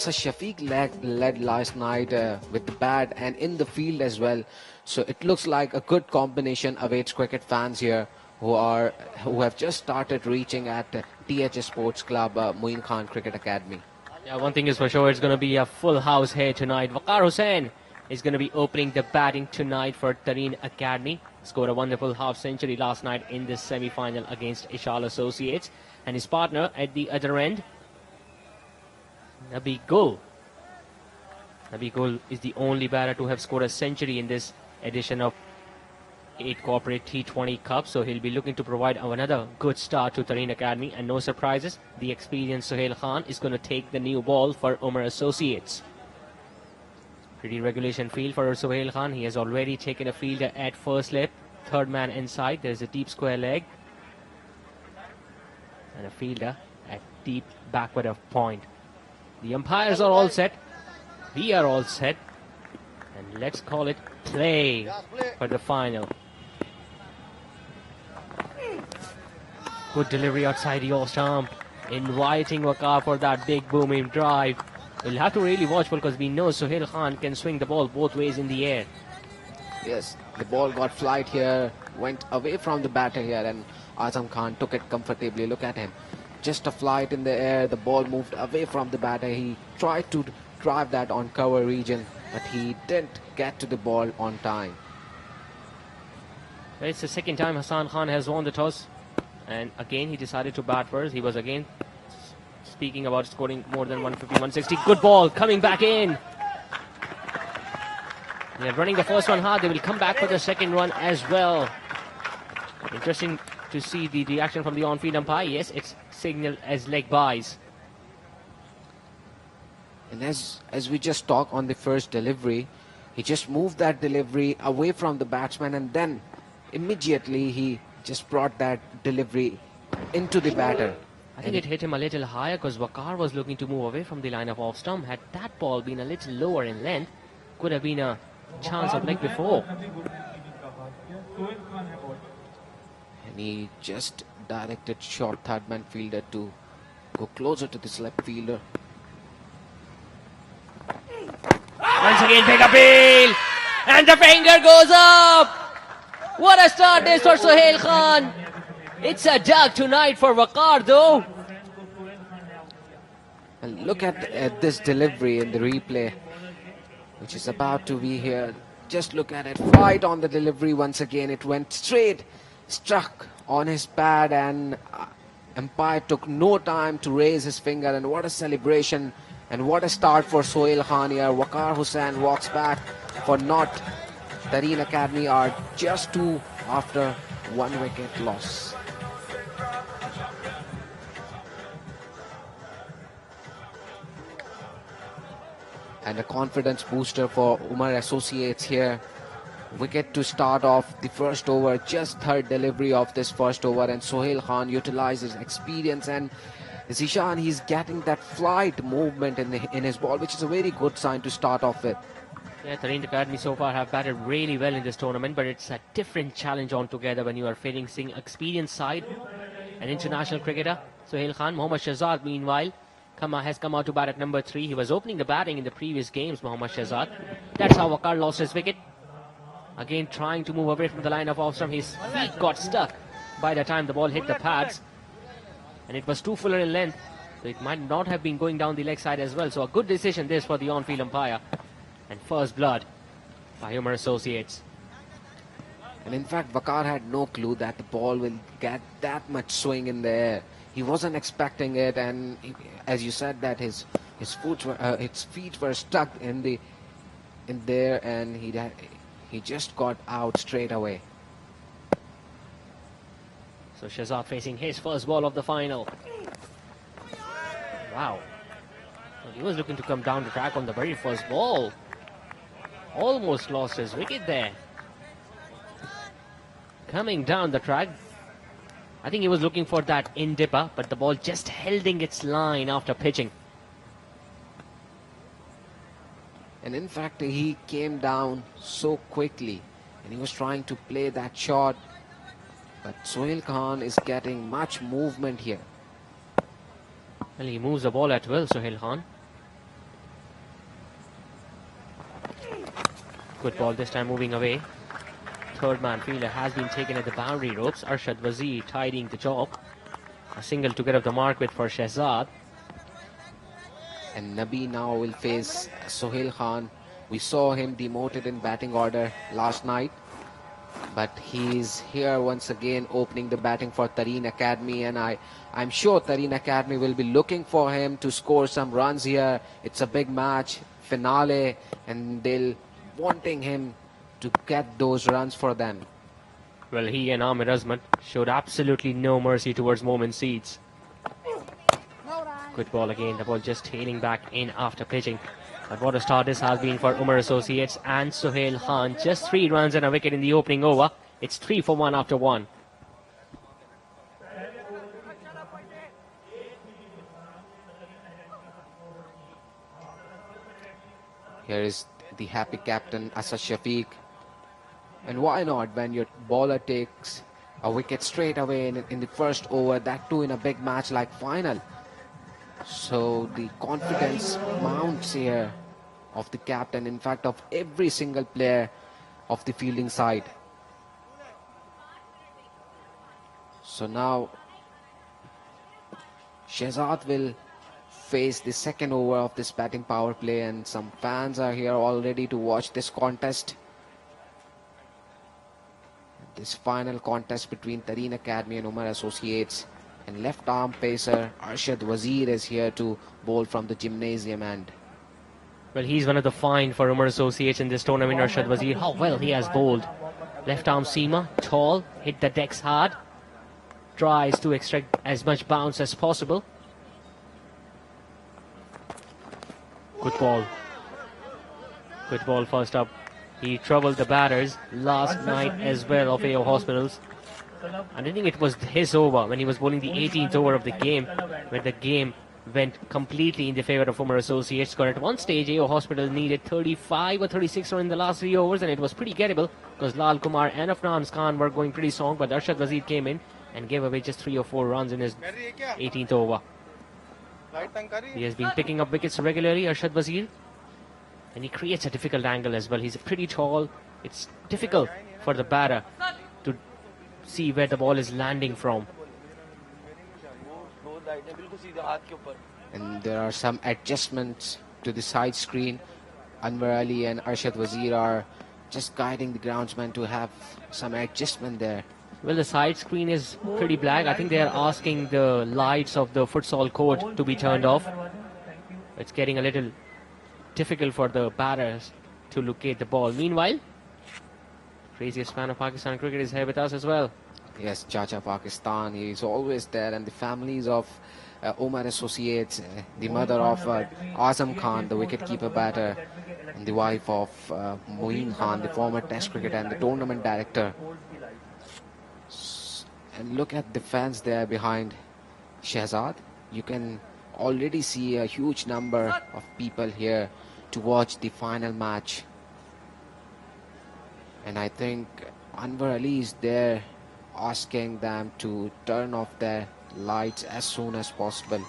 So Shafiq led last night with the bat and in the field as well. So it looks like a good combination awaits cricket fans here who have just started reaching at THS Sports Club, Moin Khan Cricket Academy. Yeah, one thing is for sure, it's going to be a full house here tonight. Waqar Hussain is going to be opening the batting tonight for Tareen Academy. Scored a wonderful half century last night in this semi-final against Ishal Associates. And his partner at the other end, Nabi Gul. Nabi Gul is the only batter to have scored a century in this edition of 8 Corporate T20 Cup, so he'll be looking to provide another good start to Tareen Academy, and no surprises, the experienced Sohail Khan is going to take the new ball for Omar Associates. Pretty regulation field for Sohail Khan. He has already taken a fielder at first slip, third man inside, there's a deep square leg, and a fielder at deep backward of point. The umpires are all set, we are all set, and let's call it play for the final. Good delivery outside the off-stump, inviting Waqar for that big booming drive. We'll have to really watch because we know Sohail Khan can swing the ball both ways in the air. Yes, the ball got flight here, went away from the batter here, and Azam Khan took it comfortably. Look at him. Just a flight in the air, the ball moved away from the batter. He tried to drive that on cover region, but he didn't get to the ball on time. Well, it's the second time Hassan Khan has won the toss, and again he decided to bat first. He was again speaking about scoring more than 150, 160. Good ball coming back in. They're running the first one hard. They will come back for the second one as well. Interesting to see the reaction from the on-field umpire. Yes, it's signaled as leg byes. And as we just talked on the first delivery, he just moved that delivery away from the batsman, and then immediately he just brought that delivery into the batter. I think it hit him a little higher because Waqar was looking to move away from the line of off stump. Had that ball been a little lower in length, could have been a chance of leg before. And he just directed short third man fielder to go closer to this left fielder. Once again, big appeal, and the finger goes up. What a start this for Sohail Khan. It's a dug tonight for Waqar though. And look at this delivery in the replay, which is about to be here. Just look at it, right on the delivery once again. It went straight, struck on his pad, and umpire took no time to raise his finger. And what a celebration, and what a start for Sohail Khan here. Waqar Hussain walks back for naught. Tareen Academy are just 2 after 1 wicket loss. And a confidence booster for Omar Associates here. Wicket to start off the first over, just third delivery of this first over, and Sohail Khan utilizes experience, and Zishan, he's getting that flight movement in his ball, which is a very good sign to start off with. Yeah, Tareen Academy so far have batted really well in this tournament, but it's a different challenge altogether when you are facing experienced side, an international cricketer. Sohail Khan, Mohammad Shahzad, meanwhile, has come out to bat at number 3. He was opening the batting in the previous games, Mohammad Shahzad. That's how Waqar lost his wicket. Again, trying to move away from the line of off-stump. His feet got stuck by the time the ball hit the pads. And it was too fuller in length, so it might not have been going down the leg side as well. So a good decision this for the on-field umpire. And first blood by Omar Associates. And in fact, Waqar had no clue that the ball will get that much swing in the air. He wasn't expecting it, and as you said, that his feet were stuck in there, and he just got out straight away. So Shahzad facing his first ball of the final. Wow. Well, he was looking to come down the track on the very first ball. Almost lost his wicket there. Coming down the track. I think he was looking for that in-dipper, but the ball just holding its line after pitching. And in fact, he came down so quickly, and he was trying to play that shot. But Sohail Khan is getting much movement here. Well, he moves the ball at will, Sohail Khan. Good ball this time moving away. Third man fielder has been taken at the boundary ropes. Arshad Wazir tidying the job. A single to get off the mark with for Shehzad. And Nabi now will face Sohail Khan. We saw him demoted in batting order last night, but he's here once again opening the batting for Tareen Academy, and I'm sure Tareen Academy will be looking for him to score some runs here. It's a big match, finale, and they'll wanting him to get those runs for them. Well, he and Amir Azmat showed absolutely no mercy towards Momin Seeds. Good ball again, the ball just tailing back in after pitching. But what a start this has been for Umar Associates and Sohail Khan. Just 3 runs and a wicket in the opening over. It's 3 for 1 after 1. Here is the happy captain Asad Shafiq. And why not when your bowler takes a wicket straight away in the first over, that too in a big match like final. So the confidence mounts here of the captain, in fact of every single player of the fielding side. So now Shehzad will face the second over of this batting power play, and some fans are here all ready to watch this contest. This final contest between Tareen Academy and Umar Associates. And left arm pacer Arshad Wazir is here to bowl from the gymnasium end. Well, he's one of the fine for Umar Associates in this tournament, Arshad Wazir. How well he has bowled. Left arm seamer, tall, hit the decks hard. Tries to extract as much bounce as possible. Good ball. Good ball first up. He troubled the batters last night as well of AO Hospitals. And I think it was his over when he was bowling the 18th over of the game, where the game went completely in the favour of Umar Associates. Because at one stage AO Hospital needed 35 or 36 runs in the last 3 overs, and it was pretty gettable because Lal Kumar and Afnan Khan were going pretty strong, but Arshad Wazir came in and gave away just 3 or 4 runs in his 18th over. He has been picking up wickets regularly, Arshad Wazir, and he creates a difficult angle as well. He's pretty tall. It's difficult for the batter to see where the ball is landing from. And there are some adjustments to the side screen. Anwar Ali and Arshad Wazir are just guiding the groundsman to have some adjustment there. Well, the side screen is pretty black. I think they are asking the lights of the futsal court to be turned off. It's getting a little difficult for the batters to locate the ball. Meanwhile, craziest fan of Pakistan cricket is here with us as well. Yes, Chacha Pakistan, he is always there, and the families of Omar Associates, the mother of Azam Khan, the wicketkeeper batter, and the wife of Moeen Khan, the former test cricketer and the tournament director. And look at the fans there behind Shehzad. You can already see a huge number of people here to watch the final match. And I think Anwar Ali is there asking them to turn off their lights as soon as possible.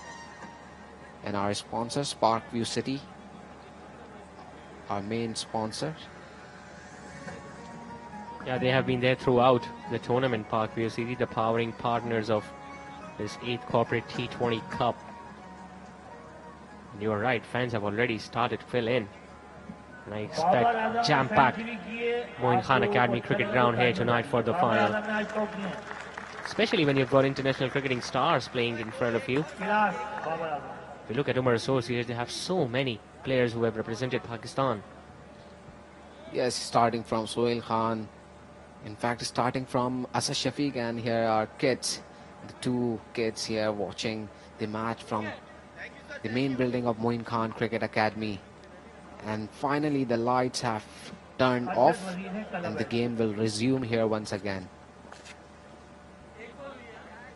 And our sponsors, Parkview City, our main sponsor. Yeah, they have been there throughout the tournament, Parkview City, the powering partners of this 8th corporate T20 Cup. And you are right, fans have already started to fill in. And I expect jam-packed Moeen Khan Academy cricket ground here tonight for the final. Especially when you've got international cricketing stars playing in front of you. If you look at Umar Associates, they have so many players who have represented Pakistan. Yes, starting from Sohail Khan. In fact, starting from Asad Shafiq, and here are kids. The 2 kids here watching the match from the main building of Moeen Khan Cricket Academy. And finally the lights have turned off and the game will resume here once again.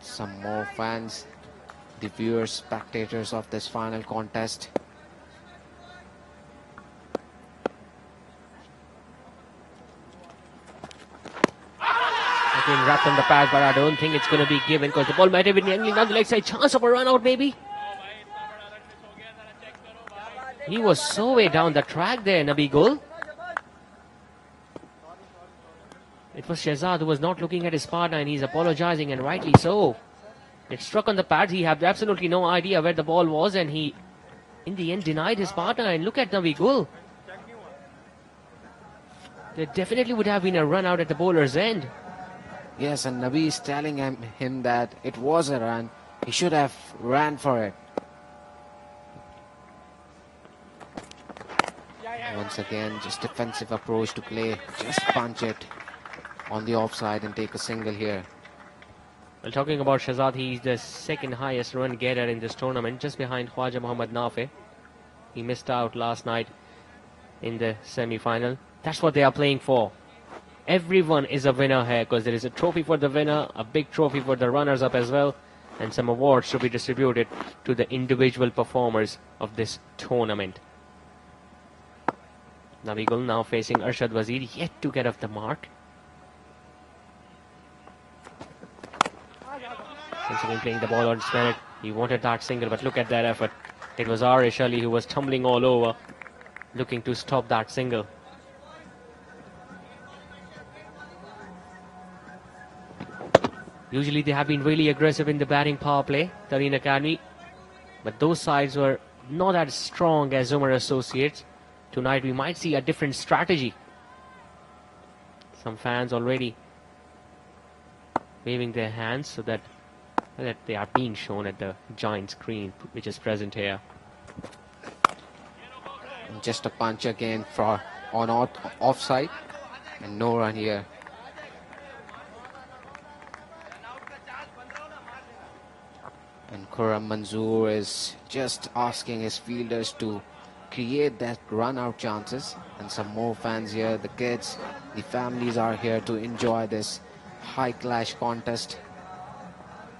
Some more fans, the viewers, spectators of this final contest. Again wrapped on the pad, but I don't think it's going to be given because the ball might have been another leg side chance of a run out maybe. He was so way down the track there, Nabi Gul. It was Shehzad who was not looking at his partner, and he's apologizing, and rightly so. It struck on the pads. He had absolutely no idea where the ball was, and he, in the end, denied his partner. And look at Nabi Gul. There definitely would have been a run out at the bowler's end. Yes, and Nabi is telling him that it was a run. He should have ran for it. Once again, just defensive approach to play. Just punch it on the offside and take a single here. Well, talking about Shehzad, he's the second highest run getter in this tournament, just behind Khwaja Mohammad Nafi. He missed out last night in the semi-final. That's what they are playing for. Everyone is a winner here, because there is a trophy for the winner, a big trophy for the runners-up as well, and some awards to be distributed to the individual performers of this tournament. Nabi Gul now facing Arshad Wazir, yet to get off the mark. Once again playing the ball on its merit. He wanted that single, but look at that effort. It was Arish Ali who was tumbling all over, looking to stop that single. Usually they have been really aggressive in the batting power play, Tareen Academy, but those sides were not as strong as Omar Associates. Tonight we might see a different strategy. Some fans already waving their hands so that they are being shown at the giant screen which is present here. And just a punch again for offside, and no run here. And Khurram Manzoor is just asking his fielders to create that run-out chances, and some more fans here, the kids, the families are here to enjoy this high clash contest.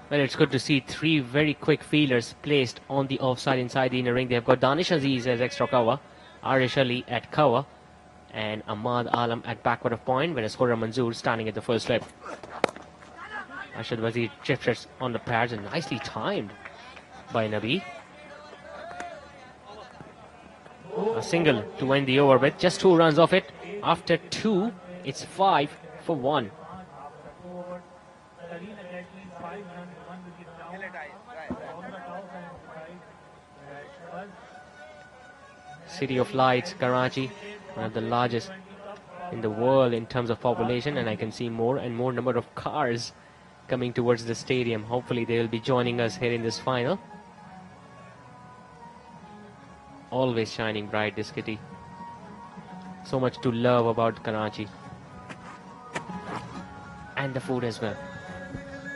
Well, it's good to see three very quick fielders placed on the offside inside the inner ring. They've got Danish Aziz as extra cover, Arish Ali at cover, and Ahmad Alam at backward of point, whereas Khurram Manzoor standing at the first slip. Arshad Wazir chips on the pads and nicely timed by Nabi. A single to end the over with, just 2 runs off it. After 2, it's 5 for 1. City of Lights, Karachi, one of the largest in the world in terms of population, and I can see more and more number of cars coming towards the stadium. Hopefully they will be joining us here in this final. Always shining bright, this kitty. So much to love about Karachi. And the food as well.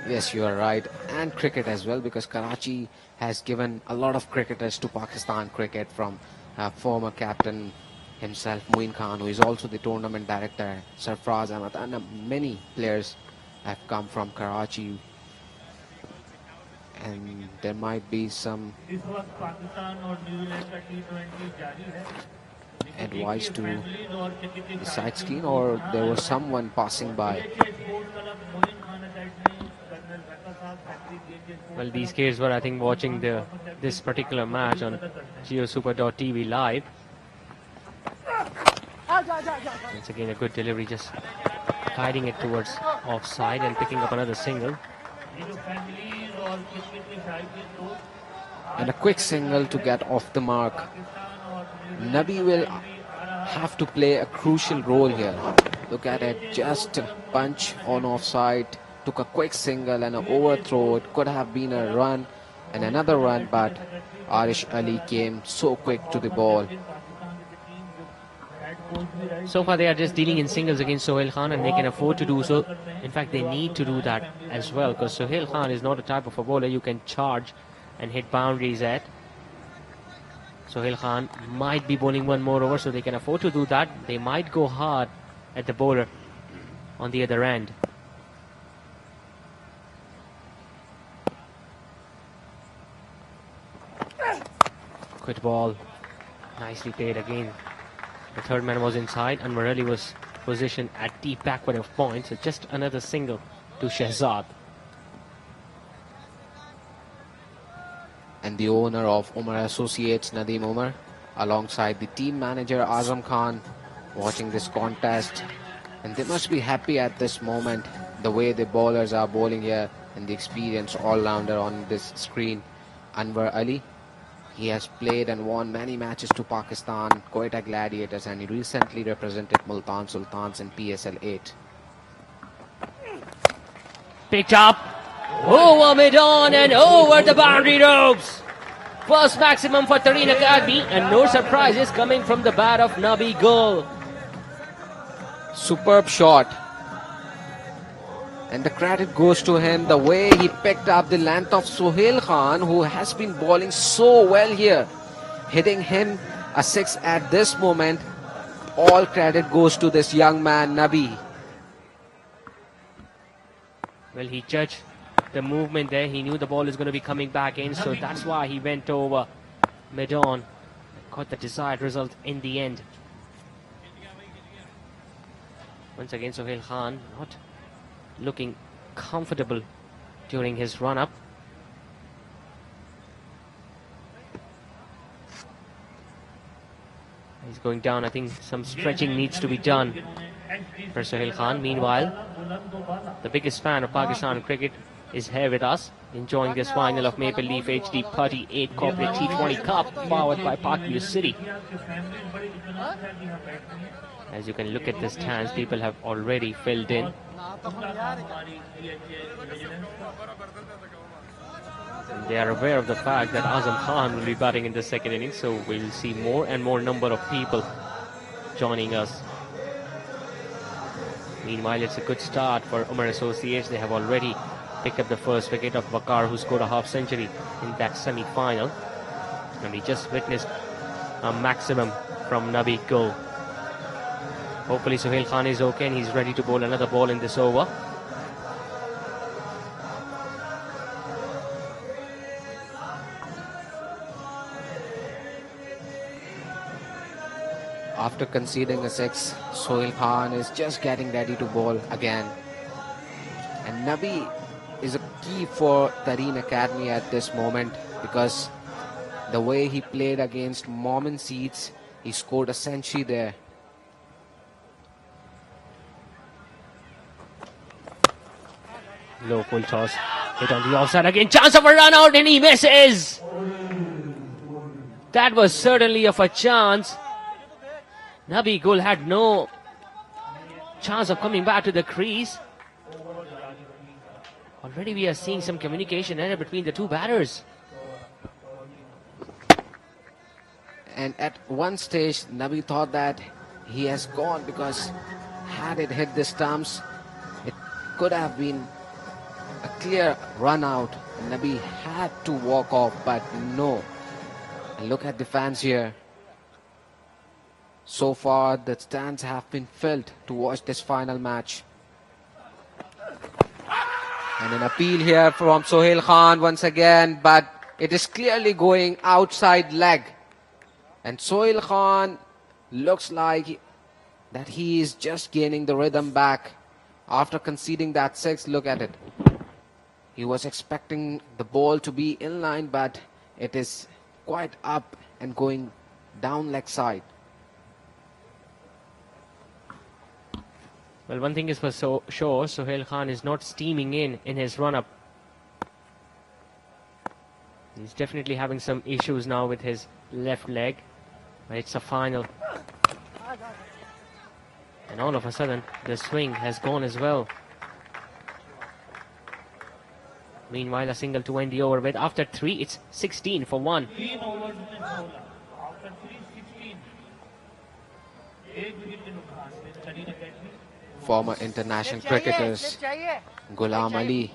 Yes, you are right. And cricket as well, because Karachi has given a lot of cricketers to Pakistan cricket, from former captain himself, Moeen Khan, who is also the tournament director, Sarfraz Ahmad, and many players have come from Karachi. And there might be some advice to the side screen, or there was someone passing by. Well, these kids were, I think, watching this particular match on GeoSuper.tv live. Once again, a good delivery, just guiding it towards offside and picking up another single. And a quick single to get off the mark. Nabi will have to play a crucial role here. Look at it, just a punch on offside, took a quick single and an overthrow. It could have been a run and another run, but Arish Ali came so quick to the ball. So far they are just dealing in singles against Sohail Khan, and they can afford to do so. In fact, they need to do that as well, because Sohail Khan is not a type of a bowler you can charge and hit boundaries at. Sohail Khan might be bowling one more over, so they can afford to do that. They might go hard at the bowler on the other end. Quick ball, nicely played again. The third man was inside, and Morelli was positioned at deep backward of point, so just another single to Shehzad. And the owner of Omar Associates, Nadeem Omar, alongside the team manager Azam Khan, watching this contest. And they must be happy at this moment, the way the bowlers are bowling here, and the experienced all-rounder on this screen, Anwar Ali. He has played and won many matches to Pakistan, Quetta Gladiators, and he recently represented Multan Sultans in PSL 8. Picked up over mid-on and over the boundary ropes. First maximum for Tareen Academy, and no surprises coming from the bat of Nabi Gul. Superb shot. And the credit goes to him, the way he picked up the length of Sohail Khan, who has been bowling so well here. Hitting him a 6 at this moment. All credit goes to this young man, Nabi. Well, he judged the movement there. He knew the ball is going to be coming back in, so that's why he went over mid-on. Got the desired result in the end. Once again, Sohail Khan not looking comfortable during his run-up. He's going down. I think some stretching needs to be done for Sohail Khan. Meanwhile, the biggest fan of Pakistan cricket is here with us, enjoying this final of Maple Leaf HD Putty 8 Corporate T20 Cup, powered by Parkview City. As you can look at the stands, people have already filled in. And they are aware of the fact that Azam Khan will be batting in the second innings, so we'll see more and more number of people joining us. Meanwhile, it's a good start for Omar Associates. They have already picked up the first wicket of Waqar, who scored a half century in that semi-final. And we just witnessed a maximum from Nabi Gul. Hopefully Sohail Khan is okay and he's ready to bowl another ball in this over. After conceding a 6, Sohail Khan is just getting ready to bowl again. And Nabi is a key for Tareen Academy at this moment, because the way he played against Mormon Seeds, he scored a century there. Low full toss, hit on the offside again, chance of a run out and he misses. That was certainly of a chance. Nabi Gul had no chance of coming back to the crease. Already we are seeing some communication error between the two batters. And at one stage, Nabi thought that he has gone, because had it hit the stumps, it could have been a clear run out. Nabi had to walk off, but no. And look at the fans here. So far, the stands have been filled to watch this final match. And an appeal here from Sohail Khan once again, but it is clearly going outside leg. And Sohail Khan looks like that he is just gaining the rhythm back after conceding that 6. Look at it. He was expecting the ball to be in line, but it is quite up and going down leg side. Well, one thing is for sure, Sohail Khan is not steaming in his run-up. He's definitely having some issues now with his left leg, but it's a final. And all of a sudden, the swing has gone as well. Meanwhile, a single to end the over with. After 3, it's 16 for 1. Former international cricketers Ghulam Ali,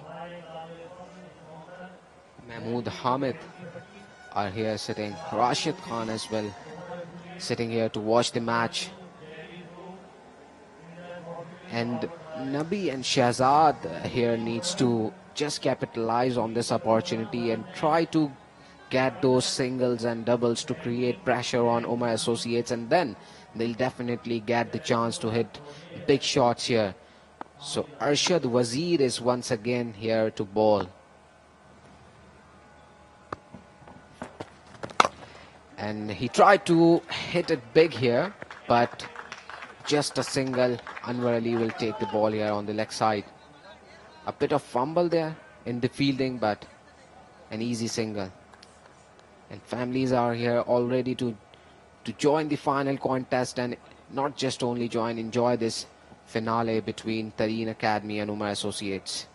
Mahmood Hamid are here sitting. Rashid Khan as well, sitting here to watch the match. And Nabi and Shahzad here needs to just capitalize on this opportunity and try to get those singles and doubles to create pressure on Omar Associates, and then they'll definitely get the chance to hit big shots here. So Arshad Wazir is once again here to bowl. And he tried to hit it big here, but just a single. Anwar Ali will take the ball here on the leg side. A bit of fumble there in the fielding, but an easy single. And families are here all ready to join the final contest, and not just only join, enjoy this finale between Tareen Academy and Omar Associates.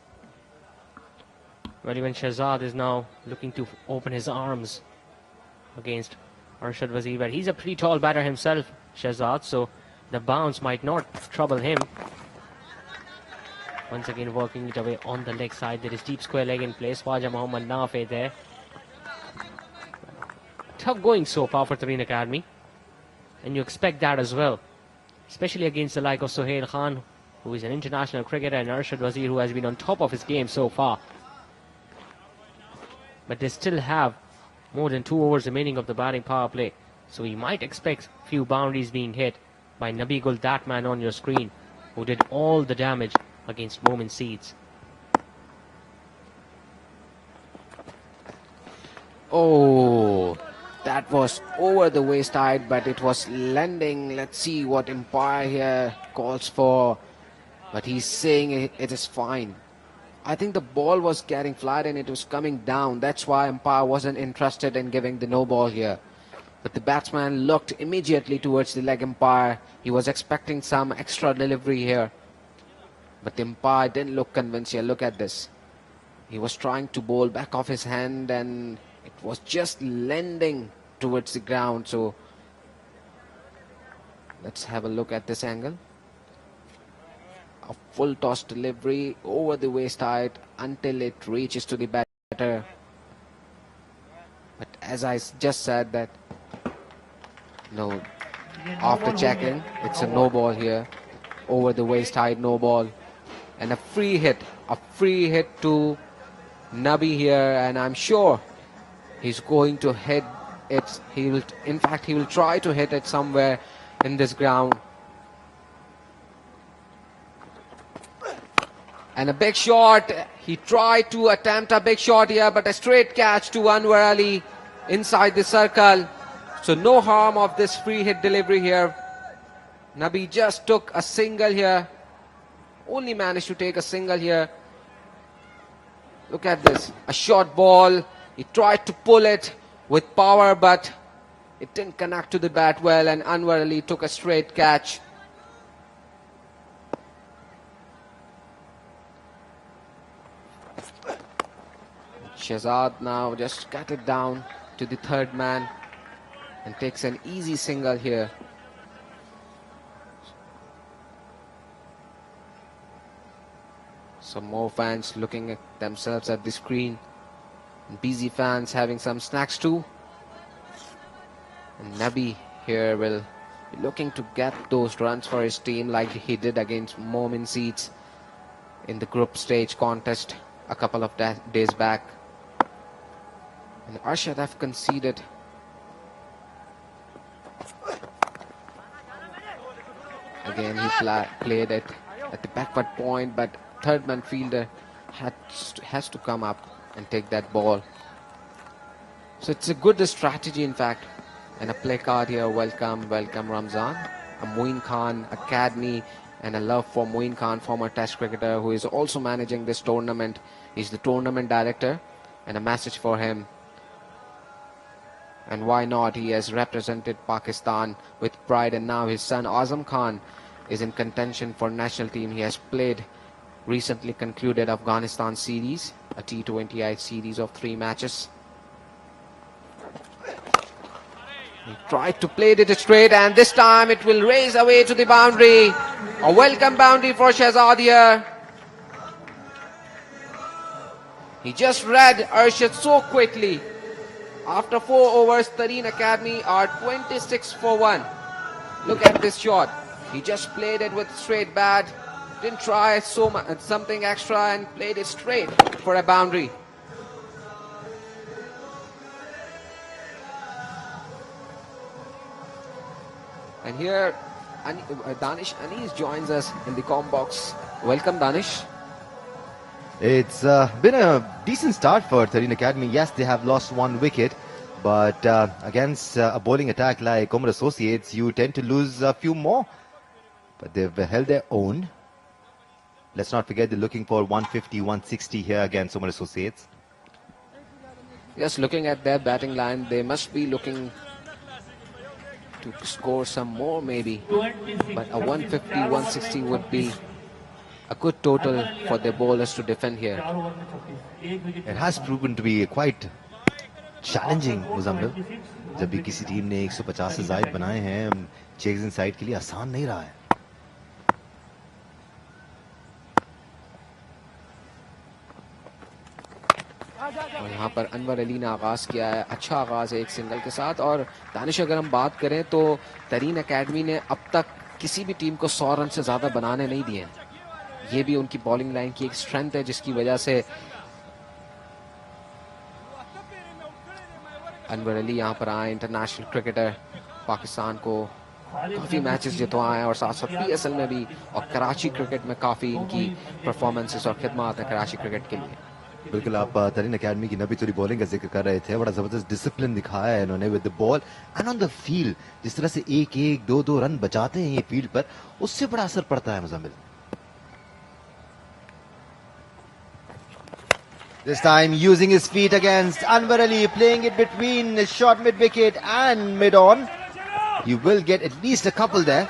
Well, even Shahzad is now looking to open his arms against Arshad Wazir, but he's a pretty tall batter himself, Shahzad, so the bounce might not trouble him. Once again working it away on the leg side. There is deep square leg in place. Khwaja Mohammad Nafi there. Tough going so far for Tareen Academy, and you expect that as well, especially against the like of Sohail Khan, who is an international cricketer, and Arshad Wazir, who has been on top of his game so far. But they still have more than 2 overs remaining of the batting power play, so we might expect few boundaries being hit by Nabigul, that man on your screen, who did all the damage against Momin Seeds. Oh, that was over the waist-high, but it was landing. Let's see what umpire here calls for, but he's saying it is fine. I think the ball was getting flat and it was coming down. That's why umpire wasn't interested in giving the no ball here. But the batsman looked immediately towards the leg umpire. He was expecting some extra delivery here, but the umpire didn't look convinced here. Look at this. He was trying to bowl back off his hand, and it was just landing towards the ground. So let's have a look at this angle. A full toss delivery over the waist height until it reaches to the batter. But as I just said, that no, after checking, it's a no ball here. Over the waist height, no ball. And a free hit to Nabi here, and I'm sure he's going to hit it. He will try to hit it somewhere in this ground. And a big shot. He tried to attempt a big shot here, but a straight catch to Anwar Ali inside the circle. So no harm of this free hit delivery here. Nabi just took a single here. Only managed to take a single here. Look at this. A short ball. He tried to pull it with power, but it didn't connect to the bat well, and Anwar Ali took a straight catch. Shahzad now just cut it down to the third man and takes an easy single here. Some more fans looking at themselves at the screen. And busy fans having some snacks too. And Nabi here will be looking to get those runs for his team like he did against Momin Seeds in the group stage contest a couple of days back. And Arshad have conceded. Again, he played it at the backward point, but third man fielder has to come up and take that ball. So it's a good strategy, in fact. And a play card here. Welcome Ramzan. A Moin Khan Academy, and a love for Moin Khan, former Test cricketer who is also managing this tournament. He's the tournament director, and a message for him. And why not? He has represented Pakistan with pride, and now his son Azam Khan is in contention for national team. He has played recently concluded Afghanistan series, a T20 series of 3 matches. He tried to play it straight, and this time it will race away to the boundary. A welcome boundary for Shahzad here. He just read Arshad so quickly. After 4 overs, Tareen Academy are 26 for 1. Look at this shot. He just played it with straight bat. Didn't try something extra and played it straight for a boundary. And here Danish Anis joins us in the comm box. Welcome, Danish. It's been a decent start for Tareen Academy. Yes, they have lost 1 wicket, but against a bowling attack like Omar Associates, you tend to lose a few more. but they've held their own. Let's not forget they're looking for 150, 160 here against Omar Associates. Yes, looking at their batting line, they must be looking to score some more maybe. But a 150, 160 would be a good total for their bowlers to defend here. It has proven to be quite challenging, Muzammil. जब भी किसी team ने 150 से ज़ायद बनाए हैं, chasing side के लिए आसान नहीं रहा है. और यहाँ पर अनवर अली ने आगाज किया है, अच्छा आगाज है एक सिंगल के साथ. और दानिश, अगर हम बात करें तो तरीन एकेडमी ने अब तक किसी भी टीम को 100 रन से ज्यादा बनाने नहीं दिए. ये भी उनकी बॉलिंग लाइन की एक स्ट्रेंथ है, जिसकी वजह से अनवर अली यहाँ पर आए. इंटरनेशनल क्रिकेटर, पाकिस्तान को काफी मैचेस जितवाए हैं और साथ साथ PSL में भी, और कराची क्रिकेट में काफी इनकी परफॉर्मेंसेस और खिदमत है कराची क्रिकेट के लिए. बिल्कुल, आप तरीन एकेडमी की नबी तोरी बॉलिंग का जिक्र कर रहे थे. बड़ा जबरदस्त डिसिप्लिन दिखाया है इन्होंने with the ball and on the field. जिस तरह से 1-1, 2-2 रन बचाते हैं ये फील्ड पर, उससे बड़ा असर पड़ता है Muzammil. This time using his feet against Anwar Ali, playing it between the short mid wicket and mid on. You will get at least a couple there.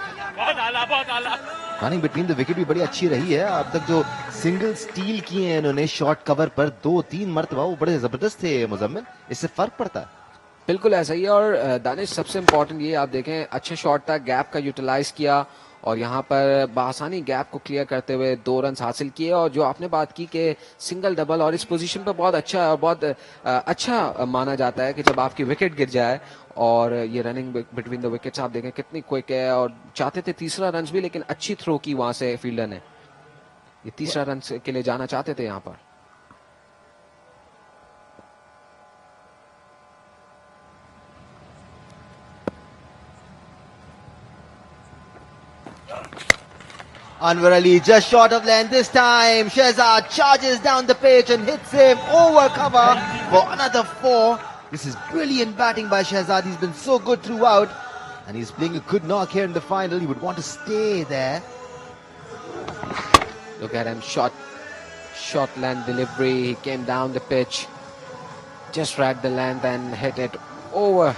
Running between the wicket भी बड़ी अच्छी रही है. अब तक जो सिंगल स्टील किए हैं इन्होंने शॉर्ट कवर पर 2-3 मरतबा, वो बड़े जबरदस्त थे मुजम्मिल. इससे फर्क पड़ता है. बिल्कुल ऐसा ही है. और दानिश, सबसे इंपॉर्टेंट ये आप देखें, अच्छे शॉट था, गैप का यूटिलाइज किया और यहाँ पर बआसानी गैप को क्लियर करते हुए 2 रन हासिल किए. और जो आपने बात की कि सिंगल डबल, और इस पोजीशन पर बहुत अच्छा है और बहुत अच्छा माना जाता है कि जब आपकी विकेट गिर जाए. और ये रनिंग बिटवीन द विकेट्स आप देखें कितनी क्विक है. और चाहते थे तीसरा रन भी, लेकिन अच्छी थ्रो की वहां से फील्डर ने. ये तीसरा रन के लिए जाना चाहते थे यहाँ पर. Anwar Ali just short of length this time. Shehzad charges down the pitch and hits him over cover for another 4. This is brilliant batting by Shehzad. He's been so good throughout and he's playing a good knock here in the final. He would want to stay there. Look at him, short length delivery. He came down the pitch, just ragged the length and hit it over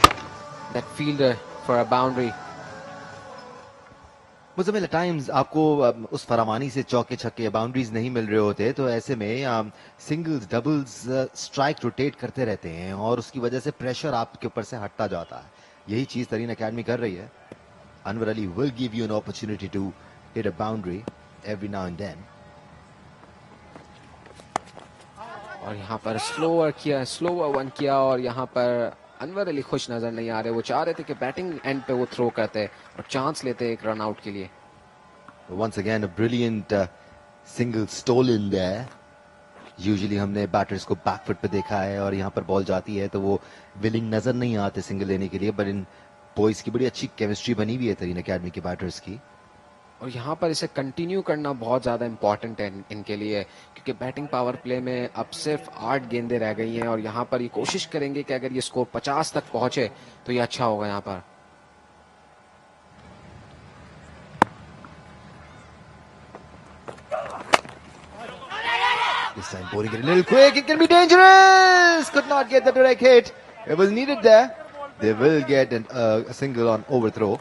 that fielder for a boundary. मुझे times आपको उस फरामानी से चौके छक्के boundaries नहीं मिल रहे होते, तो ऐसे में सिंगल्स डबल्स स्ट्राइक रोटेट करते रहते हैं और उसकी वजह से प्रेशर आपके ऊपर से हटता जाता है. यही चीज तरीन एकेडमी कर रही है. Anwar Ali will give you an opportunity to hit a boundary every now and then. और यहाँ पर स्लोवर वन किया और यहाँ पर अनवर अली खुश नजर नहीं आ रहे. वो चाह रहे थे कि बैटिंग एंड पे वो थ्रो करते और चांस लेते एक रन आउट के लिए. Once again a brilliant single stolen there. Usually हमने बैटर्स को बैकफुट पे देखा है और यहाँ पर बॉल जाती है तो वो विलिंग नजर नहीं आते सिंगल लेने के लिए. बट इन बॉयज की बड़ी अच्छी केमिस्ट्री बनी हुई है तरीन एकेडमी के बैटर्स की. और यहाँ पर इसे कंटिन्यू करना बहुत ज्यादा इंपॉर्टेंट है इनके लिए, क्योंकि बैटिंग पावर प्ले में अब सिर्फ 8 गेंदें रह गई हैं और यहाँ पर ये कोशिश करेंगे कि अगर ये स्कोर 50 तक पहुंचे तो ये अच्छा होगा यहाँ पर. This time bowling it a little quick, it can be dangerous. Could not get the direct hit. It was needed there. They will get a single on overthrow.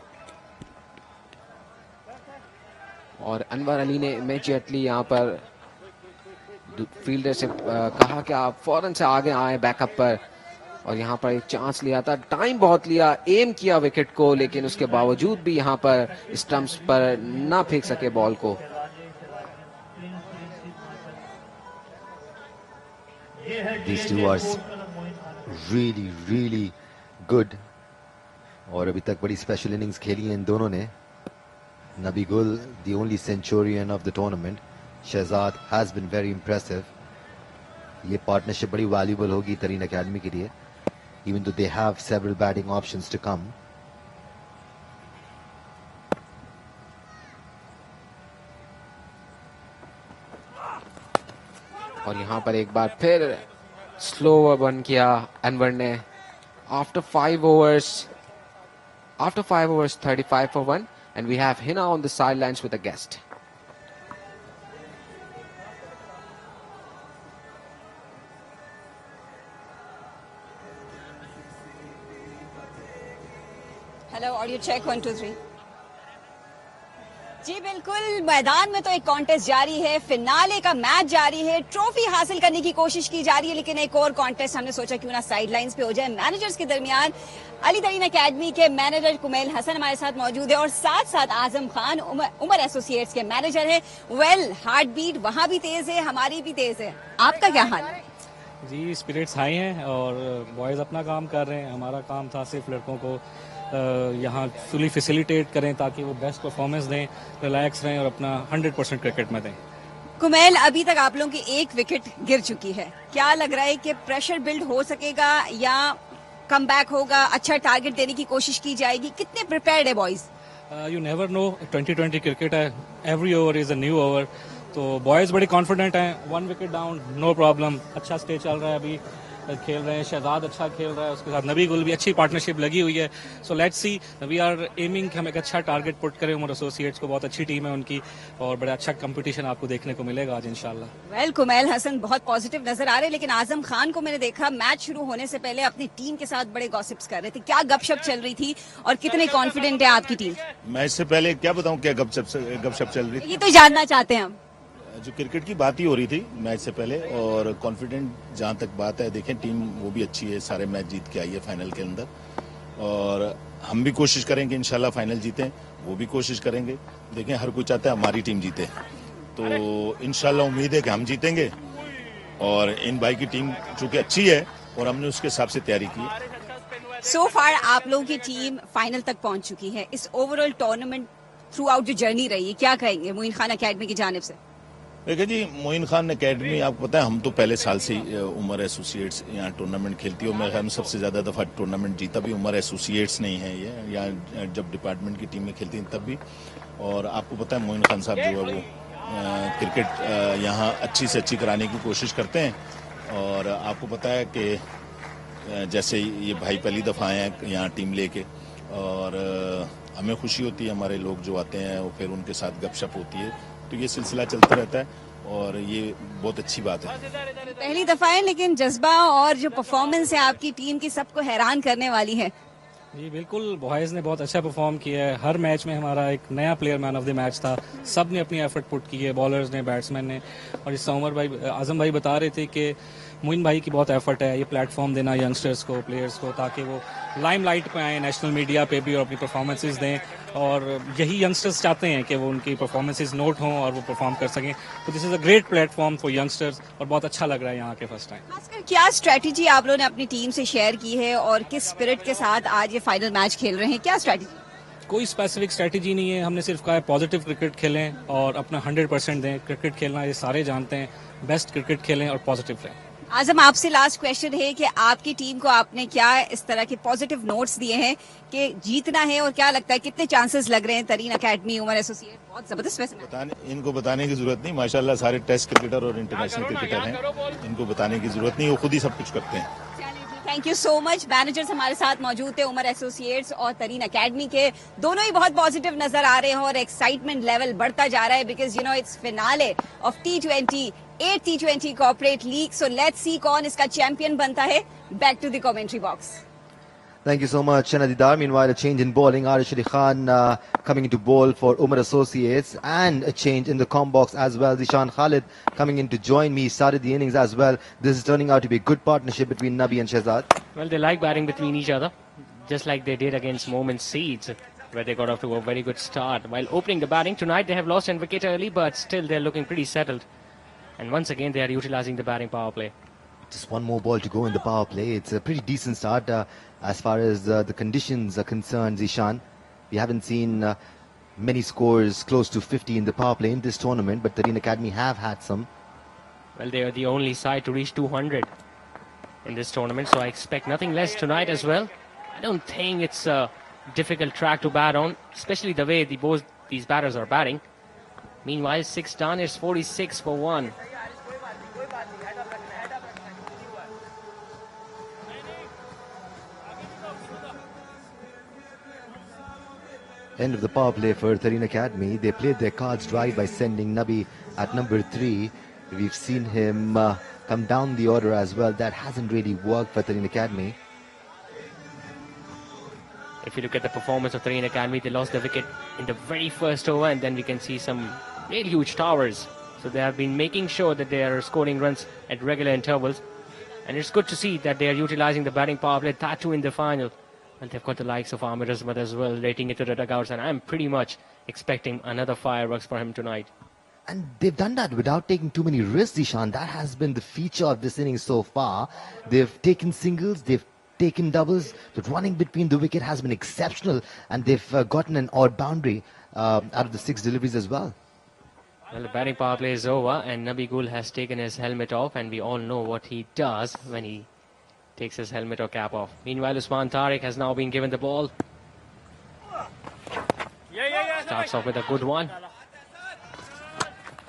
और अनवर अली ने इमीडिएटली यहाँ पर फील्डर से कहा कि आप फौरन से आगे आए बैकअप पर. और यहाँ पर एक चांस लिया था, टाइम बहुत लिया, एम किया विकेट को, लेकिन उसके बावजूद भी यहाँ पर स्टंप्स पर ना फेंक सके बॉल को. These two are really good. और अभी तक बड़ी स्पेशल इनिंग्स खेली हैं इन दोनों ने. Nabi Gul, the only centurion of the tournament. Shehzad has been very impressive. ये partnership बड़ी valuable होगी तरीन एकेडमी के लिए, even though they have several batting options to come. और यहाँ पर एक बार फिर स्लो वन किया अनवर ने. After 5 overs 35 for 1. And we have Hina on the sidelines with a guest. Hello, audio check 1 2 3। जी बिल्कुल, मैदान में तो एक कॉन्टेस्ट जारी है, फिनाले का मैच जारी है, ट्रॉफी हासिल करने की कोशिश की जा रही है, लेकिन एक और कॉन्टेस्ट हमने सोचा क्यों ना साइड लाइन्स पे हो जाए। मैनेजर्स के दरमियान अली तरीन अकेडमी के मैनेजर कुमैल हसन हमारे साथ मौजूद है और साथ साथ आजम खान उमर एसोसिएट्स के मैनेजर है। वेल, हार्ट बीट वहां भी तेज है, हमारी भी तेज है। आपका क्या हाल है? जी, स्पिरिट्स हाई हैं और बॉयज अपना काम कर रहे हैं। हमारा काम था सिर्फ लड़कों को यहाँ फुली फैसिलिटेट करें ताकि वो बेस्ट परफॉर्मेंस दें, रिलैक्स रहें और अपना 100% क्रिकेट में दें। कुमैल, अभी तक आप लोगों की एक विकेट गिर चुकी है, क्या लग रहा है कि प्रेशर बिल्ड हो सकेगा या कम बैक होगा, अच्छा टारगेट देने की कोशिश की जाएगी? कितने प्रिपेयर्ड है boys? You never know, 2020 cricket है, every over is a new over. तो बॉयज बड़े कॉन्फिडेंट हैं, 1 विकेट डाउन नो प्रॉब्लम, अच्छा स्टे चल रहा है, अभी खेल रहे हैं। शहजाद अच्छा खेल रहा है, उसके साथ नबी गुल भी अच्छी पार्टनरशिप लगी हुई है। So let's see, we are aiming कि हम एक अच्छा टारगेट पुट करें। उमर एसोसिएट्स को बहुत अच्छी टीम है उनकी और बड़ा अच्छा कंपटीशन आपको देखने को मिलेगा आज इंशाल्लाह। वेल, कुमैल हसन बहुत पॉजिटिव नजर आ रहे हैं, लेकिन आजम खान को मैंने देखा मैच शुरू होने से पहले अपनी टीम के साथ बड़े गॉसिप्स कर रहे थे। क्या गपशप चल रही थी और कितने कॉन्फिडेंट है आपकी टीम? मैच से पहले क्या बताऊं क्या गपशप चल रही थी। ये तो जानना चाहते हैं हम। जो क्रिकेट की बात ही हो रही थी मैच से पहले, और कॉन्फिडेंट जहां तक बात है, देखें टीम वो भी अच्छी है, सारे मैच जीत के आई है फाइनल के अंदर, और हम भी कोशिश करेंगे इंशाल्लाह फाइनल जीतें, वो भी कोशिश करेंगे। देखें, हर कोई चाहता है हमारी टीम जीते, तो इंशाल्लाह उम्मीद है कि हम जीतेंगे। और इन भाई की टीम चूंकि अच्छी है और हमने उसके हिसाब से तैयारी की। सो फार आप लोगों की टीम फाइनल तक पहुंच चुकी है। इस ओवरऑल टूर्नामेंट थ्रू आउट जो जर्नी रही है, क्या कहेंगे मोइन खान अकेडमी की जानिब से? देखिए जी, मोइन खान अकेडमी, आपको पता है हम तो पहले साल से उमर एसोसिएट्स यहाँ टूर्नामेंट खेलती है और मैं सबसे ज्यादा दफा टूर्नामेंट जीता भी उमर एसोसिएट्स नहीं है ये, या जब डिपार्टमेंट की टीमें खेलती हैं तब भी। और आपको पता है मोइन खान साहब जो है वो क्रिकेट यहाँ अच्छी से अच्छी कराने की कोशिश करते हैं। और आपको पता है कि जैसे ये भाई पहली दफा आए हैं यहाँ टीम लेके, और हमें खुशी होती है, हमारे लोग जो आते हैं और फिर उनके साथ गपशप होती है, तो ये सिलसिला चलता रहता है और ये बहुत अच्छी बात है। पहली दफा है, लेकिन जज्बा और जो परफॉर्मेंस है आपकी टीम की सबको हैरान करने वाली है। जी बिल्कुल, बॉयज ने बहुत अच्छा परफॉर्म किया है। हर मैच में हमारा एक नया player man of the match था, सब ने अपनी एफर्ट पुट की है, बॉलर्स ने, बैट्समैन ने। और इस उमर भाई, आजम भाई बता रहे थे कि मोइन भाई की बहुत एफर्ट है ये प्लेटफॉर्म देना यंगस्टर्स को, प्लेयर्स को, ताकि वो लाइमलाइट पे आए, नेशनल मीडिया पे भी और अपनी परफॉर्मेंसेस दें। और यही यंगस्टर्स चाहते हैं कि वो उनकी परफॉर्मेंसेस नोट हों और वो परफॉर्म कर सकें। तो this is a great platform for youngsters और बहुत अच्छा लग रहा है यहाँ के फर्स्ट टाइम। खासकर क्या स्ट्रेटेजी आप लोगों ने अपनी टीम से शेयर की है और किस स्पिरिट के साथ आज ये फाइनल मैच खेल रहे हैं? क्या स्ट्रेटेजी? कोई स्पेसिफिक स्ट्रेटेजी नहीं है, हमने सिर्फ कहा है पॉजिटिव क्रिकेट खेलें और अपना 100% दें। क्रिकेट खेलना ये सारे जानते हैं, बेस्ट क्रिकेट खेलें और पॉजिटिव रहें। आजम, आपसे लास्ट क्वेश्चन है कि आपकी टीम को आपने क्या इस तरह के पॉजिटिव नोट्स दिए हैं कि जीतना है, और क्या लगता है कितने चांसेस लग रहे हैं? तरीन अकेडमी, उमर एसोसिएट, बहुत जबरदस्त वैसे इनको बताने की जरूरत नहीं, माशाल्लाह सारे टेस्ट क्रिकेटर और इंटरनेशनल क्रिकेटर हैं, इनको बताने की जरूरत नहीं, वो खुद ही सब कुछ करते हैं। Thank you so much. Managers हमारे साथ मौजूद थे, उमर एसोसिएट्स और तरीन अकेडमी के, दोनों ही बहुत पॉजिटिव नजर आ रहे हैं और एक्साइटमेंट लेवल बढ़ता जा रहा है, because you know it's finale of T20 8 T20 corporate league. So let's see कौन इसका चैंपियन बनता है। Back to the commentary box. Thank you so much, Shanadidar. Meanwhile, a change in bowling. Arish Ali Khan coming into bowl for Umar Associates, and a change in the com box as well. Zishan Khalid coming in to join me. Started the innings as well. This is turning out to be a good partnership between Nabi and Shehzad. Well, they like batting between each other, just like they did against Moment Seeds, where they got off to a very good start. While opening the batting tonight, they have lost an wicket early, but still they're looking pretty settled. And once again, they are utilizing the batting power play. Just one more ball to go in the power play. It's a pretty decent start as far as the conditions are concerned, Zishan. We haven't seen many scores close to 50 in the power play in this tournament, but Tareen Academy have had some. Well, they are the only side to reach 200 in this tournament, so I expect nothing less tonight as well. I don't think it's a difficult track to bat on, especially the way these batters are batting. Meanwhile, 6 done, it's 46 for 1. End of the power play for Tareen Academy. They played their cards right by sending Nabi at number 3. We've seen him come down the order as well. That hasn't really worked for Tareen Academy. If you look at the performance of Tareen Academy, they lost the wicket in the very first over, and then we can see some really huge towers. So they have been making sure that they are scoring runs at regular intervals. And it's good to see that they are utilizing the batting power play, that too in the final. And they've got the likes of Omar as well, rating it to the dugouts. And I'm pretty much expecting another fireworks for him tonight. And they've done that without taking too many risks, Ishan. That has been the feature of this inning so far. They've taken singles, they've taken doubles. The running between the wicket has been exceptional. And they've gotten an odd boundary out of the 6 deliveries as well. Well, the batting power play is over, and Nabi Gul has taken his helmet off, and we all know what he does when he takes his helmet or cap off. Meanwhile, Usman Tariq has now been given the ball. Starts off with a good one.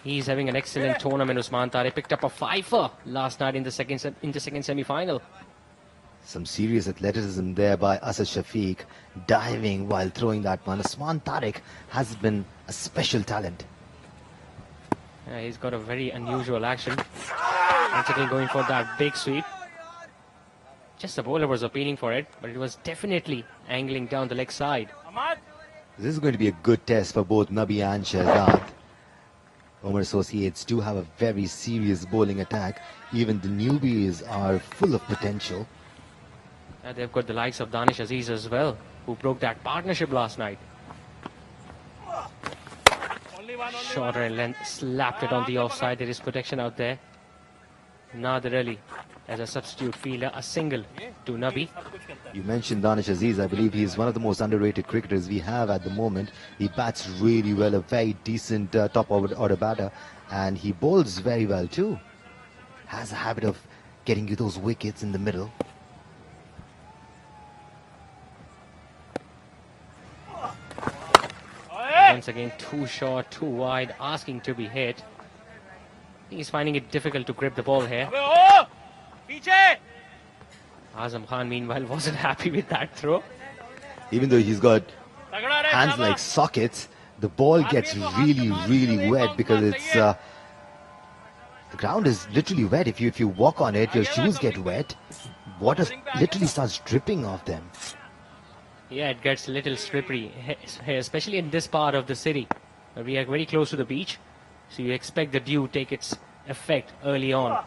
He's having an excellent tournament. Usman Tariq picked up a fifer last night in the second semi-final. Some serious athleticism there by Asad Shafiq, diving while throwing that one. Usman Tariq has been a special talent. He's got a very unusual action. Once again going for that big sweep. Just the bowler was appealing for it, but it was definitely angling down the leg side. This is going to be a good test for both Nabi and Shahzad. Omar Associates do have a very serious bowling attack. Even the newbies are full of potential. They've got the likes of Danish Aziz as well, who broke that partnership last night. Shorter in length, slapped it on the offside. There is protection out there. Nadir Ali as a substitute fielder, a single to Nabi. You mentioned Danish Aziz. I believe he is one of the most underrated cricketers we have at the moment. He bats really well, a very decent top order batter, and he bowls very well too. Has a habit of getting you those wickets in the middle. Once again, too short, too wide, asking to be hit. He's finding it difficult to grip the ball here. Azam Khan, meanwhile, wasn't happy with that throw. Even though he's got hands like sockets, the ball gets really wet because it's the ground is literally wet. If you walk on it, your shoes get wet. Water literally starts dripping off them. Yeah, it gets a little slippery here, especially in this part of the city. We are very close to the beach, so you expect the dew take its effect early on.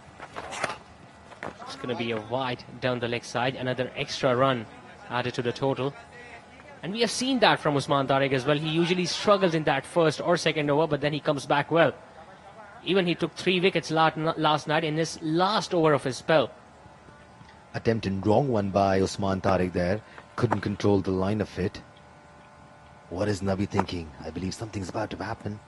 It's going to be a wide down the leg side, another extra run added to the total. And we have seen that from Usman Tariq as well. He usually struggles in that first or second over, but then he comes back well. Even he took 3 wickets last night in his last over of his spell. Attempted wrong one by Usman Tariq there. Couldn't control the line of it. What is Nabi thinking? I believe something's about to happen.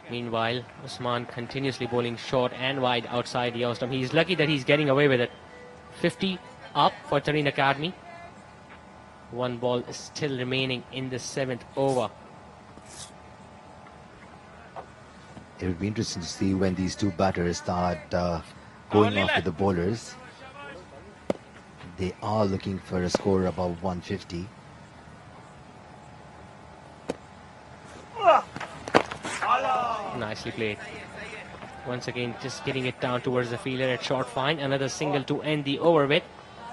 Meanwhile, Usman continuously bowling short and wide outside the off stump. He's lucky that he's getting away with it. 50 up for Tareen Academy. 1 ball is still remaining in the 7th over. It would be interesting to see when these two batters start going off with the bowlers. They are looking for a score above 150. Nicely played. Once again, just getting it down towards the fielder at short fine. Another single to end the over with.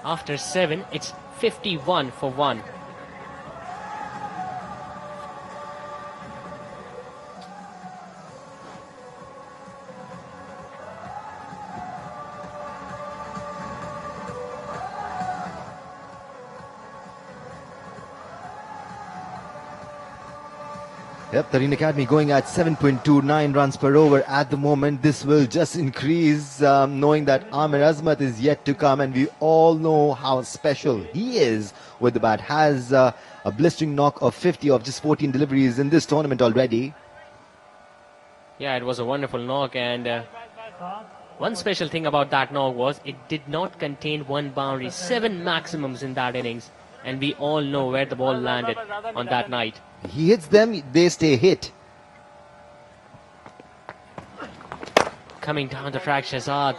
After 7, it's 51 for 1. Yep, Tareen Academy going at 7.29 runs per over at the moment. This will just increase, knowing that Amir Azmat is yet to come, and we all know how special he is with the bat. Has a blistering knock of 50 of just 14 deliveries in this tournament already. Yeah, it was a wonderful knock, and one special thing about that knock was it did not contain 1 boundary. 7 maximums in that innings, and we all know where the ball landed on that night. He hits them, they stay hit. Coming down the track, Shahzad.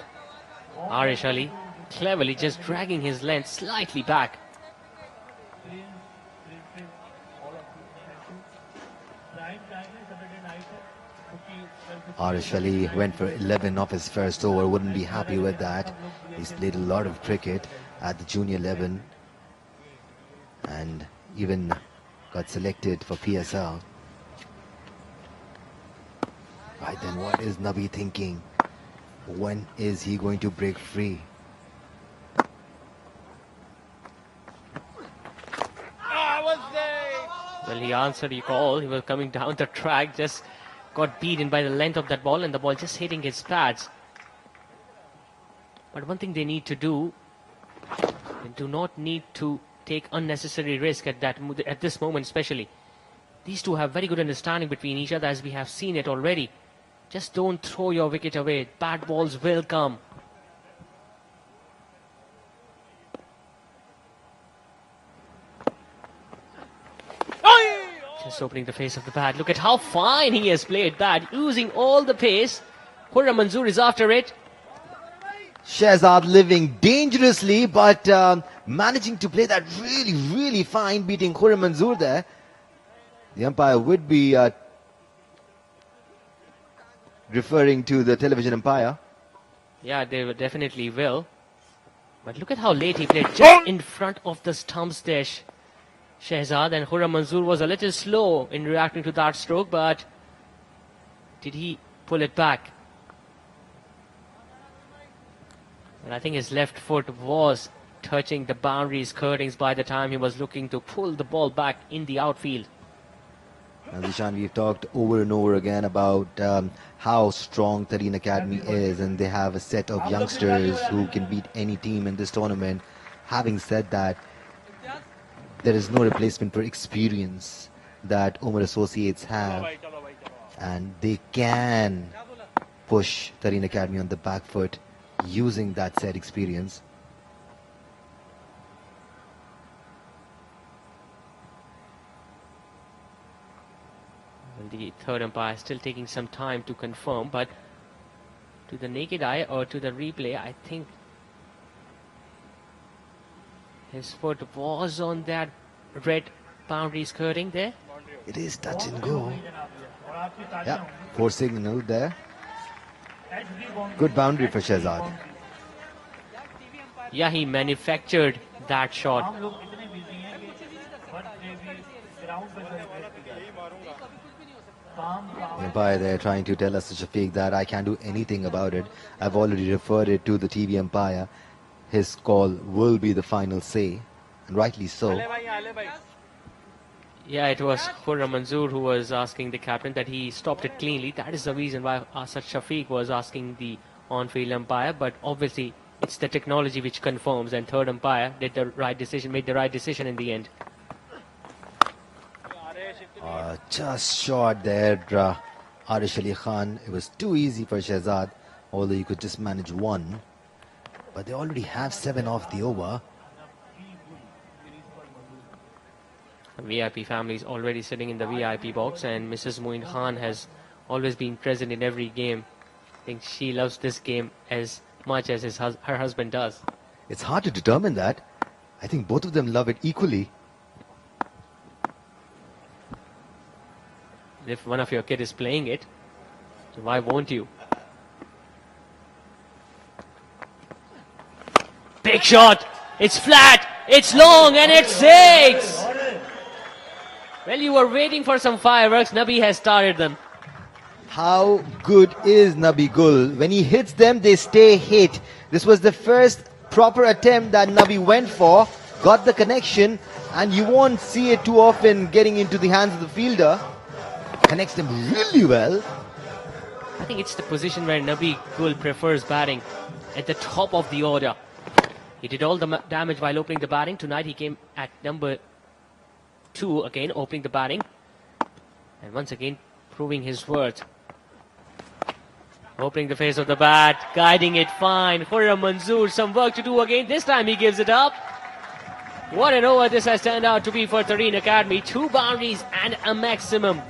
Arish Ali cleverly just dragging his length slightly back. Arish Ali went for 11 off his first over, wouldn't be happy with that. He's played a lot of cricket at the junior 11 and even got selected for PSL. Right then, what is Nabi thinking? When is he going to break free? Well, he answered the call. He was coming down the track, just got beaten by the length of that ball, and the ball just hitting his pads. But one thing they need to do, they do not need to take unnecessary risk at this moment especially. These two have very good understanding between each other, as we have seen it already. Just don't throw your wicket away. Bad balls will come. Just opening the face of the bat. Look at how fine he has played that, using all the pace. Khurram Manzoor is after it. Shehzad living dangerously, but managing to play that really fine, beating Khurram Manzoor there. The umpire would be referring to the television umpire. Yeah, they definitely will. But look at how late he played, just in front of the stumps there. Shehzad, and Khurram Manzoor was a little slow in reacting to that stroke, but did he pull it back? And I think his left foot was touching the boundaries curtains by the time he was looking to pull the ball back in the outfield. Now, Zishan, we've talked over and over again about how strong Tareen Academy is, and they have a set of youngsters who can beat any team in this tournament. Having said that, there is no replacement for experience that Omar Associates have, and they can push Tareen Academy on the back foot using that said experience. The third umpire still taking some time to confirm, but to the naked eye or to the replay, I think his foot was on that red boundary skirting there. It is touch and go. Yeah, 4 signal there. Good boundary for Shehzad. Yeah, he manufactured that shot. Umpire there trying to tell us, Shafiq, that I can't do anything about it. I've already referred it to the TV umpire. His call will be the final say, and rightly so. Yeah, it was Khurram Manzoor who was asking the captain that he stopped it cleanly. That is the reason why Asad Shafiq was asking the on-field umpire. But obviously, it's the technology which confirms, and third umpire did the right decision, made the right decision in the end. Just short there, Arish Ali Khan. It was too easy for Shehzad, although you could just manage one. But they already have 7 off the over. VIP family is already sitting in the VIP box, and Mrs. Moin Khan has always been present in every game. I think she loves this game as much as her husband does. It's hard to determine that. I think both of them love it equally. If one of your kid is playing it, so why won't you? Big shot! It's flat! It's long! And it's 6! Well, you were waiting for some fireworks. Nabi has started them. How good is Nabi Gul? When he hits them, they stay hit. This was the first proper attempt that Nabi went for, got the connection, and you won't see it too often getting into the hands of the fielder. Connects them really well. I think it's the position where Nabi Gul prefers batting, at the top of the order. He did all the damage while opening the batting. Tonight he came at number 2 again, opening the batting. And once again, proving his worth. Opening the face of the bat, guiding it fine. Khurram Manzoor, some work to do again. This time he gives it up. What an over this has turned out to be for Tareen Academy. 2 boundaries and a maximum.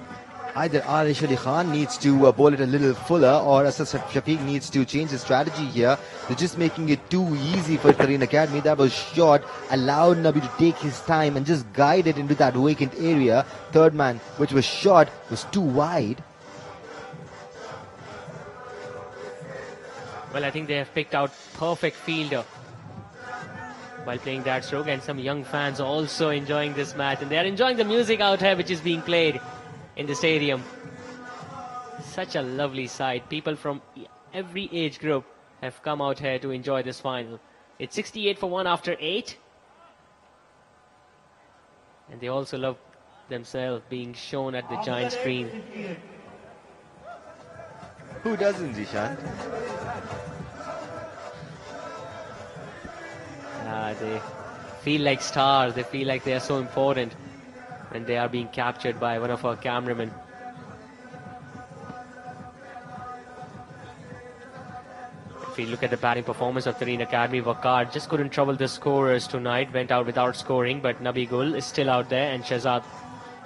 Either Arish Ali Khan needs to bowl it a little fuller, or Asad Shafiq needs to change his strategy here. They're just making it too easy for Tareen Academy. That was short, allowed Nabi to take his time and just guide it into that vacant area. Third man, which was short, was too wide. Well, I think they have picked out perfect fielder while playing that stroke, and some young fans also enjoying this match, and they are enjoying the music out here which is being played in the stadium. Such a lovely sight. People from every age group have come out here to enjoy this final. It's 68 for 1 after 8, and they also love themselves being shown at the giant screen. Who doesn't, Zishan? They feel like stars. They feel like they are so important when they are being captured by one of our cameramen. If we look at the batting performance of Tareen Academy, Waqar just couldn't trouble the scorers tonight, went out without scoring, but Nabi Gul is still out there, and Shahzad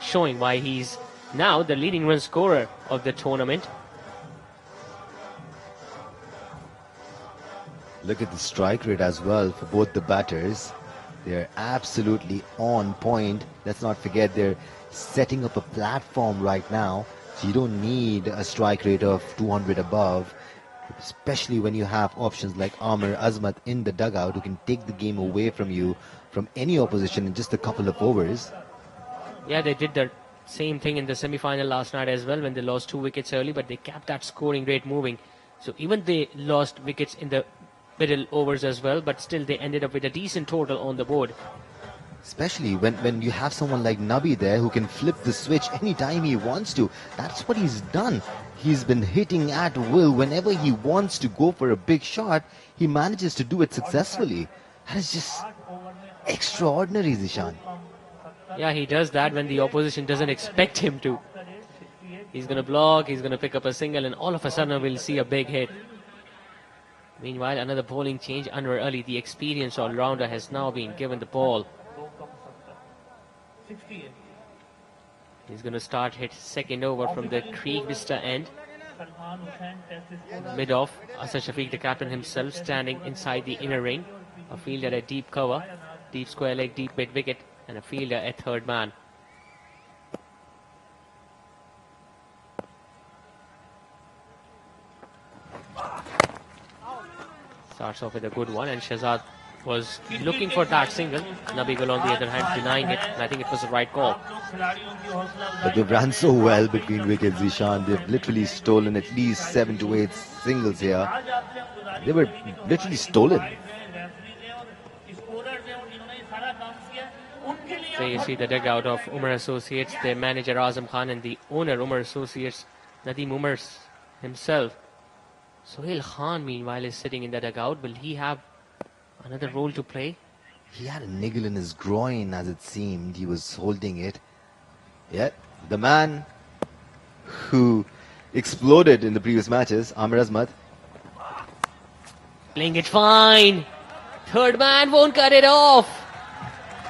showing why he's now the leading run scorer of the tournament. Look at the strike rate as well for both the batters. They're absolutely on point. Let's not forget they're setting up a platform right now, so you don't need a strike rate of 200 above, especially when you have options like Omar, Azmat in the dugout who can take the game away from you from any opposition in just a couple of overs. Yeah, they did the same thing in the semi-final last night as well when they lost 2 wickets early, but they kept that scoring rate moving. So even they lost wickets in the middle overs as well, but still they ended up with a decent total on the board. Especially when you have someone like Nabi there who can flip the switch anytime he wants to. That's what he's done. He's been hitting at will. Whenever he wants to go for a big shot, he manages to do it successfully. That is just extraordinary, Zishan. Yeah, he does that when the opposition doesn't expect him to. He's going to block, he's going to pick up a single, and all of a sudden we'll see a big hit. Meanwhile, another bowling change. Anwar Ali, the experienced all-rounder, has now been given the ball. He's going to start hit second over from the Creek Vista end. Mid-off, Asad Shafiq, the captain himself, standing inside the inner ring. A fielder at deep cover, deep square leg, deep mid-wicket, and a fielder at third man. Starts off with a good one, and Shahzad was looking for that single. Nabi Gul, on the other hand, denying it, and I think it was the right call. But they've ran so well between wickets, Zishan. They've literally stolen at least 7 to 8 singles here. They were literally stolen. There you see the dugout of Umar Associates, their manager Azam Khan, and the owner Umar Associates, Nadeem Umar himself. Sohail Khan, meanwhile, is sitting in the dugout. Will he have another role to play? He had a niggle in his groin, as it seemed. He was holding it. Yet, the man who exploded in the previous matches, Amir Azmat. Playing it fine. Third man won't cut it off.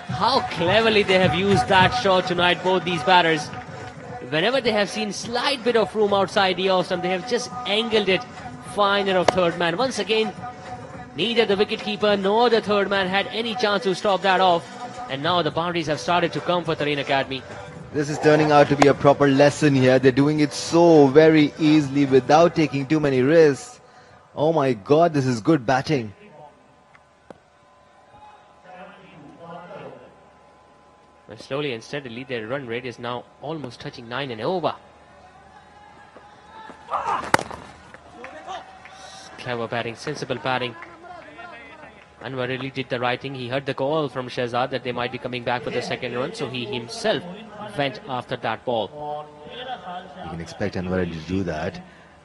How cleverly they have used that shot tonight, both these batters. Whenever they have seen slight bit of room outside the off stump, they have just angled it finer of third man. Once again, neither the wicketkeeper nor the third man had any chance to stop that off. And now the boundaries have started to come for Tareen Academy. This is turning out to be a proper lesson here. They're doing it so very easily without taking too many risks. Oh my God, this is good batting. Well, slowly and steadily, their run rate is now almost touching 9 and over. Clever batting, sensible batting. Anwar really did the right thing. He heard the call from Shahzad that they might be coming back for the second run, so he himself went after that ball. You can expect Anwar to do that,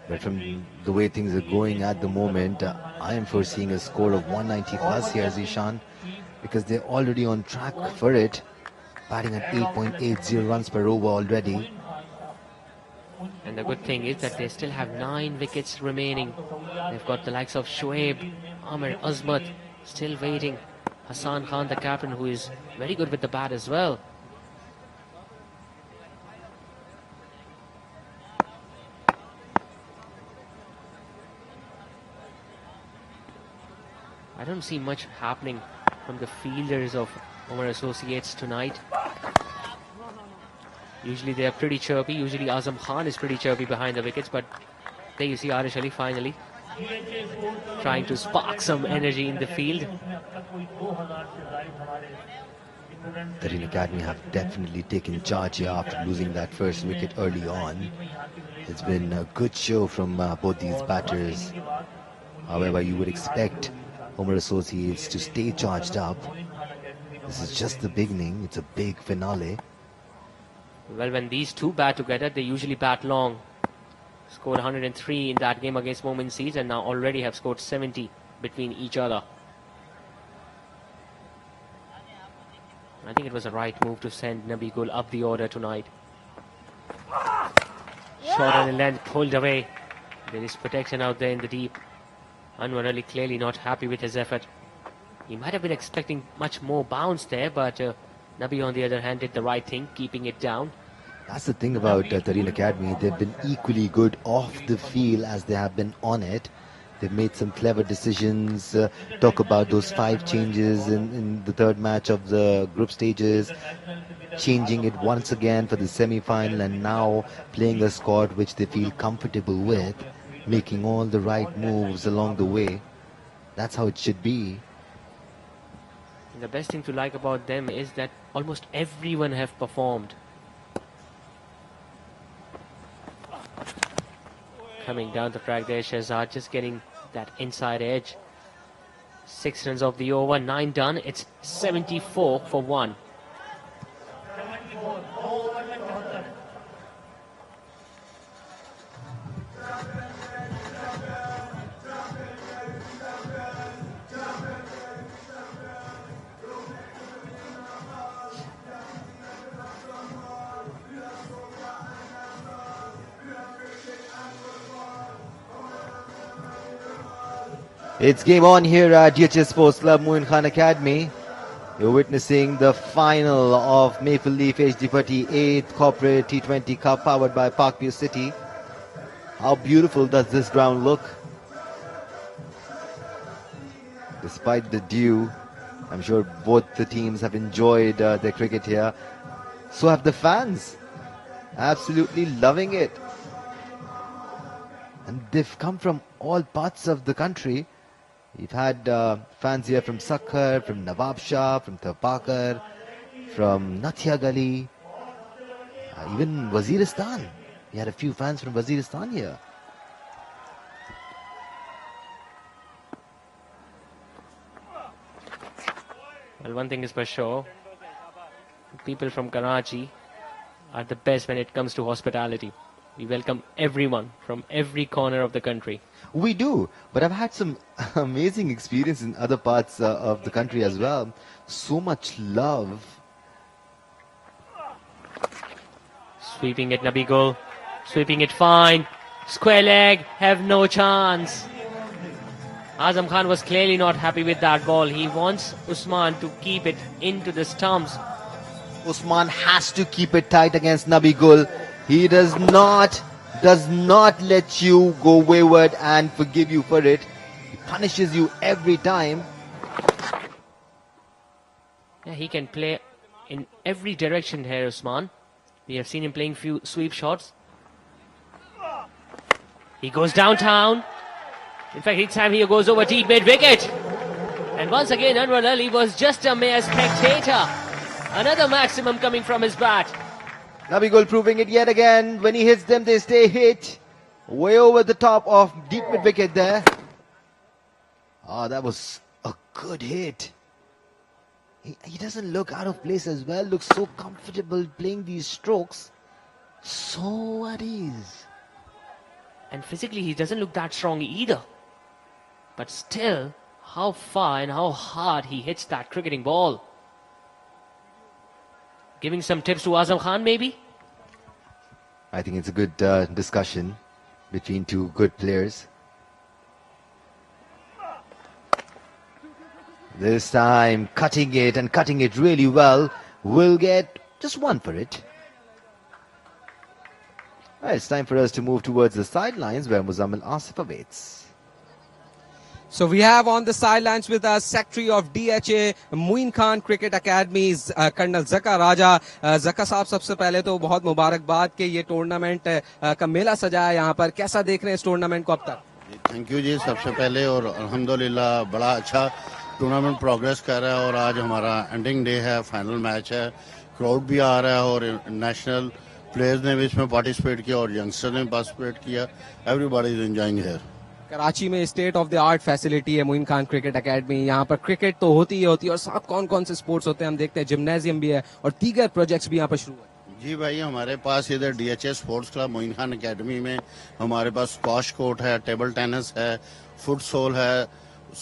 but from the way things are going at the moment, I am foreseeing a score of 190 plus here, Zishan, because they're already on track for it, batting at 8.80 runs per over already. And the good thing is that they still have 9 wickets remaining. They've got the likes of Shoaib, Amir, Azmat still waiting. Hassan Khan, the captain, who is very good with the bat as well. I don't see much happening from the fielders of Omar Associates tonight. Usually they are pretty chirpy. Usually Azam Khan is pretty chirpy behind the wickets, but there you see Arish Ali finally trying to spark some energy in the field. Tareen Academy have definitely taken charge here after losing that first wicket early on. It's been a good show from both these batters. However, you would expect Omar Associates to stay charged up. This is just the beginning. It's a big finale. Well, when these two bat together, they usually bat long. Scored 103 in that game against Momin Seeds and now already have scored 70 between each other. I think it was a right move to send Nabi Gul up the order tonight. Shot on the length, pulled away. There is protection out there in the deep. Anwar Ali clearly not happy with his effort. He might have been expecting much more bounce there, but Nabi on the other hand did the right thing, keeping it down. That's the thing about Tareen Academy. They've been equally good off the field as they have been on it. They've made some clever decisions. Talk about those 5 changes in the third match of the group stages. Changing it once again for the semi-final and now playing a squad which they feel comfortable with. Making all the right moves along the way. That's how it should be. And the best thing to like about them is that almost everyone have performed. Coming down the track there, Shehzad just getting that inside edge. 6 runs of the over, 9 done. It's 74 for 1. It's game on here at DHS Sports Club, Moin Khan Academy. You're witnessing the final of Maple Leaf HD 48th Corporate T20 Cup powered by Parkview City. How beautiful does this ground look? Despite the dew, I'm sure both the teams have enjoyed their cricket here. So have the fans. Absolutely loving it. And they've come from all parts of the country. We've had fans here from Sakhar, from Nawab Shah, from Thapakar, from Nathia Gali, even Waziristan. We had a few fans from Waziristan here. Well, one thing is for sure, people from Karachi are the best when it comes to hospitality. We welcome everyone from every corner of the country. We do, but I've had some amazing experience in other parts of the country as well. So much love. Sweeping it, Nabi Gul. Sweeping it fine. Square leg, have no chance. Azam Khan was clearly not happy with that ball. He wants Usman to keep it into the stumps. Usman has to keep it tight against Nabi Gul. He does not let you go wayward and forgive you for it. He punishes you every time. Yeah, he can play in every direction here, Usman. We have seen him playing few sweep shots. He goes downtown. In fact, each time he goes over deep mid-wicket. And once again, Anwar Ali was just a mere spectator. Another maximum coming from his bat. Nabi Gul proving it yet again. When he hits them, they stay hit. Way over the top of deep mid-wicket there. Oh, that was a good hit. He doesn't look out of place as well. Looks so comfortable playing these strokes. So at ease. And physically, he doesn't look that strong either. But still, how far and how hard he hits that cricketing ball. Giving some tips to Azam Khan, maybe? I think it's a good discussion between two good players. This time, cutting it really well. We'll get just one for it. All right, it's time for us to move towards the sidelines where Muzammil Asif awaits. So we have on the sidelines with us Secretary of DHA, Moin Khan Cricket Academy's Colonel Zaka Raja. Zaka साहब सबसे पहले तो बहुत मुबारकबाद कि ये tournament का मेला सजा है यहाँ पर. कैसा देख रहे हैं इस टूर्नामेंट को अब तक? थैंक यू जी. सबसे पहले और अल्हम्दुलिल्लाह बड़ा अच्छा टूर्नामेंट प्रोग्रेस कर रहा है और आज हमारा एंडिंग डे है, फाइनल मैच है. क्राउड भी आ रहा है और नेशनल प्लेयर्स ने भी इसमें पार्टिसिपेट किया और यंगस्टर ने पार्टिसिपेट किया. Everybody is enjoying here. Karachi में state of the art facility है मोइन खान क्रिकेट एकेडमी. यहाँ पर क्रिकेट तो होती ही होती है और साथ कौन कौन से स्पोर्ट्स होते हैं हम देखते हैं. जिम्नेजियम भी है और दीगर प्रोजेक्ट्स भी यहाँ पर शुरू है. जी भाई, हमारे पास इधर DHA sports club Moin Khan academy में हमारे पास स्क्वाश कोर्ट है, टेबल टेनिस है, फुटसॉल है,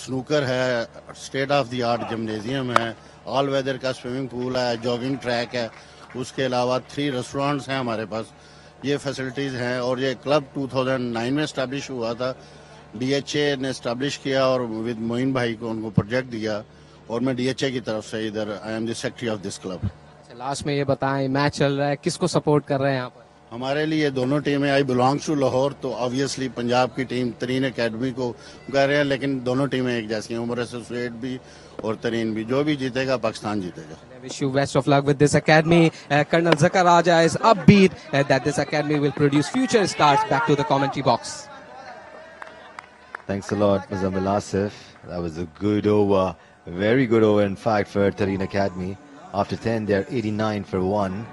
स्नूकर है, state of the art gymnasium है, ऑल वेदर का स्विमिंग पूल है, जॉगिंग ट्रैक है. उसके अलावा 3 रेस्टोरेंट्स हैं हमारे पास. ये फैसिलिटीज हैं और ये क्लब 2009 में इस्टेब्लिश हुआ था. डीएचए ने इस्टेब्लिश किया और विद मोइन भाई को उनको प्रोजेक्ट दिया और मैं डीएचए की तरफ से इधर I am the secretary of this club. Last में ये बताएं, मैच चल रहा है, किसको सपोर्ट कर रहे हैं यहाँ पर? हमारे लिए दोनों टीमें. आई बिलोंग्स टू लाहौर, तो ऑब्वियसली पंजाब की टीम तरीन एकेडमी को कर रहे हैं, लेकिन दोनों टीमें एक जैसी हैं. उमर एसोसिएट भी और तरीन भी. जो भी जीतेगा पाकिस्तान जीतेगा. Wish you best of luck with this academy. Colonel Zaka Raja is upbeat that this academy will produce future stars. Back to the commentary box. Thanks a lot, Muzammil Asif. That was a good over, very good over in fact for Tareen Academy. After 10, they're 89 for 1.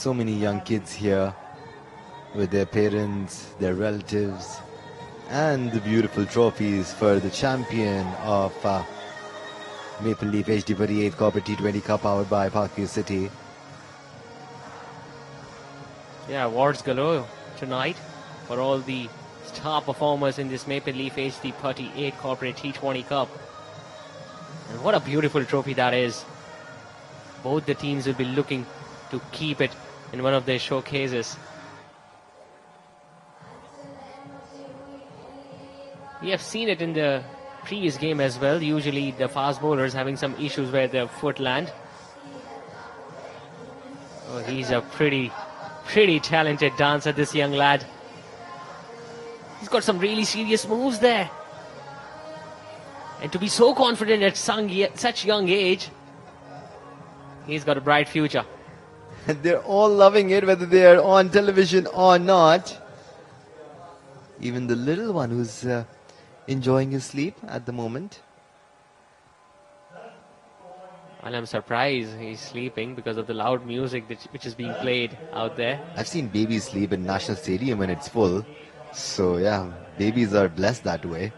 So many young kids here with their parents, their relatives, and the beautiful trophies for the champion of Maple Leaf HD 48 Corporate T20 Cup powered by Parkview City. Yeah, awards galore tonight for all the star performers in this Maple Leaf HD 38 Corporate T20 Cup. And what a beautiful trophy that is. Both the teams will be looking to keep it in one of their showcases. We have seen it in the previous game as well. Usually the fast bowlers having some issues where their foot land. Oh, he's a pretty talented dancer, this young lad. He's got some really serious moves there. And to be so confident at such young age, he's got a bright future. And they're all loving it, whether they're on television or not. Even the little one who's enjoying his sleep at the moment. Well, I'm surprised he's sleeping because of the loud music which is being played out there. I've seen babies sleep in National Stadium when it's full. So yeah, babies are blessed that way.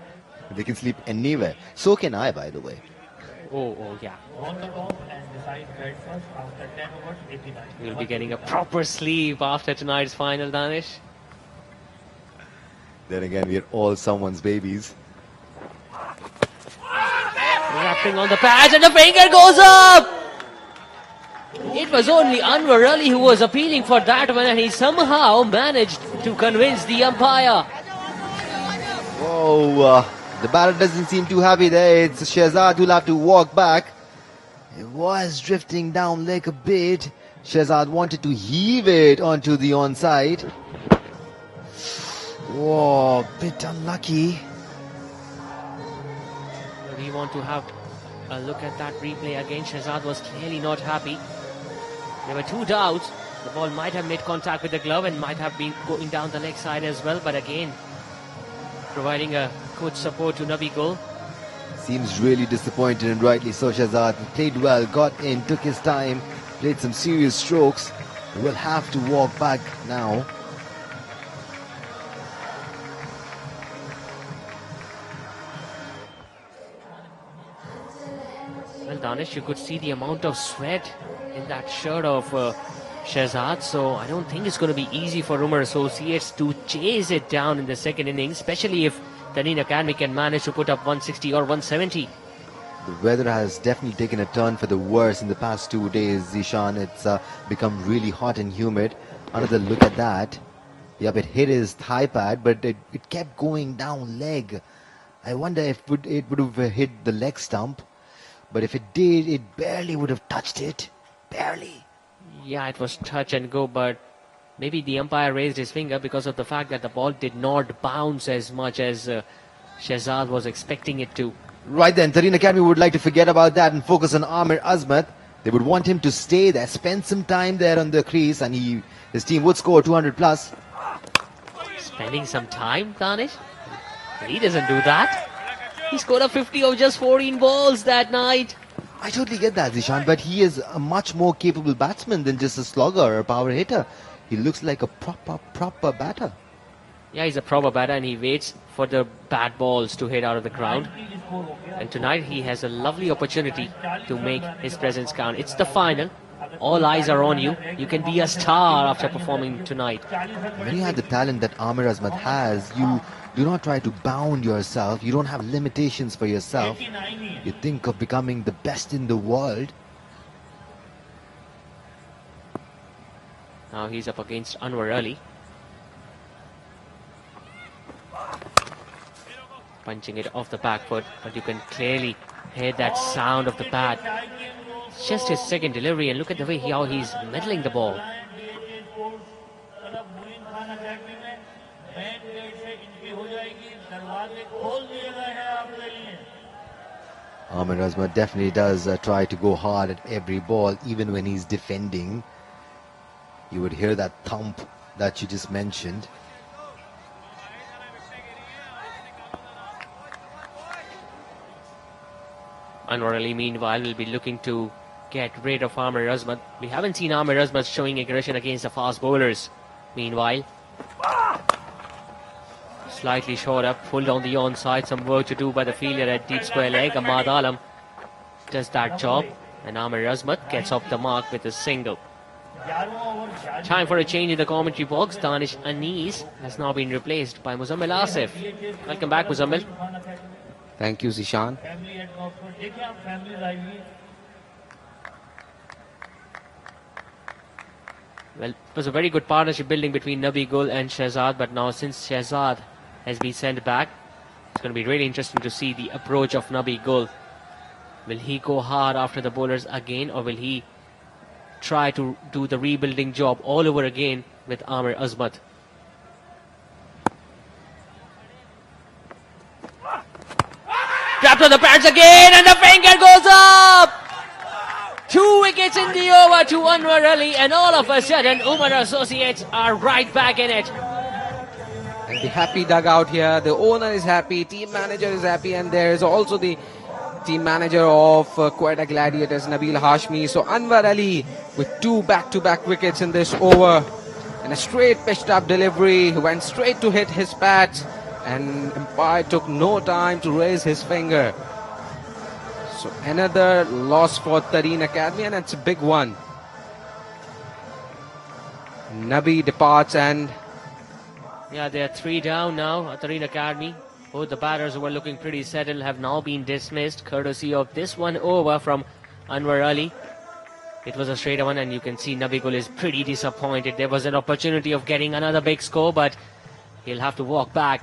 They can sleep anywhere. So can I, by the way. Oh yeah. We'll be getting a proper sleep after tonight's final, Danish. Then again, we're all someone's babies. Rapping on the pads and the finger goes up! It was only Anwar Ali who was appealing for that one, and he somehow managed to convince the umpire. Whoa, the batter doesn't seem too happy there. It's Shehzad who'll have to walk back. It was drifting down like a bit. Shehzad wanted to heave it onto the onside. Whoa, bit unlucky. We want to have a look at that replay again. Shehzad was clearly not happy. There were 2 doubts. The ball might have made contact with the glove and might have been going down the leg side as well. But again, providing a good support to Nabi Gul. Seems really disappointed, and rightly so. Shehzad played well, got in, took his time, played some serious strokes. Will have to walk back now. Well, Danish, you could see the amount of sweat in that shirt of Shehzad, so I don't think it's going to be easy for Umar Associates to chase it down in the second innings, especially if Tareen Academy can manage to put up 160 or 170. The weather has definitely taken a turn for the worse in the past 2 days, Zishan. It's become really hot and humid. Another look at that. Yep, it hit his thigh pad, but it kept going down leg. I wonder if it would have hit the leg stump. But if it did, it barely would have touched it. Barely. Yeah, it was touch and go, but maybe the umpire raised his finger because of the fact that the ball did not bounce as much as Shehzad was expecting it to. Right then, Tareen Academy would like to forget about that and focus on Amir Azmat. They would want him to stay there, spend some time there on the crease, and his team would score 200 plus. Spending some time, Danish? He doesn't do that. He scored a 50 of just 14 balls that night. I totally get that, Zishan, but he is a much more capable batsman than just a slogger or a power hitter. He looks like a proper batter. Yeah, he's a proper batter and he waits for the bad balls to hit out of the ground. And tonight he has a lovely opportunity to make his presence count. It's the final. All eyes are on you. You can be a star after performing tonight. When you have the talent that Amir Azmat has, you do not try to bound yourself. You don't have limitations for yourself. You think of becoming the best in the world. Now he's up against Anwar Ali. Punching it off the back foot, but you can clearly hear that sound of the bat. It's just his second delivery, and look at the way how he's meddling the ball. Amir Azmat definitely does try to go hard at every ball, even when he's defending. You would hear that thump that you just mentioned. Anwar Ali, meanwhile, will be looking to get rid of Amir Azmat. We haven't seen Amir Azmat showing aggression against the fast bowlers. Meanwhile, slightly short up, pulled on the onside. Some work to do by the fielder at deep square leg. Ahmad Alam does that job, and Amir Azmat gets off the mark with a single. Time for a change in the commentary box. Danish Anis has now been replaced by Muzammil Asif. Welcome back, Muzammil. Thank you, Zishan. Well, it was a very good partnership building between Nabi Gul and Shehzad, but now since Shehzad has been sent back, it's going to be really interesting to see the approach of Nabi Gul. Will he go hard after the bowlers again, or will he try to do the rebuilding job all over again with Amir Azmat? Trapped on the pads again, and the finger goes up! 2 wickets in the over to Anwar Ali, and all of a sudden Umar Associates are right back in it. And the happy dugout here. The owner is happy, team manager is happy, and there is also the team manager of Quetta Gladiators, Nabil Hashmi. So Anwar Ali with 2 back-to-back wickets in this over, and a straight pitched up delivery. He went straight to hit his bat, and umpire took no time to raise his finger. So another loss for Tareen Academy, and it's a big one. Nabi departs, and Yeah, they are 3 down now at Tareen Academy. Both the batters who were looking pretty settled have now been dismissed, courtesy of this one over from Anwar Ali. It was a straight one, and you can see Nabi Gul is pretty disappointed. There was an opportunity of getting another big score, but he'll have to walk back.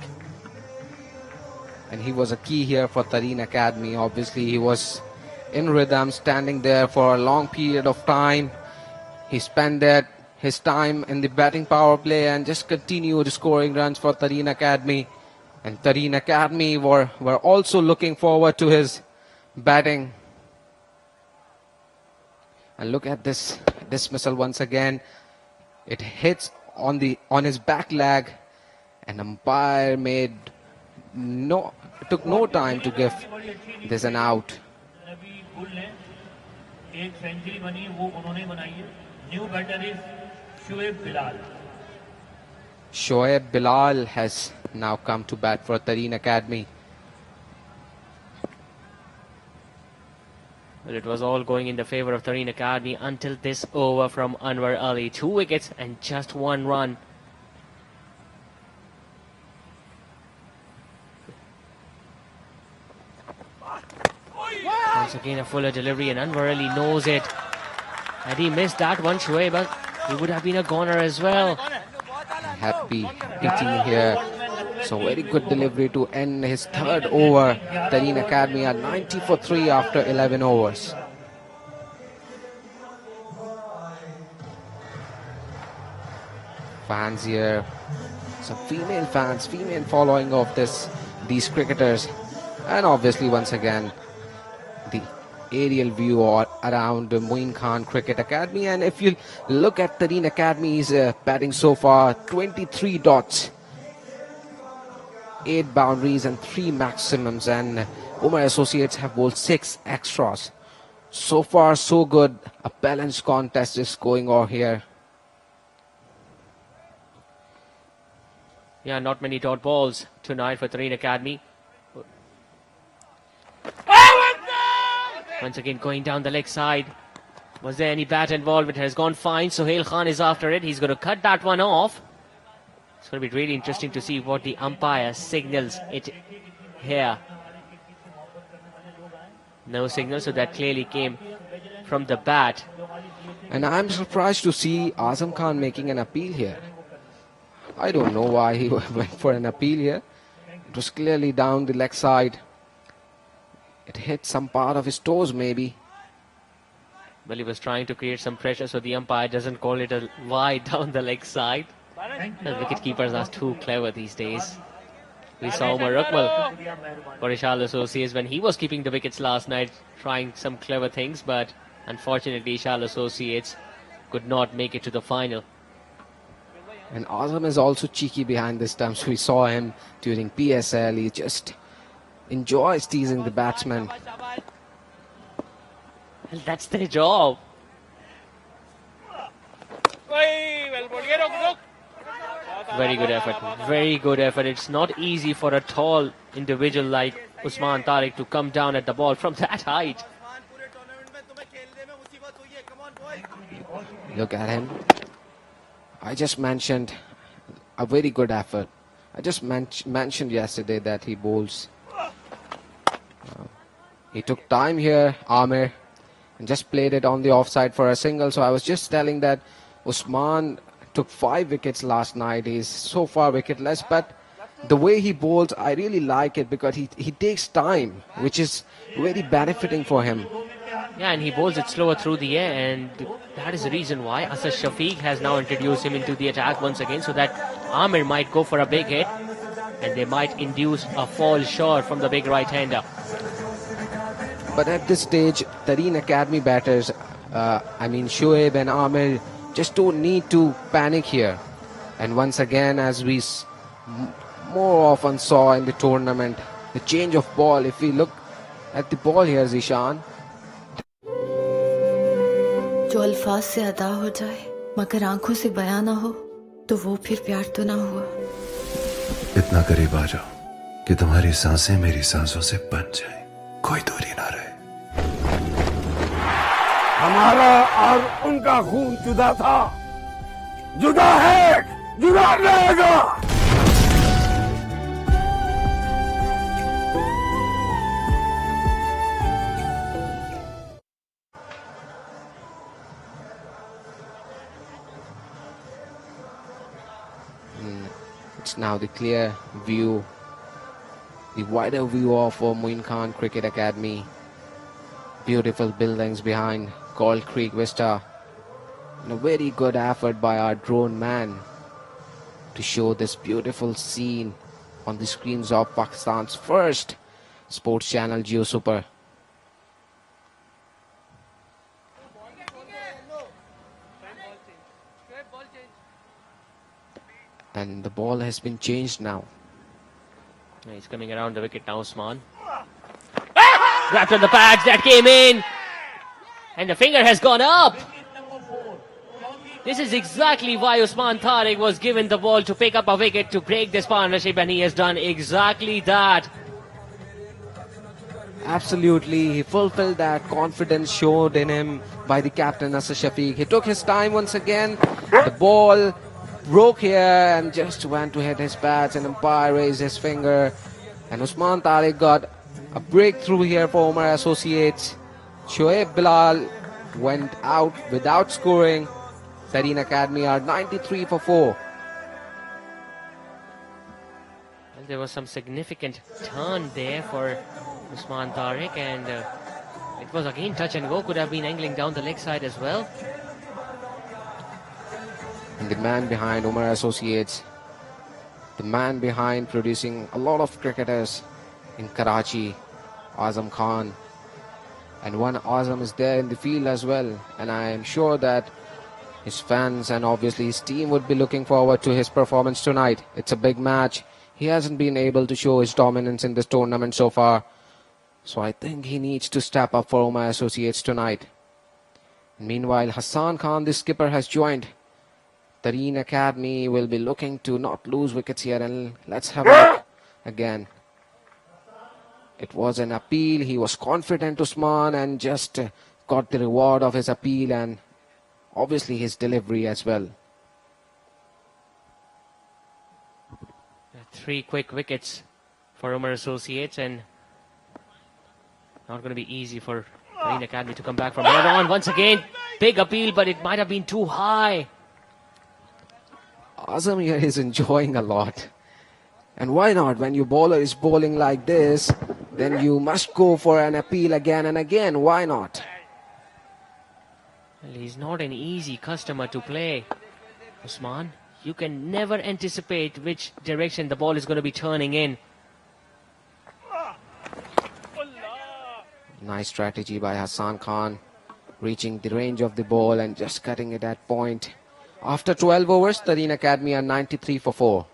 and he was a key here for Tareen Academy. Obviously, he was in rhythm, standing there for a long period of time. He spent his time in the batting power play and just continued scoring runs for Tareen Academy. And Tareen Academy were also looking forward to his batting. And look at this dismissal once again. It hits on his back leg, and umpire took no time to give this an out. Shoaib Bilal has now come to bat for Tareen Academy. Well, it was all going in the favour of Tareen Academy until this over from Anwar Ali. 2 wickets and just 1 run. Once again, a fuller delivery, and Anwar Ali knows it. Had he missed that one, Shoaib, he would have been a goner as well. Happy team here. So very good delivery to end his third over. Tareen Academy are 90 for 3 after 11 overs. Fans here, some female fans, female following of these cricketers, and obviously once again the aerial view around Moin Khan Cricket Academy. And if you look at Tareen Academy's batting so far, 23 dots, 8 boundaries and 3 maximums, and Omar Associates have bowled 6 extras. So far so good. A balanced contest is going on here. Yeah, not many dot balls tonight for Tareen Academy. Once again going down the leg side. Was there any bat involved? It has gone fine. Sohail Khan is after it. He's going to cut that one off. It's going to be really interesting to see what the umpire signals it here. No signal, so that clearly came from the bat. And I'm surprised to see Azam Khan making an appeal here. I don't know why he went for an appeal here. It was clearly down the leg side. It hit some part of his toes maybe. Well, he was trying to create some pressure so the umpire doesn't call it a wide down the leg side. The wicket keepers are too clever these days. We saw Omar for Ishal Associates when he was keeping the wickets last night, trying some clever things, but unfortunately Ishal Associates could not make it to the final. And Azam is also cheeky behind the stumps. We saw him during PSL. He just enjoys teasing the batsman. Well, that's their job. Very good effort. Very good effort. It's not easy for a tall individual like Usman Tariq to come down at the ball from that height. Look at him. I just mentioned a very good effort. I just mentioned yesterday that he bowls. He took time here, Amir, and just played it on the offside for a single. So I was just telling that Usman took 5 wickets last night. He's so far wicketless, but the way he bowls, I really like it because he takes time, which is very benefiting for him. Yeah, and he bowls it slower through the air, and that is the reason why Asad Shafiq has now introduced him into the attack once again, so that Amir might go for a big hit and they might induce a fall short from the big right-hander. But at this stage, Tareen Academy batters, Shoaib and Amir, just don't need to panic here. And once again, as we more often saw in the tournament, the change of ball. If we look at the ball here, Zishan, जो अल्फाज से अदा हो जाए मगर आंखों से बयां ना हो तो वो फिर प्यार तो ना हुआ। इतना करीब आ जाओ कि तुम्हारी सांसें मेरी सांसों से बन जाएं, कोई दूरी ना रहे। हमारा और उनका खून जुदा था, जुदा है, जुदा रहेगा। it's now the clear view, the wider view of Moin Khan Cricket Academy. Beautiful buildings behind Gold Creek Vista. And a very good effort by our drone man to show this beautiful scene on the screens of Pakistan's first sports channel, Jio Super. And the ball has been changed now. He's coming around the wicket now, Usman. Wrapped on the pads, that came in. And the finger has gone up. This is exactly why Usman Tariq was given the ball to pick up a wicket to break this partnership, and he has done exactly that. Absolutely, he fulfilled that confidence showed in him by the captain Asad Shafiq. He took his time once again. The ball broke here and just went to hit his pads, and umpire raised his finger. And Usman Tariq got A breakthrough here for Omar Associates. Shoaib Bilal went out without scoring. Tareen Academy are 93 for 4. Well, there was some significant turn there for Usman Tariq, and it was again touch and go. Could have been angling down the leg side as well. And the man behind Omar Associates, the man behind producing a lot of cricketers in Karachi, Azam Khan. And one Azam is there in the field as well. And I am sure that his fans and obviously his team would be looking forward to his performance tonight. It's a big match. He hasn't been able to show his dominance in this tournament so far. So I think he needs to step up for Omar Associates tonight. Meanwhile, Hassan Khan, the skipper, has joined. Tareen Academy will be looking to not lose wickets here. And let's have a look again. It was an appeal. He was confident, Usman, and just got the reward of his appeal and obviously his delivery as well. 3 quick wickets for Omar Associates, and not going to be easy for Tareen Academy to come back from here on. Once again, big appeal, but it might have been too high. Azam here is enjoying a lot. And why not? When your bowler is bowling like this, then you must go for an appeal again and again. Why not? Well, he's not an easy customer to play, Usman. You can never anticipate which direction the ball is going to be turning in. Nice strategy by Hassan Khan, reaching the range of the ball and just cutting it at point. After 12 overs, Tareen Academy are 93 for 4.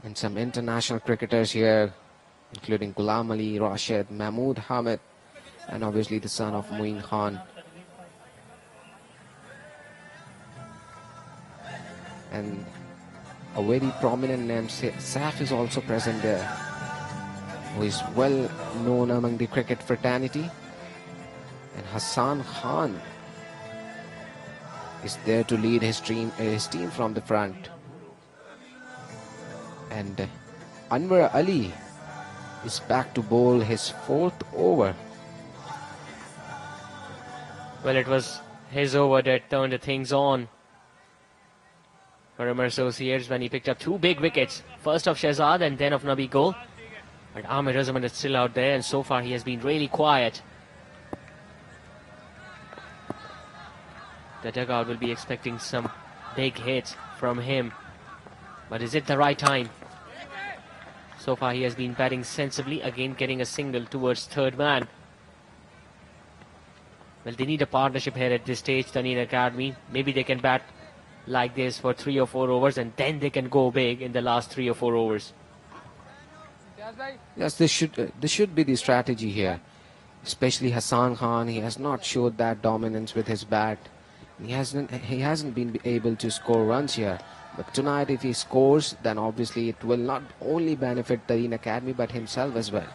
And some international cricketers here, including Ghulam Ali, Rashid, Mahmood Hamid, and obviously the son of Moeen Khan. And a very prominent name, Saif, is also present there, who is well known among the cricket fraternity. And Hassan Khan is there to lead his team from the front. And Anwar Ali is back to bowl his 4th over. Well, it was his over that turned things on for Omar Associates when he picked up 2 big wickets. First of Shehzad and then of Nabi Gul. But Amir Azman is still out there, and so far he has been really quiet. The dugout will be expecting some big hits from him. But is it the right time? So far he has been batting sensibly, again getting a single towards third man. Well, they need a partnership here at this stage, Tareen Academy. Maybe they can bat like this for 3 or 4 overs, and then they can go big in the last 3 or 4 overs. Yes, this should be the strategy here. Especially Hassan Khan, he has not showed that dominance with his bat. He hasn't been able to score runs here. But tonight, if he scores, then obviously it will not only benefit Tareen Academy but himself as well.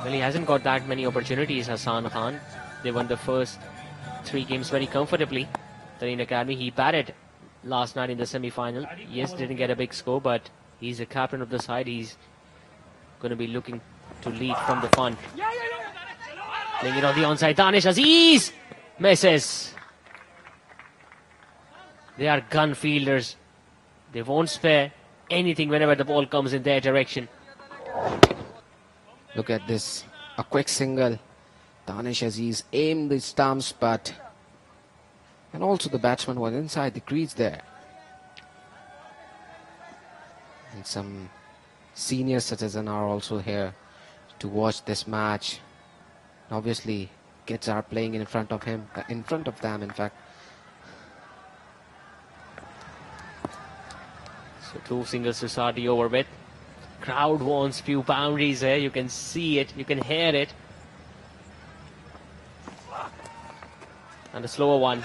Well, he hasn't got that many opportunities, Hassan Khan. They won the first 3 games very comfortably. Tareen Academy, he batted last night in the semi-final. Yes, didn't get a big score, but he's the captain of the side. He's going to be looking to lead from the front. Playing it on the onside. Danish Aziz misses. They are gun fielders. They won't spare anything whenever the ball comes in their direction. Look at this. A quick single. Danish Aziz aimed the stumps, but... And also the batsman was inside the crease there. And some senior citizens are also here to watch this match. Obviously, kids are playing in front of them, in fact. So 2 singles to start the over with. Crowd wants few boundaries here. You can see it, you can hear it. And a slower one.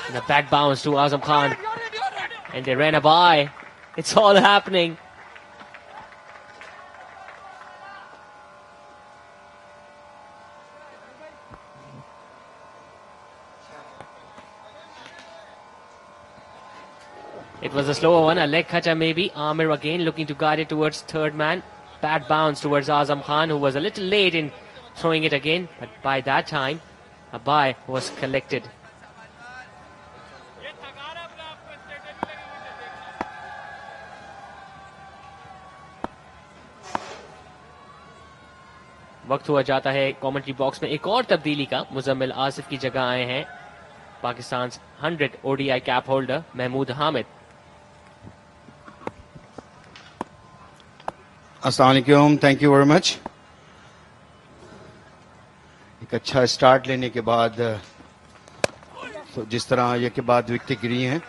And a back bounce to Azam Khan. And they ran a by. It's all happening. It was a slower one, a leg cutter maybe. Amir again looking to guide it towards third man. Bad bounce towards Azam Khan, who was a little late in throwing it again. But by that time, a bye was collected. वक्त हुआ जाता है commentary box में एक और तब्दीली का. मुजम्मिल आसिफ की जगह आए हैं Pakistan 100 ODI cap holder Mahmood Hamid. अस्सलाम वालेकुम, थैंक यू वेरी मच. एक अच्छा स्टार्ट लेने के बाद तो जिस तरह ये के बाद विकेट गिरी हैं,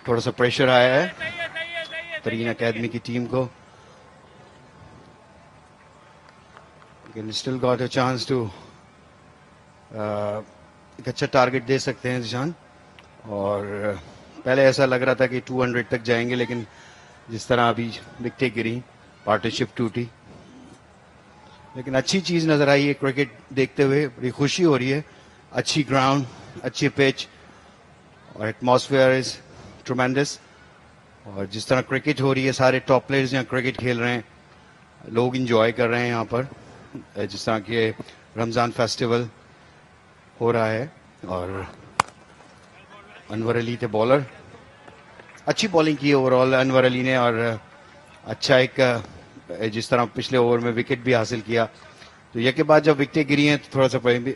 थोड़ा सा प्रेशर आया है तरीन अकेडमी की टीम को. लेकिन still got a chance to एक अच्छा टारगेट दे सकते हैं जिशान. और पहले ऐसा लग रहा था कि 200 तक जाएंगे, लेकिन जिस तरह अभी विकेट गिरी, पार्टनरशिप टूटी. लेकिन अच्छी चीज नजर आई है क्रिकेट देखते हुए, बड़ी खुशी हो रही है. अच्छी ग्राउंड, अच्छी पिच और एटमॉस्फेयर इज ट्रमेंडस. और जिस तरह क्रिकेट हो रही है, सारे टॉप प्लेयर्स यहाँ क्रिकेट खेल रहे हैं, लोग इंजॉय कर रहे हैं यहाँ पर. जिस तरह के रमजान फेस्टिवल हो रहा है. और अनवर अली थे बॉलर, अच्छी बॉलिंग की ओवरऑल अनवर अली ने. और अच्छा एक जिस तरह पिछले ओवर में विकेट भी हासिल किया, तो ये के बाद जब विकेटें गिरी हैं तो थोड़ा सा भी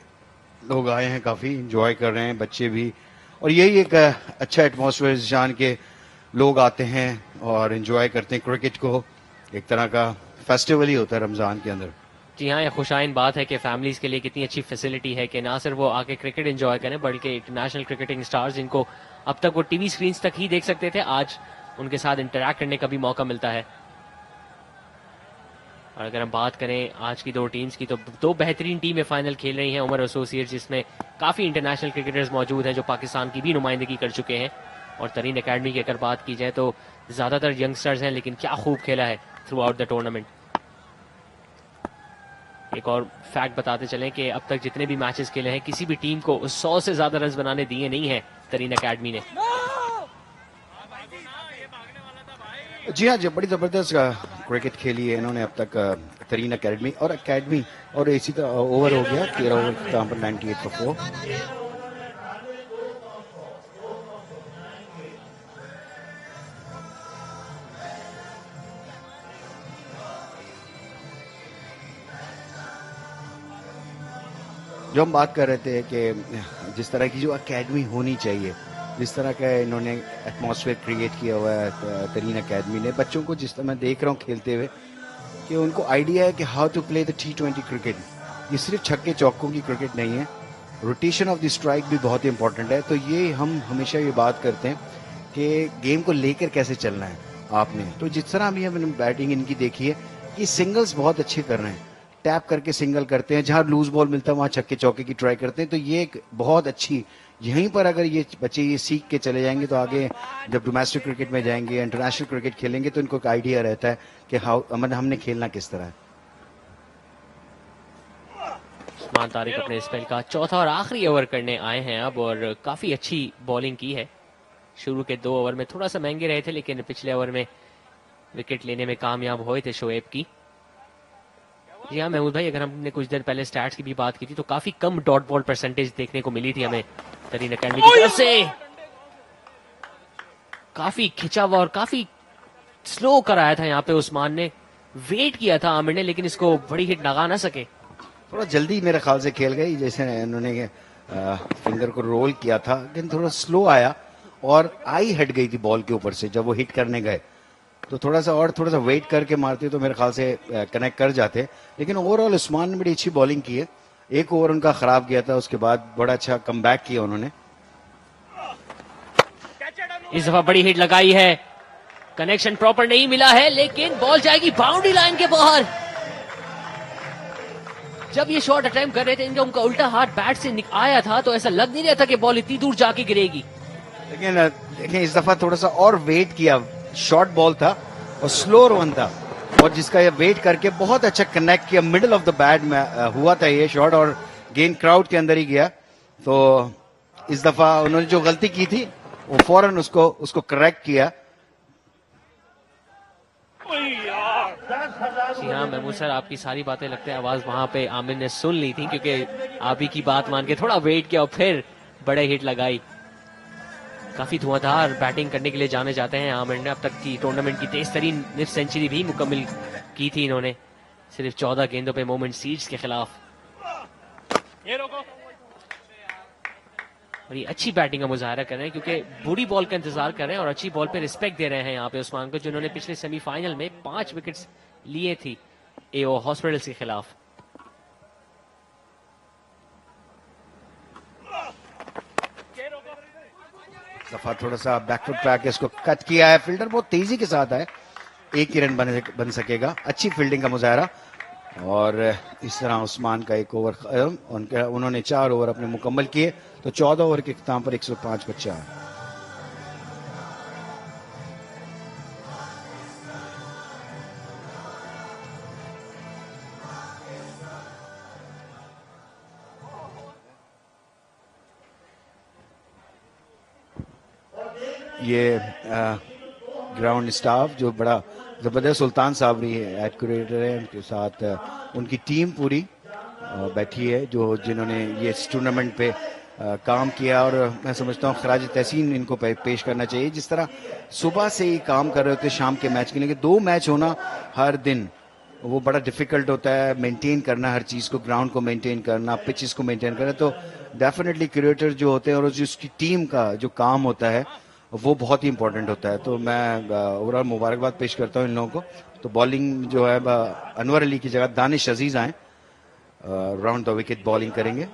लोग आए हैं, काफी इंजॉय कर रहे हैं, बच्चे भी. और यही एक अच्छा एटमॉस्फेयर जान के लोग आते हैं और इंजॉय करते हैं क्रिकेट को. एक तरह का फेस्टिवल ही होता है रमजान के अंदर. जी हाँ, यह खुशाइन बात है कि फैमिलीज के लिए कितनी अच्छी फैसिलिटी है कि ना सिर्फ वो आके क्रिकेट एंजॉय करें, बल्कि इंटरनेशनल क्रिकेटिंग स्टार्स जिनको अब तक वो टीवी स्क्रीन तक ही देख सकते थे, आज उनके साथ इंटरैक्ट करने का भी मौका मिलता है. और अगर हम बात करें आज की दो टीम्स की, तो दो बेहतरीन टीमें फाइनल खेल रही हैं. उमर एसोसिएट्स जिसमें काफी इंटरनेशनल क्रिकेटर्स मौजूद हैं जो पाकिस्तान की भी नुमाइंदगी कर चुके हैं. और तरीन अकेडमी की अगर बात की जाए तो ज्यादातर यंगस्टर्स हैं, लेकिन क्या खूब खेला है थ्रू आउट द टूर्नामेंट. एक और फैक्ट बताते चलें कि अब तक जितने भी मैचेस खेले हैं, किसी भी टीम को 100 से ज्यादा रन बनाने दिए नहीं है तरीन अकेडमी ने. जी हाँ, बड़ी जबरदस्त क्रिकेट खेली है इन्होंने अब तक तरीन अकेडमी. और इसी तरह ओवर हो गया 13 ओवर का 98 for 4. जो हम बात कर रहे थे कि जिस तरह की जो अकेडमी होनी चाहिए, जिस तरह का इन्होंने एटमॉस्फेयर क्रिएट किया हुआ है तरीन अकेडमी ने, बच्चों को जिस तरह मैं देख रहा हूँ खेलते हुए कि उनको आइडिया है कि how to play the T20 cricket. ये सिर्फ छक्के चौकों की क्रिकेट नहीं है, रोटेशन ऑफ द स्ट्राइक भी बहुत ही इंपॉर्टेंट है. तो ये हम हमेशा ये बात करते हैं कि गेम को लेकर कैसे चलना है आपने. तो जिस तरह अभी हमने बैटिंग इनकी देखी है, ये सिंगल्स बहुत अच्छे कर रहे हैं, टैप करके सिंगल करते हैं, जहां लूज बॉल मिलता है वहां छक्के चौके की ट्राई करते हैं. तो ये एक बहुत अच्छी, यहीं पर अगर ये बच्चे ये सीख के चले जाएंगे तो आगे जब डोमेस्टिक क्रिकेट में जाएंगे, इंटरनेशनल क्रिकेट खेलेंगे, तो इनको एक आइडिया रहता है कि हमने खेलना किस तरह है. उस्मान तारिक अपने स्पेल का चौथा और आखिरी ओवर करने आए हैं अब, और काफी अच्छी बॉलिंग की है. शुरू के 2 ओवर में थोड़ा सा महंगे रहे थे, लेकिन पिछले ओवर में विकेट लेने में कामयाब हुए थे शोएब की. जी हाँ महमूद भाई, अगर हमने कुछ देर पहले स्टैट्स की भी बात की थी तो काफी कम डॉट बॉल परसेंटेज देखने को मिली थी हमें तरीन अकेडमी की तरफ से. काफी खिंचा हुआ और काफी स्लो कराया था यहाँ पे उस्मान ने. वेट किया था आमिर ने, लेकिन इसको बड़ी हिट लगा ना सके. थोड़ा जल्दी मेरे ख्याल से खेल गई, जैसे उन्होंने फिंगर को रोल किया था, लेकिन थोड़ा स्लो आया और आई हट गई थी बॉल के ऊपर से जब वो हिट करने गए. तो थोड़ा सा वेट करके मारते तो मेरे ख्याल से कनेक्ट कर जाते. लेकिन ओवरऑल उस्मान ने बड़ी अच्छी बॉलिंग की है. एक ओवर उनका खराब गया था, उसके बाद बड़ा अच्छा कमबैक किया उन्होंने. इस दफा बड़ी हिट लगाई है, कनेक्शन प्रॉपर नहीं मिला है, लेकिन बॉल जाएगी बाउंड्री लाइन के बाहर. जब ये शॉट अटेम्प्ट कर रहे थे, इनका उनका उल्टा हाथ बैट से आया था, तो ऐसा लग नहीं रहा था कि बॉल इतनी दूर जाके गिरेगी. लेकिन देखें इस दफा थोड़ा सा और वेट किया, शॉर्ट बॉल था और स्लो रन था, और जिसका ये वेट करके बहुत अच्छा कनेक्ट किया. मिडिल ऑफ द बैट में हुआ था ये शॉट और गेंद क्राउड के अंदर ही गया. तो इस दफा उन्होंने जो गलती की थी वो फौरन उसको करेक्ट किया जी हाँ महमूद सर, आपकी सारी बातें लगता है आवाज वहां पे आमिर ने सुन ली थी, क्योंकि आप ही की बात मान के थोड़ा वेट किया और फिर बड़े हिट लगाई। काफी धुआंधार बैटिंग करने के लिए जाने जाते हैं आमिर ने। अब तक की टूर्नामेंट की तेज तरीन निफ्ट सेंचुरी भी मुकम्मल की थी इन्होंने, सिर्फ 14 गेंदों पे मोमेंट सीड्स के खिलाफ। और ये अच्छी बैटिंग का मुजाहरा कर रहे हैं, क्योंकि बुरी बॉल का इंतजार कर रहे हैं और अच्छी बॉल पे रिस्पेक्ट दे रहे हैं यहाँ पे उस्मान को, जिन्होंने पिछले सेमीफाइनल में 5 विकेट्स लिए थी एओ हॉस्पिटल्स के खिलाफ। दफा थोड़ा सा बैकफुट पे आके इसको कट किया है, फील्डर बहुत तेजी के साथ है, एक ही रन बन सकेगा। अच्छी फील्डिंग का मुजाहरा, और इस तरह उस्मान का एक ओवर उन्होंने 4 ओवर अपने मुकम्मल किए, तो 14 ओवर के इख्तिताम पर 105 पर 4। ये ग्राउंड स्टाफ जो बड़ा जबरदस्त, सुल्तान साबरी है एडकुरेटर है, उनके साथ उनकी टीम पूरी बैठी है जो जिन्होंने ये इस टूर्नामेंट पे काम किया, और मैं समझता हूँ खराज तहसीन इनको पेश करना चाहिए। जिस तरह सुबह से ही काम कर रहे होते शाम के मैच के लिए, 2 मैच होना हर दिन वो बड़ा डिफिकल्ट होता है, मेंटेन करना हर चीज़ को, ग्राउंड को मेंटेन करना, पिचेस को मेंटेन करना, तो डेफिनेटली क्रिएटर जो होते हैं और जो उसकी टीम का जो काम होता है वो बहुत ही इंपॉर्टेंट होता है। तो मैं ओवरऑल मुबारकबाद पेश करता हूँ इन लोगों को। तो बॉलिंग जो है अनवर अली की जगह दानिश अजीज आए, राउंड द विकेट बॉलिंग करेंगे।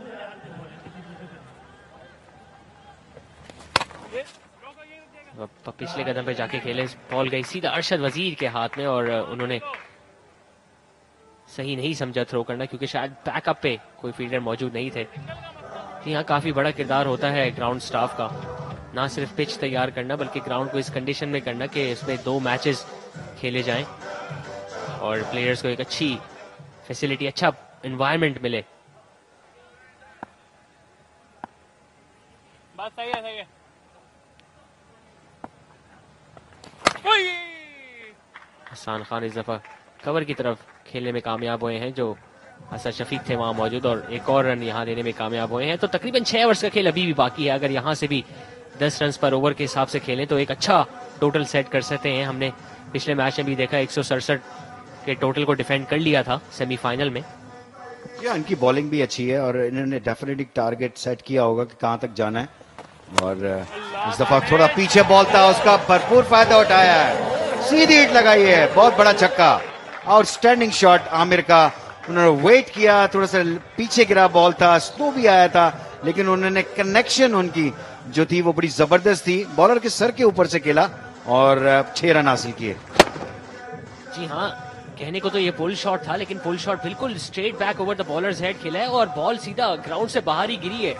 पिछले कदम पे जाके खेले, बॉल गई सीधा अरशद वजीर के हाथ में और उन्होंने सही नहीं समझा थ्रो करना, क्योंकि शायद बैकअप पे कोई फील्डर मौजूद नहीं थे। यहाँ काफी बड़ा किरदार होता है ग्राउंड स्टाफ का, ना सिर्फ पिच तैयार करना बल्कि ग्राउंड को इस कंडीशन में करना कि इसमें 2 मैचेस खेले जाएं और प्लेयर्स को एक अच्छी फैसिलिटी, अच्छा एनवायरनमेंट मिले। बात सही है। हसन खान इस दफा कवर की तरफ खेलने में कामयाब हुए हैं, जो असद शफीक थे वहां मौजूद, और एक और रन यहां देने में कामयाब हुए हैं। तो तकरीबन 6 ओवर्स का खेल अभी भी बाकी है। अगर यहां से भी 10 रन पर ओवर के हिसाब से खेलें तो एक अच्छा टोटल सेट कर सकते हैं। हमने पिछले मैच में भी देखा 167 के टोटल को डिफेंड कर लिया था सेमीफाइनल में। या इनकी बॉलिंग भी अच्छी है और इन्होंने डेफिनेटली टारगेट सेट किया होगा कि कहां तक जाना है, और इस दफा थोड़ा पीछे बॉल था, उसका भरपूर फायदा उठाया है, सीधी हिट लगाई है, बहुत बड़ा छक्का, आउटस्टैंडिंग शॉट आमिर का। उन्होंने वेट किया, थोड़ा सा पीछे गिरा बॉल था, स्लो भी आया था, लेकिन उन्होंने कनेक्शन उनकी जो थी वो बड़ी जबरदस्त थी, बॉलर के सर के ऊपर से खेला और 6 रन हासिल किए। जी हाँ, कहने को तो ये पुल शॉट था, लेकिन पुल शॉट बिल्कुल straight back over the bowlers head खेला है और बॉल सीधा ग्राउंड से बाहर ही गिरी है।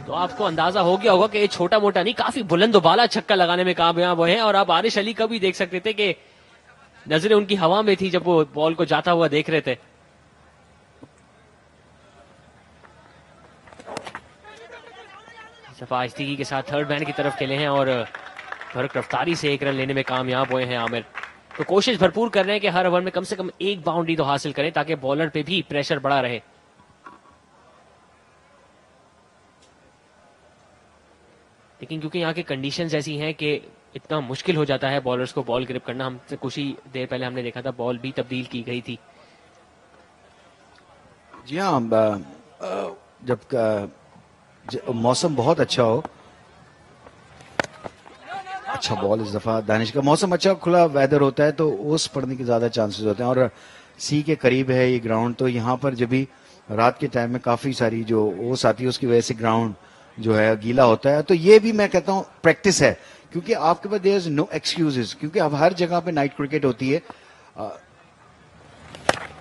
तो आपको अंदाजा हो गया होगा कि ये छोटा मोटा नहीं, काफी बुलंद बाला छक्का लगाने में कामयाब हुए हैं। और आप आरिश अली का भी देख सकते थे कि नजरें उनकी हवा में थी जब वो बॉल को जाता हुआ देख रहे थे। सफा आहिस्ती के साथ थर्ड मैन की तरफ खेले हैं और भरक रफ्तारी से 1 रन लेने में कामयाब हुए हैं आमिर। तो कोशिश भरपूर कर रहे हैं कि हर ओवर में कम से कम 1 बाउंड्री तो हासिल करें ताकि बॉलर पे भी प्रेशर बढ़ा रहे। लेकिन क्योंकि यहाँ की कंडीशंस ऐसी हैं कि इतना मुश्किल हो जाता है बॉलर्स को बॉल ग्रिप करना। हमसे कुछ ही देर पहले हमने देखा था बॉल भी तब्दील की गई थी। जी हाँ, जब मौसम बहुत अच्छा हो, अच्छा बॉल इस दफा दानिश का, मौसम अच्छा खुला वेदर होता है तो ओस पड़ने के ज्यादा चांसेस होते हैं, और सी के करीब है ये ग्राउंड, तो यहाँ पर जब भी रात के टाइम में काफी सारी जो ओस आती है उसकी वजह से ग्राउंड जो है गीला होता है। तो ये भी मैं कहता हूँ प्रैक्टिस है, क्योंकि आपके पास देयर इज नो एक्सक्यूजेस, क्योंकि अब हर जगह पे नाइट क्रिकेट होती है।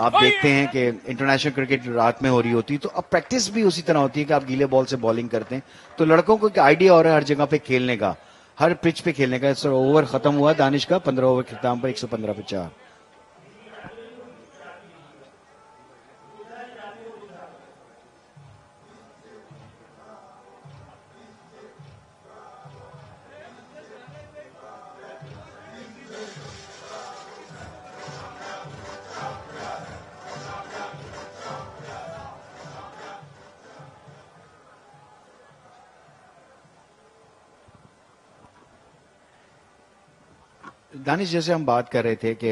आप देखते हैं कि इंटरनेशनल क्रिकेट रात में हो रही होती है, तो अब प्रैक्टिस भी उसी तरह होती है कि आप गीले बॉल से बॉलिंग करते हैं। तो लड़कों को एक आइडिया हो रहा है हर जगह पे खेलने का, हर पिच पे खेलने का। सर ओवर खत्म हुआ दानिश का, 15 ओवर के खिताब पर 115 पे 4। दानिश, जैसे हम बात कर रहे थे कि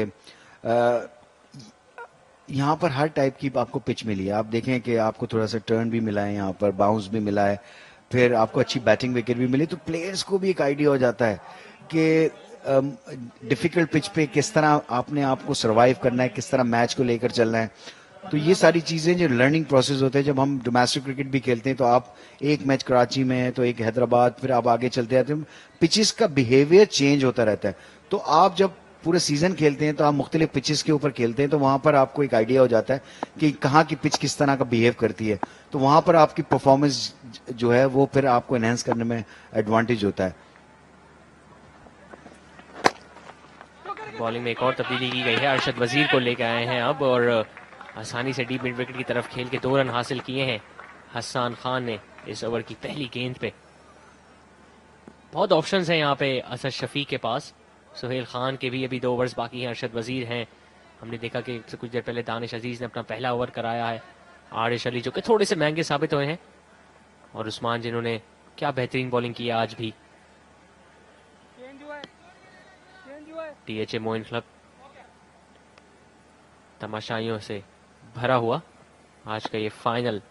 यहाँ पर हर टाइप की आपको पिच मिली है। आप देखें कि आपको थोड़ा सा टर्न भी मिला है, यहाँ पर बाउंस भी मिला है, फिर आपको अच्छी बैटिंग विकेट भी मिली, तो प्लेयर्स को भी एक आइडिया हो जाता है कि डिफिकल्ट पिच पे किस तरह आपने आपको सरवाइव करना है, किस तरह मैच को लेकर चलना है। तो ये सारी चीजें जो लर्निंग प्रोसेस होते हैं, जब हम डोमेस्टिक क्रिकेट भी खेलते हैं तो आप एक मैच कराची में है तो एक हैदराबाद, फिर आप आगे चलते जाते हैं, पिचेस का बिहेवियर चेंज होता रहता है। तो आप जब पूरे सीजन खेलते हैं तो आप मुख्तलिफ पिचेस के ऊपर खेलते हैं, तो वहां पर आपको एक आइडिया हो जाता है कि कहाँ की पिच किस तरह का बिहेव करती है, तो वहां पर आपकी परफॉर्मेंस जो है वो फिर आपको एनहेंस करने में एडवांटेज होता है। बॉलिंग में एक और तब्दीली की गई है, अरशद वजीर को लेकर आए हैं अब, और आसानी से डीप मिड विकेट की तरफ खेल के 2 रन हासिल किए हैं हसन खान ने इस ओवर की पहली गेंद पे। बहुत ऑप्शंस हैं यहाँ पे असद शफीक के पास, सुहेल खान के भी अभी 2 ओवर्स बाकी हैं, अरशद वजीर हैं। हमने देखा कि कुछ देर पहले दानिश अजीज ने अपना पहला ओवर कराया है, आरिश अली जो कि थोड़े से महंगे साबित हुए हैं, और उस्मान जिन्होंने क्या बेहतरीन बॉलिंग की आज भी। टीएचए मोइन क्लब तमाशाइयों से भरा हुआ आज का ये final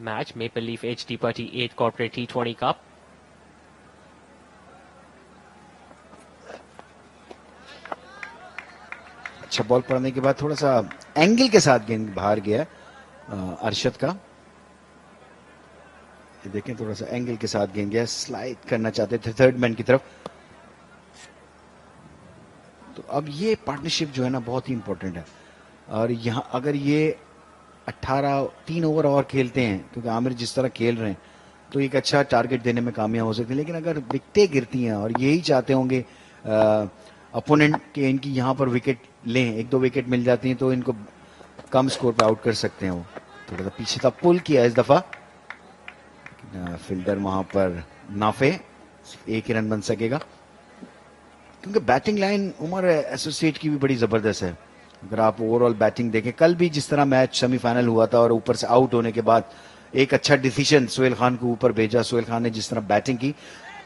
match, maple leaf HD party 8 corporate T20 cup. अच्छा बॉल पड़ने के बाद थोड़ा सा एंगल के साथ गेंद बाहर गया अरशद का, ये देखें थोड़ा सा एंगल के साथ गेंद गया, स्लाइड करना चाहते थे थर्ड मैन की तरफ। तो अब ये पार्टनरशिप जो है ना बहुत ही इंपॉर्टेंट है, और यहाँ अगर ये 3 ओवर और खेलते हैं, क्योंकि आमिर जिस तरह खेल रहे हैं तो एक अच्छा टारगेट देने में कामयाब हो सकते हैं, लेकिन अगर विकेटें गिरती हैं और यही चाहते होंगे अपोनेंट के इनकी यहाँ पर विकेट लें, 1-2 विकेट मिल जाती हैं तो इनको कम स्कोर पे आउट कर सकते हैं। वो थोड़ा सा पीछे था, पुल किया इस दफा, फील्डर वहां पर नाफे, 1 ही रन बन सकेगा, क्योंकि बैटिंग लाइन उमर एसोसिएट की भी बड़ी जबरदस्त है। अगर आप ओवरऑल बैटिंग देखें, कल भी जिस तरह मैच सेमीफाइनल हुआ था और ऊपर से आउट होने के बाद एक अच्छा डिसीजन सुहेल खान को ऊपर भेजा, सुहेल खान ने जिस तरह बैटिंग की,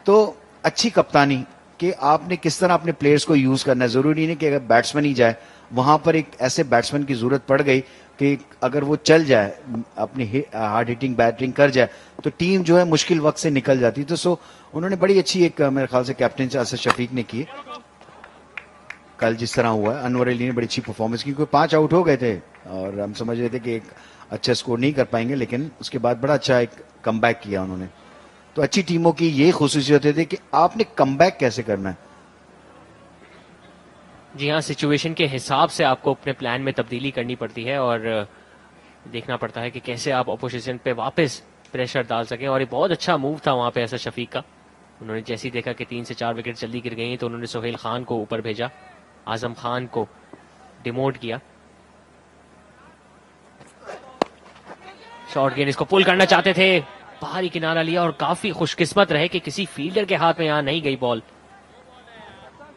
तो अच्छी कप्तानी कि आपने किस तरह अपने प्लेयर्स को यूज करना है। जरूरी नहीं कि अगर बैट्समैन ही जाए, वहां पर एक ऐसे बैट्समैन की जरूरत पड़ गई कि अगर वो चल जाए, अपनी हार्ड हिटिंग बैटिंग कर जाए, तो टीम जो है मुश्किल वक्त से निकल जाती। तो सो उन्होंने बड़ी अच्छी एक मेरे ख्याल से कैप्टन असद शफीक ने की कल, जिस तरह हुआ अनवर अली ने बड़ी अच्छी परफॉर्मेंस की, क्योंकि 5 आउट हो गए थे और हम समझ रहे थे कि एक अच्छा स्कोर नहीं कर पाएंगे, लेकिन उसके बाद बड़ा अच्छा एक कमबैक किया उन्होंने। तो अच्छी टीमों की ये खुसूसियत होती है कि आपने कमबैक कैसे करना है। जी हाँ, सिचुएशन के हिसाब से आपको अपने प्लान में तब्दीली करनी पड़ती है और देखना पड़ता है कि कैसे आप अपोजिशन पे वापस प्रेशर डाल सकें, और ये बहुत अच्छा मूव था वहां पे असद शफीक का। उन्होंने जैसे ही देखा कि 3 से 4 विकेट जल्दी गिर गई तो उन्होंने सुहेल खान को ऊपर भेजा, आजम खान को डिमोट किया। शॉर्ट गेंद, इसको पुल करना चाहते थे, बाहरी किनारा लिया, और काफी खुशकिस्मत रहे कि किसी फील्डर के हाथ में यहां नहीं गई बॉल।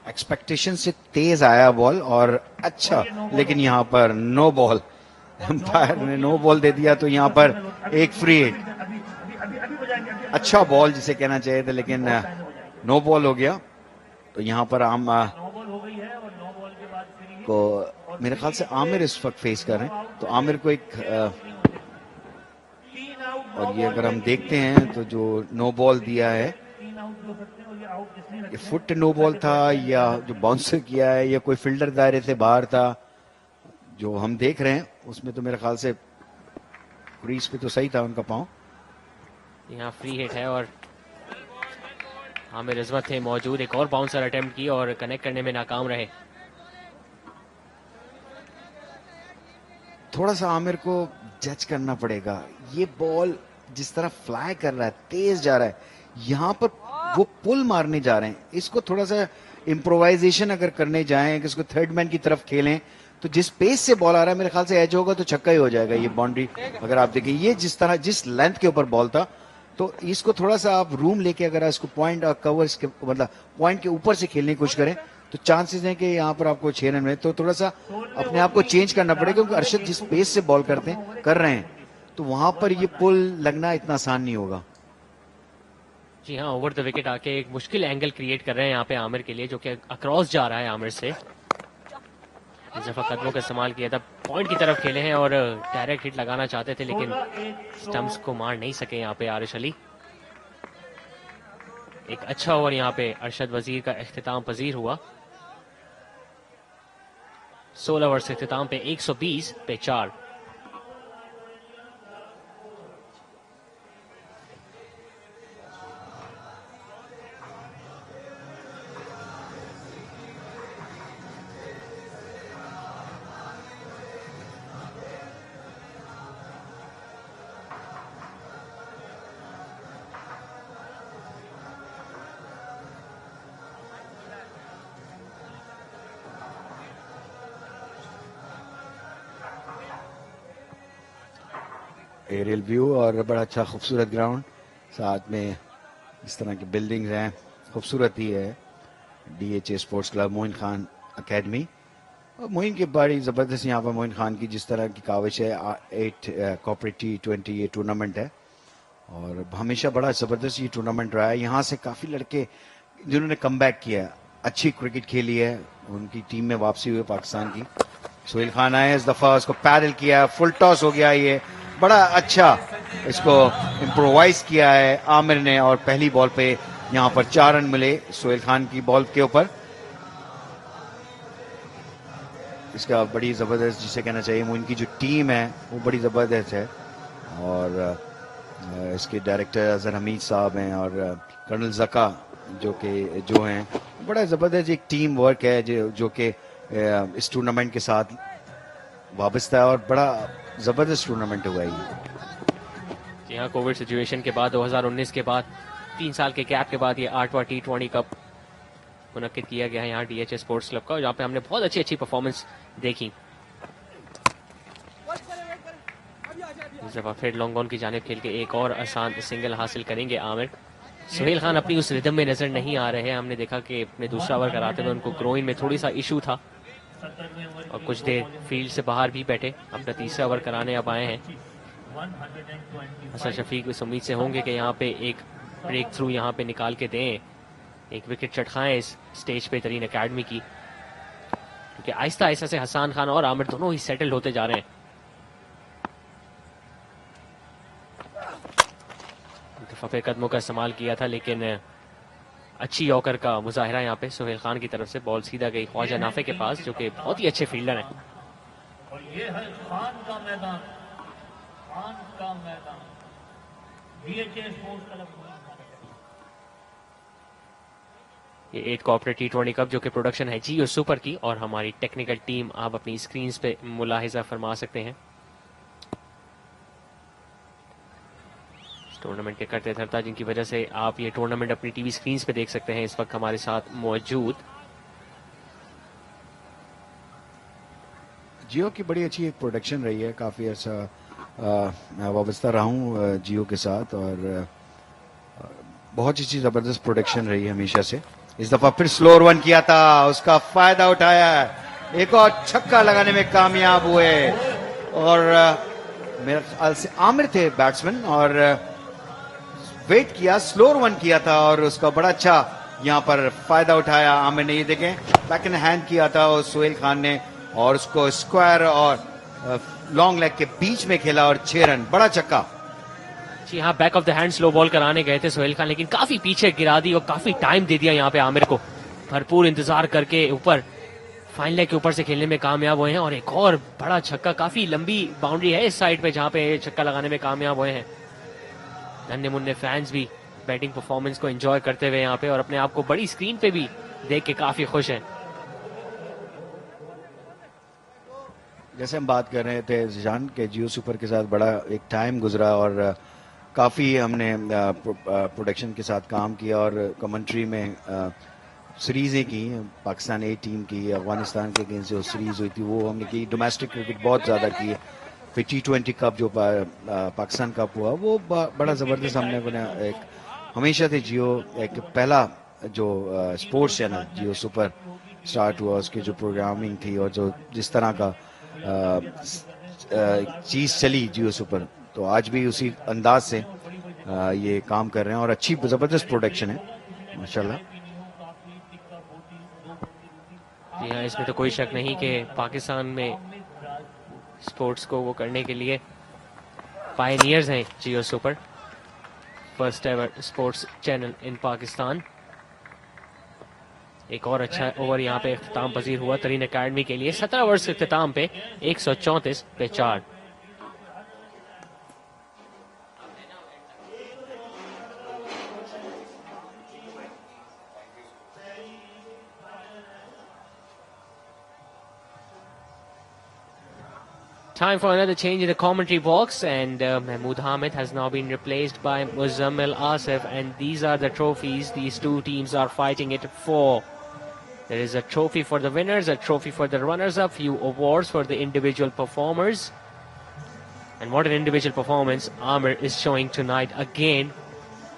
एक्सपेक्टेशन से तेज आया बॉल और अच्छा, लेकिन यहाँ पर नो बॉल, एम्पायर ने नो बॉल दे दिया, तो यहाँ पर एक फ्री हिट, अच्छा बॉल जिसे कहना चाहिए था, लेकिन नो बॉल हो गया। तो यहाँ पर हम को मेरे ख्याल से आमिर इस वक्त फेस कर रहे हैं, तो आमिर को एक और ये अगर हम देखते हैं तो जो नो बॉल दिया है, ये फुट नो बॉल था या जो बाउंसर किया है या कोई फील्डर दायरे से बाहर था, जो हम देख रहे हैं उसमें तो मेरे ख्याल से क्रीज पे तो सही था उनका पांव। यहाँ फ्री हिट है और आमिर इज़्ज़त थे मौजूद, एक और बाउंसर अटेम्प्ट की और कनेक्ट करने में नाकाम रहे। थोड़ा सा आमिर को जज करना पड़ेगा, ये बॉल जिस तरह फ्लाई कर रहा है, तेज जा रहा है, यहाँ पर वो पुल मारने जा रहे हैं, इसको थोड़ा सा इम्प्रोवाइजेशन अगर करने जाएं कि इसको थर्ड मैन की तरफ खेलें, तो जिस पेस से बॉल आ रहा है मेरे ख्याल से एज होगा तो छक्का ही हो जाएगा। ये बाउंड्री अगर आप देखें, ये जिस तरह जिस लेंथ के ऊपर बॉल था, तो इसको थोड़ा सा आप रूम लेके अगर इसको पॉइंट और कवर्स के मतलब पॉइंट के ऊपर से खेलने की कोशिश करें तो चांसेस हैं कि यहाँ पर आपको 6 रन में, तो थोड़ा सा अपने आप को चेंज करना पड़ेगा, क्योंकि अर्शद जिस पेस से बॉल कर रहे हैं, तो वहां पर ये पुल लगना इतना आसान नहीं होगा। जी हाँ, ओवर द विकेट आके एक मुश्किल एंगल क्रिएट कर रहे हैं यहाँ पे आमिर के लिए, जो कि अक्रॉस जा रहा है आमिर से। इस दफा कदमों का इस्तेमाल किया था, पॉइंट की तरफ खेले हैं और डायरेक्ट हिट लगाना चाहते थे, लेकिन स्टंप्स को मार नहीं सके यहाँ पे आरिश अली। एक अच्छा ओवर यहाँ पे अरशद वजीर का इख्तिताम पजीर हुआ। 16 ओवर से इख्तिताम पे 120 पे 4। एरियल व्यू और बड़ा अच्छा खूबसूरत ग्राउंड, साथ में इस तरह की बिल्डिंग्स हैं, खूबसूरत ही है। DHA sports club Moin Khan academy, और मोइन की बड़ी ज़बरदस्त यहाँ पर मोइन खान की जिस तरह की काविश है। 8 कॉर्पोरेट T20 ये टूर्नामेंट है और हमेशा बड़ा ज़बरदस्त ये टूर्नामेंट रहा है। यहाँ से काफ़ी लड़के जिन्होंने कम बैक किया है, अच्छी क्रिकेट खेली है, उनकी टीम में वापसी हुई पाकिस्तान की। सोहेल खान आए इस दफ़ा, उसको पैडल किया, फुल टॉस हो गया, ये बड़ा अच्छा इसको इम्प्रोवाइज किया है आमिर ने, और पहली बॉल पे यहाँ पर 4 रन मिले सोहेल खान की बॉल के ऊपर। इसका बड़ी जबरदस्त जिसे कहना चाहिए, उनकी जो टीम है वो बड़ी जबरदस्त है, और इसके डायरेक्टर अजहर हमीद साहब हैं और कर्नल जका जो हैं, बड़ा जबरदस्त एक टीम वर्क है जो कि इस टूर्नामेंट के साथ वाबस्ता है, और बड़ा जबरदस्त टूर्नामेंट हुआ है। जी हाँ, कोविड सिचुएशन के बाद 2019 के बाद 3 साल के गैप के बाद ये 8वां T20 कप मुनक्किद किया गया है यहाँ DHA स्पोर्ट्स क्लब का, जहाँ पे हमने बहुत अच्छी परफॉर्मेंस देखी। इस दफा फिर लॉन्ग ऑन की जानिब खेल के एक और आसान सिंगल हासिल करेंगे आमिर। सोहेल खान अपनी उस रिदम में नजर नहीं आ रहे हैं। हमने देखा कि अपने दूसरा ओवर कराते हुए उनको ग्रोइन में थोड़ी सा इशू था और कुछ देर फील्ड से बाहर भी बैठे। अपना तीसरा ओवर कराने अब आए हैं। हसन शफीक इस उम्मीद से होंगे कि यहाँ पे एक ब्रेक थ्रू यहाँ पे निकाल के दें, एक विकेट चटखाएं इस स्टेज पे तरीन एकेडमी की, क्योंकि आहिस्ता आहिस्ता से हसन खान और आमिर दोनों ही सेटल होते जा रहे हैं। दफा कदमों का इस्तेमाल किया था, लेकिन अच्छी यॉर्कर का मुजाहिरा यहाँ पे सोहेल खान की तरफ से। बॉल सीधा गई ख्वाजा नाफे के पास, जो कि बहुत ही अच्छे फील्डर हैं। और ये है खान का मैदान, खान का मैदान, DHA स्पोर्ट्स क्लब। ये 8 कॉर्पोरेट T20 कप जो कि प्रोडक्शन है जियो सुपर की, और हमारी टेक्निकल टीम आप अपनी स्क्रीन पे मुलाहिजा फरमा सकते हैं। टूर्नामेंट के करते धरता जिनकी वजह से आप ये टूर्नामेंट अपनी टीवी स्क्रीन पे देख सकते हैं, इस वक्त हमारे साथ मौजूद। जियो की बड़ी अच्छी एक प्रोडक्शन रही है, काफ़ी अच्छा मैं वाबस्ता रहा हूँ जियो के साथ, और बहुत अच्छी ज़बरदस्त प्रोडक्शन रही है हमेशा से। इस दफ़ा फिर स्लोअर वन किया था, उसका फ़ायदा उठाया, एक और छक्का लगाने में कामयाब हुए, और मेरे ख्याल से आमिर थे बैट्समैन, और वेट किया, स्लोअर वन किया था, और उसका बड़ा अच्छा यहाँ पर फ़ायदा उठाया आमिर ने। ये देखें, बैक एंड हैंड किया था और सोहेल खान ने, और उसको स्क्वायर और लॉन्ग लेग के बीच में खेला और 6 रन, बड़ा छक्का। जी हाँ, back of the hand slow ball कराने गए थे सोहेल खान, लेकिन काफी पीछे गिरा दी और काफी टाइम दे दिया यहाँ पे आमिर को। भरपूर इंतजार करके ऊपर फाइन लेग के ऊपर से खेलने में कामयाब हुए हैं, और एक और बड़ा छक्का, काफी लंबी बाउंड्री है इस साइड पे जहाँ पे छक्का लगाने में कामयाब हुए हैं। नन्हे मुन्ने फैंस भी बैटिंग परफॉर्मेंस को एंजॉय करते हुए यहाँ पे, और अपने आप को बड़ी स्क्रीन पे भी देख के काफी खुश हैं। जैसे हम बात कर रहे थे जिशान के जियो सुपर के साथ बड़ा एक टाइम गुजरा, और काफ़ी हमने प्रोडक्शन के साथ काम किया, और कमेंट्री में सीरीज़ें की, पाकिस्तान ए टीम की, अफगानिस्तान के अगेंस्ट जो सीरीज़ हुई थी वो हमने की, डोमेस्टिक क्रिकेट बहुत ज़्यादा की, फिर T20 कप जो पाकिस्तान कप हुआ वो बड़ा ज़बरदस्त हमने एक हमेशा से जियो एक पहला जो स्पोर्ट्स चैनल जियो सुपर स्टार्ट हुआ, उसकी जो प्रोग्रामिंग थी और जो जिस तरह का चीज़ चली जियो सुपर, तो आज भी उसी अंदाज से ये काम कर रहे हैं और अच्छी जबरदस्त प्रोडक्शन है माशाल्लाह। जी हाँ, इसमें तो कोई शक नहीं कि पाकिस्तान में स्पोर्ट्स को वो करने के लिए पायनियर्स हैं Geo super, first ever sports channel in Pakistan. एक और अच्छा ओवर यहाँ पे इख्तिताम पजीर हुआ तरीन अकेडमी के लिए। 17 ओवर्स के इख्तिताम पे 134 पे 4। Time for another change in the commentary box, and Mahmood Hamid has now been replaced by Muzammil Asif, and these are the trophies these two teams are fighting it for. There is a trophy for the winners, a trophy for the runners-up, few awards for the individual performers. And what an individual performance Amir is showing tonight, again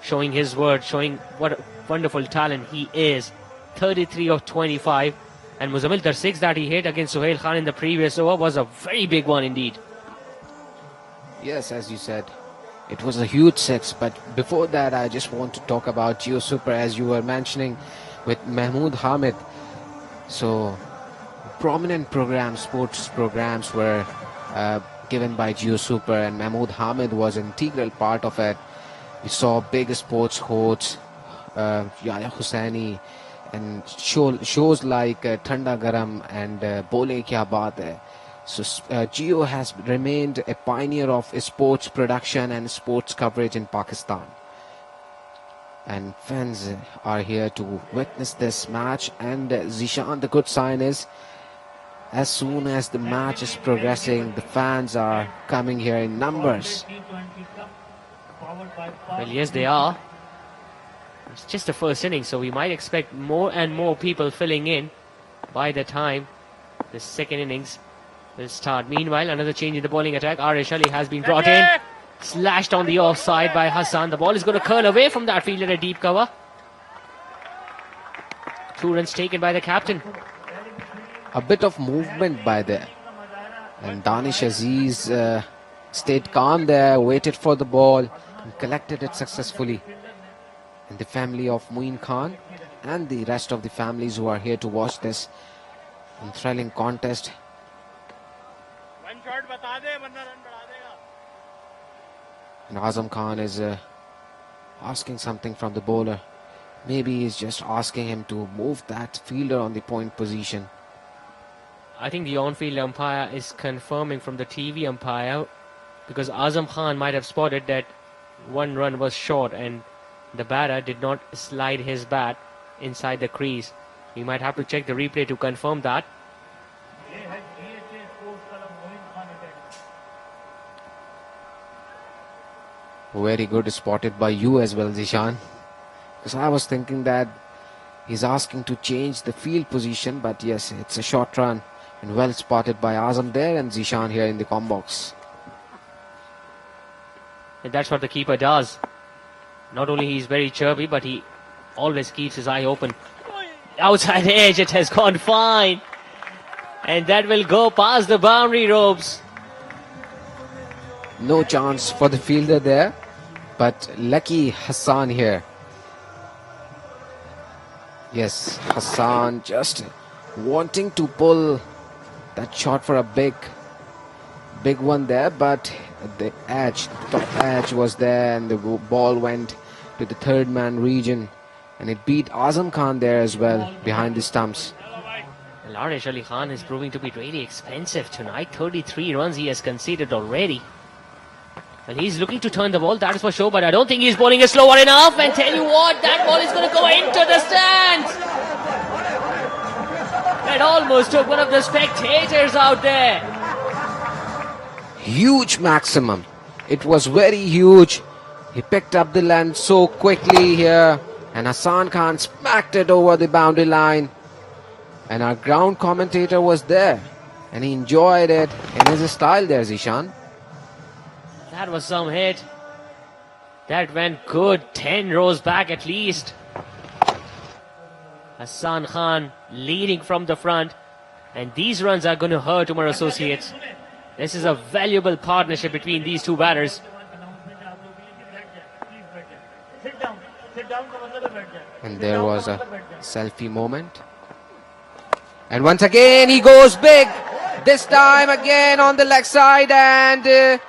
showing his word, showing what a wonderful talent he is. 33 of 25. And Muzammil, the 6 that he hit against Suhail Khan in the previous over was a very big one indeed. Yes, as you said, it was a huge 6. But before that, I just want to talk about Jio Super, as you were mentioning with Mahmood Hamid. So, prominent programs, sports programs were given by Jio Super, and Mahmood Hamid was an integral part of it. We saw big sports hosts, Yahya Hussaini, and shows like Thanda Garam and Bole Kya Baat Hai. So Jio has remained a pioneer of sports production and sports coverage in Pakistan. And fans are here to witness this match. And Zishan, the good sign is, as soon as the match is progressing, the fans are coming here in numbers. Well, yes, they are. It's just the first inning, so we might expect more and more people filling in by the time the second innings will start. Meanwhile, another change in the bowling attack. Arish Ali has been brought in. Slashed on the offside by Hassan. The ball is going to curl away from that fielder at deep cover. 2 runs taken by the captain. A bit of movement by there. And Danish Aziz stayed calm there, waited for the ball and collected it successfully. And the family of Muin Khan and the rest of the families who are here to watch this enthralling contest. And Azam Khan is asking something from the bowler. Maybe he's just asking him to move that fielder on the point position. I think the on-field umpire is confirming from the TV umpire, because Azam Khan might have spotted that 1 run was short and the batter did not slide his bat inside the crease. We might have to check the replay to confirm that. Very good spotted by you as well, Zishan. Because I was thinking that he's asking to change the field position, but yes, it's a short run. And well spotted by Azam there and Zishan here in the com box. And that's what the keeper does. Not only he's very chirpy, but he always keeps his eye open. Outside edge, it has gone fine. And that will go past the boundary ropes. No chance for the fielder there, but lucky Hassan here. Yes, Hassan just wanting to pull that shot for a big one there, but the top edge was there, and the ball went to the third man region, and it beat Azam Khan there as well behind the stumps. Arish Ali Khan is proving to be really expensive tonight. 33 runs he has conceded already. Well, he's looking to turn the ball, that is for sure, but I don't think he's bowling it slower enough. And tell you what, that ball is going to go into the stands. It almost took one of the spectators out there. Huge maximum. It was very huge. He picked up the length so quickly here, and Hassan Khan smacked it over the boundary line. And our ground commentator was there, and he enjoyed it in his style there, Zishan. That was some hit. That went good 10 rows back at least. Hassan Khan leading from the front, and these runs are going to hurt Umar Associates. This is a valuable partnership between these two batters. And there was a selfie moment. And once again he goes big. This time again on the leg side, and the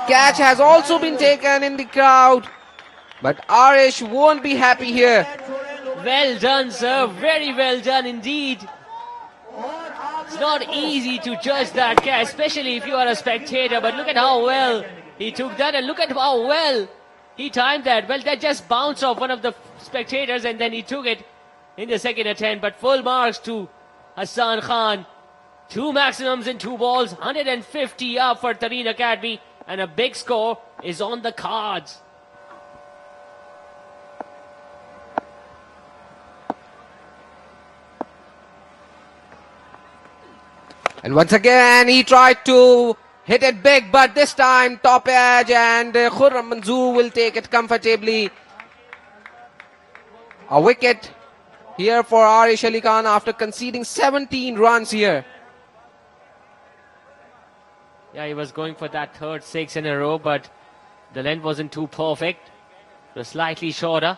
catch has also been taken in the crowd. But Arish won't be happy here. Well done, sir. Very well done indeed. It's not easy to judge that catch, especially if you are a spectator. But look at how well he took that, and look at how well he timed that. Well, that just bounced off one of the spectators, and then he took it in the second attempt. But full marks to Hassan Khan. 2 maximums in 2 balls, 150 up for Tareen Academy, and a big score is on the cards. And once again he tried to hit it big, but this time top edge, and Khurram Manzoor will take it comfortably. A wicket here for Arish Ali Khan after conceding 17 runs here. Yeah, he was going for that third 6 in a row, but the length wasn't too perfect. It was slightly shorter.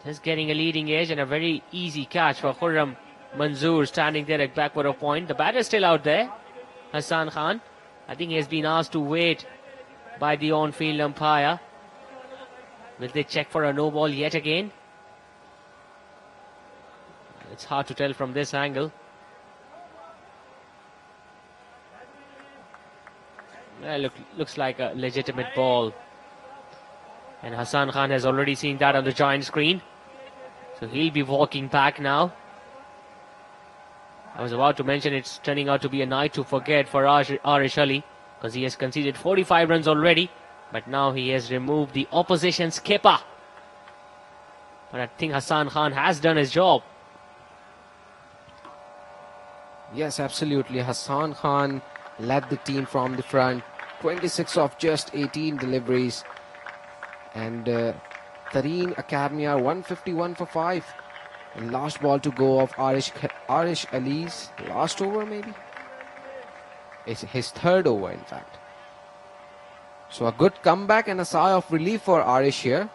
Just getting a leading edge, and a very easy catch for Khurram Manzoor standing there at backward of point. The batter is still out there, Hassan Khan. I think he has been asked to wait by the on-field umpire. Will they check for a no ball yet again? It's hard to tell from this angle. Well, looks like a legitimate ball. And Hassan Khan has already seen that on the giant screen. So he'll be walking back now. I was about to mention it's turning out to be a night to forget for Arish Ali, because he has conceded 45 runs already, but now he has removed the opposition skipper. But I think Hassan Khan has done his job. Yes, absolutely. Hassan Khan led the team from the front. 26 of just 18 deliveries. And Tareen Academy are 151 for 5. And last ball to go of Arish Ali's last over, maybe? It's his third over, in fact. So a good comeback and a sigh of relief for Arish here,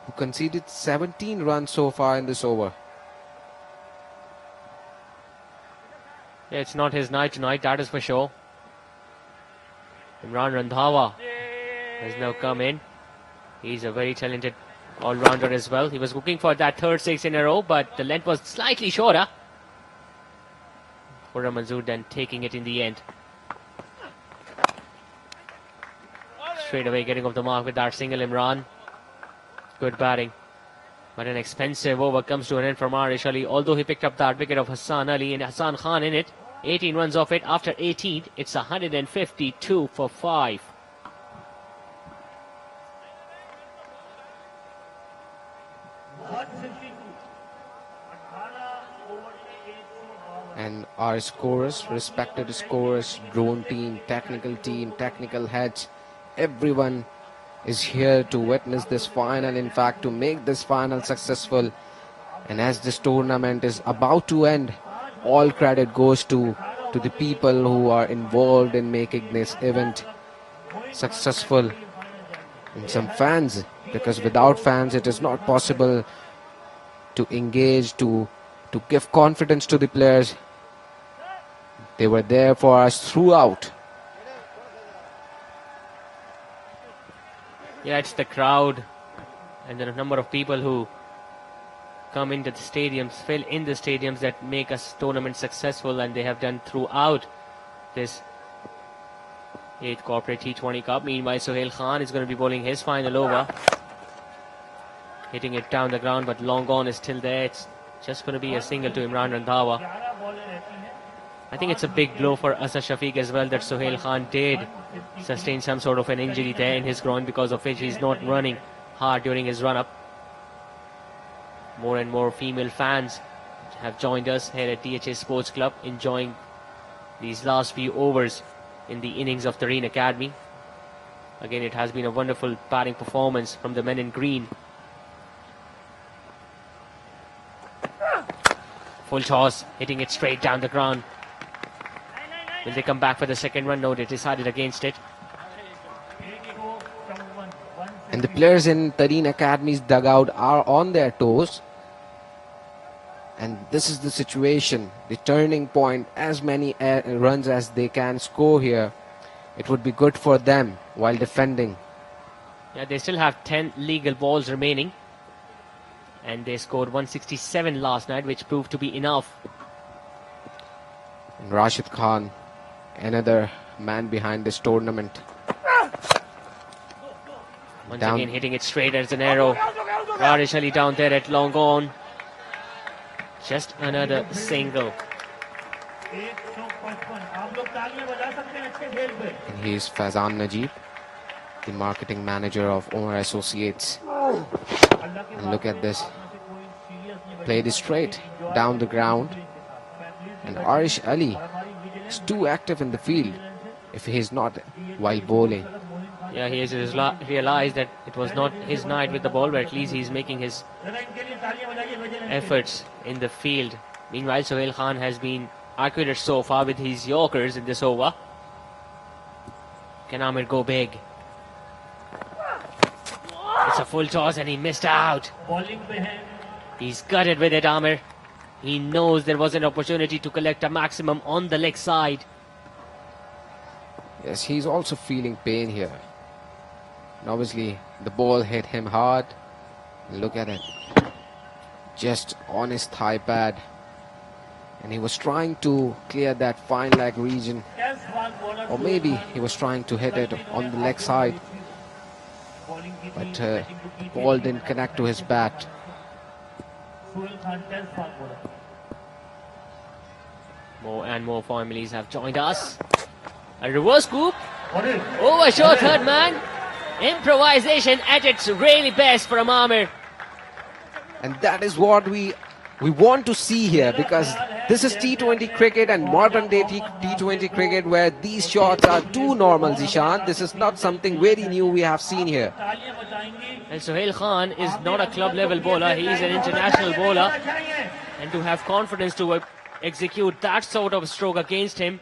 who conceded 17 runs so far in this over. Yeah, it's not his night tonight, that is for sure. Imran Randhawa has now come in. He's a very talented all-rounder as well. He was looking for that third 6 in a row, but the length was slightly shorter. Khurram Manzoor then taking it in the end. Straight away getting off the mark with that single, Imran. Good batting. But an expensive over comes to an end from Arish Ali, although he picked up that wicket of Hassan Ali and Hassan Khan in it. 18 runs off it. After 18, it's 152 for 5. And our scorers, respected scorers, drone team, technical heads, everyone is here to witness this final, in fact to make this final successful. And as this tournament is about to end, all credit goes to the people who are involved in making this event successful, and some fans, because without fans it is not possible to engage, to give confidence to the players. They were there for us throughout. Yeah, it's the crowd and the number of people who come into the stadiums, fill in the stadiums, that make us tournament successful, and they have done throughout this 8th Corporate T20 Cup. Meanwhile, Sohail Khan is going to be bowling his final over, hitting it down the ground, but long on is still there. It's just going to be a single to Imran Randhawa. I think it's a big blow for Asad Shafiq as well that Sohail Khan did sustain some sort of an injury there in his groin, because of which he's not running hard during his run-up. More and more female fans have joined us here at DHA Sports Club, enjoying these last few overs in the innings of Tareen Academy. Again, it has been a wonderful batting performance from the men in green. Full toss, hitting it straight down the ground. Will they come back for the second run? No, they decided against it. And the players in Tareen Academy's dugout are on their toes. And this is the situation, the turning point. As many runs as they can score here, it would be good for them while defending. Yeah, they still have 10 legal balls remaining. And they scored 167 last night, which proved to be enough. And Rashid Khan, another man behind this tournament. Once again hitting it straight as an arrow. Radish Ali down there at long on. Just another single. And here's Faizan Najib, the marketing manager of Omar Associates. And look at this. Played it straight down the ground. And Arish Ali is too active in the field if he is not while bowling. Yeah, he has realized that it was not his night with the ball, but at least he's making his efforts in the field. Meanwhile, Sohail Khan has been accurate so far with his Yorkers in this over. Can Amir go big? It's a full toss and he missed out. He's gutted with it, Amir. He knows there was an opportunity to collect a maximum on the leg side. Yes, he's also feeling pain here. And obviously, the ball hit him hard. Look at it. Just on his thigh pad. And he was trying to clear that fine leg region. Or maybe he was trying to hit it on the leg side. But the ball didn't connect to his bat. More and more families have joined us. A reverse scoop. Over short third man. Improvisation at its really best from Amir. And that is what we want to see here, because this is T20 cricket and modern day T20 cricket where these shots are too normal, Zishan. This is not something very new we have seen here. And Sohail Khan is not a club level bowler, he is an international bowler. And to have confidence to execute that sort of stroke against him,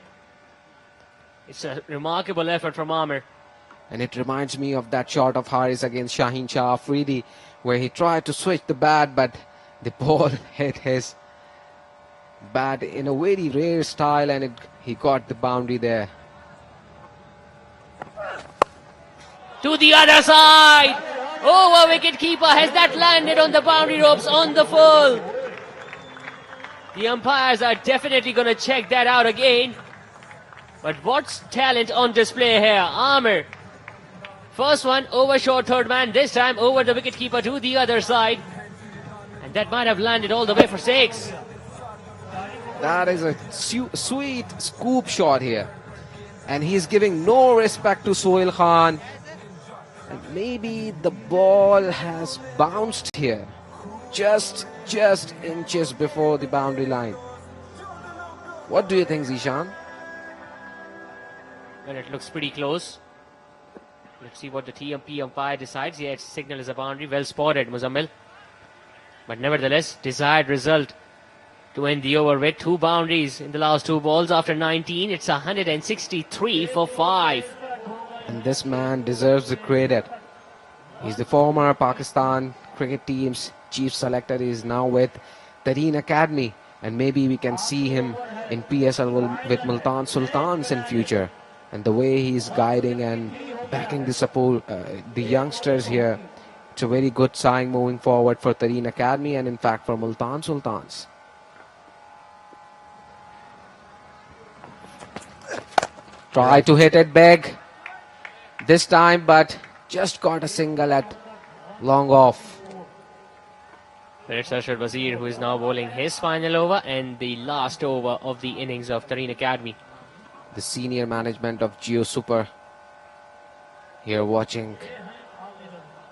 it's a remarkable effort from Amir. And it reminds me of that shot of Haris against Shaheen Shah Afridi, where he tried to switch the bat, but the ball hit his bat in a very rare style, and he got the boundary there. To the other side! Over wicket keeper, has that landed on the boundary ropes on the full? The umpires are definitely going to check that out again. But what's talent on display here? Amir. First one over short third man, this time over the wicketkeeper to the other side. And that might have landed all the way for 6. That is a sweet scoop shot here. And he's giving no respect to Sohail Khan. And maybe the ball has bounced here. Just inches before the boundary line. What do you think, Zishan? Well, it looks pretty close. Let's see what the TMP umpire decides. Yeah, its signal is a boundary. Well spotted, Muzammil. But nevertheless, desired result to end the over with 2 boundaries in the last 2 balls after 19. It's 163 for 5. And this man deserves the credit. He's the former Pakistan cricket team's chief selector. He is now with Tareen Academy. And maybe we can see him in PSL with Multan Sultans in future. And the way he's guiding and backing the support, the youngsters here, it's a very good sign moving forward for Tareen Academy and in fact for Multan Sultans. Try to hit it big this time, but just got a single at long off. It's Arshad Wazir who is now bowling his final over and the last over of the innings of Tareen Academy. The senior management of Geo Super here watching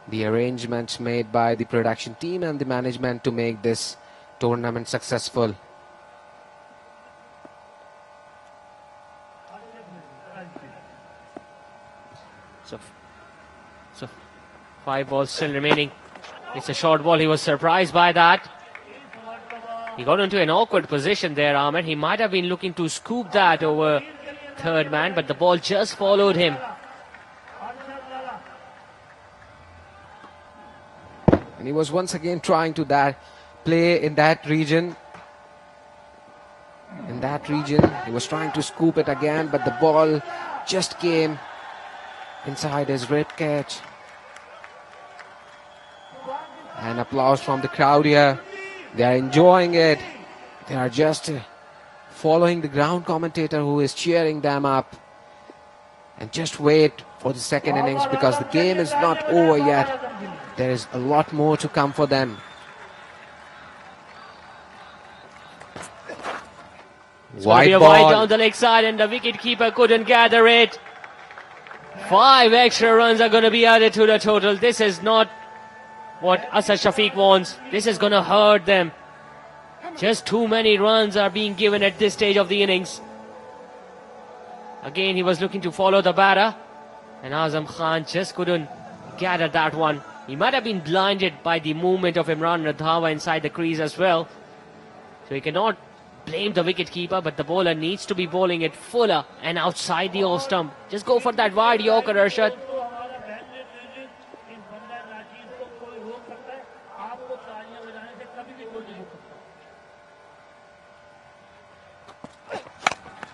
the arrangements made by the production team and the management to make this tournament successful. So 5 balls still remaining. It's a short ball. He was surprised by that. He got into an awkward position there, Ahmed. He might have been looking to scoop that over third man, but the ball just followed him. And he was once again trying to play in that region. In that region, he was trying to scoop it again, but the ball just came inside his rib cage. And applause from the crowd here. They are enjoying it. They are just following the ground commentator who is cheering them up. And just wait for the second innings because the game is not over yet. There is a lot more to come for them. Wide ball down the leg side and the wicket-keeper couldn't gather it. 5 extra runs are going to be added to the total. This is not what Asad Shafiq wants. This is going to hurt them. Just too many runs are being given at this stage of the innings. Again, he was looking to follow the batter, and Azam Khan just couldn't gather that one. He might have been blinded by the movement of Imran Randhawa inside the crease as well. So he cannot blame the wicket-keeper, but the bowler needs to be bowling it fuller and outside the off stump. Just go for that wide Yorker, Arshad.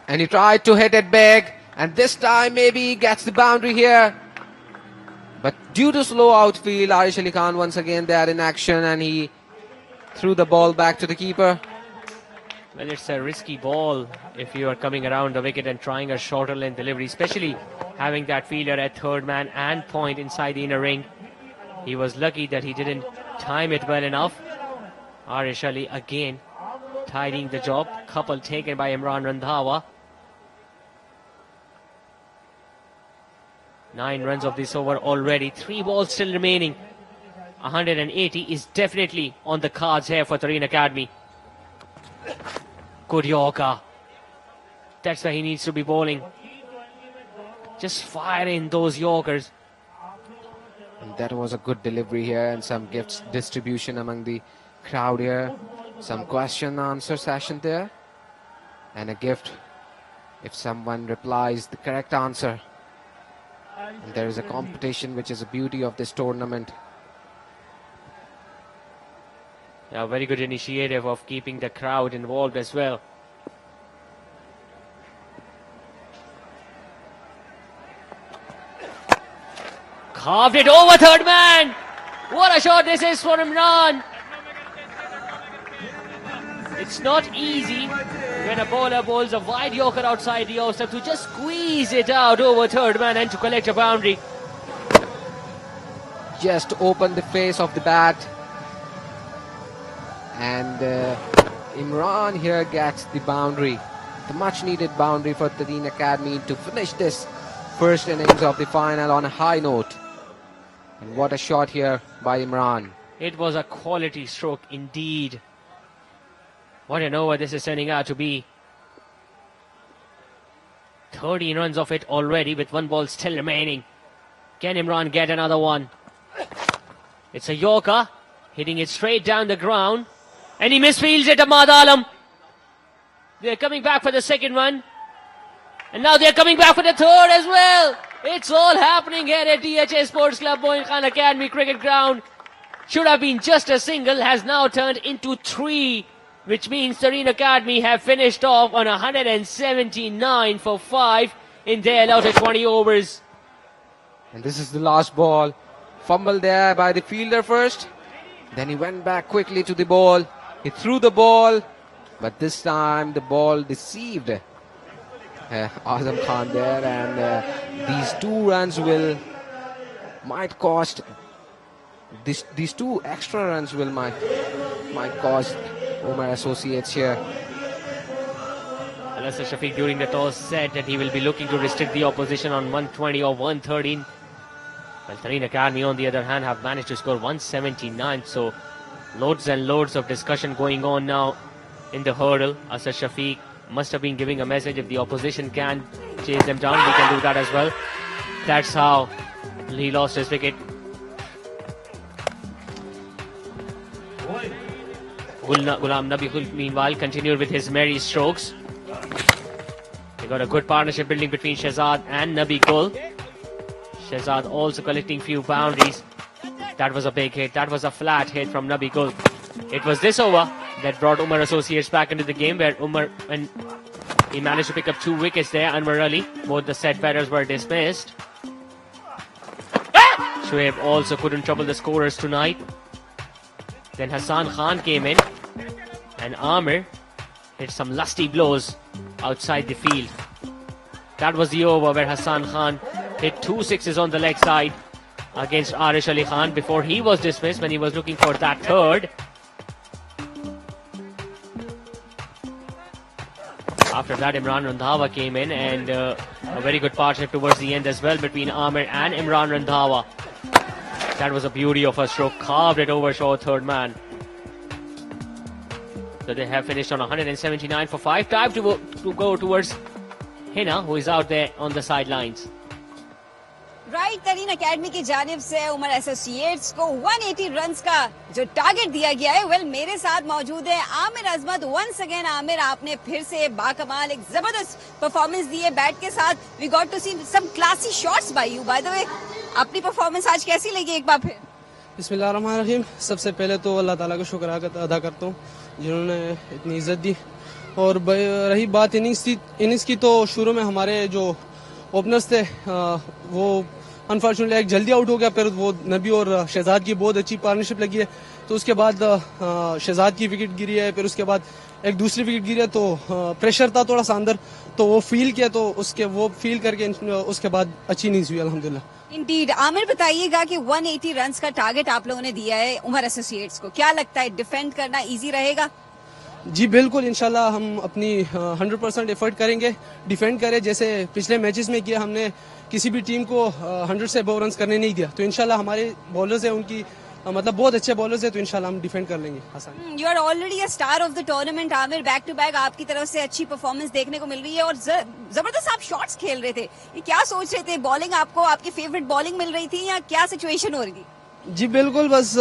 And he tried to hit it big, and this time maybe he gets the boundary here. But due to slow outfield, Arish Ali Khan once again there in action, and he threw the ball back to the keeper. Well, it's a risky ball if you are coming around the wicket and trying a shorter length delivery, especially having that fielder at third man and point inside the inner ring. He was lucky that he didn't time it well enough. Arish Ali again tidying the job. Couple taken by Imran Randhawa. 9 runs of this over already. 3 balls still remaining. 180 is definitely on the cards here for Tareen Academy. Good Yorker. That's where he needs to be bowling. Just fire in those Yorkers. And that was a good delivery here, and some gifts distribution among the crowd here. Some question answer session there. And a gift if someone replies the correct answer. And there is a competition, which is a beauty of this tournament. A very good initiative of keeping the crowd involved as well. Carved it over third man. What a shot this is for Imran. It's not easy when a bowler bowls a wide Yorker outside the off stump to just squeeze it out over third man and to collect a boundary. Just open the face of the bat. And Imran here gets the boundary. The much needed boundary for Tareen Academy to finish this first innings of the final on a high note. And what a shot here by Imran. It was a quality stroke indeed. What an over this is turning out to be. 13 runs of it already with 1 ball still remaining. Can Imran get another one? It's a Yorker, hitting it straight down the ground. And he misfields it, Ahmad Alam. They're coming back for the second one. And now they're coming back for the third as well. It's all happening here at DHA Sports Club, Moin Khan Academy Cricket Ground. Should have been just a single, has now turned into 3. Which means Tareen Academy have finished off on 179 for 5 in their allotted 20 overs. And this is the last ball. Fumble there by the fielder first. Then he went back quickly to the ball. He threw the ball. But this time the ball deceived Azam Khan there. And these 2 runs might cost. These 2 extra runs might cost Omar Associates here. Asad Shafiq during the toss said that he will be looking to restrict the opposition on 120 or 113. Well, Tareen Academy on the other hand have managed to score 179. So loads and loads of discussion going on now in the hurdle. Asad Shafiq must have been giving a message: if the opposition can chase them down, we can do that as well. That's how he lost his wicket. Ghulam Nabi Gul meanwhile continued with his merry strokes. They got a good partnership building between Shehzad and Nabi Gul. Shehzad also collecting few boundaries. That was a big hit. That was a flat hit from Nabi Gul. It was this over that brought Umar Associates back into the game, where Umar, and he managed to pick up 2 wickets there. Anwar Ali, both the set batters were dismissed. Shoaib also couldn't trouble the scorers tonight. Then Hassan Khan came in, and Amir hit some lusty blows outside the field. That was the over where Hassan Khan hit 2 sixes on the leg side against Arish Ali Khan before he was dismissed when he was looking for that third. After that, Imran Randhawa came in, and a very good partnership towards the end as well between Amir and Imran Randhawa. That was a beauty of a stroke, carved it over short third man. So they have finished on 179 for 5. Time to go towards Hina, who is out there on the sidelines. Right तरीन academy की जानिब से Umar associates को 180 runs का जो target दिया गया है। वेल मेरे साथ मौजूद है आमिर अजमत। वंस अगेन आमिर, आपने फिर से बाकमाल एक जबरदस्त परफॉर्मेंस दी है बैट के साथ। We got to see some classy shots by you. By the way, अपनी परफॉर्मेंस आज कैसी लगी एक बार फिर? बिस्मिल्लाहिर्रहमानिर्रहीम। सबसे पहले तो अल्लाह ताला का शुक्र अदा करता हूँ जिन्होंने इतनी इज्जत दी। और रही बात इनिंग्स की, तो शुरू में हमारे जो ओपनर्स थे वो अनफॉर्चुनेटली एक जल्दी आउट हो गया। फिर वो नबी और शहजाद की बहुत अच्छी पार्टनरशिप लगी है, तो उसके बाद शहजाद की विकेट गिरी है, फिर उसके बाद एक दूसरी विकेट गिरी है। तो प्रेशर था थोड़ा सा अंदर, तो वो फील किया, तो वो फील करके उसके बाद अच्छी इनिंग्स हुई अल्हम्दुलिल्लाह। इंडीड। आमिर बताइएगा कि 180 रन्स का टारगेट आप लोगों ने दिया है उमर एसोसिएट्स को, क्या लगता है डिफेंड करना इजी रहेगा? जी बिल्कुल, इंशाल्लाह हम अपनी 100% एफर्ट करेंगे, डिफेंड करें जैसे पिछले मैचेस में किया। हमने किसी भी टीम को 100 से अबव रन्स करने नहीं दिया। तो इंशाल्लाह हमारे बॉलर्स हैं, उनकी मतलब बहुत अच्छे बॉलर्स हैं, तो इंशाल्लाह हम डिफेंड कर लेंगे। आसान। You are already a star of the tournament Aamir. Back to back आपकी तरफ से अच्छी परफॉर्मेंस देखने को मिल रही है और जबरदस्त आप शॉट्स खेल रहे थे। ये क्या सोच रहे थे? बॉलिंग आपको आपकी फेवरेट बॉलिंग मिल रही थी या क्या सिचुएशन हो रही थी? जी बिल्कुल, बस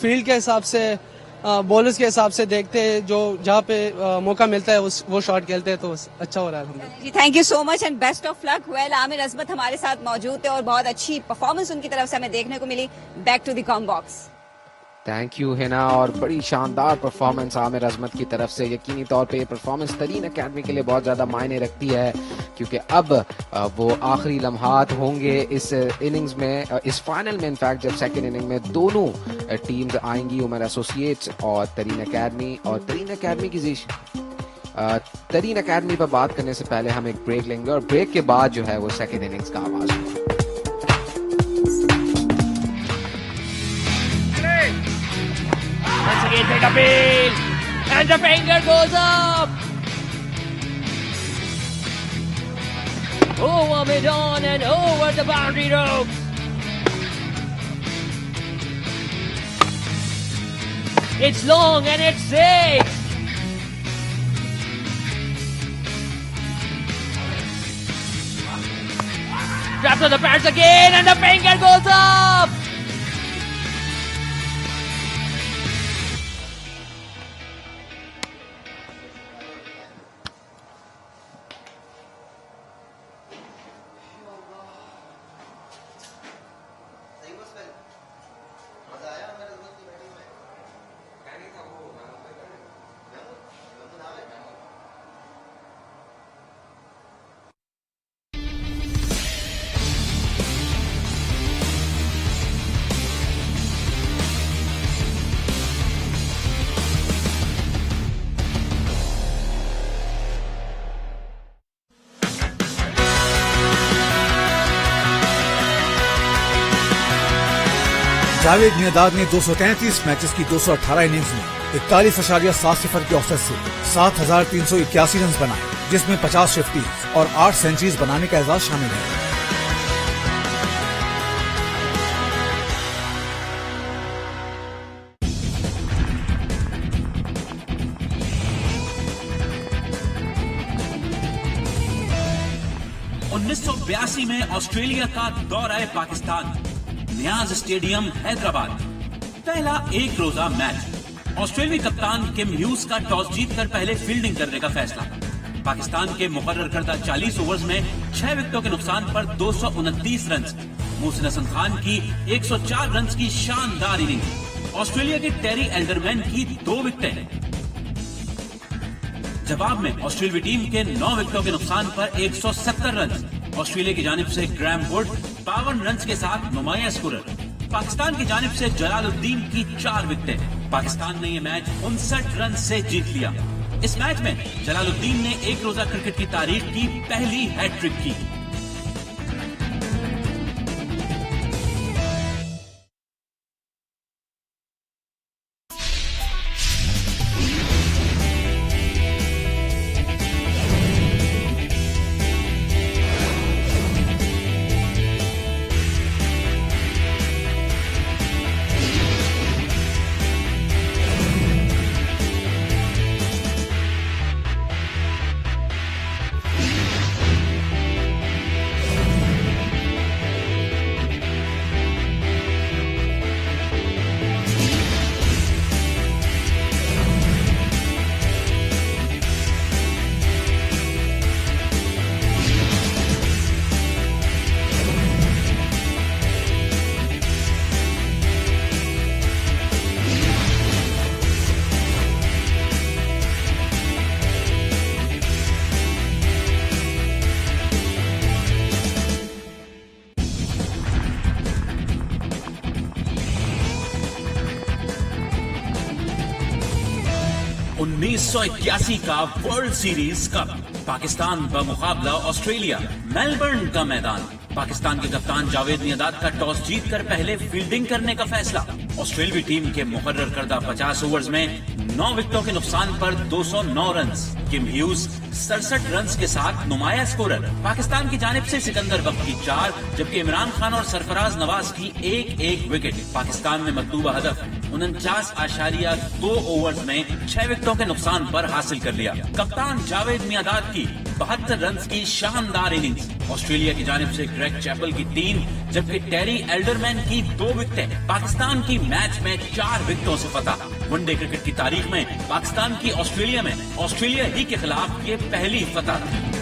फील्ड के हिसाब से, बॉलर्स के हिसाब से देखते हैं, जो जहाँ पे मौका मिलता है वो शॉट खेलते हैं, तो अच्छा हो रहा है अल्हम्दुलिल्लाह। जी thank you so much and best of luck. Well Aamir Azmat हमारे साथ मौजूद थे और बहुत अच्छी परफॉर्मेंस उनकी तरफ से हमें देखने को मिली। Back to the comm box. Thank you Hina, और बड़ी शानदार परफॉर्मेंस आमिर अजमत की तरफ से। यकीनी तौर पे ये परफॉर्मेंस तरीन अकेडमी के लिए बहुत ज़्यादा मायने रखती है, क्योंकि अब वो आखिरी लम्हात होंगे इस इनिंग्स में, इस फाइनल में। इनफैक्ट जब सेकेंड इनिंग में दोनों टीम्स आएंगी, उमर एसोसिएट्स और तरीन अकेडमी। और तरीन अकेडमी पर बात करने से पहले हम एक ब्रेक लेंगे, और ब्रेक के बाद जो है वो सेकेंड इनिंग्स का आगाज होगा। Once again, take a field, and the finger goes up. Over mid-on and over the boundary rope. It's long and it's six. Trapped on the pads again, and the finger goes up. Javed my dad ने 233 matches की 218 innings में 41.7 के औसत से 7,381 run बनाए, जिसमें 50 50 और 8 centuries बनाने का एजाज शामिल है। '82 में ऑस्ट्रेलिया का दौरा पाकिस्तान, न्याज स्टेडियम हैदराबाद। पहला एक रोजा मैच। ऑस्ट्रेलियाई कप्तान किम ह्यूज का टॉस जीतकर पहले फील्डिंग करने का फैसला। पाकिस्तान के मुकर्रर करदा 40 ओवर्स में 6 विकेटों के नुकसान पर 229 रन। मोहसिन हसन खान की 104 रन की शानदार इनिंग्स, ऑस्ट्रेलिया के टेरी एल्डरमैन की 2 विकेटें। जवाब में ऑस्ट्रेलियाई टीम के 9 विकेटों के नुकसान पर 170 रन। ऑस्ट्रेलिया की जानिब से ग्रैम वुड 52 रन के साथ नुमाया स्कोरर। पाकिस्तान की जानिब से जलालुद्दीन की 4 विकेटें। पाकिस्तान ने ये मैच 59 रन से जीत लिया। इस मैच में जलालुद्दीन ने एक रोजा क्रिकेट की तारीख की पहली हैट्रिक की। उन्नीस 1981 का वर्ल्ड सीरीज कप, पाकिस्तान का मुकाबला ऑस्ट्रेलिया, मेलबर्न का मैदान। पाकिस्तान के कप्तान जावेद मियांदाद का टॉस जीतकर पहले फील्डिंग करने का फैसला। ऑस्ट्रेलियाई टीम के मुकर्रर करदा 50 ओवर्स में 9 विकेटों के नुकसान पर 209 रन। किम ह्यूज 67 रन के साथ नुमाया स्कोरर। पाकिस्तान की जानिब से सिकंदर बख्त की 4, जबकि इमरान खान और सरफराज नवाज की एक विकेट। पाकिस्तान ने मतलूबा हदफ 49.2 ओवर्स में 6 विकेटों के नुकसान पर हासिल कर लिया। कप्तान जावेद मियांदाद की 72 रन की शानदार इनिंग्स। ऑस्ट्रेलिया की जानिब से ग्रेग चैपल की 3, जबकि टेरी एल्डरमैन की 2 विकेटें। पाकिस्तान की मैच में 4 विकेटों से फतह। वनडे क्रिकेट की तारीख में पाकिस्तान की ऑस्ट्रेलिया में ऑस्ट्रेलिया ही के खिलाफ ये पहली फतह थी।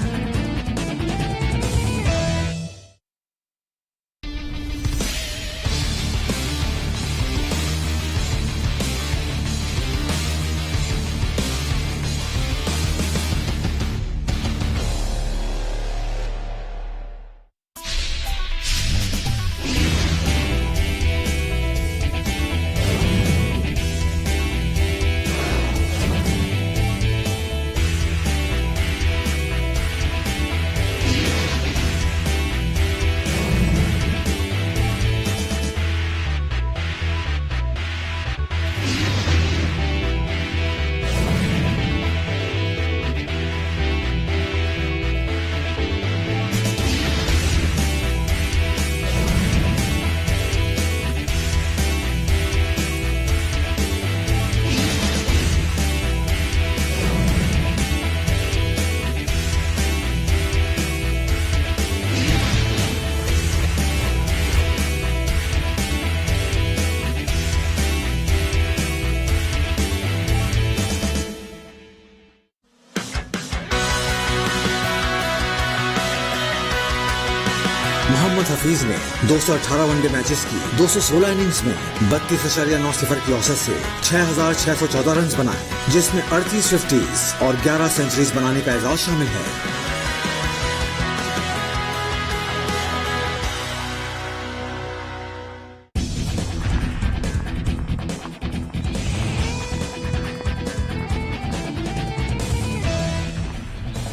मोहम्मद हफीज ने 218 वनडे मैचेस की 216 इनिंग्स में 32.90 की औसत से 6,614 रन बनाए, जिसमें 38 फिफ्टीज और 11 सेंचुरीज बनाने का एजाज शामिल है।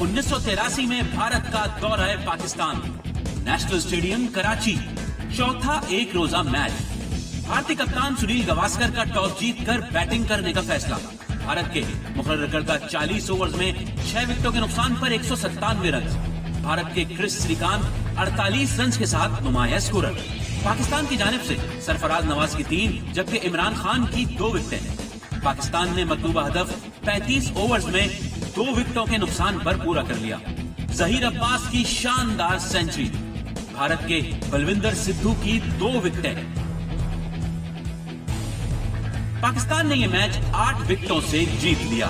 उन्नीस 1983 में भारत का दौरा है पाकिस्तान, नेशनल स्टेडियम कराची। चौथा एक रोजा मैच। भारतीय कप्तान सुनील गावस्कर का टॉस जीतकर बैटिंग करने का फैसला। भारत के मुकर्रर करदा 40 ओवर्स में 6 विकेटों के नुकसान पर 197 रन। भारत के क्रिस श्रीकांत 48 रन के साथ नुमाया स्कोरर। पाकिस्तान की जानिब से सरफराज नवाज की 3, जबकि इमरान खान की 2 विकेटें। पाकिस्तान ने मतलूबा हदफ 35 ओवर्स में 2 विकेटों के नुकसान पर पूरा कर लिया। जहीर अब्बास की शानदार सेंचुरी। भारत के बलविंदर सिद्धू की 2 विकेटें। पाकिस्तान ने यह मैच 8 विकेटों से जीत लिया।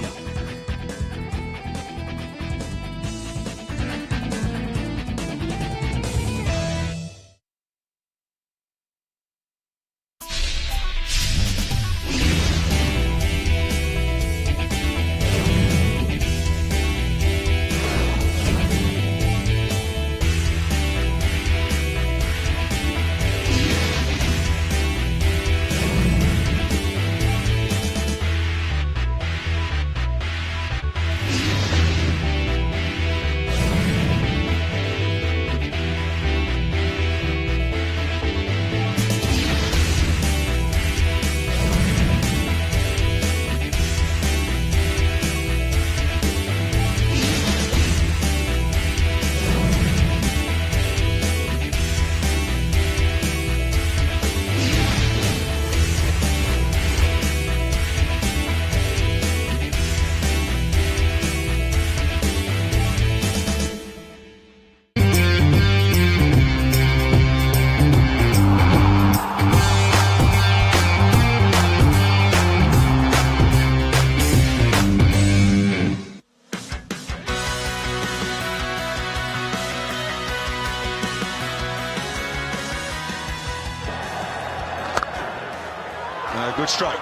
Good strike.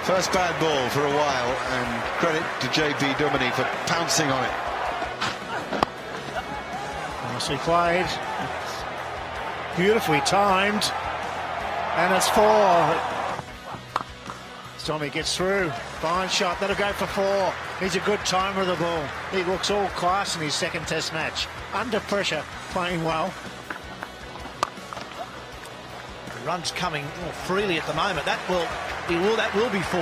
First bad ball for a while, and credit to JP Duminy for pouncing on it. Nicely played. Beautifully timed. And it's 4. Tommy gets through. Fine shot. That'll go for 4. He's a good timer of the ball. He looks all class in his second test match. Under pressure, playing well. The run's coming freely at the moment. That will be 4.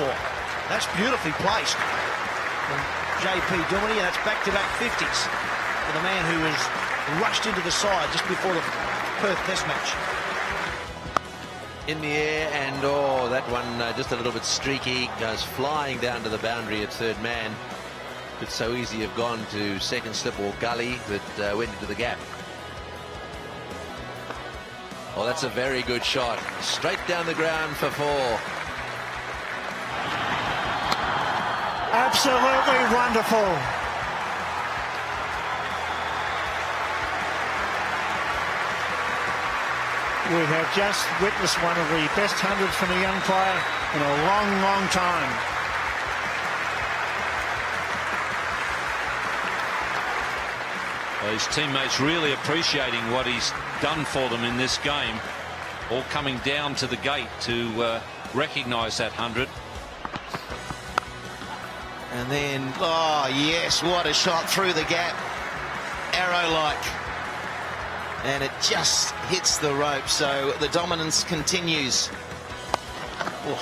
That's beautifully placed from JP Duminy, and that's back-to-back 50s for the man who was rushed into the side just before the Perth Test match. In the air, and that one just a little bit streaky, goes flying down to the boundary at third man. Could so easily have gone to second slip or gully, but went into the gap. Oh, that's a very good shot. Straight down the ground for 4. Absolutely wonderful. We have just witnessed one of the best hundreds from a young player in a long, long time. Well, his teammates really appreciating what he's done for them in this game. All coming down to the gate to recognise that 100. And then, oh yes, what a shot through the gap. Arrow-like. And it just hits the rope, so the dominance continues. Oh,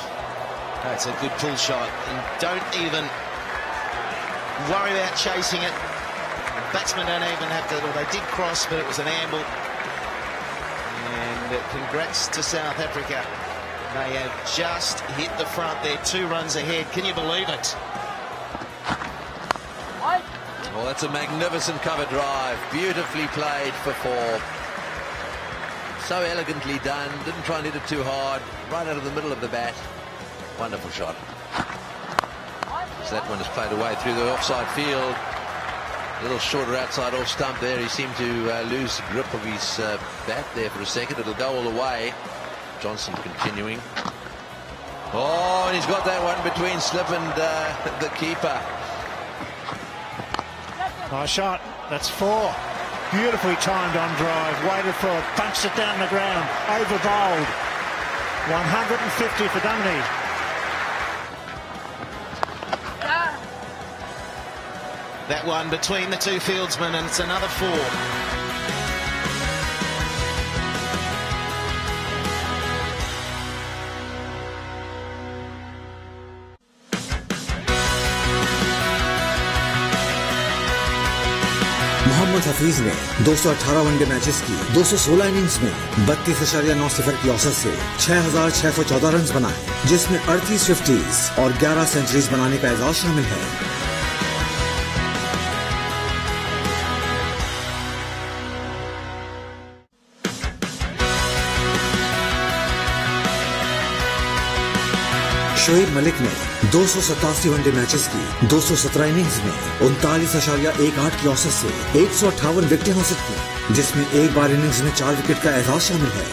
that's a good pull shot. And don't even worry about chasing it. Batsmen don't even have to, well, they did cross, but it was an amble. And congrats to South Africa. They have just hit the front. They're 2 runs ahead. Can you believe it? Well, that's a magnificent cover drive. Beautifully played for 4. So elegantly done. Didn't try and hit it too hard. Right out of the middle of the bat. Wonderful shot. So that one is played away through the offside field. A little shorter outside off stump there. He seemed to lose grip of his bat there for a second. It'll go all the way. Johnson continuing. Oh, and he's got that one between slip and the keeper. Nice shot. That's 4. Beautifully timed on drive. Waited for it. Punched it down the ground. Over bowled. 150 for Duminy. That one between the 2 fieldsmen, and it's another 4. Mohammad Hafeez ने 218 one day matches की 216 innings में 32.90 की औसत से 6,614 run बनाए, जिसमें 38 50s और 11 centuries बनाने का एजाज शामिल है। शोएब मलिक ने 287 वनडे मैचेस की 217 इनिंग्स में 39.18 की औसत से 158 विकेटें हासिल की, जिसमें एक बार इनिंग्स में 4 विकेट का एजाज शामिल है।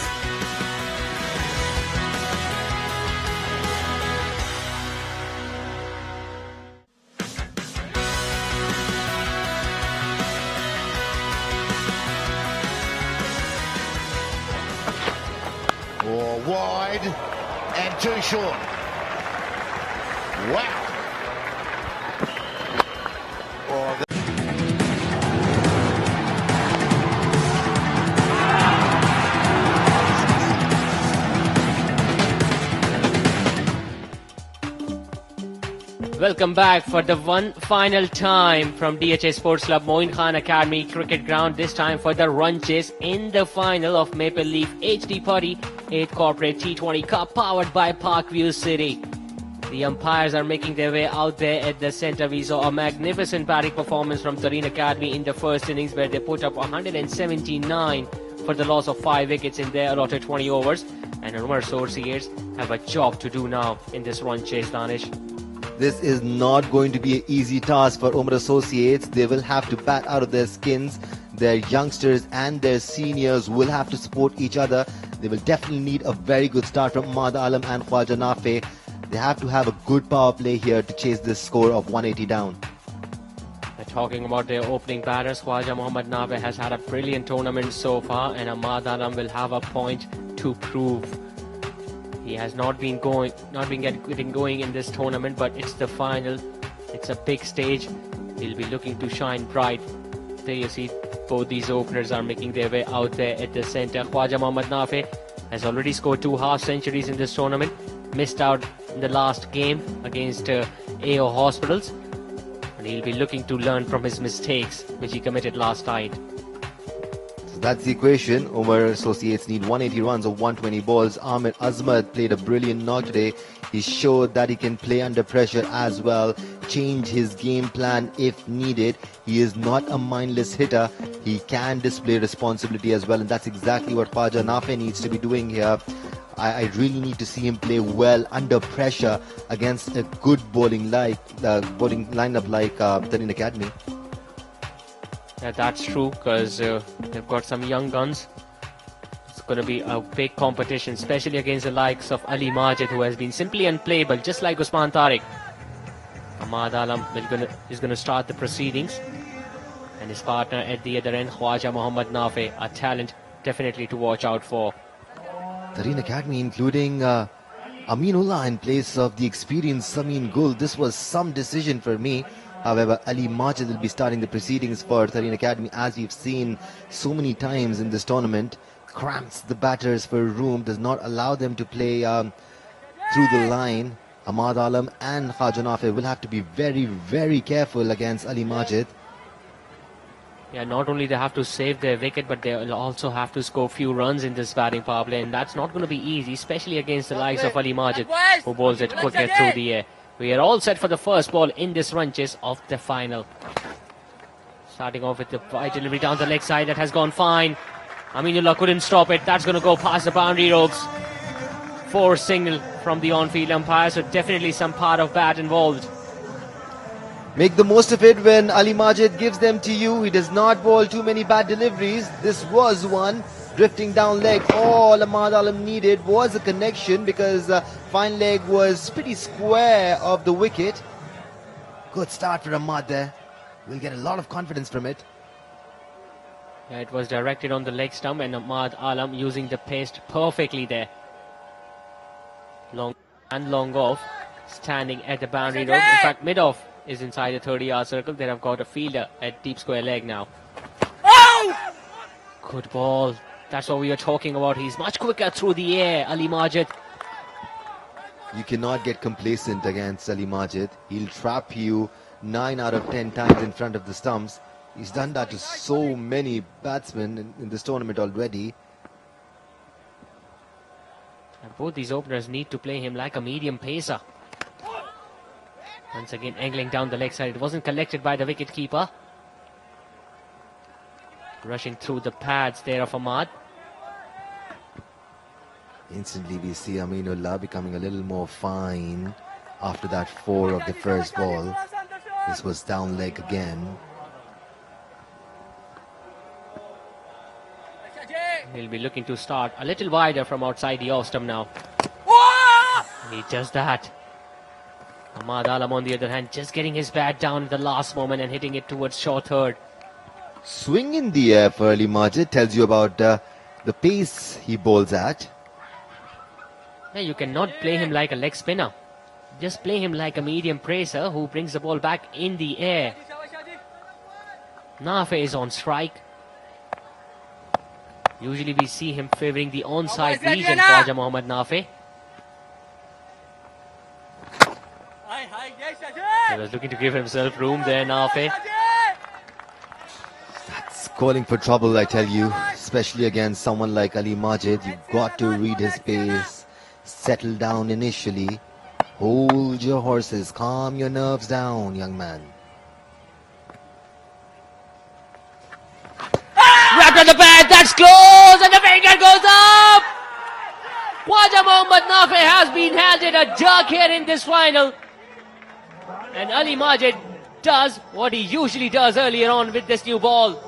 Wide and too short. Wow. Welcome back for the one final time from DHA Sports Club Moin Khan Academy Cricket Ground, this time for the run chase in the final of Maple Leaf HD Putty 8th Corporate T20 Cup, powered by Parkview City. The umpires are making their way out there at the centre. We saw a magnificent batting performance from Tareen Academy in the first innings, where they put up 179 for the loss of 5 wickets in their allotted 20 overs. And Omar Associates have a job to do now in this run chase, Danish. This is not going to be an easy task for Omar Associates. They will have to bat out of their skins. Their youngsters and their seniors will have to support each other. They will definitely need a very good start from Ahmad Alam and Khwaja Nafe. They have to have a good power play here to chase this score of 180 down. Talking about their opening batters, Khwaja Mohammad Nafe has had a brilliant tournament so far, and Ahmad Alam will have a point to prove. He has not been getting going in this tournament, but it's the final. It's a big stage. He'll be looking to shine bright. There you see both these openers are making their way out there at the centre. Khwaja Mohammad Nafe has already scored 2 half centuries in this tournament. Missed out in the last game against AO Hospitals. And he'll be looking to learn from his mistakes which he committed last night. So that's the equation. Omar Associates need 180 runs of 120 balls. Ahmed Azmat played a brilliant knock today. He showed that he can play under pressure as well, change his game plan if needed. He is not a mindless hitter. He can display responsibility as well, and that's exactly what Khwaja Nafe needs to be doing here. I really need to see him play well under pressure against a good bowling lineup like Tareen Academy. Yeah, that's true, because they've got some young guns. It's going to be a big competition, especially against the likes of Ali Majid, who has been simply unplayable, just like Usman Tariq. Ahmad Alam is going to start the proceedings, and his partner at the other end, Khwaja Mohammad Nafe, a talent definitely to watch out for. Tareen Academy including Aminullah in place of the experienced Samin Gul. This was some decision for me. However, Ali Majid will be starting the proceedings for Tareen Academy, as we've seen so many times in this tournament. Cramps the batters for room, does not allow them to play through the line. Ahmad Alam and Khwaja Nafe will have to be very, very careful against Ali Majid. Yeah, not only they have to save their wicket, but they will also have to score few runs in this batting power play, and that's not going to be easy, especially against the likes of Ali Majid, who bowls it quicker through the air. We are all set for the first ball in this run chase of the final. Starting off with the wide delivery down the leg side, that has gone fine. Aminullah couldn't stop it. That's going to go past the boundary ropes. 4 single from the on-field umpire, so definitely some part of bat involved. Make the most of it when Ali Majid gives them to you. He does not bowl too many bad deliveries. This was one. Drifting down leg. All Ahmad Alam needed was a connection, because fine leg was pretty square of the wicket. Good start for Ahmad there. We'll get a lot of confidence from it. Yeah, it was directed on the leg stump, and Ahmad Alam using the pace perfectly there. Long and long off. Standing at the boundary rope. In fact, mid-off is inside the 30-yard circle. They have got a fielder at deep square leg now. Oh! Good ball. That's what we were talking about. He's much quicker through the air, Ali Majid. You cannot get complacent against Ali Majid. He'll trap you 9 out of 10 times in front of the stumps. He's done that to so many batsmen in this tournament already. And both these openers need to play him like a medium pacer. Once again, angling down the leg side. It wasn't collected by the wicketkeeper. Rushing through the pads there of Ahmad. Instantly we see Aminullah becoming a little more fine after that 4 of the first ball. This was down leg again. He'll be looking to start a little wider from outside the off stump now. He does that. Ahmad Alam, on the other hand, just getting his bat down at the last moment and hitting it towards short third. Swing in the air for Ali Majid tells you about the pace he bowls at. Yeah, you cannot play him like a leg spinner. Just play him like a medium pacer who brings the ball back in the air. Nafe is on strike. Usually we see him favouring the onside region, Khwaja Mohammad Nafe. He was looking to give himself room there, Nafe. That's calling for trouble, I tell you, especially against someone like Ali Majid. You've got to read his pace, settle down initially, hold your horses, calm your nerves down, young man. Wrapped on the bat, that's close, and the finger goes up! Khwaja Mohammad Nafe has been held in a jerk here in this final. And Ali Majid does what he usually does earlier on with this new ball.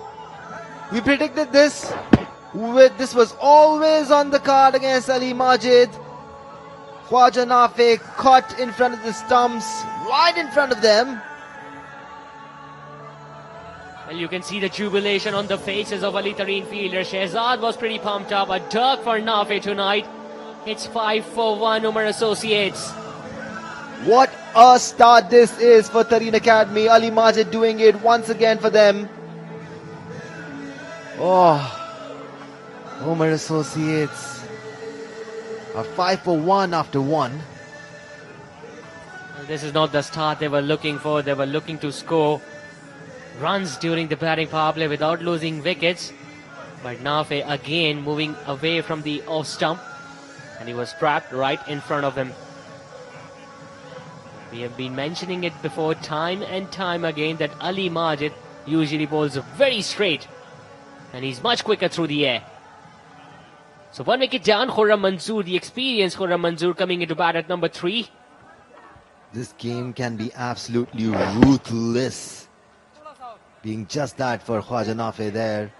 We predicted this. This was always on the card against Ali Majid. Khwaja Nafi caught in front of the stumps, right in front of them. Well, you can see the jubilation on the faces of Ali Tareen fielders. Shehzad was pretty pumped up. A duck for Nafi tonight. It's 5-4-1 Umar Associates. What a start this is for Tareen Academy. Ali Majid doing it once again for them. Oh, Omar Associates are 5-for-1 after one. This is not the start they were looking for. They were looking to score runs during the batting power play without losing wickets. But Nafi again moving away from the off stump, and he was trapped right in front of him. We have been mentioning it before time and time again that Ali Majid usually bowls very straight, and he's much quicker through the air. So 1 wicket down, Khurram Manzoor, the experienced Khurram Manzoor, coming into bat at number 3. This game can be absolutely ruthless. Being just that for Khwaja Nafi there.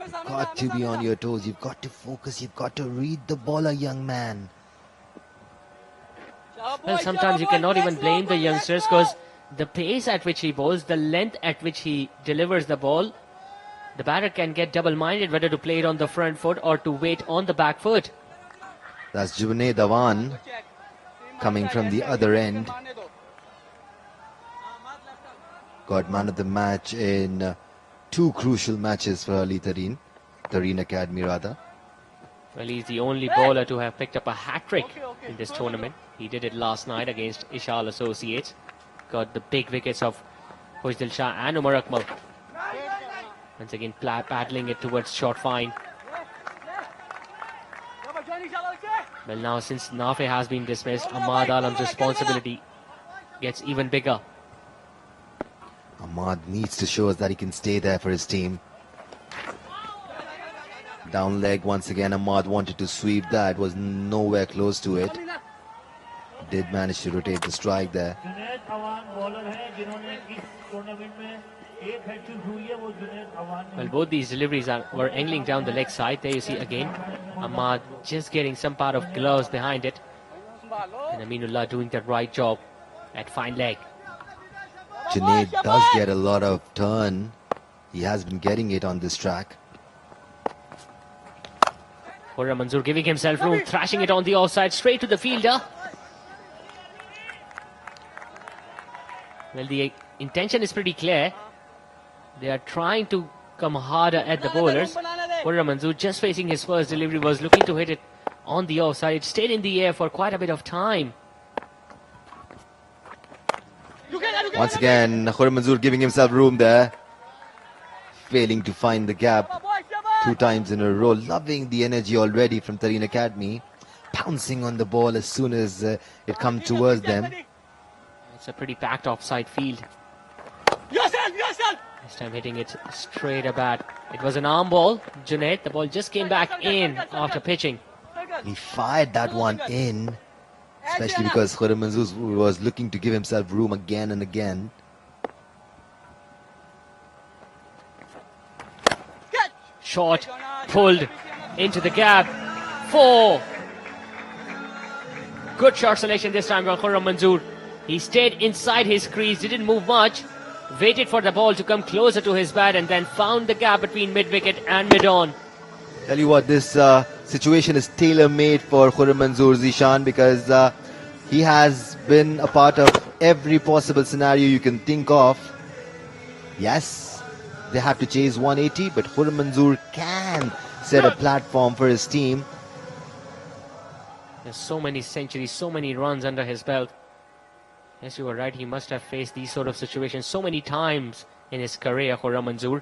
You've got to be on your toes, you've got to focus, you've got to read the bowler, young man. Well, sometimes you cannot even blame the youngsters, because the pace at which he bowls, the length at which he delivers the ball, the batter can get double-minded whether to play it on the front foot or to wait on the back foot. That's Junaid Awan coming from the other end. Got man of the match in 2 crucial matches for Ali Tareen Academy rather. Well, he's the only bowler to have picked up a hat-trick in this tournament. He did it last night against Ishal Associates. Got the big wickets of Khushdil Shah and Umar Akmal. Once again paddling it towards short fine. Well, now since Nafi has been dismissed, Ahmad Alam's responsibility gets even bigger. Ahmad needs to show us that he can stay there for his team. Down leg once again. Ahmad wanted to sweep that, was nowhere close to it. Did manage to rotate the strike there. Well, both these deliveries were angling down the leg side. There you see again Ahmad just getting some part of gloves behind it, and Aminullah doing the right job at fine leg. Junaid does get a lot of turn. He has been getting it on this track. Khurram Manzoor giving himself room, thrashing it on the offside straight to the fielder. Well, the intention is pretty clear. They are trying to come harder at the bowlers. Khurram Manzoor, just facing his first delivery, was looking to hit it on the offside. It stayed in the air for quite a bit of time. Once again, Khurram Manzoor giving himself room there. Failing to find the gap 2 times in a row. Loving the energy already from Tareen Academy. Pouncing on the ball as soon as it comes towards them. It's a pretty packed offside field. This time hitting it straight at bat. It was an arm ball. Junaid, the ball just came back in after pitching. He fired that one in, especially because Khurram Manzoor was looking to give himself room again and again. Shot, pulled into the gap. 4. Good shot selection this time from Khurram Manzoor. He stayed inside his crease, didn't move much, waited for the ball to come closer to his bat, and then found the gap between mid-wicket and mid-on. Tell you what, this situation is tailor-made for Khurram Manzoor, Zishan, because he has been a part of every possible scenario you can think of. Yes, they have to chase 180, but Khurram Manzoor can set a platform for his team. There's so many centuries, so many runs under his belt. Yes, you were right. He must have faced these sort of situations so many times in his career, Khurram Manzoor.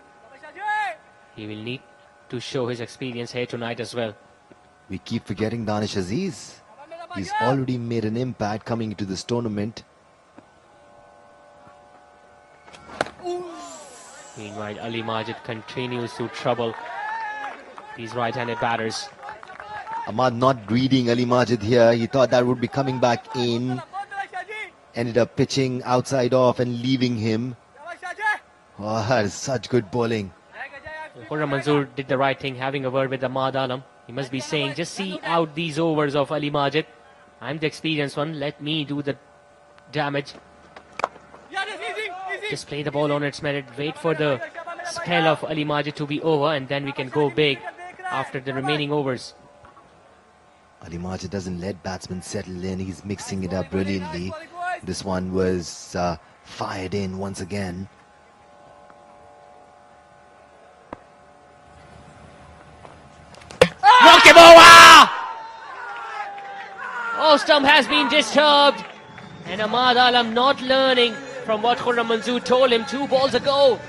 He will need to show his experience here tonight as well. We keep forgetting Danish Aziz. He's already made an impact coming into this tournament. Meanwhile, Ali Majid continues to trouble these right-handed batters. Ahmad not reading Ali Majid here. He thought that would be coming back in. Ended up pitching outside off and leaving him. Oh, that is such good bowling. Khurram Manzoor did the right thing, having a word with Ahmad Alam. He must be saying, just see out these overs of Ali Majid. I'm the experienced one, let me do the damage. Just play the ball on its merit, wait for the spell of Ali Majid to be over, and then we can go big after the remaining overs. Ali Majid doesn't let batsmen settle in. He's mixing it up brilliantly. This one was fired in once again. Knocked him over! Off stump has been disturbed. And Ahmad Alam not learning from what Khurram Manzoor told him 2 balls ago.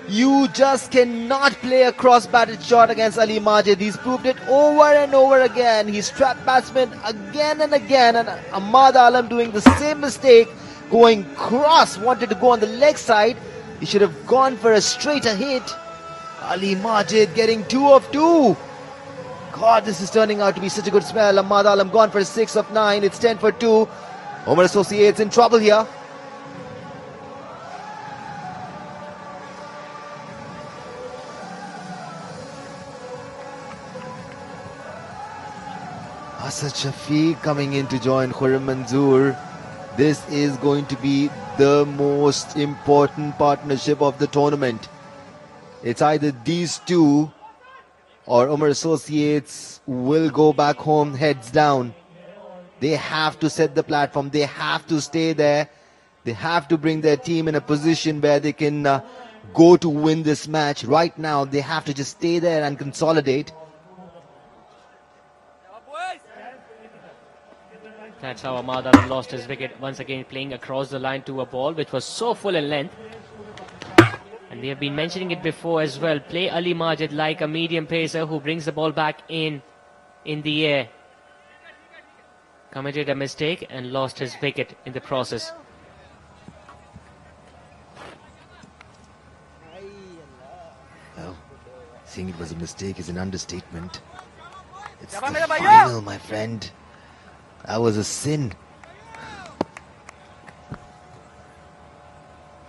You just cannot play a cross-batted shot against Ali Majid. He's proved it over and over again. He's trapped batsmen again and again. And Ahmad Alam doing the same mistake, going cross, wanted to go on the leg side. He should have gone for a straighter hit. Ali Majid getting 2 of 2. God, this is turning out to be such a good spell. Ahmad Alam gone for 6 of 9. It's 10 for 2. Omar Associates in trouble here. Asad Shafiq coming in to join Khurram Manzoor. This is going to be the most important partnership of the tournament. It's either these two or Omar Associates will go back home heads down. They have to set the platform. They have to stay there. They have to bring their team in a position where they can go to win this match. Right now, they have to just stay there and consolidate. That's how Ahmad Alam lost his wicket, once again playing across the line to a ball which was so full in length. And we have been mentioning it before as well. Play Ali Majid like a medium pacer who brings the ball back in the air. Committed a mistake and lost his wicket in the process. Well, saying it was a mistake is an understatement. It's the final, my friend. That was a sin.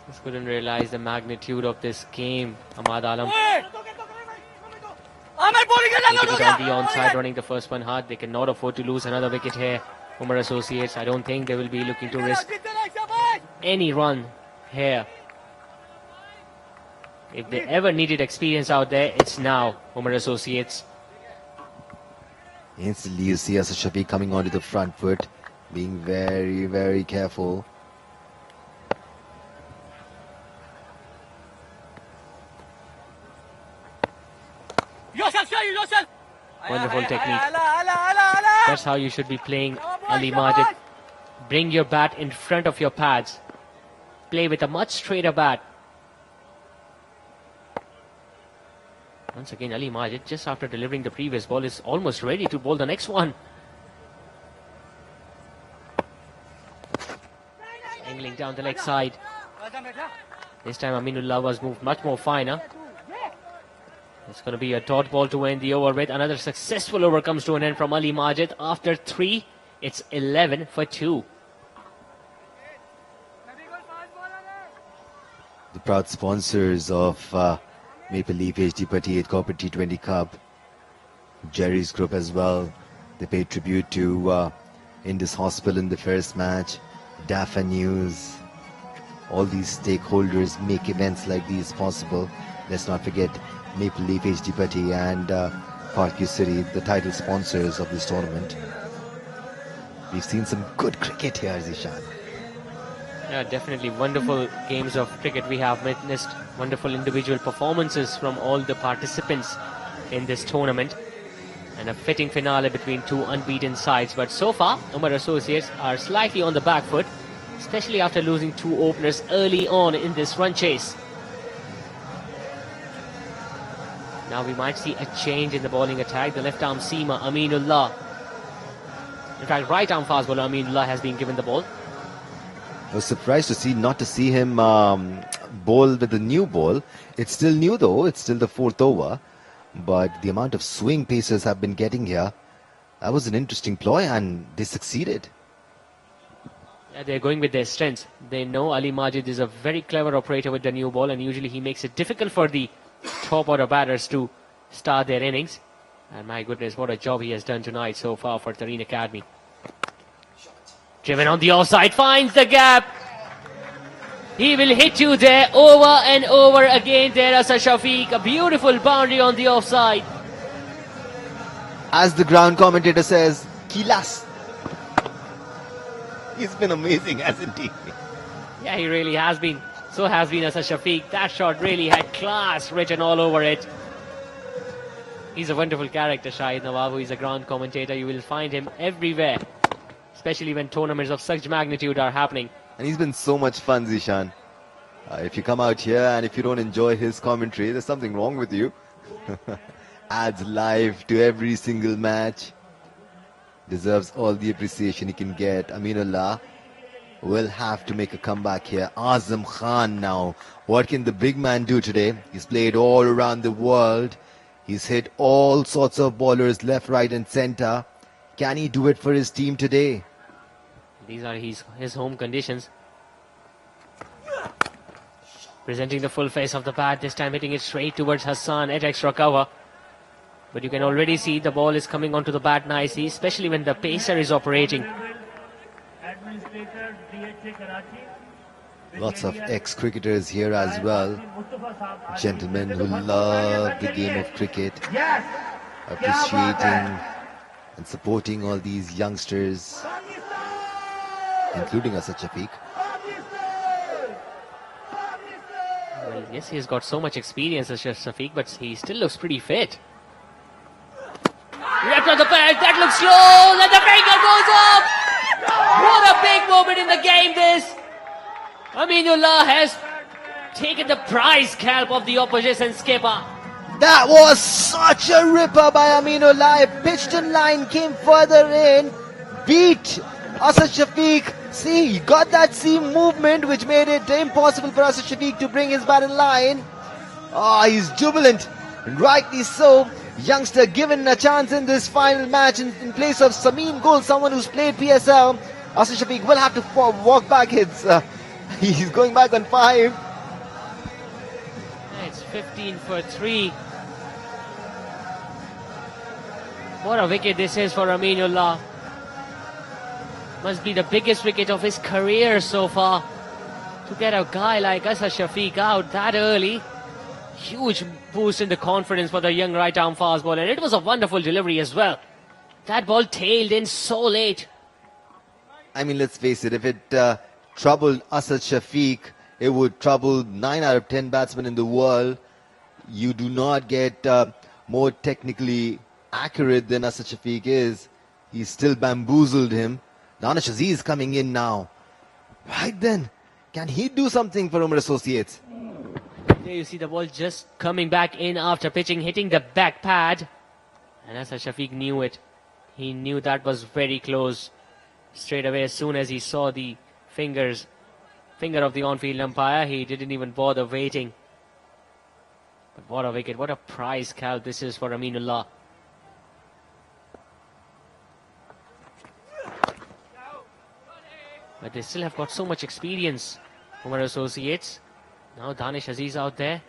Just couldn't realize the magnitude of this game. Ahmad Alam taking it on the onside, running the first one hard. They cannot afford to lose another wicket here. Umar Associates, I don't think they will be looking to risk any run here. If they ever needed experience out there, it's now. Umar Associates. Instantly you see Asad Shafiq coming onto the front foot, being very, very careful. Wonderful technique. That's how you should be playing, Ali Majid. Bring your bat in front of your pads. Play with a much straighter bat. Once again, Ali Majid, just after delivering the previous ball, is almost ready to bowl the next one. Angling down the leg side. This time Aminullah was moved much more finer. It's going to be a dot ball to end the over with. Another successful over comes to an end from Ali Majid. After 3, it's 11 for 2. The proud sponsors of Maple Leaf HD 38 Corporate T20 Cup, Jerry's Group as well. They paid tribute to Indus Hospital in the first match. DAFA News. All these stakeholders make events like these possible. Let's not forget Maple Leaf HD Patti and Parkview City, the title sponsors of this tournament. We've seen some good cricket here, Zishan. Yeah, definitely wonderful games of cricket we have witnessed. Wonderful individual performances from all the participants in this tournament. And a fitting finale between two unbeaten sides. But so far, Umar Associates are slightly on the back foot, especially after losing 2 openers early on in this run chase. Now we might see a change in the bowling attack. The left arm seamer Aminullah, in fact right arm fast bowler Aminullah, has been given the ball. I was surprised to see him bowl with the new ball. It's still new though, it's still the 4th over. But the amount of swing pacers have been getting here, that was an interesting ploy and they succeeded. Yeah, they're going with their strengths. They know Ali Majid is a very clever operator with the new ball, and usually he makes it difficult for the top order batters to start their innings. And my goodness, what a job he has done tonight so far for Tareen Academy. Driven on the offside, finds the gap. He will hit you there over and over again there, Asad Shafiq. A beautiful boundary on the offside. As the ground commentator says, Kilas. He's been amazing, hasn't he? Yeah, he really has been. So has been Asad Shafiq. That shot really had class written all over it. He's a wonderful character, Shahid Nawab, who is a ground commentator. You will find him everywhere, especially when tournaments of such magnitude are happening. And he's been so much fun, Zishan. If you come out here and if you don't enjoy his commentary, there's something wrong with you. Adds life to every single match. Deserves all the appreciation he can get. Aminullah will have to make a comeback here. Azam Khan now. What can the big man do today? He's played all around the world. He's hit all sorts of bowlers left, right and centre. Can he do it for his team today? These are his home conditions. Presenting the full face of the bat, this time hitting it straight towards Hassan at extra cover. But you can already see the ball is coming onto the bat nicely, especially when the pacer is operating. Lots of ex-cricketers here as well. Gentlemen who love the game of cricket. Appreciating and supporting all these youngsters, including Asad Shafiq. Well, yes, he's got so much experience as Shafiq, but he still looks pretty fit. Left on the pad, that looks slow, and the finger goes up! What a big moment in the game this! Aminullah has taken the prize scalp of the opposition skipper. That was such a ripper by Aminullah. Pitched in line, came further in, beat Asad Shafiq. See, he got that seam movement which made it impossible for Asad Shafiq to bring his bat in line. Oh, he's jubilant, and rightly so. Youngster given a chance in this final match in place of Samin Gul, someone who's played PSL. Asad Shafiq will have to walk back. He's going back on 5. It's 15 for 3. What a wicket this is for Aminullah. Must be the biggest wicket of his career so far. To get a guy like Asad Shafiq out that early. Huge boost in the confidence for the young right-arm fast bowler. And it was a wonderful delivery as well. That ball tailed in so late. I mean, let's face it, if it troubled Asad Shafiq, it would trouble 9 out of 10 batsmen in the world. You do not get more technically accurate than Asad Shafiq is. He's still bamboozled him. Danish Aziz coming in now. Right then, can he do something for Umar Associates? There you see the ball just coming back in after pitching, hitting the back pad. And Asad Shafiq knew it. He knew that was very close. Straight away, as soon as he saw the finger of the on-field umpire, he didn't even bother waiting. But what a wicket, what a prize scalp this is for Aminullah. But they still have got so much experience, Umar Associates. Now Danish Aziz out there.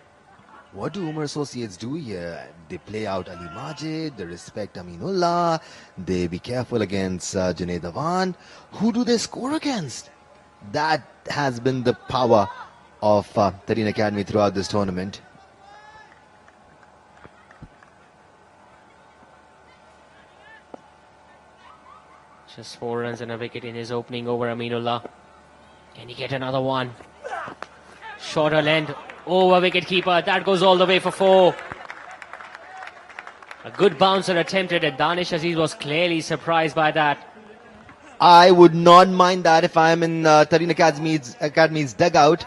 What do Umar Associates do here? They play out Ali Majid, they respect Aminullah, they be careful against Junaid Awan. Who do they score against? That has been the power of Tareen Academy throughout this tournament. Just 4 runs and a wicket in his opening over Aminullah. Can he get another one? Shorter length over wicketkeeper. That goes all the way for 4. A good bouncer attempted, and Danish Aziz was clearly surprised by that. I would not mind that if I'm in Tareen Academy's dugout.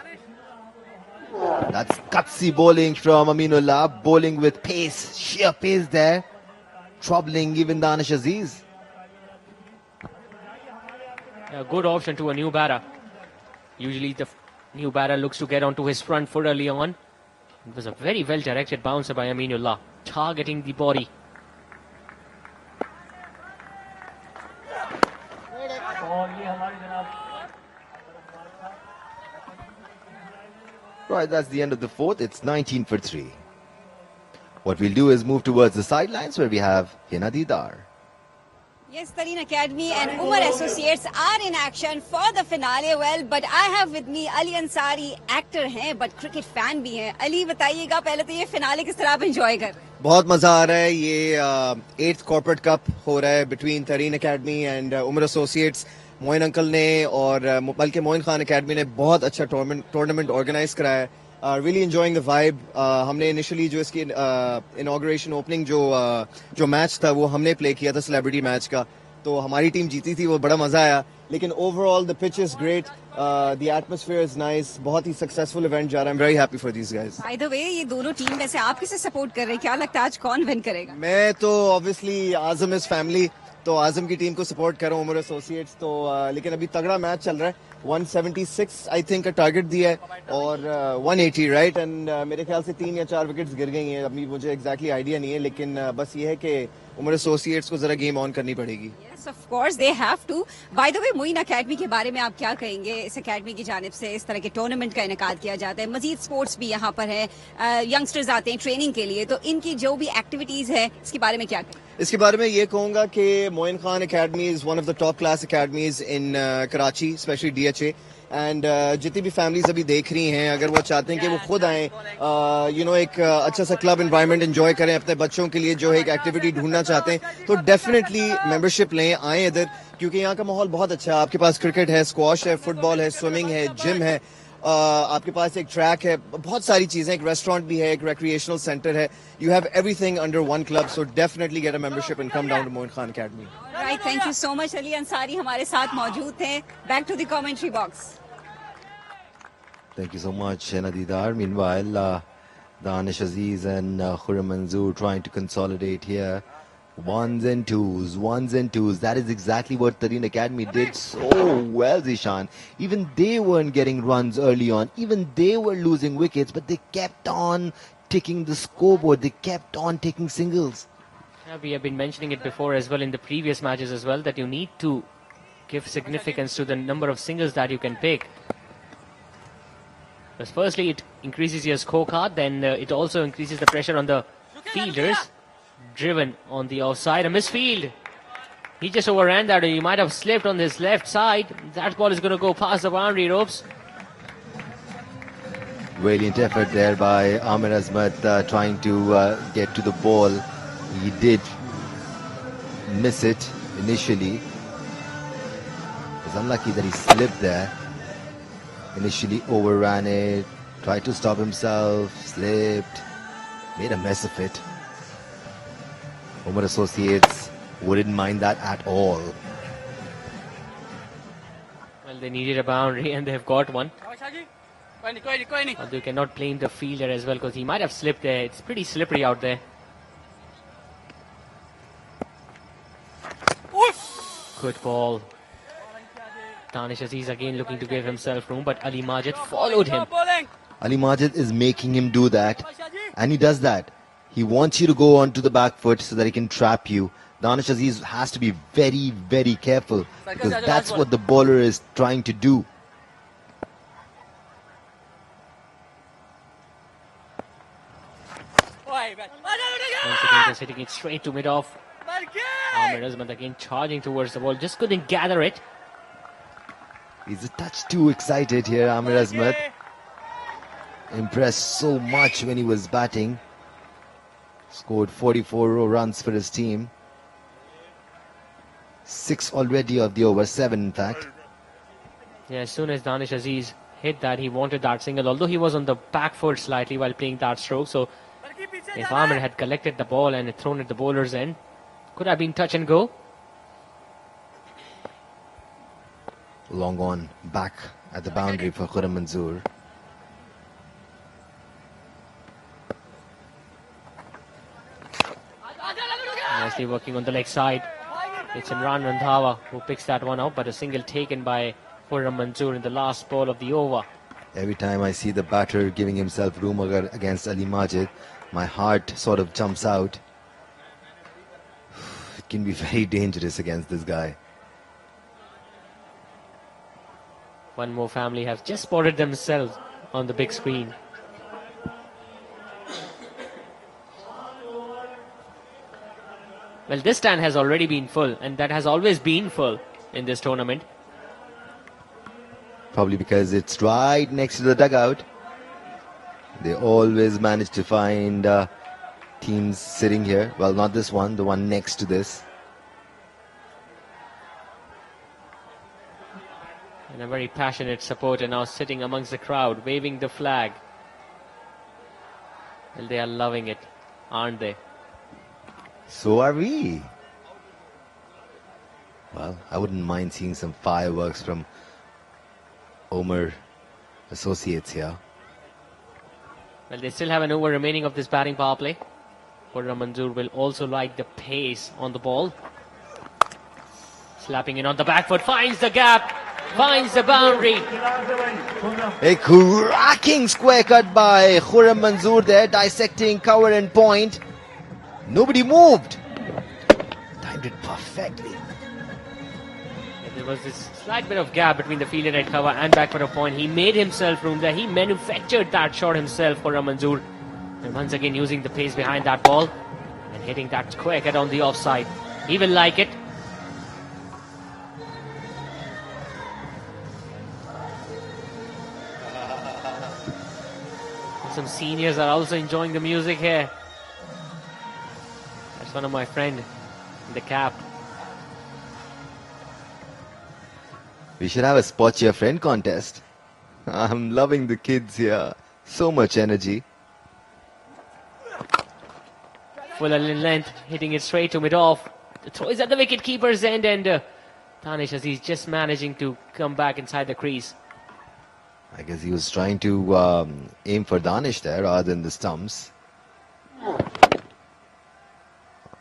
That's gutsy bowling from Aminullah. Bowling with pace, sheer pace there. Troubling even Danish Aziz. A good option to a new batter. Usually the new batter looks to get onto his front foot early on. It was a very well directed bouncer by Aminullah, targeting the body. Right, that's the end of the 4th. It's 19 for 3. What we'll do is move towards the sidelines where we have Hina Didar. Yes, Tareen Academy and Omar Associates are in action for the finale. Well, but I have with me Ali Ansari, actor हैं, but cricket fan भी हैं. Ali बताइएगा पहले तो ये finale किस तरह आप enjoy कर रहे हैं? बहुत मजा आ रहा है. ये 8th corporate cup हो रहा है between Tareen Academy and Omar Associates. Moin uncle ने और बल्कि मोइन खान अकेडमी ने बहुत अच्छा टूर्नामेंट ऑर्गेनाइज कराया है. Really enjoying the vibe. हमने initially जो इसकी inauguration opening जो मैच था वो हमने प्ले किया था celebrity मैच का, तो हमारी टीम जीती थी, वो बड़ा मजा आया. लेकिन overall the pitch is great, the atmosphere is nice. बहुत ही successful event जा रहा है. I'm very happy for these guys. By the way, ये दोनों टीम में से आप किसे सपोर्ट कर रहे हैं? क्या लगता है आज कौन विन करेगा? मैं तो obviously आजम इज फैमिली, तो आजम की टीम को सपोर्ट कर रहा हूँ, उमर एसोसिएट्स. तो लेकिन अभी तगड़ा मैच चल रहा है. 176 आई थिंक का टारगेट दिया है और 180 राइट. एंड मेरे ख्याल से 3 या 4 विकेट्स गिर गई हैं. अभी मुझे एग्जैक्टली आइडिया नहीं है, लेकिन बस ये है कि उमर एसोसिएट्स को जरा गेम ऑन करनी पड़ेगी. Yes, of course they have to. By the way, Moin academy के बारे में आप क्या कहेंगे? इस अकेडमी की जानिब से इस तरह के टूर्नामेंट का इनेकाद किया जाता है, मजीद स्पोर्ट्स भी यहाँ पर है, यंगस्टर्स आते हैं ट्रेनिंग के लिए, तो इनकी जो भी एक्टिविटीज है इसके बारे में क्या कहें? इसके बारे में ये कहूंगा कि Moin Khan academy is one of the top class academies in Karachi, specially DHA. And जितनी भी फैमिलीज अभी देख रही हैं, अगर वो चाहते हैं कि वो खुद आएं, एक अच्छा सा क्लब एनवायरनमेंट एंजॉय करें, अपने बच्चों के लिए जो है एक एक्टिविटी ढूंढना चाहते हैं, तो डेफिनेटली मेंबरशिप लें, आएं इधर, क्योंकि यहाँ का माहौल बहुत अच्छा है. आपके पास क्रिकेट है, स्क्वॉश है, फुटबॉल है, स्विमिंग है, जिम है, आपके पास एक ट्रैक है, बहुत सारी चीजें, एक रेस्टोरेंट भी है, एक रिक्रिएशनल सेंटर है. You have everything under one club, so definitely get a membership and come down to Moin Khan academy. Right, thank you so much. Ali Ansari हमारे साथ मौजूद थे. Back to the commentary box. Thank you so much, Hina Didar. Meanwhile, Danish Aziz and Khurram Manzoor trying to consolidate here. Ones and twos. That is exactly what Tareen Academy did so well, Zishan. Even they weren't getting runs early on. Even they were losing wickets, but they kept on ticking the scoreboard. They kept on taking singles. Yeah, we have been mentioning it before as well in the previous matches as well, that you need to give significance to the number of singles that you can pick. Because firstly, it increases your scorecard, then it also increases the pressure on the fielders. Driven on the offside, a misfield. He just overran that, or he might have slipped on his left side. That ball is going to go past the boundary ropes. Brilliant effort there by Amir Azmat, trying to get to the ball. He did miss it initially. It was unlucky that he slipped there. Initially overran it, tried to stop himself, slipped, made a mess of it. Omar Associates wouldn't mind that at all. Well, they needed a boundary and they've got one. Although you cannot blame the fielder as well, because he might have slipped there. It's pretty slippery out there. Good ball. Danish Aziz again looking to give himself room, but Ali Majid followed him. Ali Majid is making him do that, and he does that. He wants you to go onto the back foot so that he can trap you. Danish Aziz has to be very, very careful, because that's what the bowler is trying to do. Once again, just hitting it straight to mid-off. Amir Azmat again charging towards the ball, just couldn't gather it. He's a touch too excited here, Amir Azmat. Impressed so much when he was batting. Scored 44 runs for his team. 6 already of the over, 7 in fact. Yeah, as soon as Danish Aziz hit that, he wanted that single, although he was on the back foot slightly while playing that stroke. So if Amir had collected the ball and thrown at the bowler's end, could have been touch and go. Long on back at the boundary for Khurram Manzoor. Nicely working on the leg side. It's Imran Randhawa who picks that one out, but a single taken by Khurram Manzoor in the last ball of the over. Every time I see the batter giving himself room against Ali Majid, my heart sort of jumps out. It can be very dangerous against this guy. One more family have just spotted themselves on the big screen. Well, this stand has already been full, and that has always been full in this tournament. Probably because it's right next to the dugout. They always manage to find teams sitting here. Well, not this one, the one next to this. And a very passionate supporter now sitting amongst the crowd, waving the flag. Well, they are loving it, aren't they? So are we. Well, I wouldn't mind seeing some fireworks from Omar Associates here. Well, they still have an over remaining of this batting power play. Khurram Manzoor will also like the pace on the ball. Slapping in on the back foot, finds the gap, finds the boundary. A cracking square cut by Khurram Manzoor there, dissecting cover and point. Nobody moved. Timed it perfectly. There was this slight bit of gap between the field at cover and back foot of point. He made himself room there. He manufactured that shot himself, Khurram Manzoor. And once again using the pace behind that ball and hitting that square cut on the offside. He will like it. Some seniors are also enjoying the music here. That's one of my friend in the cap. We should have a spot your friend contest. I'm loving the kids here. So much energy. Full in length, hitting it straight to mid-off. The throw is at the wicket-keeper's end, and Danish Aziz just managing to come back inside the crease. I guess he was trying to aim for Danish there rather than the stumps.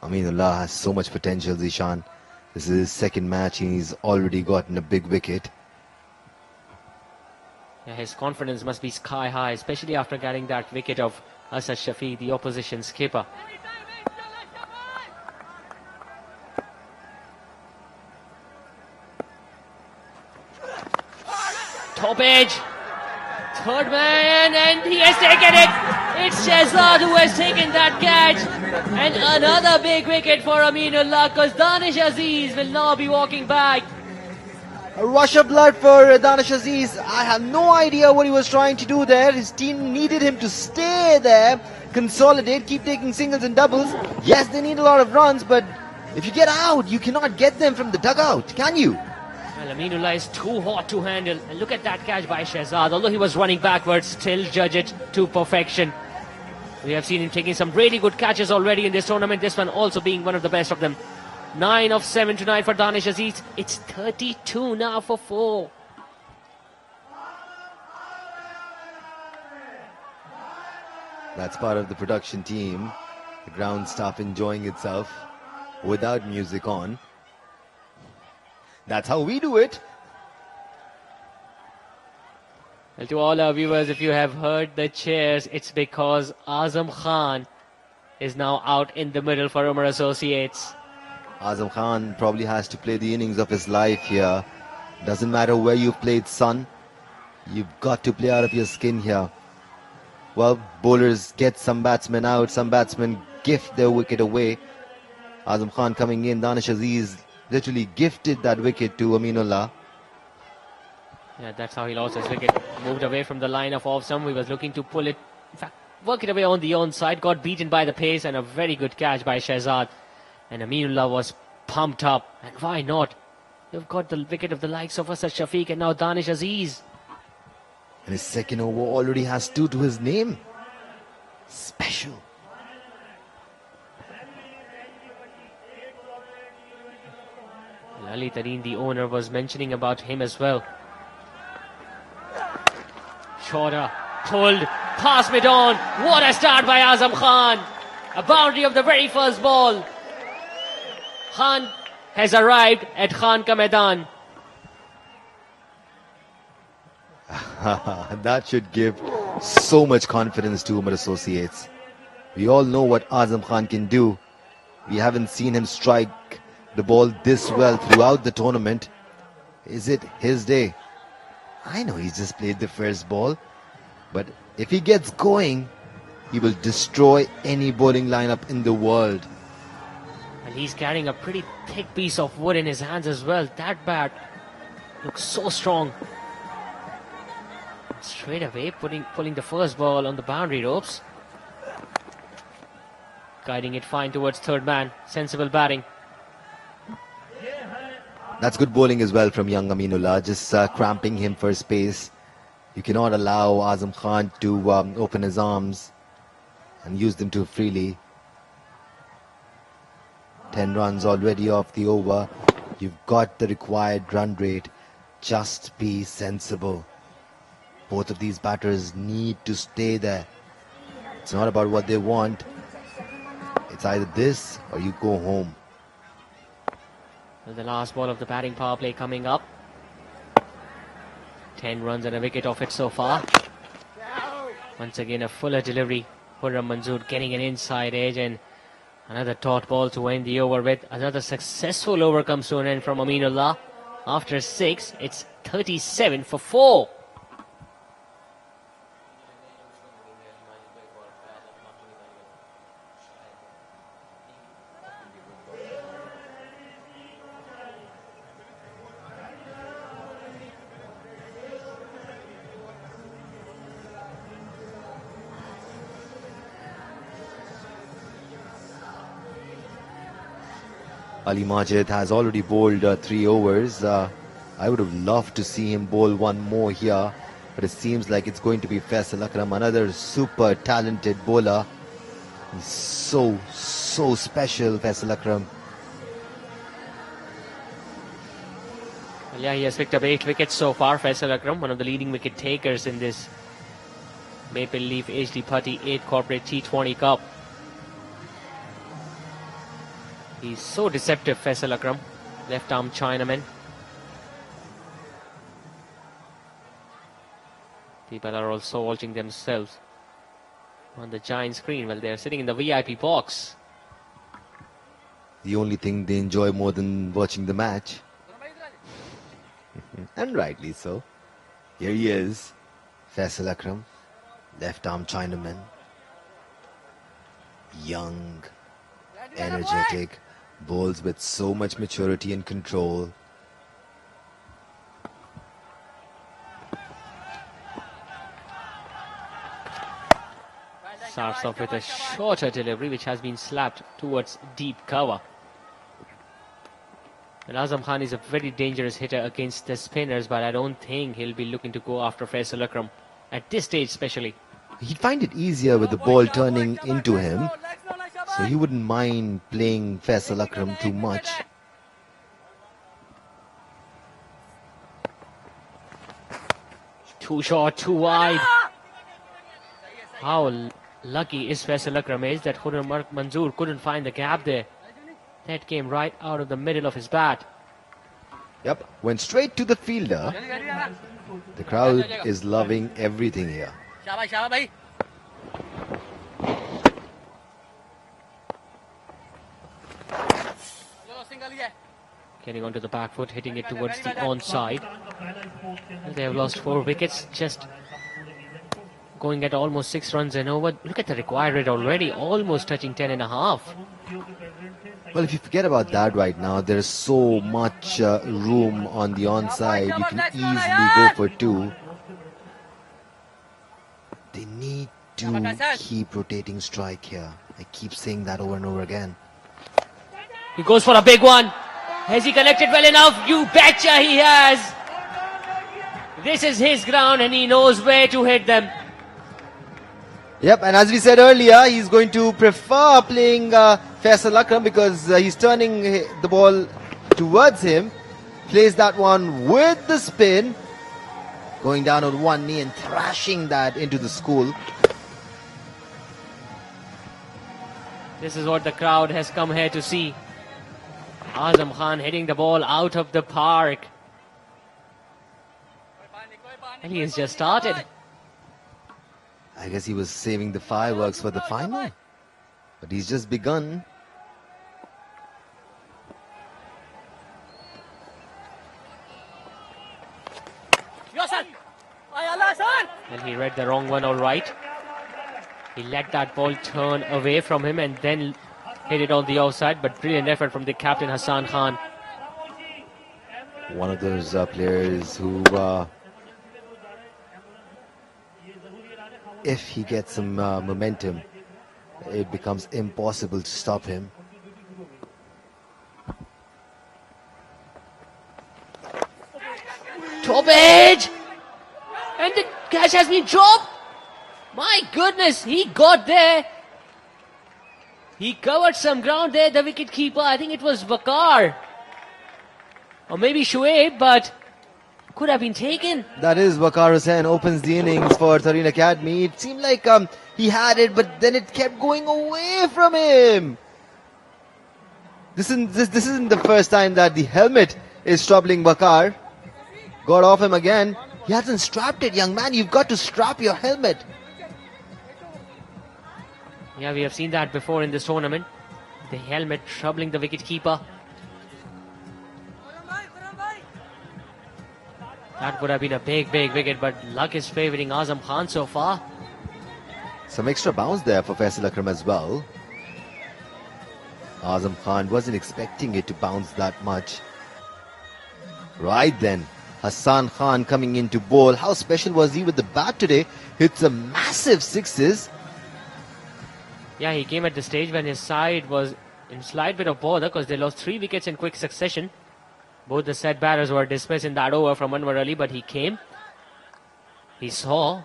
Aminullah has so much potential, Zishan. This is his second match and he's already gotten a big wicket. Yeah, his confidence must be sky high, especially after getting that wicket of Asad Shafiq, the opposition skipper. Top edge, third man, and he has taken it. It's Shehzad who has taken that catch, and another big wicket for Aminullah, because Danish Aziz will now be walking back. A rush of blood for Danish Aziz. I have no idea what he was trying to do there. His team needed him to stay there, consolidate, keep taking singles and doubles. Yes, they need a lot of runs, but if you get out, you cannot get them from the dugout, can you? Well, Aminullah is too hot to handle. And look at that catch by Shehzad. Although he was running backwards, still judge it to perfection. We have seen him taking some really good catches already in this tournament. This one also being one of the best of them. 9 of 7 tonight for Danish Aziz. It's 32 now for 4. That's part of the production team. The ground staff enjoying itself without music on. That's how we do it. Well, to all our viewers, if you have heard the cheers, it's because Azam Khan is now out in the middle for Omar Associates. Azam Khan probably has to play the innings of his life here. Doesn't matter where you've played, son. You've got to play out of your skin here. Well, bowlers get some batsmen out. Some batsmen gift their wicket away. Azam Khan coming in. Danish Aziz literally gifted that wicket to Aminullah. Yeah, that's how he lost his wicket. Moved away from the line of off-stump. He was looking to pull it, in fact, work it away on the onside. Got beaten by the pace, and a very good catch by Shehzad. And Aminullah was pumped up. And why not? You've got the wicket of the likes of Asad Shafiq and now Danish Aziz. And his second over already has 2 to his name. Special. Ali Tareen, the owner, was mentioning about him as well. Shorter, pulled, pass mid on. What a start by Azam Khan. A boundary of the very first ball. Khan has arrived at Khan Ka Maidan. That should give so much confidence to Umar Associates. We all know what Azam Khan can do. We haven't seen him strike the ball this well throughout the tournament. Is it his day? I know he's just played the first ball, but if he gets going, he will destroy any bowling lineup in the world. And he's carrying a pretty thick piece of wood in his hands as well. That bat looks so strong. Straight away, pulling the first ball on the boundary ropes. Guiding it fine towards third man. Sensible batting. That's good bowling as well from young Aminullah, just cramping him for space. You cannot allow Azam Khan to open his arms and use them too freely. 10 runs already off the over. You've got the required run rate. Just be sensible. Both of these batters need to stay there. It's not about what they want. It's either this or you go home. The last ball of the batting power play coming up. 10 runs and a wicket off it so far. Once again a fuller delivery. Khurram Manzoor getting an inside edge, and another taut ball to end the over with. Another successful over comes to an end from Aminullah. After 6, it's 37 for 4. Ali Majid has already bowled 3 overs. I would have loved to see him bowl one more here, but it seems like it's going to be Faisal Akram, another super talented bowler. He's so special, Faisal Akram. Well, yeah, he has picked up 8 wickets so far. Faisal Akram, one of the leading wicket takers in this Maple Leaf HD Putty 8 Corporate T20 Cup. He's so deceptive, Faisal Akram. Left arm Chinaman. People are also watching themselves on the giant screen while they're sitting in the VIP box. The only thing they enjoy more than watching the match. And rightly so. Here he is, Faisal Akram, left arm Chinaman. Young, energetic, bowls with so much maturity and control. Starts off with a shorter delivery which has been slapped towards deep cover. And Azam Khan is a very dangerous hitter against the spinners, but I don't think he'll be looking to go after Faisal Akram at this stage especially. He'd find it easier with the ball turning into him, so he wouldn't mind playing Faisal Akram too much. Too short, too wide. How lucky is Faisal Akram is that Khurram Manzoor couldn't find the gap there. That came right out of the middle of his bat. Yep, went straight to the fielder. The crowd is loving everything here. Getting onto the back foot, hitting it towards the onside. They have lost 4 wickets, just going at almost 6 runs and over. Look at the required rate already, almost touching 10.5. Well, if you forget about that right now, there's so much room on the onside. You can easily go for 2. They need to keep rotating strike here. I keep saying that over and over again. He goes for a big one. Has he connected well enough? You betcha he has. This is his ground and he knows where to hit them. Yep, and as we said earlier, he's going to prefer playing Faisal Akram because he's turning the ball towards him. Plays that one with the spin. Going down on one knee and thrashing that into the school. This is what the crowd has come here to see. Azam Khan hitting the ball out of the park. And he has just started. I guess he was saving the fireworks for the final. But he's just begun. And he read the wrong one all right. He let that ball turn away from him and then hit it on the offside, but brilliant effort from the captain Hassan Khan. One of those players who, if he gets some momentum, it becomes impossible to stop him. Top edge! And the catch has been dropped! My goodness, he got there. He covered some ground there, the wicket keeper. I think it was Waqar. Or maybe Shoaib, but could have been taken. That is Waqar Hussain opens the innings for Tareen Academy. It seemed like he had it, but then it kept going away from him. This isn't the first time that the helmet is troubling Waqar. Got off him again. He hasn't strapped it, young man. You've got to strap your helmet. Yeah, we have seen that before in this tournament. The helmet troubling the wicketkeeper. That would have been a big wicket, but luck is favouring Azam Khan so far. Some extra bounce there for Faisal Akram as well. Azam Khan wasn't expecting it to bounce that much. Right then, Hassan Khan coming in to bowl. How special was he with the bat today? Hit some massive sixes. Yeah, he came at the stage when his side was in slight bit of bother because they lost 3 wickets in quick succession. Both the set batters were dismissed in that over from Anwar Ali, but he came, he saw,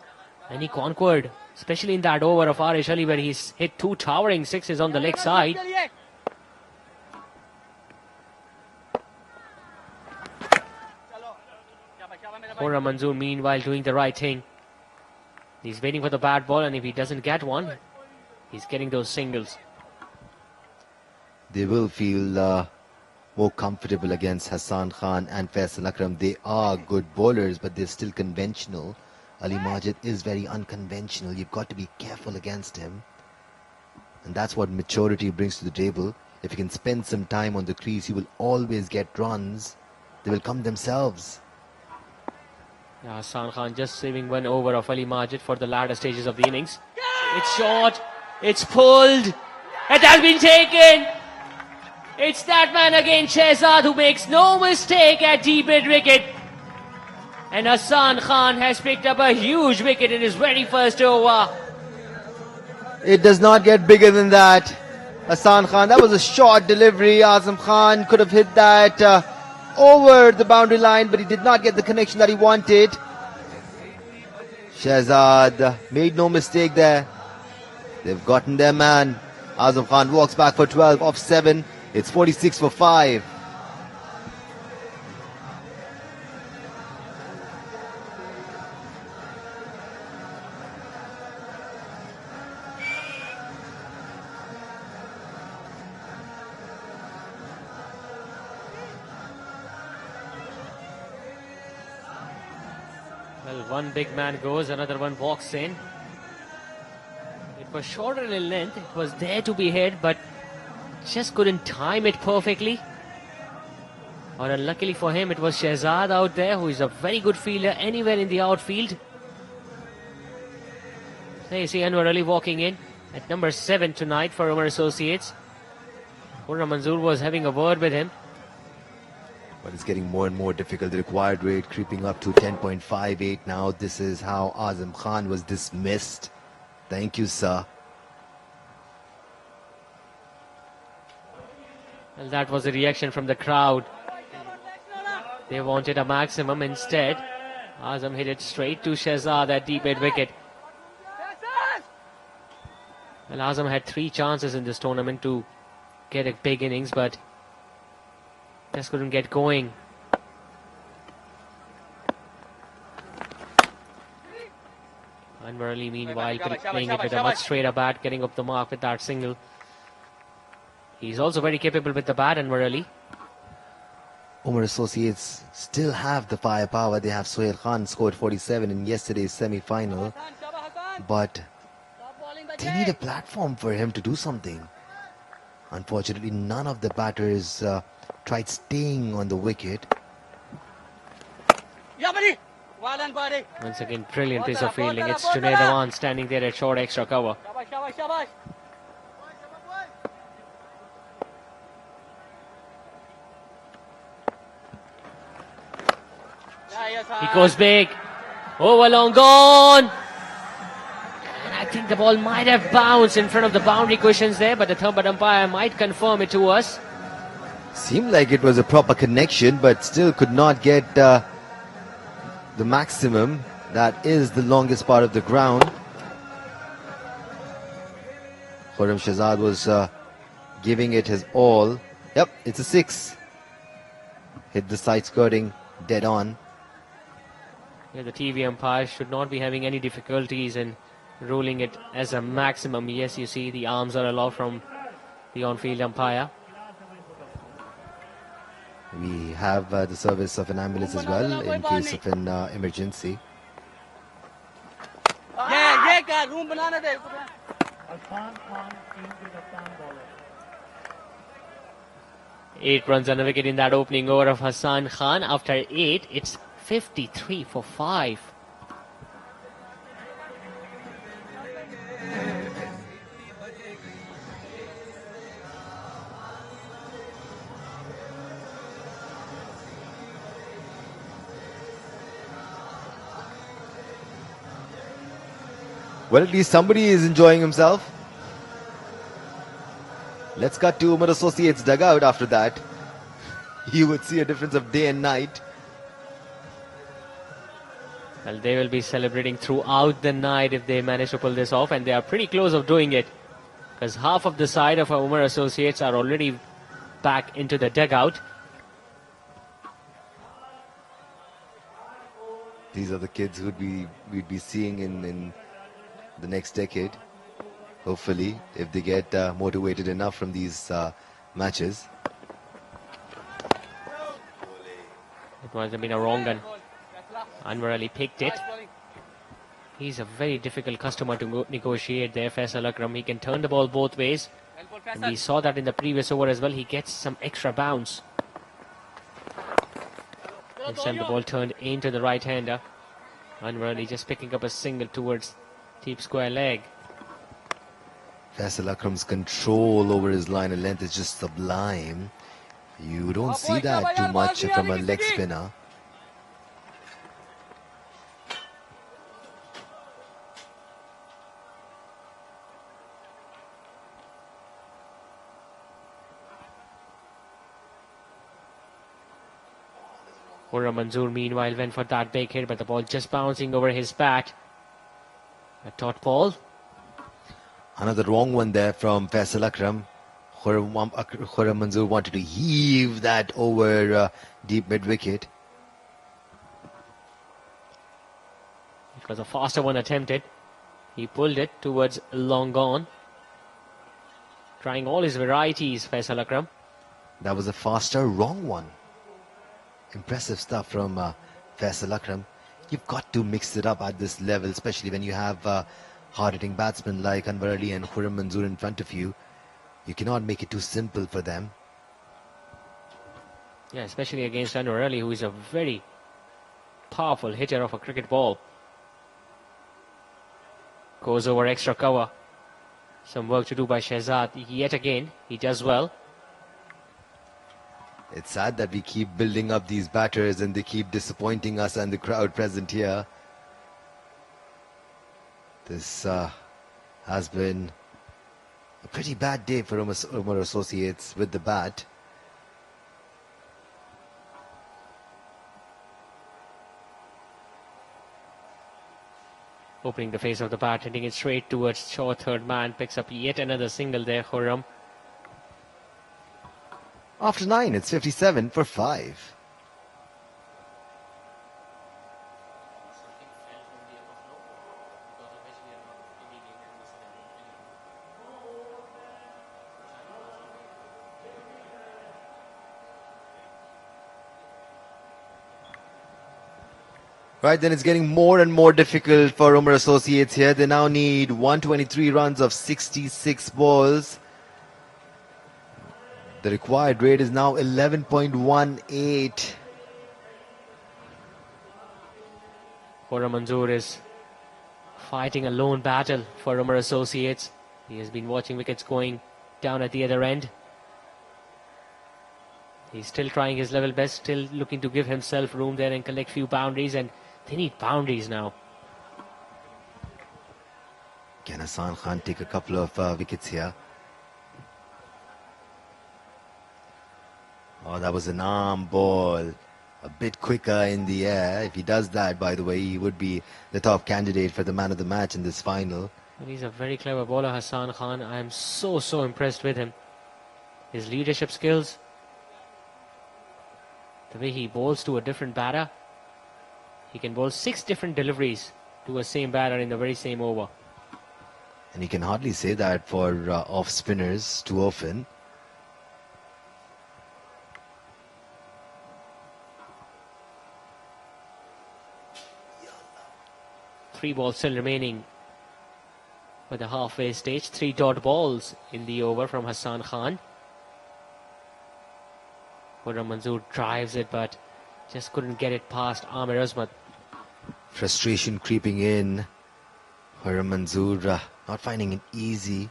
and he conquered, especially in that over of Arish Ali where he's hit 2 towering sixes on the leg side. Khurram Manzoor meanwhile doing the right thing. He's waiting for the bad ball, and if he doesn't get one, he's getting those singles. They will feel more comfortable against Hassan Khan and Faisal Akram. They are good bowlers, but they're still conventional. Ali Majid is very unconventional. You've got to be careful against him. And that's what maturity brings to the table. If you can spend some time on the crease, you will always get runs. They will come themselves. Yeah, Hassan Khan just saving 1 over of Ali Majid for the latter stages of the innings. It's short, it's pulled, it has been taken. It's that man again, Shehzad, who makes no mistake at deep mid wicket. And Hassan Khan has picked up a huge wicket in his very first over. It does not get bigger than that. Hassan Khan, that was a short delivery. Azam Khan could have hit that over the boundary line, but he did not get the connection that he wanted. Shehzad made no mistake there. They've gotten their man. Azam Khan walks back for 12 off 7. It's 46 for 5. Well, one big man goes, another one walks in. It was shorter in length, it was there to be hit, but just couldn't time it perfectly. Or unluckily for him, it was Shehzad out there, who is a very good fielder anywhere in the outfield. There you see Anwar Ali walking in at number 7 tonight for Omar Associates. Khurram Manzoor was having a word with him. But it's getting more and more difficult. The required rate creeping up to 10.58 now. This is how Azam Khan was dismissed. Thank you, sir. Well, that was the reaction from the crowd. They wanted a maximum. Instead, Azam hit it straight to Shehzad at deep mid wicket. Well, Azam had 3 chances in this tournament to get a big innings, but just couldn't get going. Anwar Ali, meanwhile, playing it with a much straighter bat, getting up the mark with that single. He's also very capable with the bat, Anwar Ali. Omar Associates still have the firepower. They have Sohail Khan scored 47 in yesterday's semi-final. But they need a platform for him to do something. Unfortunately, none of the batters tried staying on the wicket. Once again, brilliant piece of fielding. It's Junaid Awan standing there at short extra cover. He goes big. Over long gone. And I think the ball might have bounced in front of the boundary cushions there, but the third umpire might confirm it to us. Seemed like it was a proper connection, but still could not get the maximum. That is the longest part of the ground. Khurram Shahzad was giving it his all. Yep, it's a 6. Hit the side skirting dead on. Yeah, the TV umpire should not be having any difficulties in ruling it as a maximum. Yes, you see the arms are allowed from the on-field umpire. We have the service of an ambulance as well in case of an emergency. Eight runs on a wicket in that opening over of Hassan Khan. After 8, it's 53 for 5. Well, at least somebody is enjoying himself. Let's cut to Omar Associates dugout after that. You would see a difference of day and night. Well, they will be celebrating throughout the night if they manage to pull this off, and they are pretty close of doing it, because half of the side of Omar Associates are already back into the dugout. These are the kids who we'd be seeing in the next decade, hopefully, if they get motivated enough from these matches. It must have been a wrong gun. Anwar Ali picked it. He's a very difficult customer to negotiate there, Faisal Akram. He can turn the ball both ways, and we saw that in the previous over as well. He gets some extra bounce. This time the ball turned into the right-hander. Anwar Ali just picking up a single towards deep square leg. Faisal Akram's control over his line of length is just sublime. You don't see that too much from a leg spinner. Khurram Manzoor meanwhile went for that big hit, but the ball just bouncing over his bat. A dot ball. Another wrong one there from Faisal Akram. Khurram Manzoor wanted to heave that over deep mid-wicket. It was a faster one attempted. He pulled it towards long gone. Trying all his varieties, Faisal Akram. That was a faster wrong one. Impressive stuff from Faisal Akram. You've got to mix it up at this level, especially when you have hard-hitting batsmen like Anwar Ali and Khurram Manzoor in front of you. You cannot make it too simple for them. Yeah, especially against Anwar Ali, who is a very powerful hitter of a cricket ball. Goes over extra cover. Some work to do by Shahzad. Yet again, he does well. It's sad that we keep building up these batters and they keep disappointing us and the crowd present here. This has been a pretty bad day for Omar Associates with the bat. Opening the face of the bat, hitting it straight towards short third man. Picks up yet another single there, Khurram. After 9, it's 57 for 5. Right, then it's getting more and more difficult for Omar Associates here. They now need 123 runs of 66 balls. The required rate is now 11.18. Khurram Manzoor is fighting a lone battle for Omar Associates. He has been watching wickets going down at the other end. He's still trying his level best, still looking to give himself room there and collect few boundaries, and they need boundaries now. Can Hassan Khan take a couple of wickets here? Oh, that was an arm ball. A bit quicker in the air. If he does that, by the way, he would be the top candidate for the man of the match in this final. And he's a very clever bowler, Hassan Khan. I am so impressed with him. His leadership skills, the way he bowls to a different batter. He can bowl 6 different deliveries to a same batter in the very same over. And you can hardly say that for off spinners too often. Three balls still remaining for the halfway stage. 3 dot balls in the over from Hassan Khan. Khurram Manzoor drives it, but just couldn't get it past Amir Azmat. Frustration creeping in. Khurram Manzoor not finding it easy.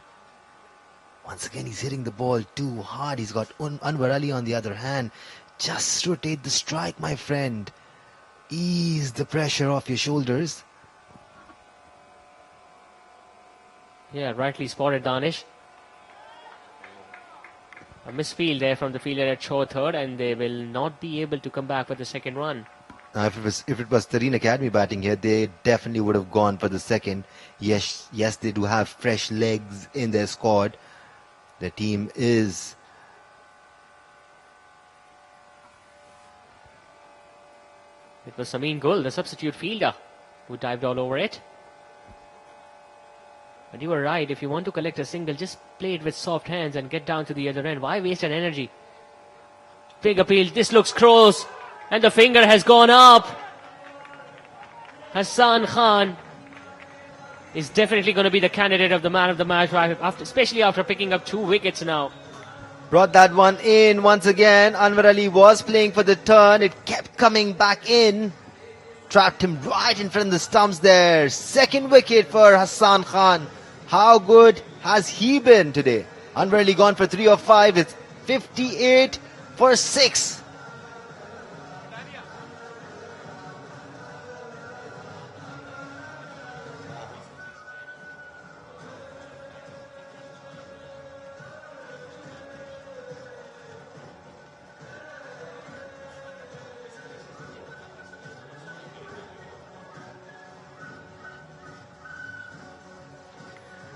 Once again, he's hitting the ball too hard. He's got Anwar Ali on the other hand. Just rotate the strike, my friend. Ease the pressure off your shoulders. Yeah, rightly spotted, Danish. A misfield there from the fielder at short third, and they will not be able to come back for the second run. Now, if it was Tareen Academy batting here, they definitely would have gone for the second. Yes, they do have fresh legs in their squad. The team is It was Sameen Gul, the substitute fielder, who dived all over it. But you were right, if you want to collect a single, just play it with soft hands and get down to the other end. Why waste an energy? Big appeal, this looks close, and the finger has gone up. Hassan Khan is definitely going to be the candidate of the man of the match, especially after picking up 2 wickets now. brought that one in once again. Anwar Ali was playing for the turn. It kept coming back in. Trapped him right in front of the stumps there. Second wicket for Hassan Khan. How good has he been today? Anwar Ali gone for 3 of 5. It's 58 for 6.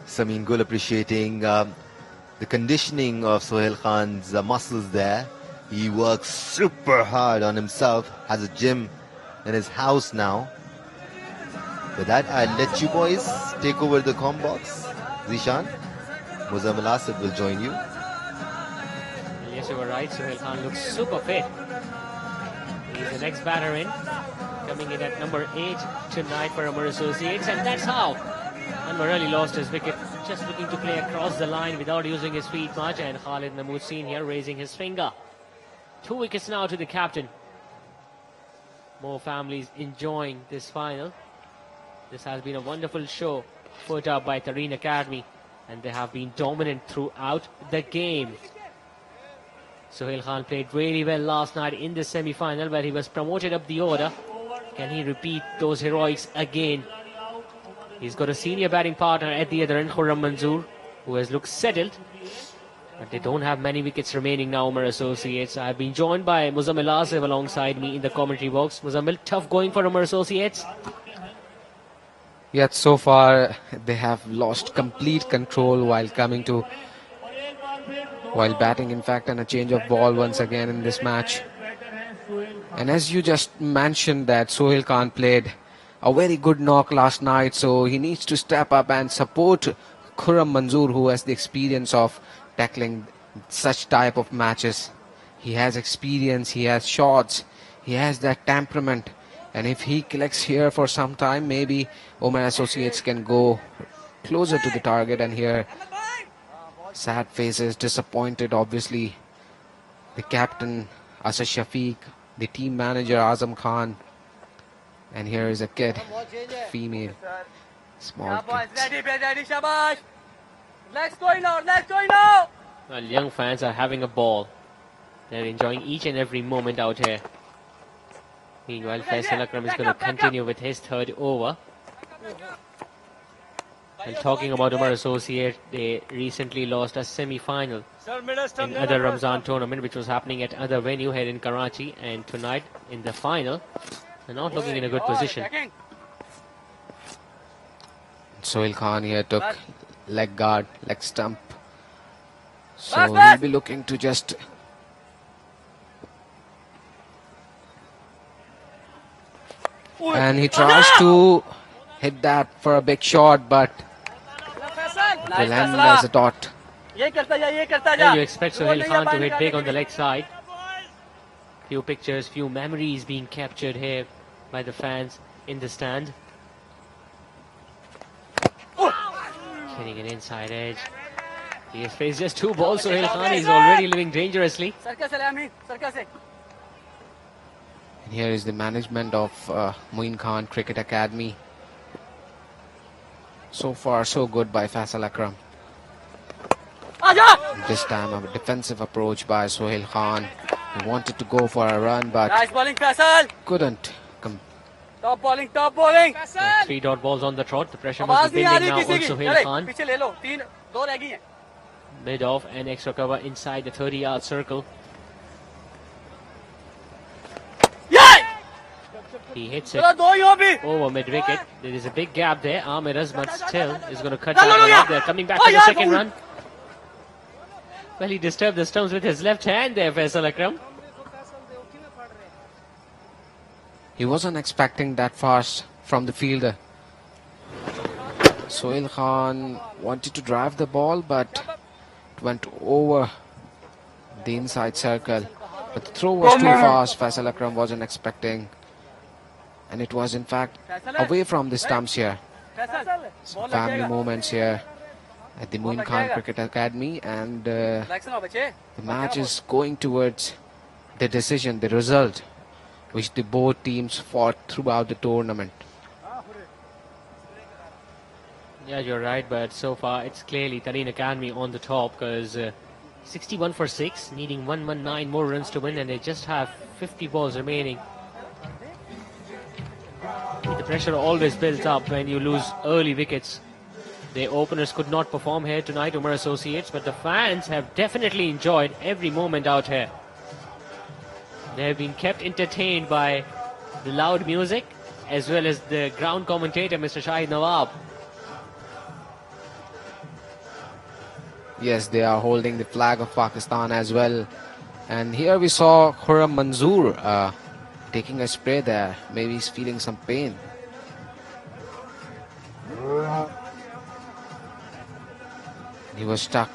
Sameen Gul appreciating the conditioning of Sohail Khan's muscles there. He works super hard on himself, has a gym in his house now. With that, I'll let you boys take over the comm box. Zishan, Muzammil Asif will join you. Yes, you were right. Sohail Khan looks super fit. He's the next batter in, coming in at number 8 tonight for Omar Associates, and that's how Anwar Ali lost his wicket, just looking to play across the line without using his feet much, and Khalid Mahmood seen here raising his finger. 2 wickets now to the captain. More families enjoying this final. This has been a wonderful show put up by Tareen Academy, and they have been dominant throughout the game. Sohail Khan played really well last night in the semi-final where he was promoted up the order. Can he repeat those heroics again? He's got a senior batting partner at the other end, Khurram Manzoor, who has looked settled. But they don't have many wickets remaining now, Omar Associates. I've been joined by Muzammil Asif alongside me in the commentary box. Muzammil, tough going for Omar Associates? Yet so far they have lost complete control while batting, in fact, and a change of ball once again in this match. And as you just mentioned that Sohail Khan played a very good knock last night, so he needs to step up and support Khurram Manzoor, who has the experience of tackling such type of matches. He has experience, he has shots, he has that temperament, and if he collects here for some time, maybe Omar Associates can go closer to the target. And here, sad faces, disappointed obviously, the captain Asad Shafiq, the team manager Azam Khan. And here is a kid, female, small kid. Well, young fans are having a ball. They're enjoying each and every moment out here. Meanwhile, Faisal Akram is going to continue with his third over. And talking about Omar Associate, they recently lost a semi-final in other Ramzan tournament, which was happening at other venue here in Karachi. And tonight, in the final, they're not looking in a good position. Sohail Khan here took leg guard, leg stump. So he'll be looking to just... And he tries to hit that for a big shot, but it will end as a dot. Well, you expect Sohail Khan to hit big on the leg side. Few pictures, few memories being captured here by the fans in the stand. Hitting an inside edge. He has faced just 2 balls. Sohail Khan is already living dangerously. And here is the management of Moin Khan Cricket Academy. So far, so good by Faisal Akram. This time, a defensive approach by Sohail Khan. He wanted to go for a run, but couldn't. Top bowling. 3 dot balls on the trot. The pressure must be building now on Sohail Khan. Mid-off and extra cover inside the 30-yard circle. He hits it over mid-wicket. There is a big gap there. Amir Azmat still is going to cut that one out. They're coming back for the second run. Well, he disturbed the stumps with his left hand there, Faisal Akram. He wasn't expecting that fast from the fielder. Sohail Khan wanted to drive the ball, but it went over the inside circle. But the throw was too fast. Faisal Akram wasn't expecting. And it was in fact away from the stumps here. Some family moments here at the Moin Khan Cricket Academy, and the match is going towards the decision, the result, which the both teams fought throughout the tournament. Yeah, you're right, but so far it's clearly Tareen Academy on the top, because 61 for 6, needing 119 more runs to win, and they just have 50 balls remaining. The pressure always builds up when you lose early wickets. The openers could not perform here tonight, Omar Associates, but the fans have definitely enjoyed every moment out here. They have been kept entertained by the loud music as well as the ground commentator, Mr. Shahid Nawab. Yes, they are holding the flag of Pakistan as well. And here we saw Khurram Manzoor taking a spray there. Maybe he's feeling some pain. He was stuck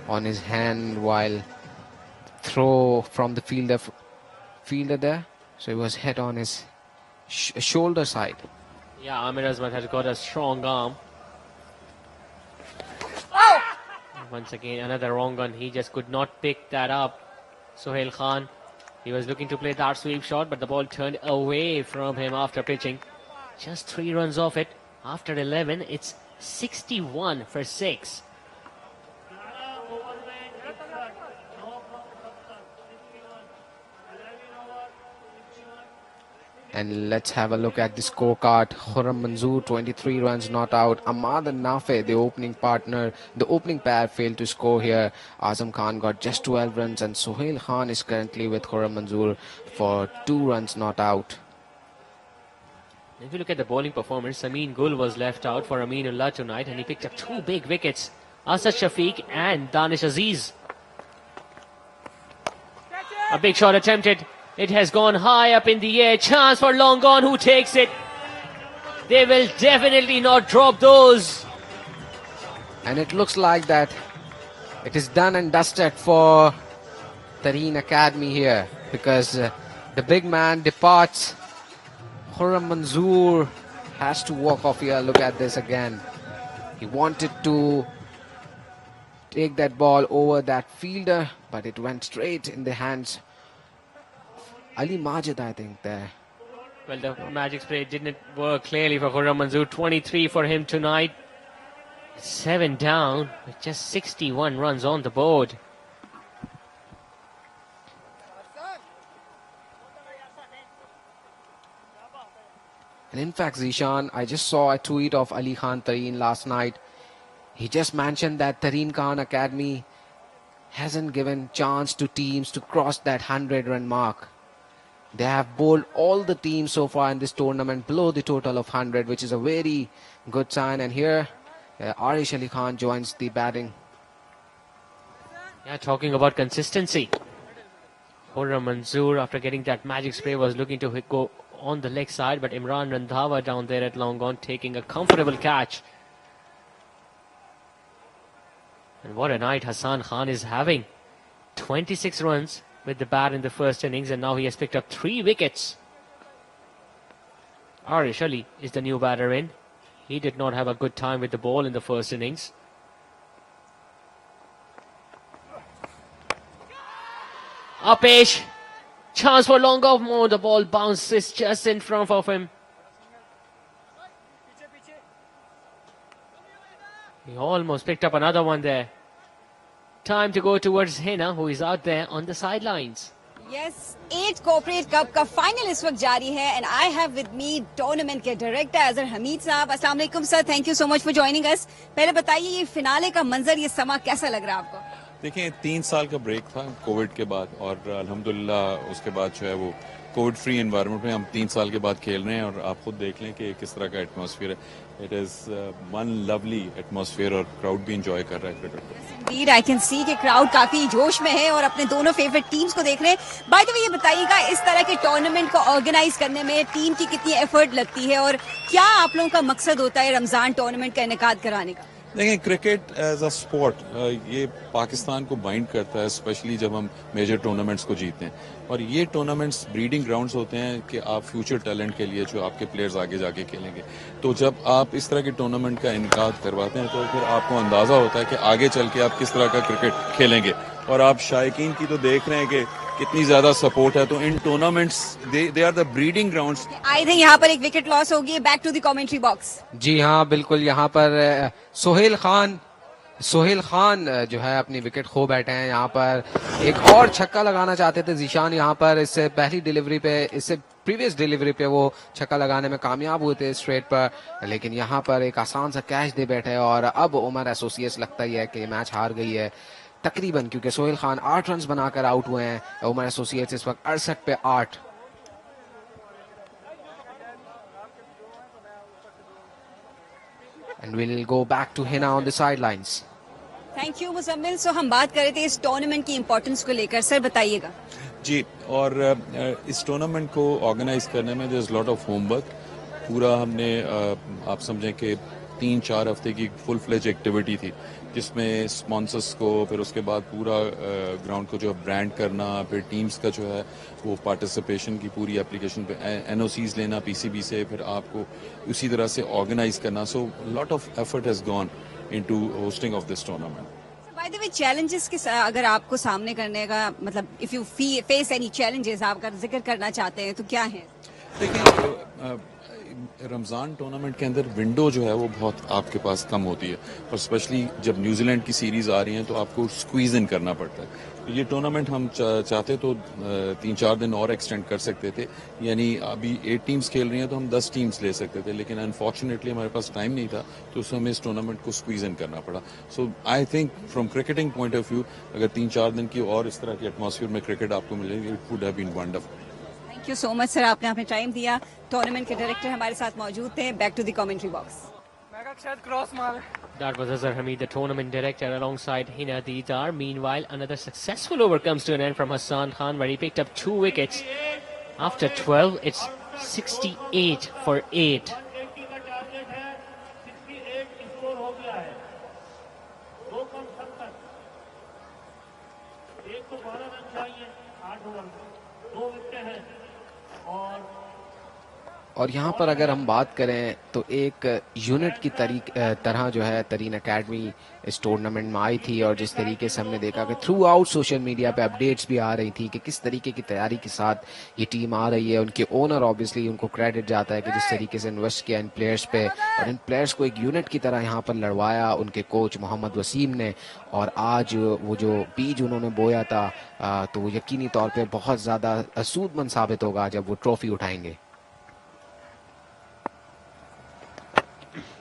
on his hand while throw from the fielder there. So he was hit on his shoulder side. Yeah, Amir Azmat has got a strong arm. Once again, another wrong one. He just could not pick that up. Sohail Khan, he was looking to play that sweep shot, but the ball turned away from him after pitching. Just 3 runs off it. After 11, it's 61 for 6. And let's have a look at the scorecard. Khurram Manzoor, 23 runs not out. Ahmad and Nafe, the opening partner, the opening pair, failed to score here. Azam Khan got just 12 runs, and Sohail Khan is currently with Khurram Manzoor for 2 runs not out. If you look at the bowling performance, Amin Gul was left out for Aminullah tonight, and he picked up 2 big wickets. Asad Shafiq and Danish Aziz. A big shot attempted. It has gone high up in the air. Chance for long gone. Who takes it? They will definitely not drop those. And it looks like that it is done and dusted for Tareen Academy here, because the big man departs. Khurram Manzoor has to walk off here. Look at this again. He wanted to take that ball over that fielder, but it went straight in the hands. Ali Majid, I think, there. Well, the magic spray didn't work clearly for Khurram Manzoor. 23 for him tonight. 7 down with just 61 runs on the board. And in fact, Zishan, I just saw a tweet of Ali Khan Tareen last night. He just mentioned that Tareen Khan Academy hasn't given chance to teams to cross that 100-run mark. They have bowled all the teams so far in this tournament below the total of 100, which is a very good sign. And here, Arish Ali Khan joins the batting. Yeah, talking about consistency. Khurram Manzoor, after getting that magic spray, was looking to go on the leg side, but Imran Randhawa down there at long on taking a comfortable catch. And what a night Hassan Khan is having. 26 runs with the bat in the first innings, and now he has picked up 3 wickets. Arish Ali is the new batter in. He did not have a good time with the ball in the first innings. Upesh, chance for long off. More, the ball bounces just in front of him. He almost picked up another one there. Time to go towards Hina, who is out there on the sidelines. Yes, 8 Corporate Cup का final इस वक्त जारी है, and I have with me tournament के director Azhar Hamid साहब. अस्सलाम वालेकुम sir, thank you so much for joining us. पहले बताइए ये फिनाले का मंजर, ये समा कैसा लग रहा है आपको? देखिए 3 साल का ब्रेक था कोविड के बाद, और अल्हम्दुलिल्लाह उसके बाद जो है वो कोविड फ्री एनवायरनमेंट में हम 3 साल के बाद खेल रहे हैं, और आप खुद देख लें कि किस तरह का एटमॉस्फेयर है. It is one lovely atmosphere, और क्राउड भी इंजॉय कर रहा है क्रिकेट को. इंडीड, आई कैन सी कि क्राउड काफी जोश में है और अपने दोनों फेवरेट टीम्स को देख रहे हैं. बाय द वे ये बताइएगा, इस तरह के टूर्नामेंट को ऑर्गेनाइज करने में टीम की कितनी एफर्ट लगती है, और क्या आप लोगों का मकसद होता है रमजान टूर्नामेंट का इनेकाद कराने का? देखिए क्रिकेट एज अ स्पोर्ट ये पाकिस्तान को बाइंड करता है, स्पेशली जब हम मेजर टूर्नामेंट्स को जीतते हैं. और ये टूर्नामेंट्स ब्रीडिंग ग्राउंड्स होते हैं कि आप फ्यूचर टैलेंट के लिए जो आपके प्लेयर्स आगे जाके खेलेंगे. तो जब आप इस तरह के टूर्नामेंट का इनकाद करवाते हैं तो फिर आपको अंदाजा होता है कि आगे चल के आप किस तरह का क्रिकेट खेलेंगे. और आप शायकीन की तो देख रहे हैं कि कितनी ज्यादा सपोर्ट है. तो इन tournaments they are the breeding grounds. I think यहाँ पर एक विकेट लॉस होगी. Back to the commentary box. जी हाँ, बिल्कुल. यहाँ पर सोहेल खान जो है अपनी विकेट खो बैठे हैं. यहाँ पर एक और छक्का लगाना चाहते थे जीशान. यहाँ पर इससे प्रीवियस डिलीवरी पे वो छक्का लगाने में कामयाब हुए थे स्ट्रेट पर, लेकिन यहाँ पर एक आसान सा कैच दे बैठे. और अब उमर एसोसिएट्स लगता ही है कि मैच हार गई है तकरीबन, क्योंकि सोहेल खान 8 रन बनाकर आउट हुए हैं. उमर एसोसिएट्स इस वक्त 68 पे 8. And we'll go back to Hina on the sidelines. Thank you Muzammil. So हम बात कर रहे थे इस टूर्नामेंट की इंपॉर्टेंस को लेकर, सर बताइएगा. जी, और इस टूर्नामेंट को ऑर्गेनाइज करने में there is lot of homework. पूरा हमने आप समझें कि 3-4 हफ्ते की फुल फ्लेज एक्टिविटी थी, जिसमें स्पॉन्सर्स को, फिर उसके बाद पूरा ग्राउंड को जो ब्रांड करना, फिर टीम्स का जो है वो पार्टिसिपेशन की पूरी एप्लीकेशन पे एनओसीज लेना पीसीबी से, फिर आपको उसी तरह से ऑर्गेनाइज करना. So lot of effort has gone into hosting of this tournament. Bye the way challenges के अगर आपको सामने करने का मतलब if you face any challenges आप अगर जिक्र करना चाहते हैं तो क्या है? देखिए रमजान टूर्नामेंट के अंदर विंडो जो है वो बहुत आपके पास कम होती है, और स्पेशली जब न्यूजीलैंड की सीरीज आ रही है तो आपको स्क्वीज इन करना पड़ता है. ये टूर्नामेंट हम चाहते तो 3-4 दिन और एक्सटेंड कर सकते थे, यानी अभी 8 टीम्स खेल रही हैं तो हम 10 टीम्स ले सकते थे, लेकिन अनफॉर्चुनेटली हमारे पास टाइम नहीं था, तो उसमें हमें इस टूर्नामेंट को स्क्वीज इन करना पड़ा. So I think from cricketing point of view अगर 3-4 दिन की और इस तरह की एटमॉस्फेयर में क्रिकेट आपको मिलेगी, it would have been wonderful. Thank you so much sir, आपने हमें टाइम दिया. टूर्नामेंट के डायरेक्टर हमारे साथ मौजूद थे. Back to the commentary box. That was Azhar Hamid, the tournament director, alongside Hina Didar. Meanwhile, another successful over comes to an end from Hassan Khan, where he picked up 2 wickets. After 12, it's 68 for 8. और यहाँ पर अगर हम बात करें तो एक unit की तरह जो है तरीन एकेडमी इस टूर्नामेंट में आई थी, और जिस तरीके से हमने देखा कि थ्रू आउट सोशल मीडिया पे अपडेट्स भी आ रही थी कि किस तरीके की तैयारी के साथ ये टीम आ रही है. उनके ओनर ऑब्वियसली उनको क्रेडिट जाता है कि जिस तरीके से इन्वेस्ट किया इन प्लेयर्स पे, और इन प्लेयर्स को एक यूनिट की तरह यहाँ पर लड़वाया उनके कोच मोहम्मद वसीम ने. और आज वो जो बीज उन्होंने बोया था तो वो यकीनी तौर पर बहुत ज़्यादा सूदमंद साबित होगा जब वो ट्रॉफी उठाएंगे.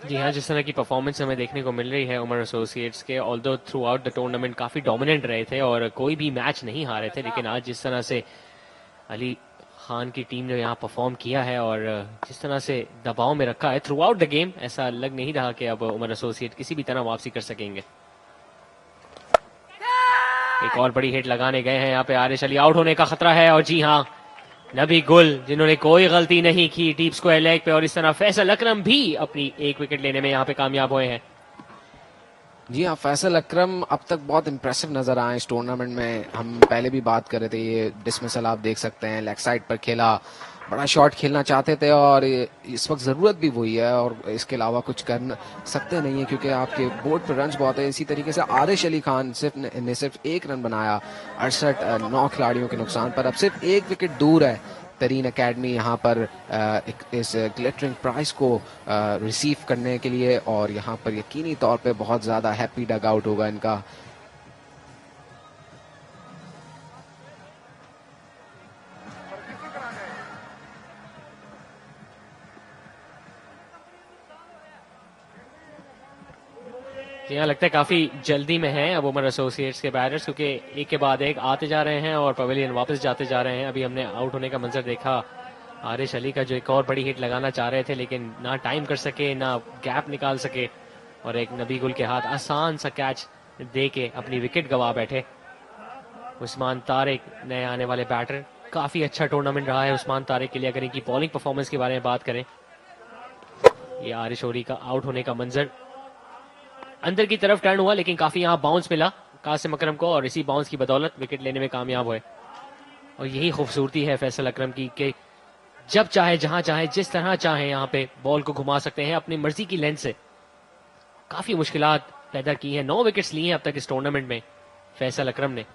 जी हाँ, जिस तरह की परफॉर्मेंस हमें देखने को मिल रही है उमर एसोसिएट्स के, although through out the tournament काफ़ी डोमिनेंट रहे थे और कोई भी मैच नहीं हारे थे, लेकिन आज जिस तरह से अली खान की टीम ने यहाँ परफॉर्म किया है और जिस तरह से दबाव में रखा है थ्रू आउट द गेम, ऐसा लग नहीं रहा कि अब उमर एसोसिएट किसी भी तरह वापसी कर सकेंगे। एक और बड़ी हिट लगाने गए हैं यहाँ पे आरिश अली, आउट होने का खतरा है। और जी हाँ, नबी गुल जिन्होंने कोई गलती नहीं की डीप स्क्वायर लेग पे, और इस तरह फैसल अकरम भी अपनी एक विकेट लेने में यहाँ पे कामयाब हुए हैं। जी हाँ, फैसल अकरम अब तक बहुत इंप्रेसिव नजर आए इस टूर्नामेंट में। हम पहले भी बात कर रहे थे, ये डिसमिसल आप देख सकते हैं, लेग साइड पर खेला, बड़ा शॉट खेलना चाहते थे और इस वक्त जरूरत भी वही है और इसके अलावा कुछ कर सकते नहीं है क्योंकि आपके बोर्ड पर रन्स बहुत है। इसी तरीके से आरिश अली खान ने सिर्फ 1 रन बनाया 9 खिलाड़ियों के नुकसान पर। अब सिर्फ 1 विकेट दूर है तरीन एकेडमी यहाँ पर इस ग्लिटरिंग प्राइज को रिसीव करने के लिए, और यहाँ पर यकीनी तौर पे बहुत ज्यादा हैप्पी डग आउट होगा इनका। यहाँ लगता है काफी जल्दी में है अब उमर एसोसिएट्स के बैटर्स, क्योंकि एक के बाद एक आते जा रहे हैं और पवेलियन वापस जाते जा रहे हैं। अभी हमने आउट होने का मंजर देखा आरिश अली का, जो एक और बड़ी हिट लगाना चाह रहे थे लेकिन ना टाइम कर सके ना गैप निकाल सके, और एक नबी गुल के हाथ आसान सा कैच दे के अपनी विकेट गवा बैठे। उस्मान तारिक नए आने वाले बैटर, काफी अच्छा टूर्नामेंट रहा है उस्मान तारिक के लिए। अगर इनकी बॉलिंग परफॉर्मेंस के बारे में बात करें, ये आरिश अली का आउट होने का मंजर अंदर की तरफ टर्न हुआ लेकिन काफी यहाँ बाउंस मिला कासिम अकरम को, और इसी बाउंस की बदौलत विकेट लेने में कामयाब हुए। और यही खूबसूरती है फैसल अकरम की कि जब चाहे जहां चाहे जिस तरह चाहे यहाँ पे बॉल को घुमा सकते हैं अपनी मर्जी की लेंथ से। काफी मुश्किलात पैदा की है, 9 विकेट्स लिए हैं अब तक इस टूर्नामेंट में फैसल अकरम ने।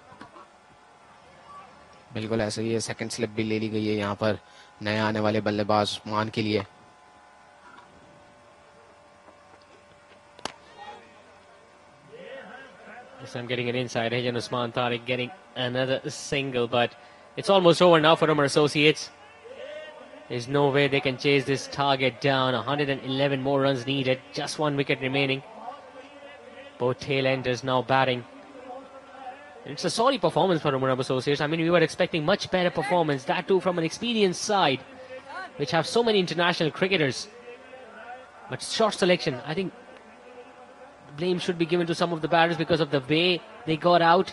बिल्कुल ऐसे ही है, सेकंड स्लिप भी ले ली गई है यहाँ पर नए आने वाले बल्लेबाज उस्मान के लिए। I'm getting an inside edge and Usman Tariq getting another single, but it's almost over now for Umar Associates. There's no way they can chase this target down. 111 more runs needed, just 1 wicket remaining. Both tail enders now batting. It's a sorry performance for Umar Associates. I mean, we were expecting much better performance, that too from an experienced side, which have so many international cricketers. But short selection, I think blame should be given to some of the batters because of the way they got out.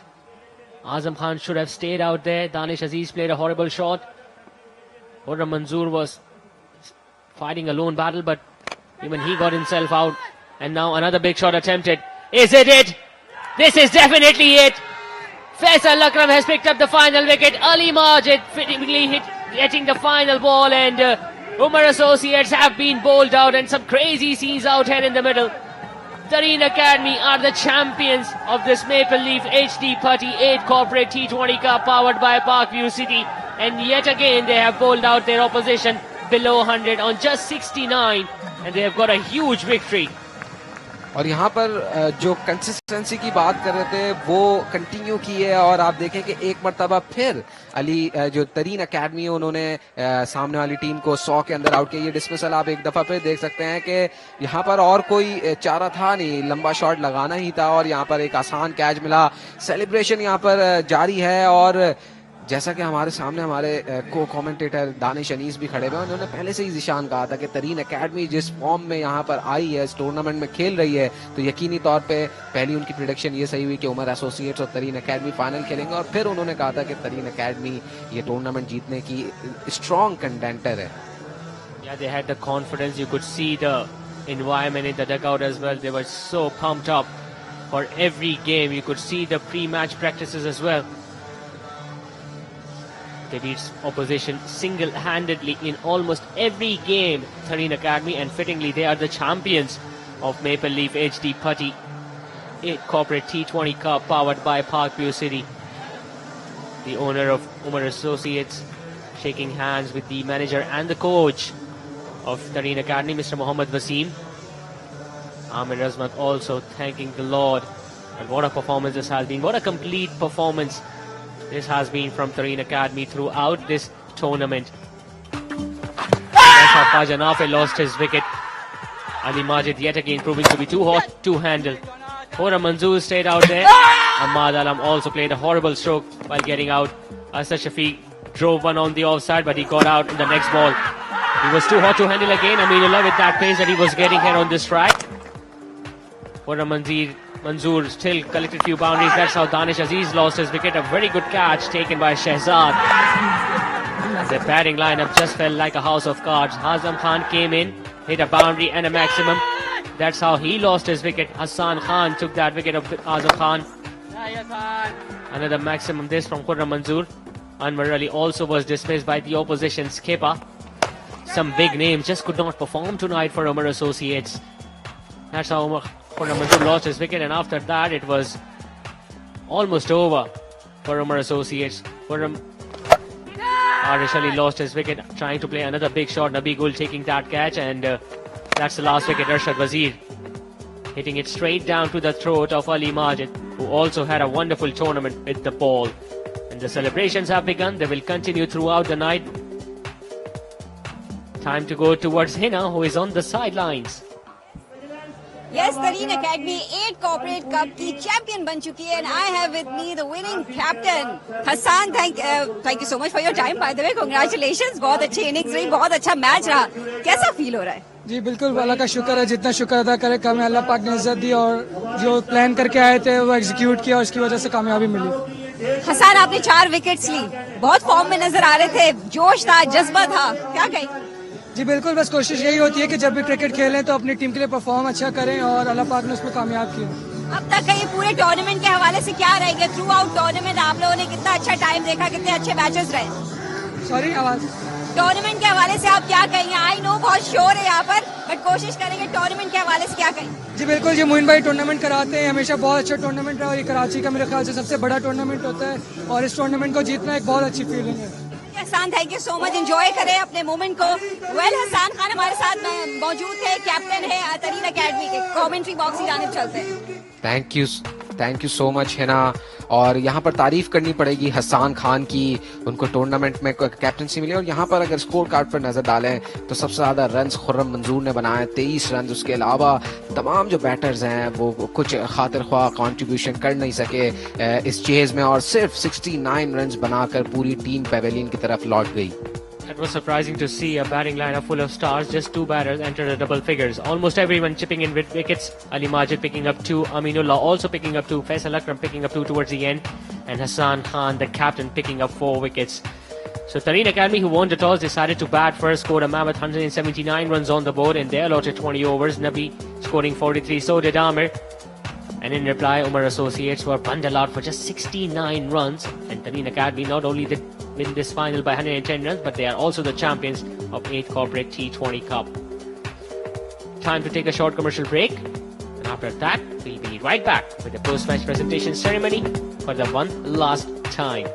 Azam Khan should have stayed out there. Danish Aziz played a horrible shot. Khurram Manzoor was fighting a lone battle, but even he got himself out. And now another big shot attempted. Is it it? This is definitely it. Faisal Akram has picked up the final wicket. Ali Majid fittingly getting the final ball, and Umar Associates have been bowled out, and some crazy scenes out here in the middle. Tareen Academy are the champions of this Maple Leaf HD Putty 8 Corporate T20 Cup powered by Parkview City, and yet again they have bowled out their opposition below 100 on just 69, and they have got a huge victory. और यहाँ पर जो consistency की बात कर रहे थे वो कंटिन्यू की है, और आप देखें कि एक मरतबा फिर अली जो तरीन एकेडमी है उन्होंने सामने वाली टीम को 100 के अंदर आउट किया। ये डिस्मिसल आप एक दफा फिर देख सकते हैं कि यहाँ पर और कोई चारा था नहीं, लंबा शॉट लगाना ही था और यहाँ पर एक आसान कैच मिला। सेलिब्रेशन यहाँ पर जारी है, और जैसा कि हमारे सामने हमारे को कमेंटेटर दानिश अनीस भी खड़े हुए हैं, उन्होंने पहले से ही जिशान कहा था कि तरीन एकेडमी जिस फॉर्म में यहाँ पर आई है, इस टूर्नामेंट में खेल रही है, तो यकीनी तौर पे पहली उनकी प्रेडिक्शन ये सही हुई कि उमर एसोसिएट्स और तरीन एकेडमी फाइनल खेलेंगे, और फिर उन्होंने कहा था कि तरीन एकेडमी ये टूर्नामेंट जीतने की स्ट्रॉन्ग कंटेंटर है। Yeah, they had the confidence. You could see the environment in the dugout as well. They were so pumped up for every game. You could see the pre-match practices as well. They beat opposition single-handedly in almost every game, Tareen Academy, and fittingly they are the champions of Maple Leaf HD Putty 8 Corporate T20 Cup powered by Parkview City. The owner of Umar Associates shaking hands with the manager and the coach of Tareen Academy, Mr. Mohammad Wasim. Amir Azmat also thanking the Lord. And what a performance this has been. What a complete performance this has been from Tareen Academy throughout this tournament. That's how Fajan Afe lost his wicket. Ali Majid yet again proving to be too hot to handle. Khurram Manzoor stayed out there. Ahmad Alam also played a horrible stroke while getting out. Asad Shafiq drove one on the offside, but he got out in the next ball. He was too hot to handle again. Aminullah with that pace that he was getting here on this track. Khurram Manzoor still collected few boundaries. That's how Danish Aziz lost his wicket. A very good catch taken by Shehzad. The batting lineup just felt like a house of cards. Hazam Khan came in, hit a boundary and a maximum. That's how he lost his wicket. Hassan Khan took that wicket of Azam Khan. Another maximum this from Khurram Manzoor. Anwar Ali also was dismissed by the opposition skipper. Some big names just could not perform tonight for Umar Associates. That's how Khurram Manzoor lost his wicket, and after that it was almost over for Umar Associates. Khurram Arish Ali lost his wicket trying to play another big shot. Nabi Gul taking that catch, and that's the last wicket. Arshad Wazir hitting it straight down to the throat of Ali Majid, who also had a wonderful tournament with the ball. And the celebrations have begun. They will continue throughout the night. Time to go towards Hina, who is on the sidelines. Yes, Tareen Academy 8 Corporate Cup की champion बन चुकी है, and I have with me the winning captain Hassan. Thank you so much for your time, by the way. Congratulations. बहुत अच्छी innings रही, बहुत अच्छा match रहा. कैसा फील हो रहा है? जी बिल्कुल, अल्लाह का शुक्र है. जितना शुक्र अदा करे कम है. अल्लाह पाक ने इज्जत दी और जो प्लान करके आए थे वो एग्जीक्यूट किया और उसकी वजह से कामयाबी मिली. हसन, आपने 4 विकेट्स ली, बहुत फॉर्म में नजर आ रहे थे, जोश था, जज्बा था, क्या कहें? जी बिल्कुल, बस कोशिश यही होती है कि जब भी क्रिकेट खेलें तो अपनी टीम के लिए परफॉर्म अच्छा करें और अल्लाह पाक ने उसमें कामयाब किया. अब तक का ये पूरे टूर्नामेंट के हवाले से क्या रहेगा? थ्रू आउट टूर्नामेंट आप लोगों ने कितना अच्छा टाइम देखा, कितने अच्छे मैचेस रहे? सॉरी, आवाज. टूर्नामेंट के हवाले से आप क्या कहेंगे? आई नो बहुत शोर है यहाँ पर, बट कोशिश करेंगे टूर्नामेंट के हवाले से क्या कहें? जी बिल्कुल, जी मोइन भाई टूर्नामेंट कराते हैं, हमेशा बहुत अच्छा टूर्नामेंट रहा और ये कराची का मेरे ख्याल से सबसे बड़ा टूर्नामेंट होता है और इस टूर्नामेंट को जीतना एक बहुत अच्छी फीलिंग है. Hasan, thank you so much. Enjoy करें अपने मोमेंट को. वेल, हसन खान हमारे साथ मौजूद थे, कैप्टन है तरीन अकेडमी के. कमेंट्री बॉक्स की जानिब चलते हैं. Thank you so much Hina. और यहाँ पर तारीफ करनी पड़ेगी हसन खान की, उनको टूर्नामेंट में कैप्टनसी मिली. और यहाँ पर अगर स्कोर कार्ड पर नजर डालें तो सबसे ज्यादा रन्स खुर्रम मंजूर ने बनाए, 23 रन. उसके अलावा तमाम जो बैटर्स हैं वो कुछ खातिर ख्वाह कंट्रीब्यूशन कर नहीं सके इस चेज में और सिर्फ 69 रन बनाकर पूरी टीम पेवेलियन की तरफ लौट गई. It was surprising to see a batting lineup full of stars. Just 2 batters entered the double figures. Almost everyone chipping in with wickets. Ali Majid picking up 2, Aminullah also picking up 2, Faisal Akram picking up 2 towards the end, and Hassan Khan, the captain, picking up 4 wickets. So Tareen Academy, who won the toss, decided to bat first, scored a mammoth 179 runs on the board in their allotted 20 overs. Nabi scoring 43, so did Amir. And in reply, Umar Associates were bundled out for just 69 runs. And Tareen Academy not only did win this final by 110 runs, but they are also the champions of 8th Corporate T20 Cup. Time to take a short commercial break. And after that, we'll be right back with the post-match presentation ceremony for the one last time.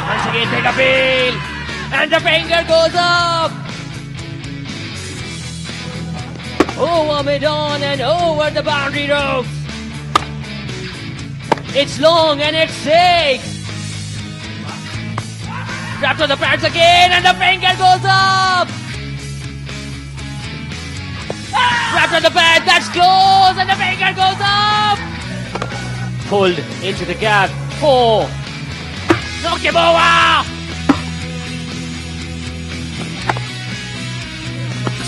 Once again, take a field. And the finger goes up. Over mid-on and over the boundary ropes. It's long and it's sick. Wrapped on the pads again and the finger goes up. Wrapped on the pad, that's close and the finger goes up. Pulled into the gap. 4. Knocked him over.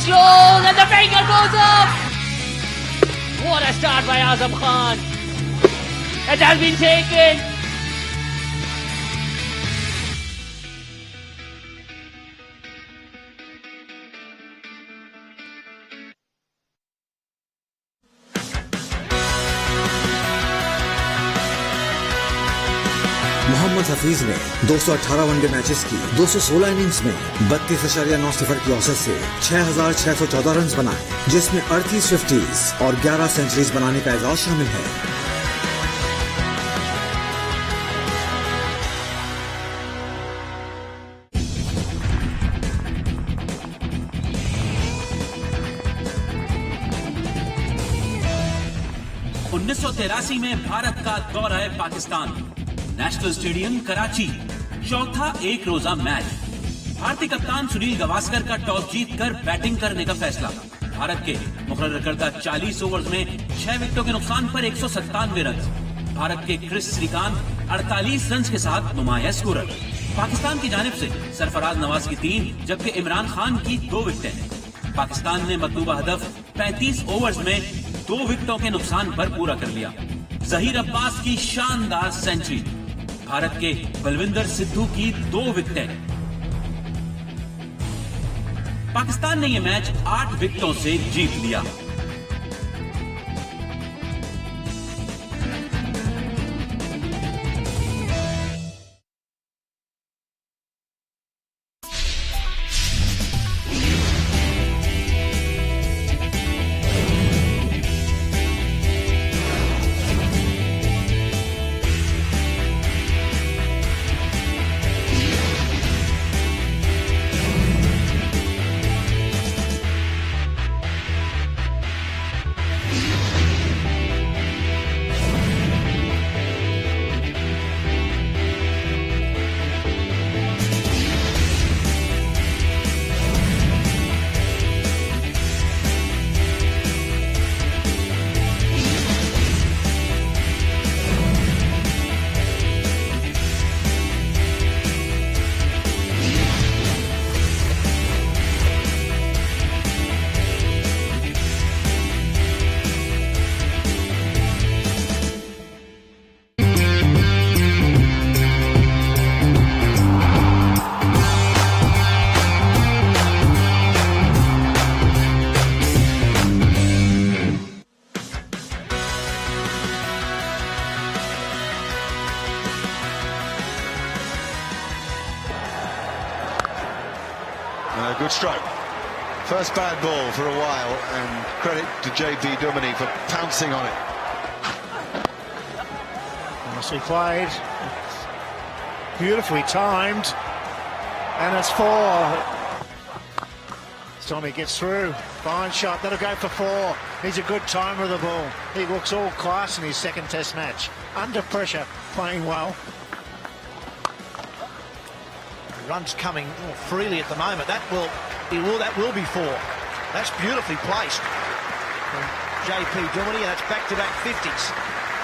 Close and the finger goes up. What a start by Azam Khan. It has been taken. Mohammad Hafeez ने 218 one day matches की 216 innings में 32.9 की औसत से 6,614 run बनाए, जिसमें 38 50s और 11 centuries बनाने का एजाज शामिल है. उन्नीस में भारत का दौरा है पाकिस्तान. National stadium Karachi. चौथा एक रोजा मैच। भारतीय कप्तान सुनील गावस्कर का टॉस जीतकर बैटिंग करने का फैसला। भारत के मुकर्रर करदा 40 ओवर्स में 6 विकेटों के नुकसान पर 197 रन। भारत के क्रिस श्रीकांत 48 रन के साथ नुमाया स्कोरर। पाकिस्तान की जानिब से सरफराज नवाज की 3 जबकि इमरान खान की 2 विकेटें। पाकिस्तान ने मतलूबा हदफ 35 ओवर्स में 2 विकेटों के नुकसान पर पूरा कर लिया। जहीर अब्बास की शानदार सेंचुरी। भारत के बलविंदर सिद्धू की 2 विकेटें। पाकिस्तान ने यह मैच 8 विकेटों से जीत लिया। Good stroke. First bad ball for a while, and credit to JB Duminy for pouncing on it. Nicely played. Beautifully timed. And it's 4. Tommy gets through. Fine shot. That'll go for 4. He's a good timer of the ball. He looks all class in his second test match. Under pressure, playing well. Runs coming freely at the moment. That will be 4. That's beautifully placed from JP Duminy, and that's back-to-back 50s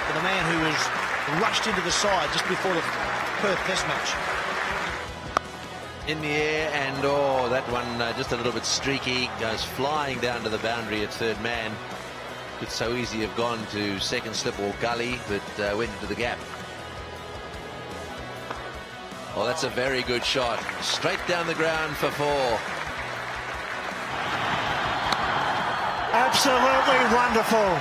for the man who was rushed into the side just before the Perth Test match. In the air, and that one just a little bit streaky, goes flying down to the boundary at third man. Could so easily have gone to second slip or gully, but went into the gap. Oh, that's a very good shot. Straight down the ground for 4. Absolutely wonderful.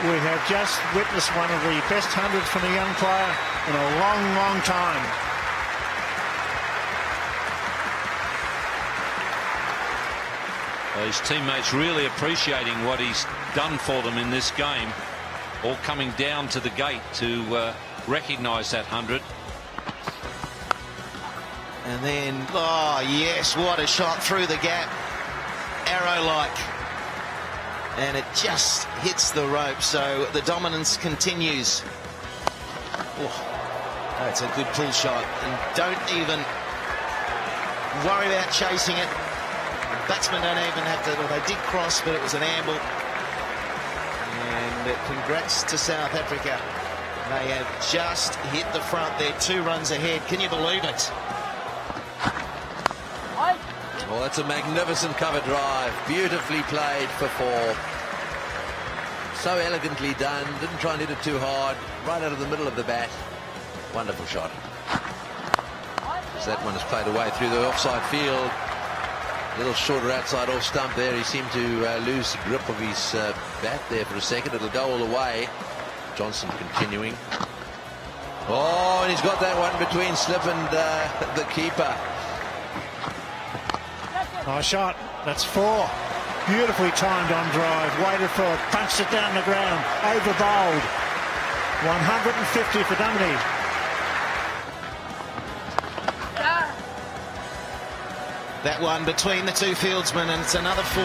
We have just witnessed one of the best hundreds from a young player in a long, long time. His teammates really appreciating what he's done for them in this game, all coming down to the gate to recognise that 100. And then, oh yes, what a shot through the gap, arrow-like, and it just hits the rope, so the dominance continues. Oh, that's a good pull shot, and don't even worry about chasing it. Batsmen don't even have to, well, they did cross, but it was an amble. And congrats to South Africa. They have just hit the front. They're 2 runs ahead. Can you believe it? Well, that's a magnificent cover drive. Beautifully played for 4. So elegantly done. Didn't try and hit it too hard. Right out of the middle of the bat. Wonderful shot. As that one is played away through the offside field. A little shorter outside off stump there. He seemed to lose grip of his bat there for a second. It'll go all the way. Johnson continuing. Oh, and he's got that one between slip and the keeper. Nice shot. That's 4. Beautifully timed on drive. Waited for it. Punched it down the ground. Over bowled. 150 for Duminy. That one between the 2 fieldsmen, and it's another 4.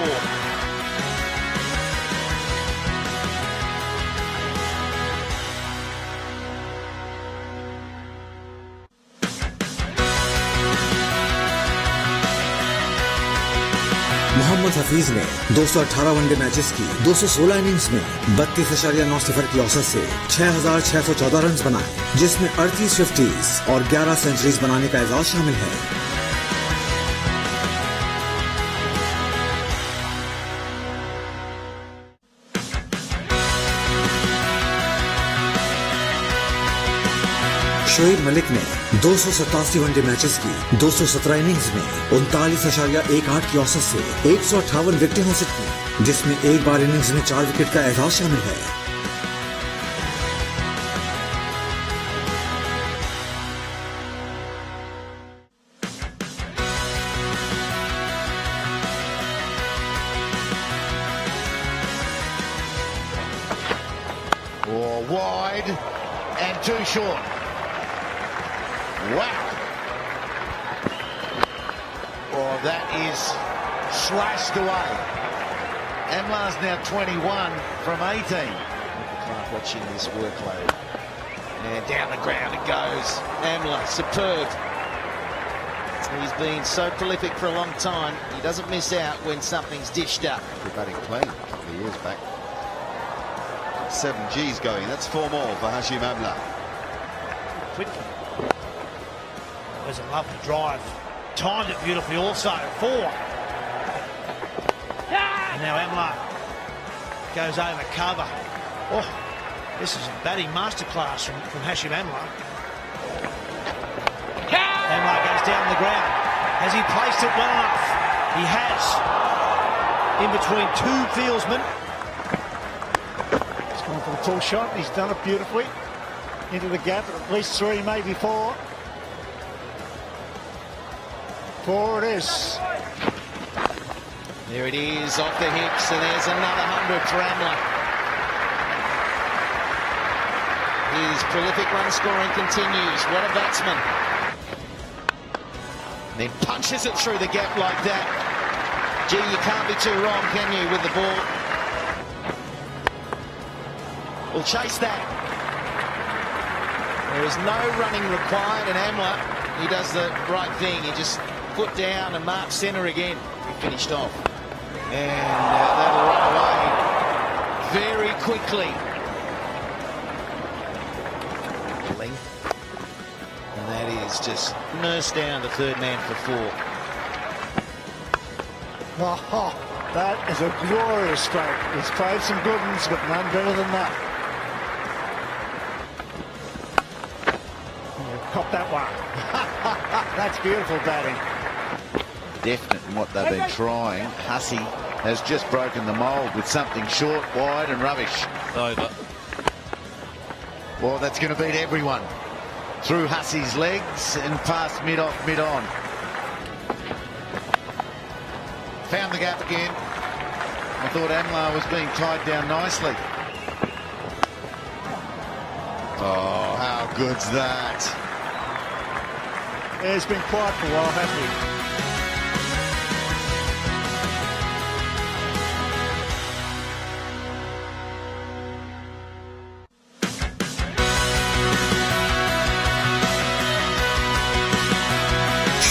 Mohammad Hafeez ने 218 one day matches की 216 innings में 32.9 की औसत से 6,614 run बनाए, जिसमें 38 50s और 11 centuries बनाने का एजाज शामिल है। शोएब मलिक ने 287 वनडे मैचेस की 217 इनिंग्स में 39.18 की औसत से 158 विकेटें हासिल की, जिसमें एक बार इनिंग्स में 4 विकेट का एजाज शामिल है। Wide and too short. Wow. Oh, that is slashed away. Amlar's now 21 from 18. Clark watching this workload. And down the ground it goes. Amlar, superb. He's been so prolific for a long time. He doesn't miss out when something's dished up. Good batting play a couple of years back. 7 Gs going. That's 4 more for Hashim Amla. Quickly. There's a lovely drive. Timed it beautifully also. 4. And now Amla goes over cover. Oh, this is a batting masterclass from Hashim Amla. Amla goes down the ground. Has he placed it well enough? He has. In between 2 fieldsmen. He's gone for the full shot. He's done it beautifully. Into the gap, at least 3, maybe 4. 4 it is. There it is, off the hips, and there's another 100 for Amla. His prolific run scoring continues. What a batsman. Then punches it through the gap like that. Gee, you can't be too wrong, can you, with the ball? We'll chase that. There is no running required, and Amla, he does the right thing. He just put down and marks centre again. He finished off. And that'll run away very quickly. Length. And that is just nursed down the third man for 4. Oh, that is a glorious stroke. He's played some good ones, but none better than that. Cop that one. That's beautiful batting. Definite in what they've been trying. Hussey has just broken the mould with something short, wide and rubbish. Over. Well, that's going to beat everyone. Through Hussey's legs and past mid-off, mid-on. Found the gap again. I thought Amlar was being tied down nicely. Oh, how good's that? Yeah, it's been quiet for a while, hasn't he?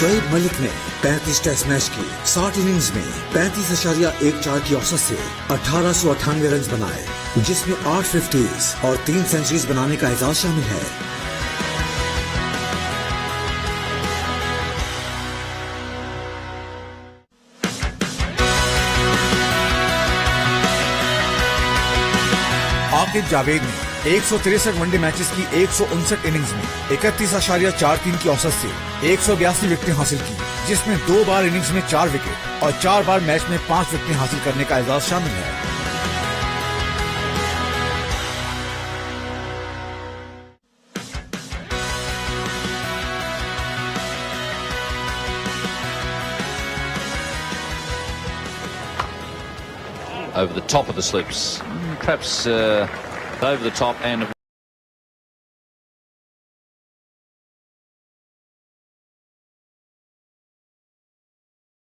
Shoaib Malik ने 35 test match की 60 innings में 35.14 की औसत से 1898 run बनाए, जिसमें 8 50s और 3 centuries बनाने का एजाज शामिल है। आकिब जावेद ने 163 वनडे मैचेस की 159 इनिंग्स में 31.43 की औसत से 182 विकेटें हासिल की, जिसमें 2 बार इनिंग्स में 4 विकेट और 4 बार मैच में 5 विकेटें हासिल करने का एजाज शामिल है। Over the top of the slips, perhaps over the top, and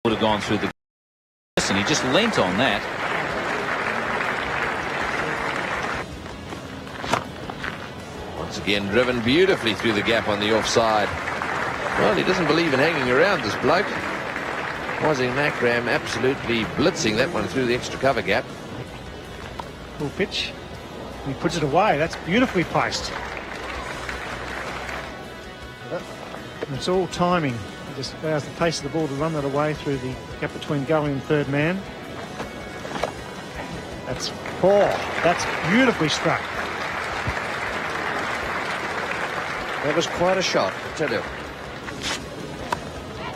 would have gone through the and he just leant on that. Once again driven beautifully through the gap on the offside. Well, he doesn't believe in hanging around, this bloke. Wasim Akram absolutely blitzing that one through the extra cover gap. Full pitch. He puts it away. That's beautifully placed. It's all timing. He just allows the pace of the ball to run that away through the gap between gully and third man. That's 4. That's beautifully struck. That was quite a shot, I tell you.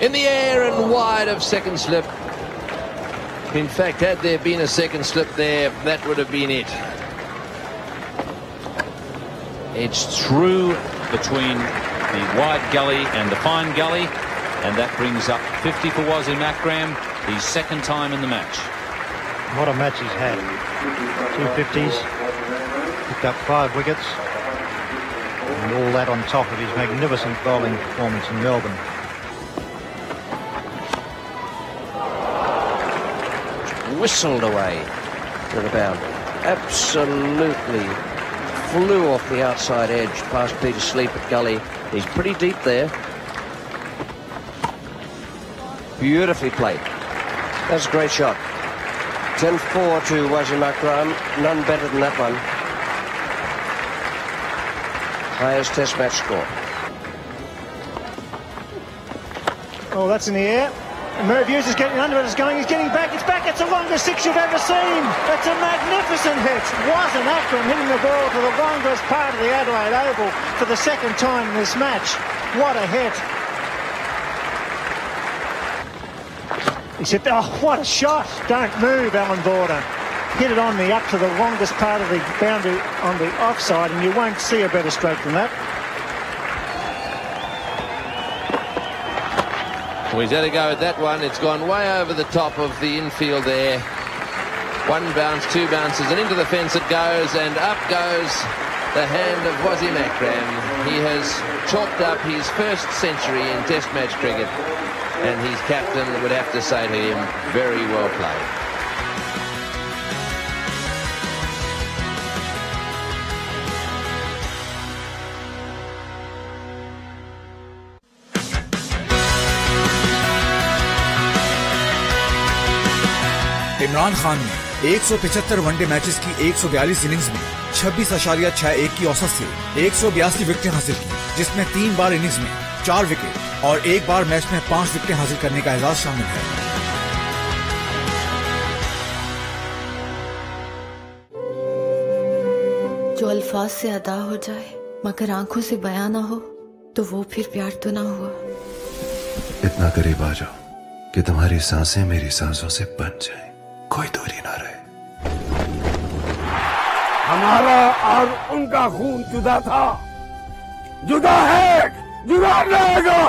In the air and wide of second slip. In fact, had there been a second slip there, that would have been it. Edged through between the wide gully and the fine gully, and that brings up 50 for Wasim Akram, his second time in the match. What a match he's had. 2 50s, picked up 5 wickets, and all that on top of his magnificent bowling performance in Melbourne. Whistled away to the boundary. Absolutely flew off the outside edge past Peter Sleep at gully. He's pretty deep there. Beautifully played. That's a great shot. 10-4 to Wasim Akram. None better than that one. Highest test match score. Oh, that's in the air. Merv Hughes is getting under it, he's getting back, it's back, it's the longest 6 you've ever seen. That's a magnificent hit. Wasim Akram hitting the ball to the longest part of the Adelaide Oval for the second time in this match. What a hit. He said, oh, what a shot. Don't move, Alan Border. Hit it on the up to the longest part of the boundary on the offside, and you won't see a better stroke than that. Well, he's had a go at that one. It's gone way over the top of the infield there. 1 bounce, 2 bounces, and into the fence it goes, and up goes the hand of Wasim Akram. He has chalked up his first century in Test match cricket, and his captain would have to say to him, very well played. Imran Khan ने 175 one day matches की 142 innings में 26.61 की औसत से 182 विकेटें हासिल की, जिसमें 3 बार innings में 4 विकेट और 1 बार मैच में 5 विकेटें हासिल करने का एजाज शामिल है। जो अल्फाज से अदा हो जाए मगर आंखों से बयां ना हो तो वो फिर प्यार तो ना हुआ। इतना करीब आ जाओ कि तुम्हारी सांसें मेरी सांसों से बन जाएं, कोई दूरी ना रहे। हमारा और उनका खून जुदा था, जुदा है, जुदा रहेगा।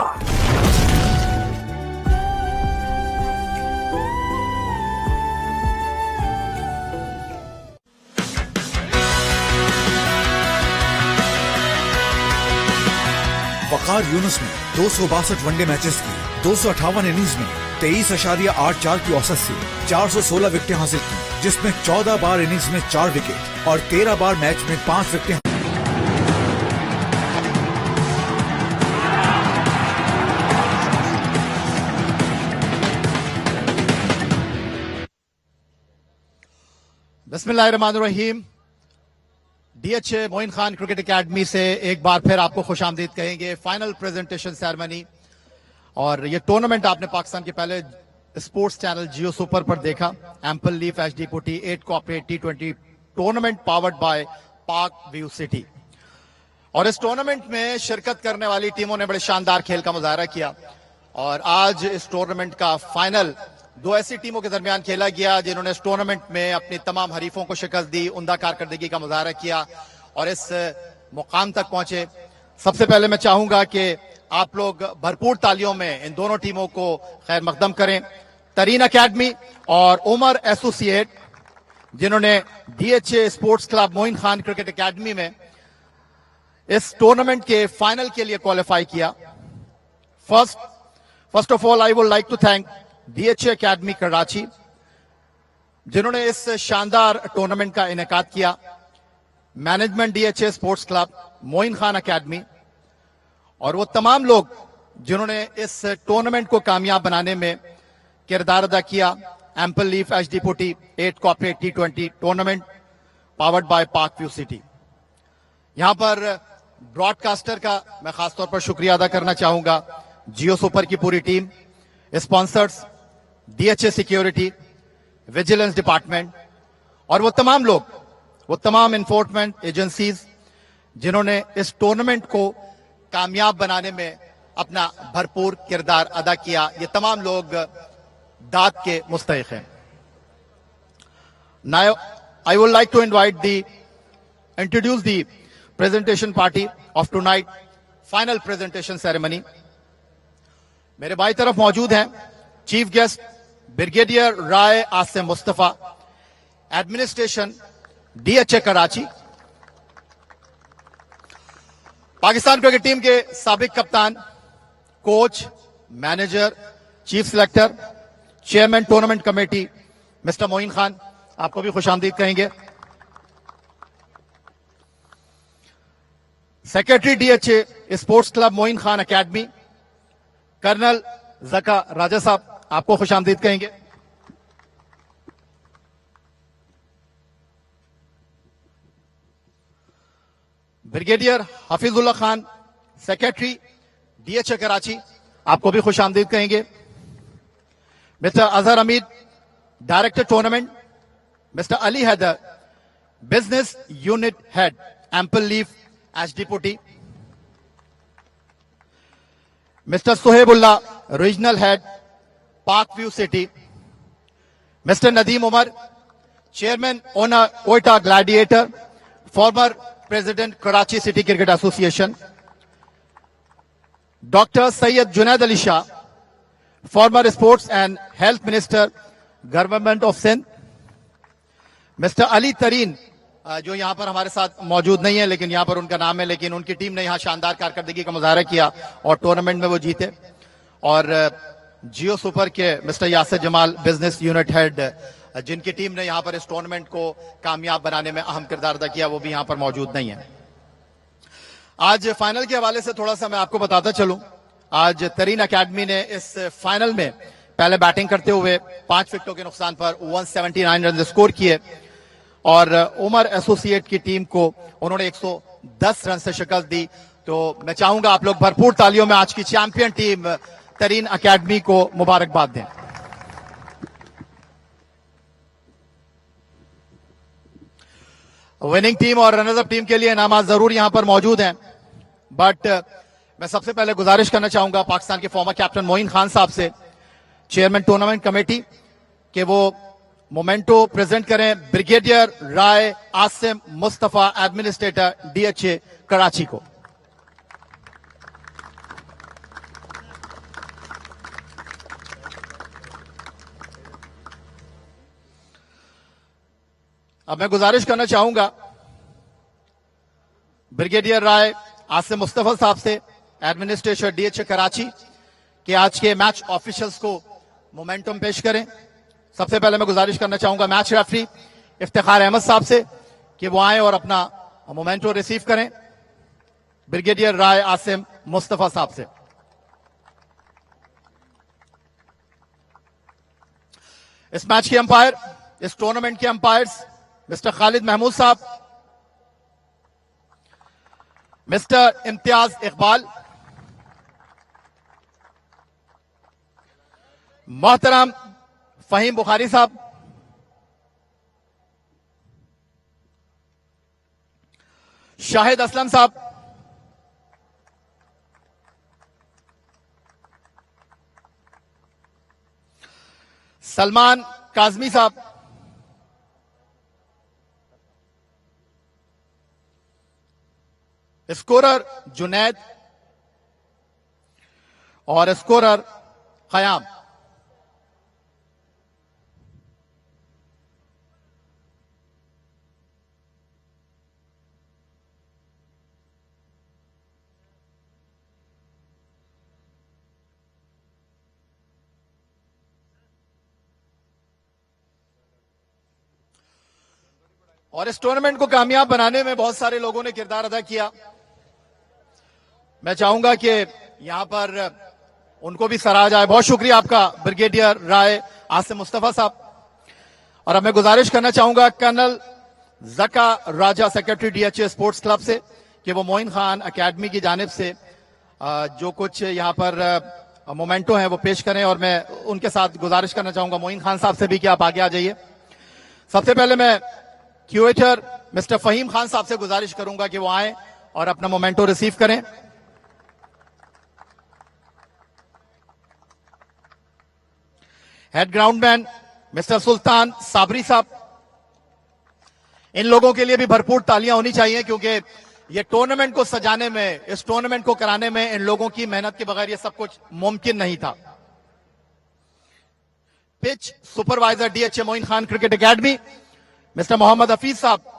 वकार यूनुस ने 262 वनडे मैचेस की 258 इनिंग्स में 23.84 की औसत से 416 विकेटें हासिल की, जिसमें 14 बार इनिंग्स में 4 विकेट और 13 बार मैच में 5 विकेटें। बिस्मिल्लाहिर्रहमानिर्रहीम। DHA Moin Khan cricket academy से एक बार फिर आपको खुशामदीद कहेंगे। फाइनल प्रेजेंटेशन सेरेमनी और ये टूर्नामेंट आपने पाकिस्तान के पहले स्पोर्ट्स चैनल जियो सुपर पर देखा। Ample Leaf HD putty 8 corporate T20 tournament powered by पाक व्यू सिटी। और इस टूर्नामेंट में शिरकत करने वाली टीमों ने बड़े शानदार खेल का मुजाहरा किया और आज इस टूर्नामेंट का फाइनल 2 ऐसी टीमों के दरमियान खेला गया जिन्होंने इस टूर्नामेंट में अपनी तमाम हरीफों को शिकस्त दी, उम्दा कारकर्दगी का मुजाहरा किया और इस मुकाम तक पहुंचे। सबसे पहले मैं चाहूंगा कि आप लोग भरपूर तालियों में इन दोनों टीमों को खैर मकदम करें। तरीन एकेडमी और उमर एसोसिएट जिन्होंने DHA sports club Moin Khan cricket academy में इस टूर्नामेंट के फाइनल के लिए क्वालिफाई किया। First of all I would like to thank DHA academy Karachi जिन्होंने इस शानदार टूर्नामेंट का इनेकाद किया, management DHA sports club Moin Khan academy और वो तमाम लोग जिन्होंने इस टूर्नामेंट को कामयाब बनाने में किरदार अदा किया। Ample Leaf HD putty 8 corporate T20 tournament powered by Park View city. यहां पर ब्रॉडकास्टर का मैं खासतौर पर शुक्रिया अदा करना चाहूंगा, जियो सुपर की पूरी team, sponsors, DHA security, vigilance department और वो तमाम लोग, वो तमाम एनफोर्समेंट एजेंसीज जिन्होंने इस टूर्नामेंट को कामयाब बनाने में अपना भरपूर किरदार अदा किया। ये तमाम लोग दाद के मुस्तहिक हैं। Now I would like to introduce the presentation party of tonight final presentation ceremony. मेरे बाई तरफ मौजूद हैं chief guest brigadier Rai Asim Mustafa, administration DHA Karachi, Pakistan cricket team के साबिक कप्तान, coach, manager, chief selector, chairman tournament committee mister Moin Khan, आपको भी खुशामदीद कहेंगे। Secretary DHA sports club Moin Khan academy colonel Zaka Raja sahab, आपको खुशामदीद कहेंगे। Brigadier Hafeezullah Khan secretary DHA Karachi, आपको भी खुशामदीद कहेंगे। Mister Azhar Hameed director tournament, mister Ali Haider business unit head Ample Leaf HD Putty, mister Suhebullah regional head Park View City, mister Nadeem Umar chairman owner Quetta gladiator, former president Karachi city cricket association, doctor Syed Junaid Ali Shah former sports and health minister government of Sindh, mister Ali Tareen जो यहां पर हमारे साथ मौजूद नहीं है लेकिन यहां पर उनका नाम है, लेकिन उनकी टीम ने यहां शानदार कारकर्दगी का मुजाहरा किया और टूर्नामेंट में वो जीते। और जियो सुपर के mister Yasir Jamal business unit head, जिनकी टीम ने यहां पर इस टूर्नामेंट को कामयाब बनाने में अहम किरदार अदा किया, वो भी यहां पर मौजूद नहीं है। आज फाइनल के हवाले से थोड़ा सा मैं आपको बताता चलूं। आज तरीन एकेडमी ने इस फाइनल में पहले बैटिंग करते हुए 5 विकेटों के नुकसान पर 179 रन स्कोर किए और उमर एसोसिएट की टीम को उन्होंने 110 रन से शिकस्त दी। तो मैं चाहूंगा आप लोग भरपूर तालियों में आज की चैंपियन टीम तरीन एकेडमी को मुबारकबाद दें। विनिंग टीम और रनर्स अप टीम के लिए इनामात जरूर यहां पर मौजूद हैं, बट मैं सबसे पहले गुजारिश करना चाहूंगा पाकिस्तान के फॉर्मर कैप्टन मोइन खान साहब से, चेयरमैन टूर्नामेंट कमेटी, कि वो मोमेंटो प्रेजेंट करें brigadier Rai Asim Mustafa administrator DHA Karachi को। अब मैं गुजारिश करना चाहूंगा ब्रिगेडियर राय आसिम मुस्तफा साहब से, एडमिनिस्ट्रेटर DHA कराची, कि आज के मैच ऑफिशियल्स को मोमेंटम पेश करें। सबसे पहले मैं गुजारिश करना चाहूंगा मैच रेफरी इफ्तिखार अहमद साहब से कि वो आए और अपना मोमेंटो रिसीव करें ब्रिगेडियर राय आसिम मुस्तफा साहब से। इस मैच के अंपायर, इस टूर्नामेंट के अंपायर्स मिस्टर खालिद महमूद साहब, मिस्टर इम्तियाज इकबाल, मोहतरम फहीम बुखारी साहब, शाहिद असलम साहब, सलमान काजमी साहब, स्कोरर जुनैद और स्कोरर खयाम। और इस टूर्नामेंट को कामयाब बनाने में बहुत सारे लोगों ने किरदार अदा किया। मैं चाहूंगा कि यहां पर उनको भी सराहा जाए। बहुत शुक्रिया आपका ब्रिगेडियर राय आसिम मुस्तफा साहब। और अब मैं गुजारिश करना चाहूंगा कर्नल जका राजा, सेक्रेटरी डीएचए स्पोर्ट्स क्लब से, कि वो मोइन खान एकेडमी की जानिब से जो कुछ यहाँ पर मोमेंटो हैं वो पेश करें। और मैं उनके साथ गुजारिश करना चाहूंगा मोइन खान साहब से भी कि आप आगे आ जाइए। सबसे पहले मैं क्यूरेटर मिस्टर फहीम खान साहब से गुजारिश करूंगा कि वो आए और अपना मोमेंटो रिसीव करें। हेड ग्राउंडमैन मिस्टर सुल्तान साबरी साहब, इन लोगों के लिए भी भरपूर तालियां होनी चाहिए, क्योंकि ये टूर्नामेंट को सजाने में, इस टूर्नामेंट को कराने में इन लोगों की मेहनत के बगैर ये सब कुछ मुमकिन नहीं था। Pitch supervisor DHA Moin Khan cricket academy mister Mohammad Hafeez साहब,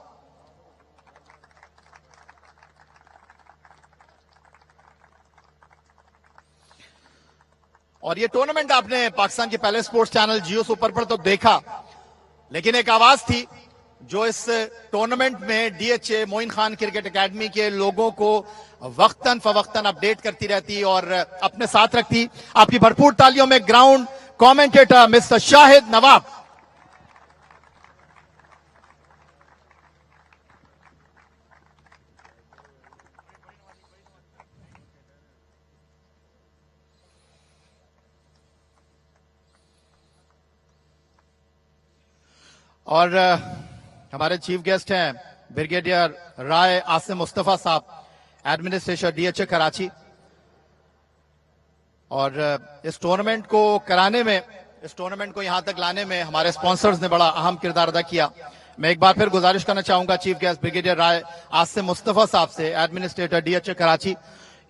और ये टूर्नामेंट आपने पाकिस्तान के पहले स्पोर्ट्स चैनल जियो सुपर पर तो देखा, लेकिन एक आवाज थी जो इस टूर्नामेंट में DHA Moin Khan cricket academy के लोगों को वक्तन फवक्तन अपडेट करती रहती और अपने साथ रखती। आपकी भरपूर तालियों में ग्राउंड कमेंटेटर मिस्टर शाहिद नवाब। और हमारे चीफ गेस्ट हैं ब्रिगेडियर राय आसिम मुस्तफा साहब, एडमिनिस्ट्रेटर डीएचए कराची। और इस टूर्नामेंट को कराने में, इस टूर्नामेंट को यहां तक लाने में हमारे स्पॉन्सर्स ने बड़ा अहम किरदार अदा किया। मैं एक बार फिर गुजारिश करना चाहूंगा chief guest brigadier Rai Asim Mustafa साहब से, एडमिनिस्ट्रेटर डीएचए कराची,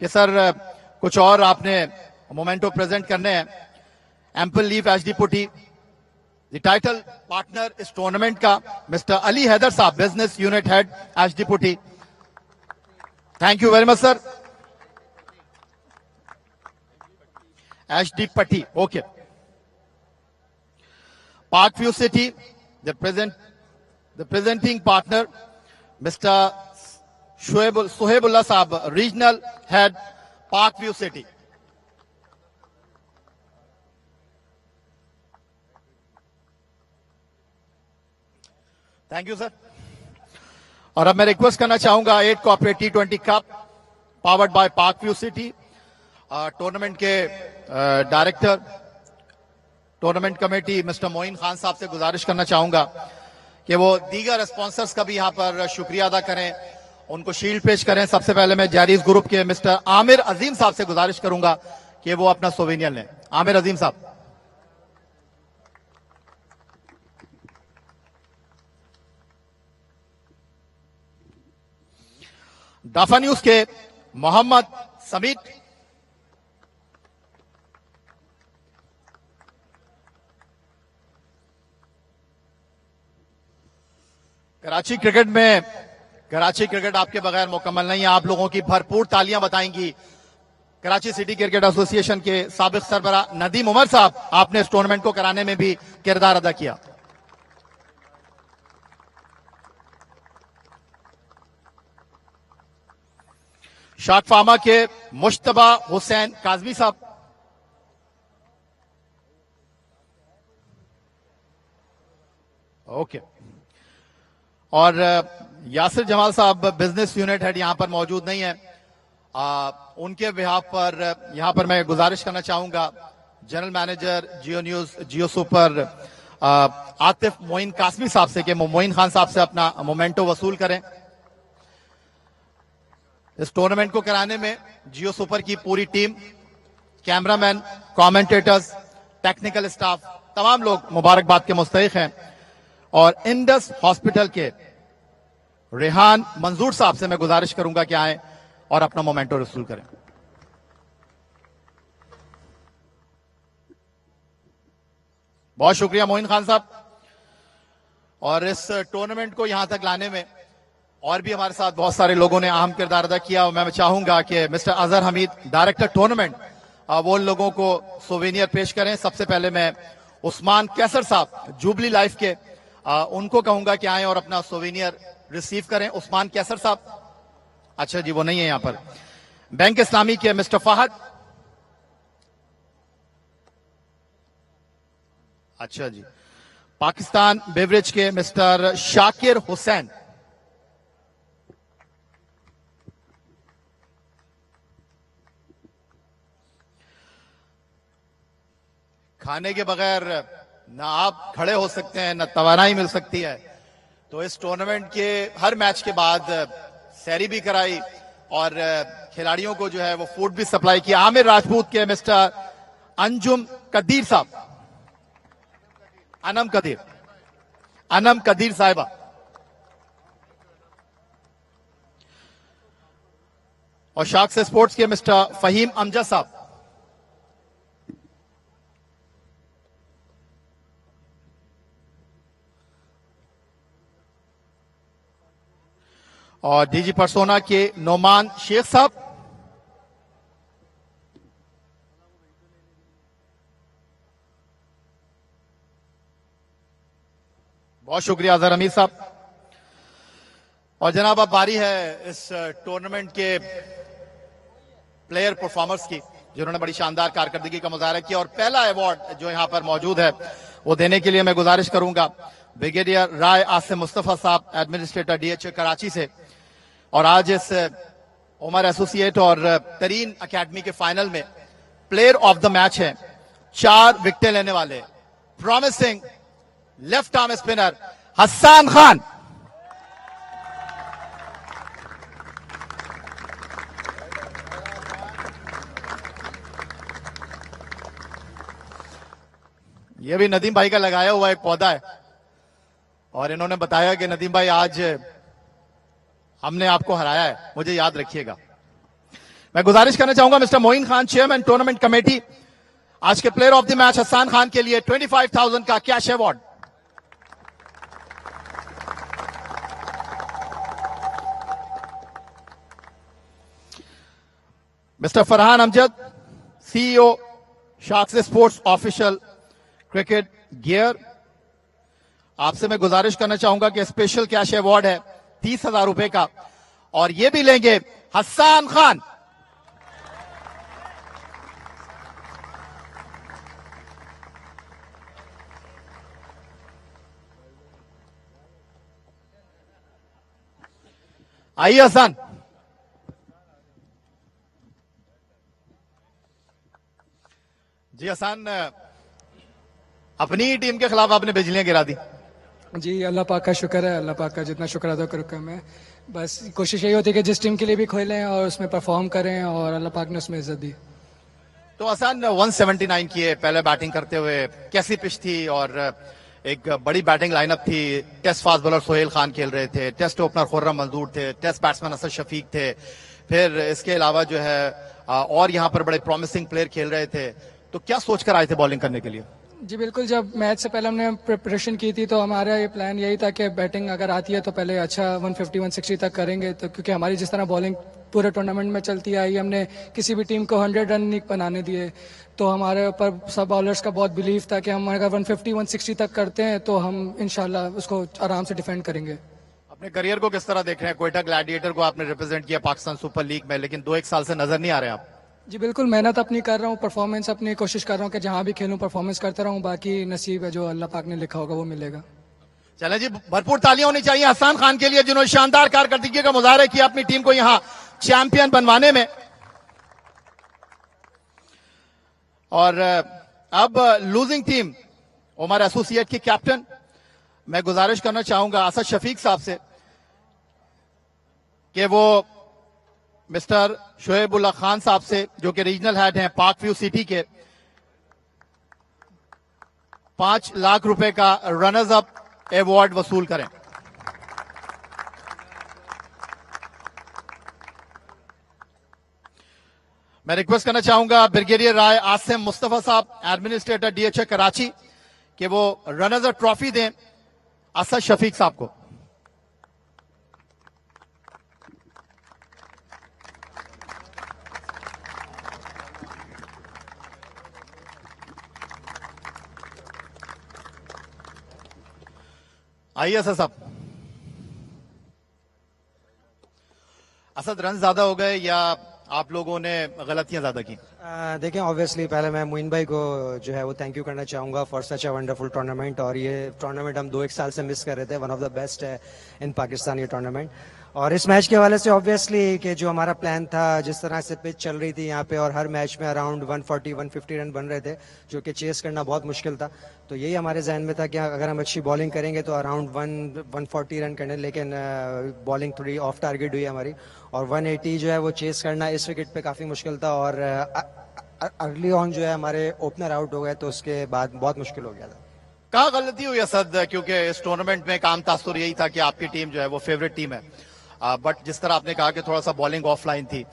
कि सर कुछ और आपने मोमेंटो प्रेजेंट करने हैं। Ample Leaf HD Putty, the title partner इस टूर्नामेंट का mister Ali Haider sahab, business unit head HD Putty. Thank you very much sir. HD Putty, okay. Park View City, the presenting partner mister Suhebullah sahab, regional head Park View City. Thank you sir. और अब मैं request करना चाहूंगा 8 corporate T20 cup powered by Park View City, tournament के director tournament committee mister Moin Khan साहब से गुजारिश करना चाहूंगा कि वो दीगर स्पॉन्सर्स का भी यहां पर शुक्रिया अदा करें, उनको शील्ड पेश करें। सबसे पहले मैं जारीज ग्रुप के मिस्टर आमिर अजीम साहब से गुजारिश करूंगा कि वो अपना सोवेनियर लें। आमिर अजीम साहब। दाफा न्यूज के मोहम्मद समीत, कराची क्रिकेट आपके बगैर मुकम्मल नहीं है। आप लोगों की भरपूर तालियां बताएंगी कराची सिटी क्रिकेट एसोसिएशन के साबिक सरबरा नदीम उमर साहब, आपने इस टूर्नामेंट को कराने में भी किरदार अदा किया। शार्क फार्मा के मुश्तबा हुसैन काजमी साहब, ओके। और यासिर जमाल साहब, बिजनेस यूनिट हेड, यहां पर मौजूद नहीं है। उनके बिहाफ पर यहां पर मैं गुजारिश करना चाहूंगा जनरल मैनेजर जियो न्यूज जियो सुपर आतिफ मोइन कासमी साहब से कि मोइन खान साहब से अपना मोमेंटो वसूल करें। इस टूर्नामेंट को कराने में जियो सुपर की पूरी team, cameraman, commentators, technical staff, तमाम लोग मुबारकबाद के मुस्तहिक हैं। और इंडस हॉस्पिटल के रेहान मंजूर साहब से मैं गुजारिश करूंगा कि आए और अपना मोमेंटो वसूल करें। बहुत शुक्रिया मोइन खान साहब। और इस टूर्नामेंट को यहां तक लाने में और भी हमारे साथ बहुत सारे लोगों ने अहम किरदार अदा किया। और मैं चाहूंगा कि mister Azhar Hameed, director tournament, वो लोगों को सोवेनियर पेश करें। सबसे पहले मैं उस्मान कैसर साहब, जुबली लाइफ के, उनको कहूंगा कि आए और अपना सोवेनियर रिसीव करें। उस्मान कैसर साहब, अच्छा जी वो नहीं है यहां पर। बैंक इस्लामी के मिस्टर फहद, अच्छा जी, पाकिस्तान बेवरेज के मिस्टर शाकिर हुसैन। खाने के बगैर ना आप खड़े हो सकते हैं, ना तवानाई मिल सकती है, तो इस टूर्नामेंट के हर मैच के बाद सैरी भी कराई और खिलाड़ियों को जो है वो फूड भी सप्लाई किया। आमिर राजपूत के मिस्टर अंजुम कदीर साहब, अनम कदीर साहिबा, और शाख से स्पोर्ट्स के मिस्टर फहीम अमजद साहब। और डीजी परसोना के नोमान शेख साहब। बहुत शुक्रिया अजहर हमीद साहब। और जनाब अब बारी है इस टूर्नामेंट के प्लेयर परफॉर्मर्स की, जिन्होंने बड़ी शानदार कारकर्दगी का मुजाहरा किया। और पहला अवार्ड जो यहां पर मौजूद है वो देने के लिए मैं गुजारिश करूंगा ब्रिगेडियर राय आसिम मुस्तफा साहब, एडमिनिस्ट्रेटर डीएचए कराची से। और आज इस उमर एसोसिएट और तरीन एकेडमी के फाइनल में प्लेयर ऑफ द मैच है 4 विकेटें लेने वाले promising left arm spinner Hasan Khan. ये भी नदीम भाई का लगाया हुआ एक पौधा है और इन्होंने बताया कि नदीम भाई आज हमने आपको हराया है, मुझे याद रखिएगा। मैं गुजारिश करना चाहूंगा mister Moin Khan, chairman tournament committee, आज के player of the match Hasan Khan के लिए 25,000 का cash award. Mister Farhan Amjad, CEO शाख से स्पोर्ट्स ऑफिशियल क्रिकेट गियर, आपसे मैं गुजारिश करना चाहूंगा कि स्पेशल कैश अवार्ड है 30,000 रुपए का और ये भी लेंगे हसन खान। आइए हसन। जी हसन, अपनी टीम के खिलाफ आपने बिजलियां गिरा दी। जी अल्लाह पाक का शुक्र है, अल्लाह पाक का जितना शुक्र अदा करूँ मैं। बस कोशिश यही होती है कि जिस टीम के लिए भी खेलें और उसमें परफॉर्म करें और अल्लाह पाक ने उसमें इज्जत दी। तो हसन 179 किए पहले बैटिंग करते हुए, कैसी पिच थी और एक बड़ी बैटिंग लाइनअप थी। Test fast bowler Sohail Khan खेल रहे थे, टेस्ट ओपनर खुर्रम मंजूर थे, टेस्ट बैट्समैन असद शफीक थे, फिर इसके अलावा जो है और यहाँ पर बड़े प्रॉमिसिंग प्लेयर खेल रहे थे। तो क्या सोचकर आए थे बॉलिंग करने के लिए? जी बिल्कुल, जब मैच से पहले हमने प्रिपरेशन की थी तो हमारा ये प्लान यही था कि बैटिंग अगर आती है तो पहले अच्छा 150-160 तक करेंगे। तो क्योंकि हमारी जिस तरह बॉलिंग पूरे टूर्नामेंट में चलती आई, हमने किसी भी टीम को 100 रन नहीं बनाने दिए। तो हमारे ऊपर सब बॉलर्स का बहुत बिलीव था कि हम अगर 150-160 तक करते हैं तो हम इंशाल्लाह उसको आराम से डिफेंड करेंगे। अपने करियर को किस तरह देख रहे हैं? कोयटा ग्लैडिएटर को आपने रिप्रेजेंट किया पाकिस्तान सुपर लीग में, लेकिन 2-1 साल से नजर नहीं आ रहे आप। जी बिल्कुल, मेहनत अपनी कर रहा हूँ, परफॉर्मेंस अपनी कोशिश कर रहा हूँ कि जहां भी खेलूं परफॉर्मेंस करता रहूं। बाकी नसीब है, जो अल्लाह पाक ने लिखा होगा वो मिलेगा। चलें जी, भरपूर तालियां होनी चाहिए हसन खान के लिए, जिन्होंने शानदार कारकर्दगी का मुजाहरा किया अपनी टीम को यहां चैंपियन बनवाने में। और अब लूजिंग टीम उमर एसोसिएट के कैप्टन, मैं गुजारिश करना चाहूंगा असद शफीक साहब से कि वो मिस्टर शोएबुल्ला खान साहब से, जो कि रीजनल हेड हैं पार्क व्यू सिटी के, 5 लाख रुपए का रनर्स अप अवार्ड वसूल करें। मैं रिक्वेस्ट करना चाहूंगा ब्रिगेडियर राय आसिम मुस्तफा साहब, एडमिनिस्ट्रेटर डीएचए कराची, कि वो रनर्स अप ट्रॉफी दें असद शफीक साहब को। आइए असद साहब। असद, रन ज्यादा हो गए या आप लोगों ने गलतियां ज्यादा की? देखें ऑब्वियसली पहले मैं मोइन भाई को जो है वो थैंक यू करना चाहूँगा for such a wonderful tournament. और ये टूर्नामेंट हम 2-1 साल से मिस कर रहे थे। वन ऑफ द बेस्ट है इन पाकिस्तान ये टूर्नामेंट। और इस मैच के हवाले से ऑब्वियसली कि जो हमारा प्लान था, जिस तरह से पिच चल रही थी यहाँ पे और हर मैच में अराउंड 140-150 रन बन रहे थे, जो कि चेस करना बहुत मुश्किल था। तो यही हमारे जहन में था कि अगर हम अच्छी बॉलिंग करेंगे तो अराउंड 140 रन करने, लेकिन बॉलिंग थोड़ी ऑफ टारगेट हुई हमारी और 180 जो है वो चेस करना इस विकेट पे काफ़ी मुश्किल था। और अर्ली ऑन जो है हमारे ओपनर आउट हो गए, तो उसके बाद बहुत मुश्किल हो गया था। कहाँ गलती हुई असद, क्योंकि इस टूर्नामेंट में काम तासुर यही था कि आपकी टीम जो है वो फेवरेट टीम है, बट जिस तरह आपने कहा कि थोड़ा सा बॉलिंग ऑफलाइन थी,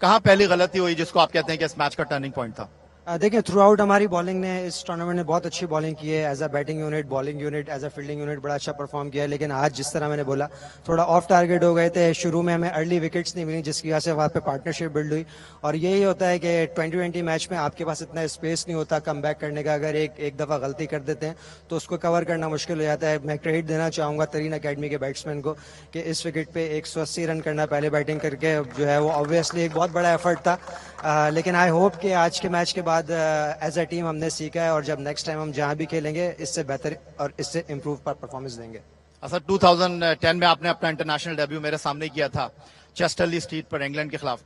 कहाँ पहली गलती हुई जिसको आप कहते हैं कि इस मैच का टर्निंग पॉइंट था? देखिए थ्रू आउट हमारी बॉलिंग ने इस टूर्नामेंट में बहुत अच्छी बॉलिंग की है। As a batting unit, bowling unit, as a fielding unit बड़ा अच्छा परफॉर्म किया है। लेकिन आज जिस तरह मैंने बोला थोड़ा ऑफ टारगेट हो गए थे। शुरू में हमें अर्ली विकेट्स नहीं मिली, जिसकी वजह से वहाँ पे पार्टनरशिप बिल्ड हुई। और यही होता है कि 2020 मैच में आपके पास इतना स्पेस नहीं होता कम बैक करने का। अगर एक दफ़ा गलती कर देते हैं तो उसको कवर करना मुश्किल हो जाता है। मैं क्रेडिट देना चाहूँगा तरीन अकेडमी के बैट्समैन को कि इस विकेट पे 180 रन करना पहले बैटिंग करके जो है वो ऑब्वियसली एक बहुत बड़ा एफर्ट था। लेकिन आई होप कि आज के मैच के बाद एज अ टीम हमने सीखा है और जब नेक्स्ट टाइम हम जहां भी खेलेंगे इससे बेहतर और इससे इम्प्रूव परफॉर्मेंस देंगे। अच्छा, 2010 में आपने अपना इंटरनेशनल डेब्यू मेरे सामने किया था चेस्टरली स्ट्रीट पर इंग्लैंड के खिलाफ,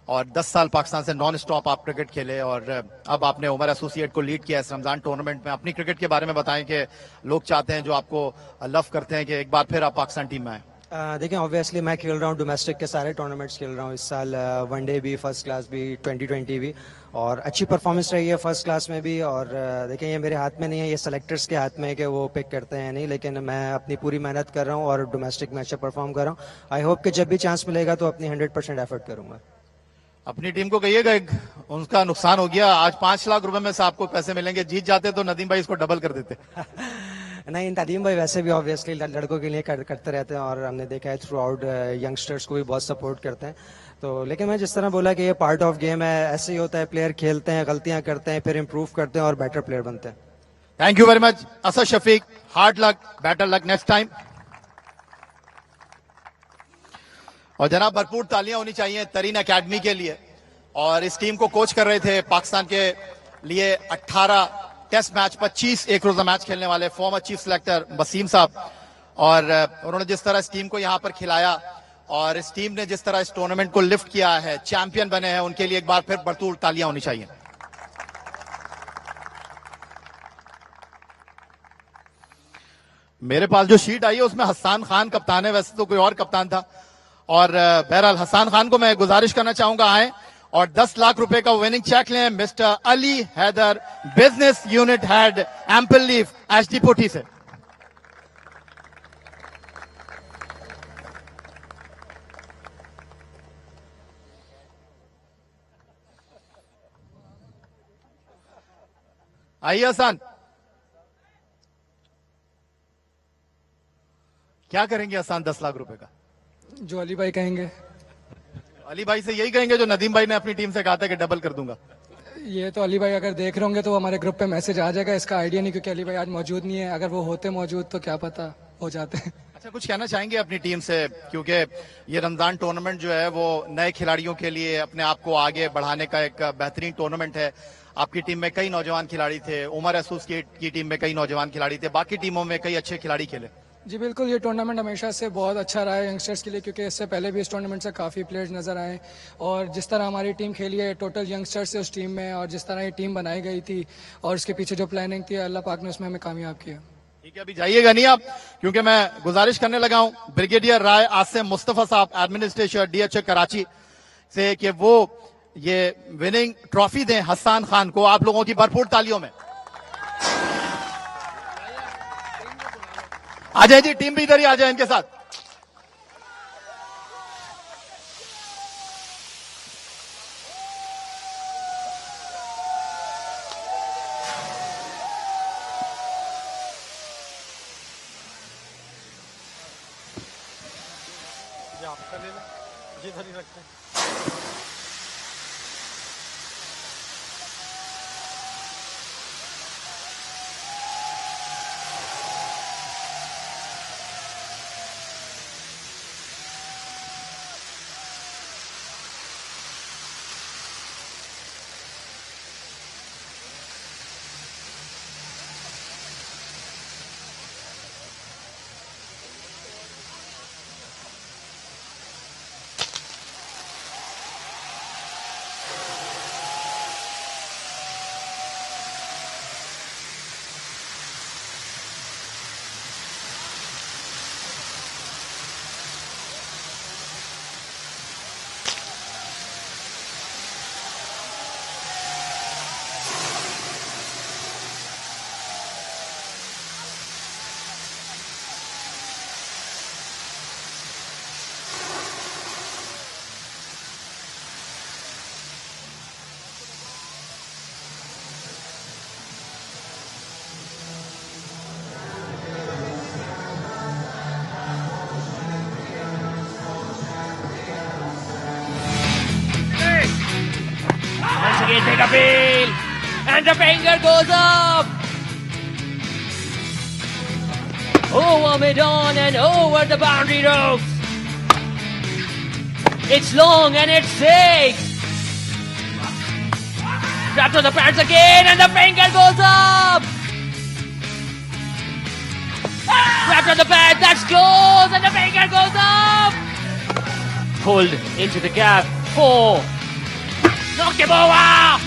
और 10 साल पाकिस्तान से नॉन स्टॉप आप क्रिकेट खेले और अब आपने उमर एसोसिएट को लीड किया इस रमजान टूर्नामेंट में। अपनी क्रिकेट के बारे में बताएं कि लोग चाहते हैं, जो आपको लव करते हैं, कि एक बार फिर आप पाकिस्तान टीम में आए। देखिए ऑब्वियसली मैं खेल रहा हूँ डोमेस्टिक के सारे टूर्नामेंट्स खेल रहा हूँ इस साल, वनडे भी, फर्स्ट क्लास भी, 2020 भी, और अच्छी परफॉर्मेंस रही है फर्स्ट क्लास में भी। और देखिए ये मेरे हाथ में नहीं है, ये सेलेक्टर्स के हाथ में है कि वो पिक करते हैं नहीं, लेकिन मैं अपनी पूरी मेहनत कर रहा हूँ और डोमेस्टिक में अच्छा परफॉर्म कर रहा हूँ। आई होप कि जब भी चांस मिलेगा तो अपनी 100% एफर्ट करूंगा। अपनी टीम को कहिएगा, उनका नुकसान हो गया आज, 5 लाख रुपए में से आपको पैसे मिलेंगे। जीत जाते तो नदीम भाई इसको डबल कर देते। नहीं, नदीम भाई वैसे भी ऑब्वियसली लड़कों के लिए करते रहते हैं और हमने देखा है थ्रू आउट यंगस्टर्स को भी बहुत सपोर्ट करते हैं। तो लेकिन मैं जिस तरह बोला कि ये पार्ट ऑफ गेम है, ऐसे ही होता है, प्लेयर खेलते हैं, गलतियां करते हैं, फिर इंप्रूव करते हैं और बेटर प्लेयर बनते हैं। Thank you very much Asad Shafiq, hard luck, better luck next time. और जनाब भरपूर तालियां होनी चाहिए तरीन अकेडमी के लिए। और इस टीम को कोच कर रहे थे पाकिस्तान के लिए 18 टेस्ट मैच, 25 एक रोजा मैच खेलने वाले फॉर्मर चीफ सिलेक्टर वसीम साहब। और उन्होंने जिस तरह इस टीम को यहां पर खिलाया और इस टीम ने जिस तरह इस टूर्नामेंट को लिफ्ट किया है, चैंपियन बने हैं, उनके लिए एक बार फिर भरपूर तालियां होनी चाहिए। मेरे पास जो शीट आई है उसमें हसन खान कप्तान है, वैसे तो कोई और कप्तान था। और बहरहाल हसन खान को मैं गुजारिश करना चाहूंगा आए और 10 लाख रुपए का विनिंग चेक लें mister Ali Haider, business unit head, Ample Leaf, HD Putty से। आइए हसन, क्या करेंगे हसन 10 लाख रुपए का? जो अली भाई कहेंगे। अली भाई से यही कहेंगे जो नदीम भाई ने अपनी टीम से कहा था कि डबल कर दूंगा। ये तो अली भाई अगर देख रहे होंगे तो हमारे ग्रुप पे मैसेज आ जाएगा, इसका आइडिया नहीं, क्योंकि अली भाई आज मौजूद नहीं है। अगर वो होते मौजूद तो क्या पता हो जाते हैं। अच्छा, कुछ कहना चाहेंगे अपनी टीम से, क्योंकि ये रमजान टूर्नामेंट जो है वो नए खिलाड़ियों के लिए अपने आप को आगे बढ़ाने का एक बेहतरीन टूर्नामेंट है। आपकी टीम में कई नौजवान खिलाड़ी थे, उमर एसोसिएट की टीम में कई नौजवान खिलाड़ी थे, बाकी टीमों में कई अच्छे खिलाड़ी खेले। जी बिल्कुल, ये टूर्नामेंट हमेशा से बहुत अच्छा रहा है यंगस्टर्स के लिए, क्योंकि इससे पहले भी इस टूर्नामेंट से काफ़ी प्लेयर्स नजर आए और जिस तरह हमारी टीम खेली है, टोटल यंगस्टर्स है उस टीम में, और जिस तरह ये टीम बनाई गई थी और उसके पीछे जो प्लानिंग थी, अल्लाह पाक ने उसमें हमें कामयाब किया। ठीक है, अभी जाइएगा नहीं आप, क्योंकि मैं गुजारिश करने लगा हूं ब्रिगेडियर राय आसिम मुस्तफा साहब, एडमिनिस्ट्रेटर DHA कराची से, कि वो ये विनिंग ट्रॉफी दें हसन खान को आप लोगों की भरपूर तालियों में। आ जाए जी, टीम भी इधर ही आ जाए इनके साथ। आपका ले लो, इधर ही रखते हैं। And the finger goes up. Over mid-on and over the boundary ropes. It's long and it's six. Grab to the pads again and the finger goes up. Grab to the pad, that's close and the finger goes up. Pulled into the gap. 4. Knocked him over.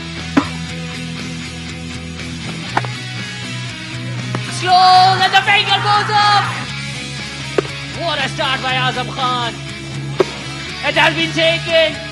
Slow and the finger goes up. What a start by Azam Khan. It has been taken.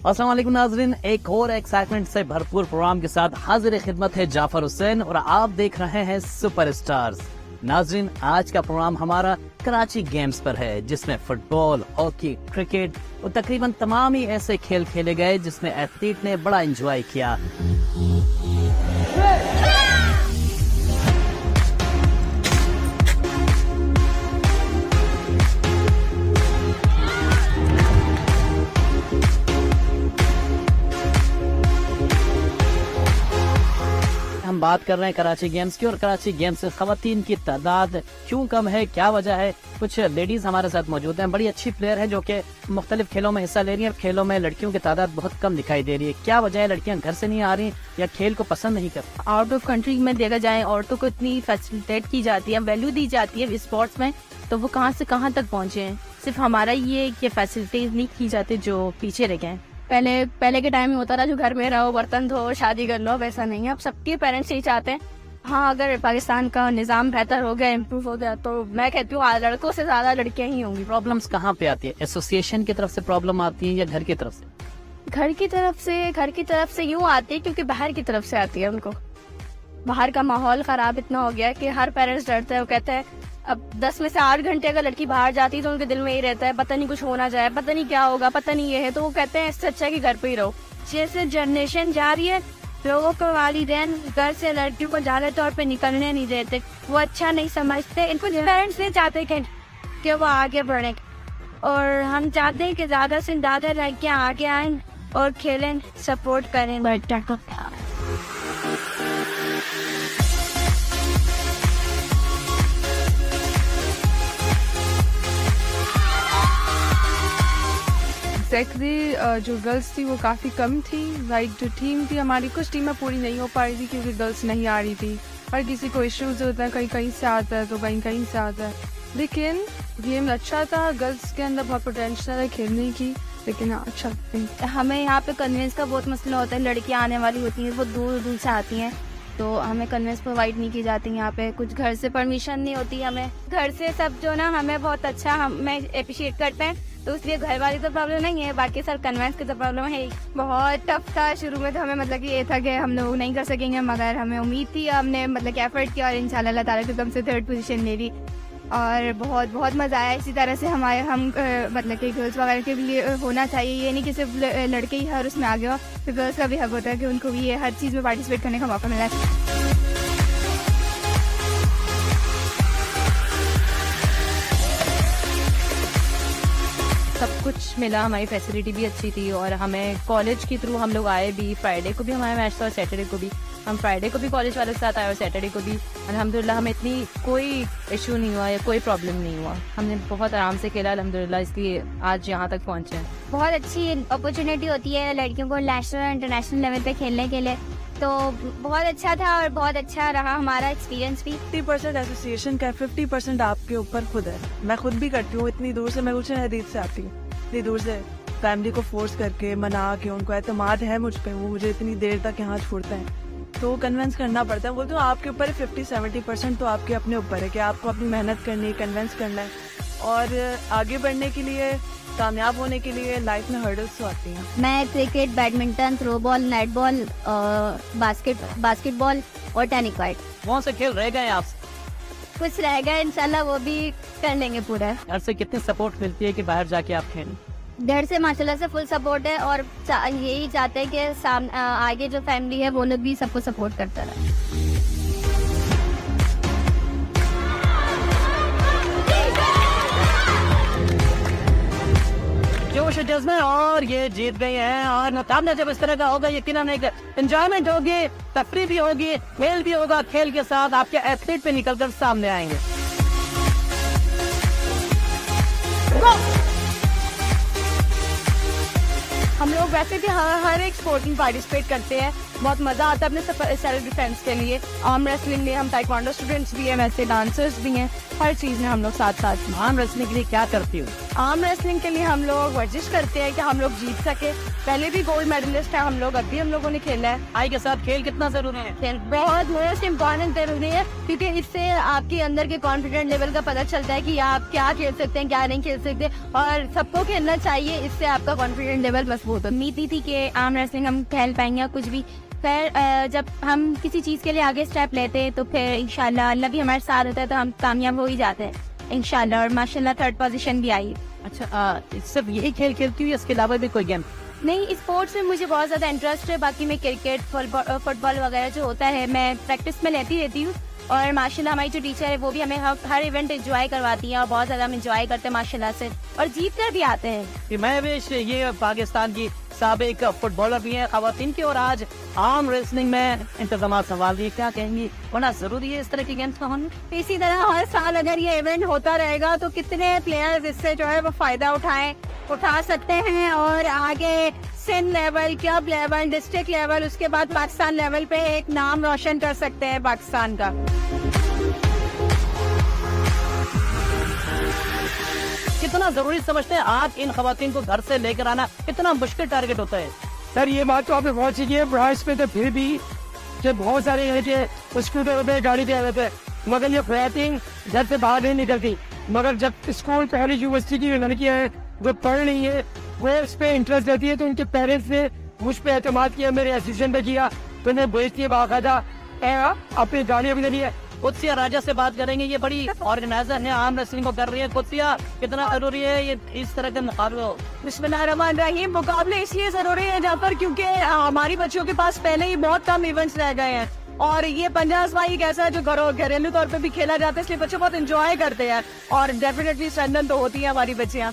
अस्सलाम वालेकुम नाजरीन, एक और excitement से भरपूर programme के साथ हाजिर खिदमत है जाफर हुसैन और आप देख रहे हैं सुपर स्टार्स। नाजरीन, आज का प्रोग्राम हमारा कराची गेम्स पर है, जिसमें फुटबॉल, हॉकी, क्रिकेट और तकरीबन तमाम ही ऐसे खेल खेले गए जिसमें एथलीट ने बड़ा एंजॉय किया। हम बात कर रहे हैं कराची गेम्स की और कराची गेम्स से खवातीन की तादाद क्यों कम है, क्या वजह है। कुछ लेडीज हमारे साथ मौजूद हैं, बड़ी अच्छी प्लेयर है जो कि मुख्तलिफ खेलों में हिस्सा ले रही हैं। खेलों में लड़कियों की तादाद बहुत कम दिखाई दे रही है, क्या वजह है? लड़कियां घर से नहीं आ रही या खेल को पसंद नहीं करती? आउट ऑफ कंट्री में देखा जाए औरतों को इतनी फैसिलिटेट की जाती है, वैल्यू दी जाती है स्पोर्ट्स में, तो वो कहाँ से कहाँ तक पहुँचे हैं। सिर्फ हमारा ये फैसिलिटीज नहीं की जाती जो पीछे रह गए। पहले के टाइम में होता था जो घर में रहो, बर्तन धो, शादी कर लो, वैसा नहीं है। अब सबके पेरेंट्स यही चाहते हैं। हाँ, अगर पाकिस्तान का निजाम बेहतर हो गया, इम्प्रूव हो गया, तो मैं कहती हूँ लड़कों से ज्यादा लड़कियां ही होंगी। प्रॉब्लम्स कहाँ पे आती है? एसोसिएशन की तरफ से प्रॉब्लम आती है या घर की तरफ से? घर की तरफ से यूँ आती है क्योंकि बाहर की तरफ से आती है। उनको बाहर का माहौल खराब इतना हो गया है कि हर पेरेंट्स डरते हैं। वो कहते हैं अब 10 में से 8 घंटे अगर लड़की बाहर जाती है तो उनके दिल में ही रहता है पता नहीं कुछ होना जाए, पता नहीं क्या होगा, पता नहीं ये है, तो वो कहते हैं इससे अच्छा है कि घर पे ही रहो। जैसे जनरेशन जा रही है, लोगों को वालिदैन घर से लड़कियों को जाले तौर पे निकलने नहीं देते, वो अच्छा नहीं समझते। इनको पेरेंट्स नहीं चाहते कि वो आगे बढ़े, और हम चाहते हैं कि ज्यादा से ज्यादा लड़कियां आगे आए और खेलें, सपोर्ट करें बच्चा को। एग्जैक्टली जो गर्ल्स थी वो काफ़ी कम थी। लाइक जो टीम थी हमारी, कुछ टीमें पूरी नहीं हो पा रही थी क्योंकि गर्ल्स नहीं आ रही थी। हर किसी को इश्यूज होता है, कहीं कहीं से आता है तो कहीं से आता है। लेकिन गेम अच्छा था, गर्ल्स के अंदर बहुत पोटेंशियल है खेलने की, लेकिन अच्छा हमें यहाँ पे कन्वेंस का बहुत मसला होता है। लड़कियाँ आने वाली होती हैं, वो दूर दूर से आती हैं, तो हमें कन्वेंस प्रोवाइड नहीं की जाती यहाँ पे। कुछ घर से परमिशन नहीं होती हमें। घर से सब जो ना हमें बहुत अच्छा हमें अप्रिशिएट करते हैं, तो इसलिए घर वाली तो प्रॉब्लम नहीं है, बाकी सर कन्वेंस की तो प्रॉब्लम है। बहुत टफ था शुरू में, तो हमें मतलब कि ये था कि हम लोग नहीं कर सकेंगे, मगर हमें उम्मीद थी, हमने मतलब कि एफर्ट किया और इंशाल्लाह अल्लाह ताला की से 3rd पोजीशन ले ली और बहुत बहुत मज़ा आया। इसी तरह से हम मतलब कि गर्ल्स वगैरह के लिए होना चाहिए, ये नहीं कि सिर्फ लड़के ही हर उसमें आगे हो, तो गर्ल्स का भी हक होता है कि उनको भी ये हर चीज़ में पार्टिसिपेट करने का मौका मिला। सब कुछ मिला, हमारी फैसिलिटी भी अच्छी थी और हमें कॉलेज के थ्रू हम लोग आए भी। फ्राइडे को भी हमारा मैच था और सैटरडे को भी। हम फ्राइडे को भी कॉलेज वाले के साथ आए और सैटरडे को भी। अल्हम्दुलिल्लाह हमें इतनी कोई इशू नहीं हुआ या कोई प्रॉब्लम नहीं हुआ, हमने बहुत आराम से खेला अल्हम्दुलिल्लाह, इसलिए आज यहाँ तक पहुँचे हैं। बहुत अच्छी अपॉर्चुनिटी होती है लड़कियों को नेशनल और इंटरनेशनल लेवल पे खेलने के लिए, तो बहुत अच्छा था और बहुत अच्छा रहा हमारा एक्सपीरियंस भी। 50% एसोसिएशन का, 50% आपके ऊपर खुद है। मैं खुद भी करती हूँ, इतनी दूर से, मैं गुलशन हदीद से आती हूँ, इतनी दूर से फैमिली को फोर्स करके मना के उनको एतमाद है मुझ पे, वो मुझे इतनी देर तक यहाँ छोड़ते हैं, तो कन्विंस करना पड़ता है। बोलते हो आपके ऊपर 50-70% तो आपके अपने ऊपर है कि आपको अपनी मेहनत करनी है, कन्विंस करना है, और आगे बढ़ने के लिए, कामयाब होने के लिए लाइफ में हर्डल्स तो आती हैं। मैं cricket, badminton, throw ball, net ball, basketball और टेनिस वाइट। कौन से खेल रह गए आप? कुछ रह गए, इंशाल्लाह वो भी कर लेंगे पूरा। घर से कितनी सपोर्ट मिलती है कि बाहर जाके आप खेलें? घर से माशाल्लाह से फुल सपोर्ट है, और यही चाहते हैं कि आगे जो फैमिली है वो लोग भी सबको सपोर्ट करता रहे। जोश जज्बा, और ये जीत गए हैं, और मुकाबला जब इस तरह का होगा यकीनन एक एंजॉयमेंट होगी, तफरीह भी होगी, खेल भी होगा, खेल के साथ आपके एथलीट पे निकलकर सामने आएंगे। हम लोग वैसे भी हर एक स्पोर्ट में पार्टिसिपेट करते हैं, बहुत मजा आता है अपने सेल्फ डिफेंस के लिए। आर्म रेसलिंग में हम ताइक्वांडो स्टूडेंट्स भी हैं, वैसे डांसर्स भी हैं, हर चीज में हम लोग साथ साथ। आर्म रेसलिंग के लिए क्या करती हूँ? आर्म रेसलिंग के लिए हम लोग वर्जिश करते हैं कि हम लोग जीत सके। पहले भी गोल्ड मेडलिस्ट है हम लोग, अभी हम लोगों ने खेला है। आई के साथ खेल कितना जरूरी है? खेल बहुत मोस्ट इम्पोर्टेंट जरूरी है, क्योंकि इससे आपके अंदर के कॉन्फिडेंट लेवल का पता चलता है कि आप क्या खेल सकते हैं, क्या नहीं खेल सकते, और सबको खेलना चाहिए, इससे आपका कॉन्फिडेंट लेवल मजबूत हो। उम्मीद नहीं थी कि आर्म रेसलिंग हम खेल पाएंगे कुछ भी। फिर जब हम किसी चीज के लिए आगे स्टेप लेते हैं तो फिर इंशाल्लाह अल्लाह भी हमारे साथ होता है, तो हम कामयाब हो ही जाते हैं इंशाल्लाह, और माशाल्लाह 3rd पोजीशन भी आई। अच्छा, सिर्फ यही खेल खेलती हूँ, इसके अलावा भी कोई गेम? नहीं, स्पोर्ट्स में मुझे बहुत ज्यादा इंटरेस्ट है। बाकी मैं क्रिकेट, फुटबॉल वगैरह जो होता है मैं प्रैक्टिस में लेती रहती हूँ, और माशाल्लाह हमारी जो टीचर है वो भी हमें हर इवेंट एंजॉय करवाती है, और बहुत ज्यादा हम एंजॉय करते हैं माशाल्लाह से, और जीत कर भी आते हैं। मैं भी ये पाकिस्तान की साबिक फुटबॉलर भी है खवातीन की, और आज आर्म रेसलिंग में इंतजाम संभाल रही है, क्या कहेंगी? होना जरूरी है इस तरह के गेम्स का होना। इसी तरह हर साल अगर ये इवेंट होता रहेगा तो कितने प्लेयर्स इससे जो है वो फायदा उठा सकते हैं, और आगे Sindh level, club level, district level, उसके बाद पाकिस्तान लेवल पे एक नाम रोशन कर सकते हैं पाकिस्तान का। कितना जरूरी समझते हैं आज इन खवातीन को घर से लेकर आना? कितना मुश्किल टारगेट होता है? सर ये बात तो आपने बहुत अच्छी की है, ब्राइस पे तो फिर भी जब बहुत सारे स्कूटर पे, गाड़ी पे आते थे, मगर ये खवातीन घर से बाहर नहीं निकलती, मगर जब स्कूल पहले यूनिवर्सिटी की लड़कियां हैं वो पढ़ रही है, वो इस पे इंटरेस्ट रहती है, तो उनके पेरेंट्स ने मुझ पे एतमाद किया, मेरे एसोसिएशन पे किया, तो उन्हें भेजती है बाकायदा अपनी गाड़ियां भी दी है। कुत्सिया राजा से बात करेंगे, ये बड़ी ऑर्गेनाइजर है, आर्म रेसलिंग को कर रही है। कुत्सिया, कितना जरूरी है ये इस तरह के मुकाबले हो? बिस्मिल्लाहिर्रहमानिर्रहीम। मुकाबले इसलिए जरूरी है जहाँ पर क्योंकि हमारी बच्चियों के पास पहले ही बहुत कम इवेंट्स रह गए हैं, और ये 50 एक ऐसा है जो घरेलू तौर पे भी खेला जाता है, इसलिए बच्चे बहुत एंजॉय करते हैं, और डेफिनेटली स्ट्रेंथन तो होती है हमारी बच्चियाँ।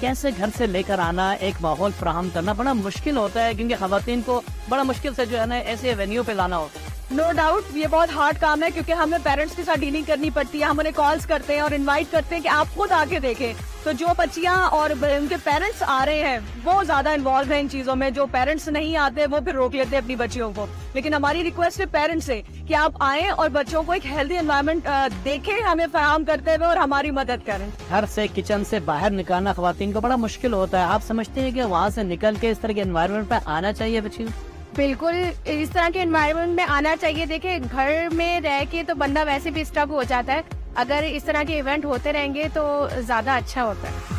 कैसे घर से लेकर आना, एक माहौल फराहम करना बड़ा मुश्किल होता है, क्योंकि खवातीन को बड़ा मुश्किल से जो है ना ऐसे वेन्यू पे लाना होता है। नो डाउट ये बहुत हार्ड काम है, क्योंकि हमें पेरेंट्स के साथ डीलिंग करनी पड़ती है। हम उन्हें कॉल्स करते हैं और इनवाइट करते हैं कि आप खुद आके देखें, तो जो बच्चियां और उनके पेरेंट्स आ रहे हैं वो ज्यादा इन्वॉल्व है इन चीजों में, जो पेरेंट्स नहीं आते वो फिर रोक लेते हैं अपनी बच्चियों को। लेकिन हमारी रिक्वेस्ट है पेरेंट्स से कि आप आएं और बच्चों को एक हेल्दी एनवायरनमेंट देखें, हमें फराहम करते हुए, और हमारी मदद करें। घर से, किचन से बाहर निकालना खवातीन को बड़ा मुश्किल होता है। आप समझते हैं कि वहाँ से निकल के इस तरह के एनवायरनमेंट पे आना चाहिए बच्चियों? बिल्कुल इस तरह के एनवायरनमेंट में आना चाहिए। देखिए घर में रह के तो बंदा वैसे भी स्टक हो जाता है, अगर इस तरह के इवेंट होते रहेंगे तो ज्यादा अच्छा होता है।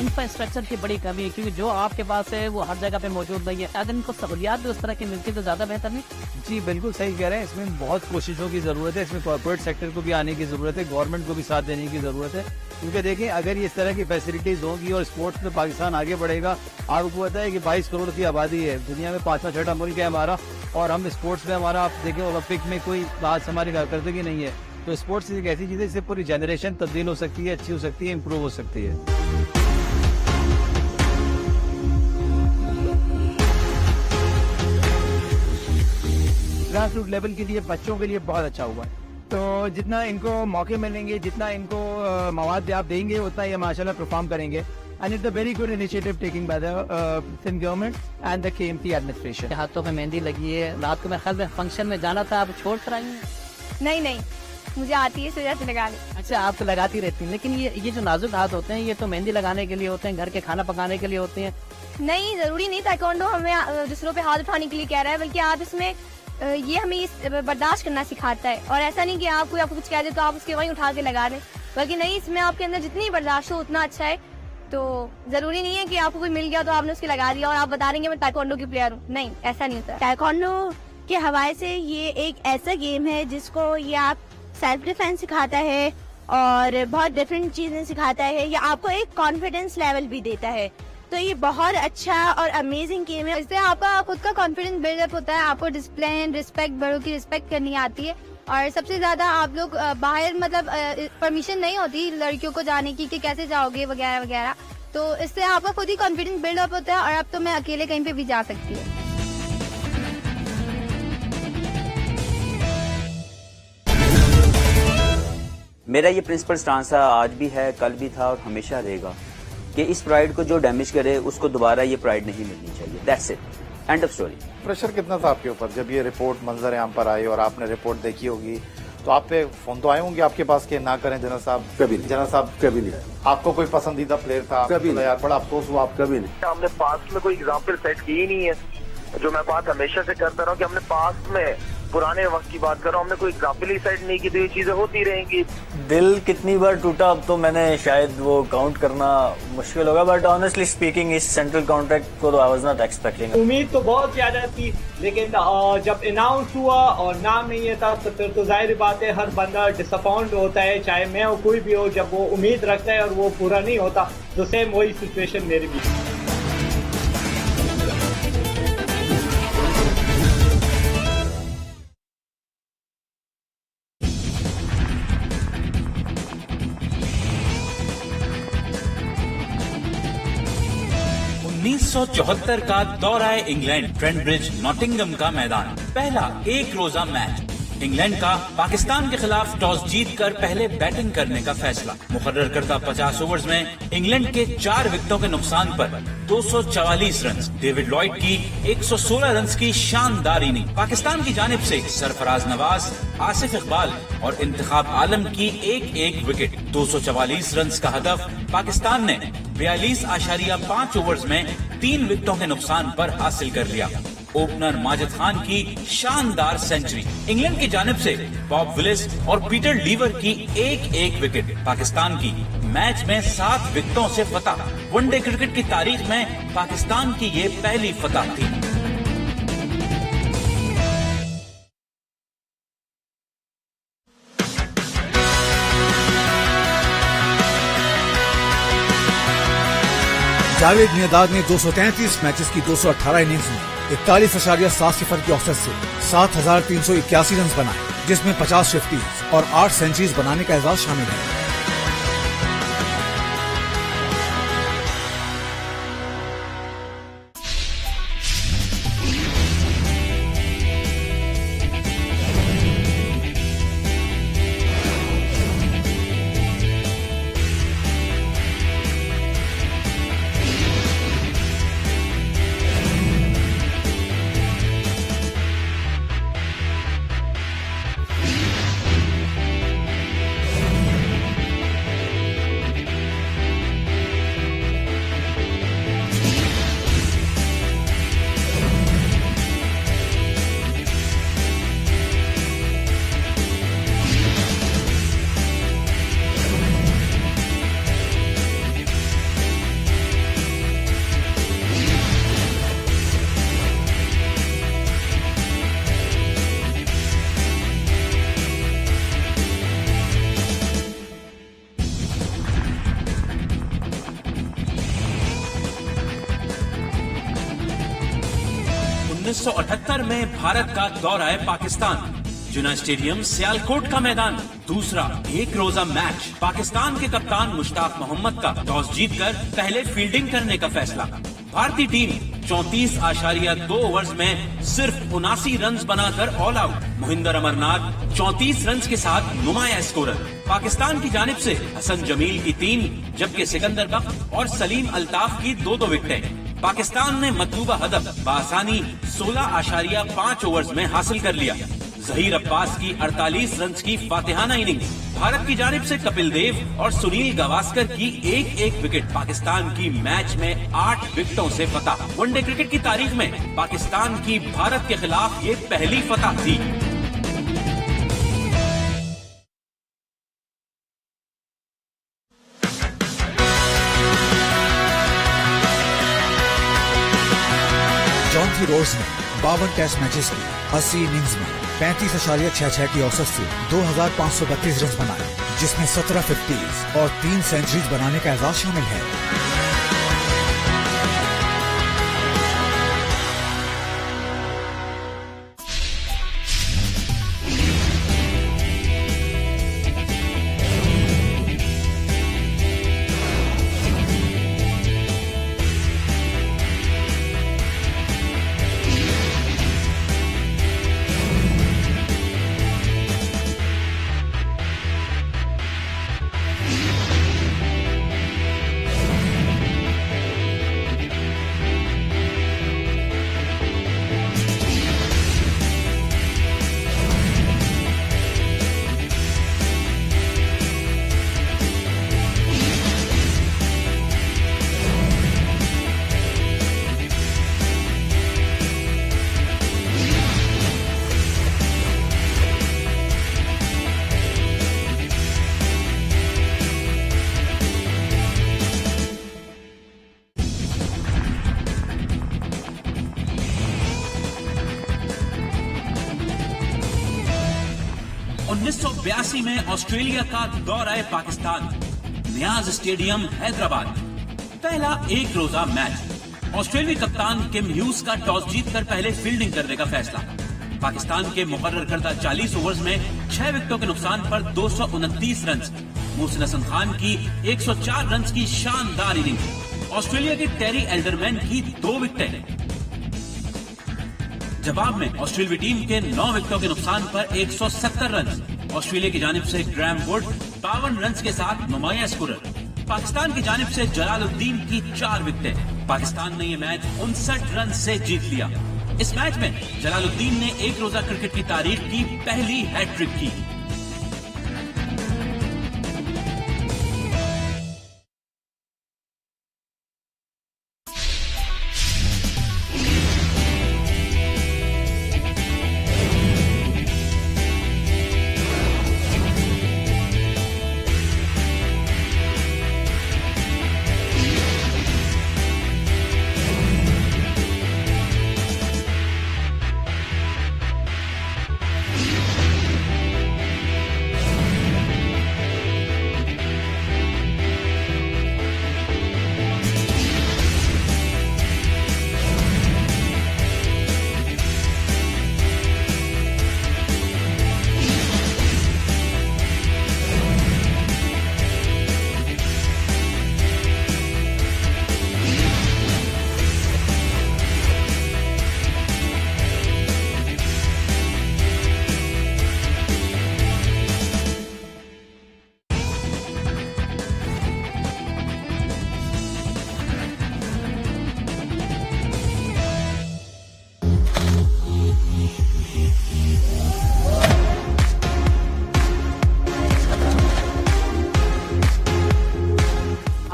इंफ्रास्ट्रक्चर की बड़ी कमी है, क्योंकि जो आपके पास है वो हर जगह पे मौजूद नहीं है। अगर इनको सहूलियात भी उस तरह की मिलती तो ज्यादा बेहतर नहीं? जी बिल्कुल सही कह रहे हैं, इसमें बहुत कोशिशों की जरूरत है, इसमें कॉर्पोरेट सेक्टर को भी आने की जरूरत है, गवर्नमेंट को भी साथ देने की जरूरत है, क्योंकि देखें अगर ये इस तरह की फैसिलिटीज होंगी और स्पोर्ट्स में पाकिस्तान आगे बढ़ेगा। आपको पता है कि 22 करोड़ की आबादी है, दुनिया में 5वां 6वां मुल्क है हमारा, और हम स्पोर्ट्स में हमारा आप देखें ओलंपिक में कोई बात हमारी कारकर्दगी नहीं है। तो स्पोर्ट्स एक ऐसी चीज है जिससे पूरी जनरेशन तब्दील हो सकती है, अच्छी हो सकती है, इम्प्रूव हो सकती है। ग्रास रूट लेवल के लिए बच्चों के लिए बहुत अच्छा हुआ है, तो जितना इनको मौके मिलेंगे, जितना इनको मवाद आप देंगे, उतना ये माशाल्लाह परफॉर्म करेंगे। And it's a very good initiative taken by the Sindh government and the KMT administration. हाथों में मेहंदी लगी है, रात को मैं ख्याल में फंक्शन में जाना था, आप छोड़ कर आई हैं? नहीं, मुझे आती है इस वजह से लगा ली। अच्छा, आप तो लगाती रहती हैं, लेकिन ये जो नाजुक हाथ होते हैं ये तो मेहंदी लगाने के लिए होते हैं, घर के खाना पकाने के लिए होते हैं। नहीं, जरूरी नहीं ताइक्वांडो हमें दूसरों पे हाथ उठाने के लिए कह रहा है, बल्कि आप इसमें ये हमें बर्दाश्त करना सिखाता है। और ऐसा नहीं कि आपको कुछ कह दे तो आप उसके वहीं उठा के लगा दें, बल्कि नहीं, इसमें आपके अंदर जितनी बर्दाश्त हो उतना अच्छा है। तो जरूरी नहीं है कि आपको कोई मिल गया तो आपने उसके लगा दिया और आप बता देंगे मैं ताइक्वांडो की प्लेयर हूँ। नहीं, ऐसा नहीं होता। ताइक्वांडो के हवाले से ये एक ऐसा गेम है जिसको ये आप सेल्फ डिफेंस सिखाता है और बहुत डिफरेंट चीजें सिखाता है। ये आपको एक कॉन्फिडेंस लेवल भी देता है। तो ये बहुत अच्छा और अमेजिंग गेम है। इससे आपका खुद का कॉन्फिडेंस बिल्डअप होता है, आपको डिसिप्लिन, रिस्पेक्ट, बड़ों की रिस्पेक्ट करनी आती है। और सबसे ज्यादा आप लोग बाहर मतलब परमिशन नहीं होती लड़कियों को जाने की कि कैसे जाओगे वगैरह वगैरह, तो इससे आपका खुद ही कॉन्फिडेंस बिल्डअप होता है। और अब तो मैं अकेले कहीं पे भी जा सकती हूँ। मेरा ये प्रिंसिपल स्टांस था, आज भी है, कल भी था और हमेशा रहेगा कि इस प्राइड को जो डैमेज करे उसको दोबारा ये प्राइड नहीं मिलनी चाहिए। That's it, end of story. Pressure कितना था आपके ऊपर जब ये रिपोर्ट मंजर आम पर आई और आपने रिपोर्ट देखी होगी, तो आप पे फोन तो आए होंगे आपके पास कि ना करें जनरल साहब? कभी नहीं। जनरल साहब कभी नहीं। आपको कोई पसंदीदा प्लेयर था? कभी नहीं। यार बड़ा अफसोस हुआ। आप कभी नहीं। हमने पास्ट में कोई एग्जाम्पल सेट की ही नहीं है। जो मैं बात हमेशा से करता रहा हूँ कि हमने पास्ट में पुराने वक्त की बात कर रहा हूँ, हमने कोई एग्जाम्पल ही सेट नहीं की, तो ये चीजें होती रहेंगी। दिल कितनी बार टूटा अब तो मैंने शायद वो काउंट करना मुश्किल होगा, बट ऑनेस्टली स्पीकिंग इस सेंट्रल कॉन्ट्रैक्ट को तो आई वाज नॉट एक्सपेक्टिंग। उम्मीद तो बहुत ज्यादा थी, लेकिन जब अनाउंस हुआ और नाम नहीं है था तो फिर तो जाहिर बात है हर बंदा डिसअपॉइंट होता है, चाहे मैं हो कोई भी हो। जब वो उम्मीद रखता है और वो पूरा नहीं होता तो सेम वही सिचुएशन मेरी भी। 1974 का दौरा इंग्लैंड, ट्रेंट ब्रिज, नॉटिंघम का मैदान। पहला एक रोजा मैच। इंग्लैंड का पाकिस्तान के खिलाफ टॉस जीतकर पहले बैटिंग करने का फैसला। मुकर्रर करदा 50 ओवर्स में इंग्लैंड के 4 विकेटों के नुकसान पर 244 रन। डेविड लॉयड की 116 रन की शानदार इनिंग। पाकिस्तान की जानिब से सरफराज नवाज, आसिफ इकबाल और इंतखाब आलम की एक विकेट। 244 रन का हदफ पाकिस्तान ने 42.5 ओवर्स में 3 विकेटों के नुकसान पर हासिल कर लिया। ओपनर माजिद खान की शानदार सेंचुरी। इंग्लैंड की जानिब से बॉब विलिस और पीटर लीवर की एक विकेट। पाकिस्तान की मैच में 7 विकेटों से फतह। वनडे क्रिकेट की तारीख में पाकिस्तान की ये पहली फतह थी। जावेद मियादाद ने 233 मैचेस की 218 इनिंग्स में 41.7 की औसत से 7,381 रन बनाए, जिसमें 50 फिफ्टीज और 8 सेंचुरीज बनाने का एजाज शामिल है। में भारत का दौरा है पाकिस्तान। जुना स्टेडियम, सियालकोट का मैदान। दूसरा एक रोजा मैच। पाकिस्तान के कप्तान मुश्ताक मोहम्मद का टॉस जीतकर पहले फील्डिंग करने का फैसला। भारतीय टीम 34.2 ओवर्स में सिर्फ 79 रन बनाकर all out. Mohinder Amarnath 34 run के साथ नुमाया स्कोरर। पाकिस्तान की जानिब से हसन जमील की 3, जबकि सिकंदर बख्त और सलीम अल्ताफ की 2 विकेटें। पाकिस्तान ने मतलूबा हदफ बआसानी 16.5 ओवर्स में हासिल कर लिया। जहीर अब्बास की 48 रन की फातिहाना इनिंग्स, भारत की जानिब से कपिल देव और सुनील गावस्कर की एक विकेट, पाकिस्तान की मैच में 8 विकेटों से फतह। वनडे क्रिकेट की तारीख में पाकिस्तान की भारत के खिलाफ ये पहली फतह थी। जॉन रोज ने 52 टेस्ट मैचेस की 80 इनिंग्स में 35.66 की औसत से 2,532 रन बनाए, जिसमें 17 50s और 3 सेंचुरीज बनाने का एजाज शामिल है। में ऑस्ट्रेलिया का दौरा पाकिस्तान, नियाज स्टेडियम हैदराबाद। पहला एक रोजा मैच, ऑस्ट्रेलियाई कप्तान किम ह्यूज का टॉस जीतकर पहले फील्डिंग करने का फैसला। पाकिस्तान के मुकर्रर करदा 40 ओवर्स में 6 विकेटों के नुकसान पर 229 रन। मोहसिन हसन खान की 104 रन की शानदार इनिंग। ऑस्ट्रेलिया के टेरी एल्डरमैन की 2 विकेटें। जवाब में ऑस्ट्रेलियाई टीम के 9 विकेटों के नुकसान पर 170 रन। ऑस्ट्रेलिया की जानिब से ग्रैम वुड 52 रन के साथ नुमाया स्कोरर। पाकिस्तान की जानिब से जलालुद्दीन की 4 विकेटें। पाकिस्तान ने यह मैच 59 रन से जीत लिया। इस मैच में जलालुद्दीन ने एक रोजा क्रिकेट की तारीख की पहली हैट्रिक की।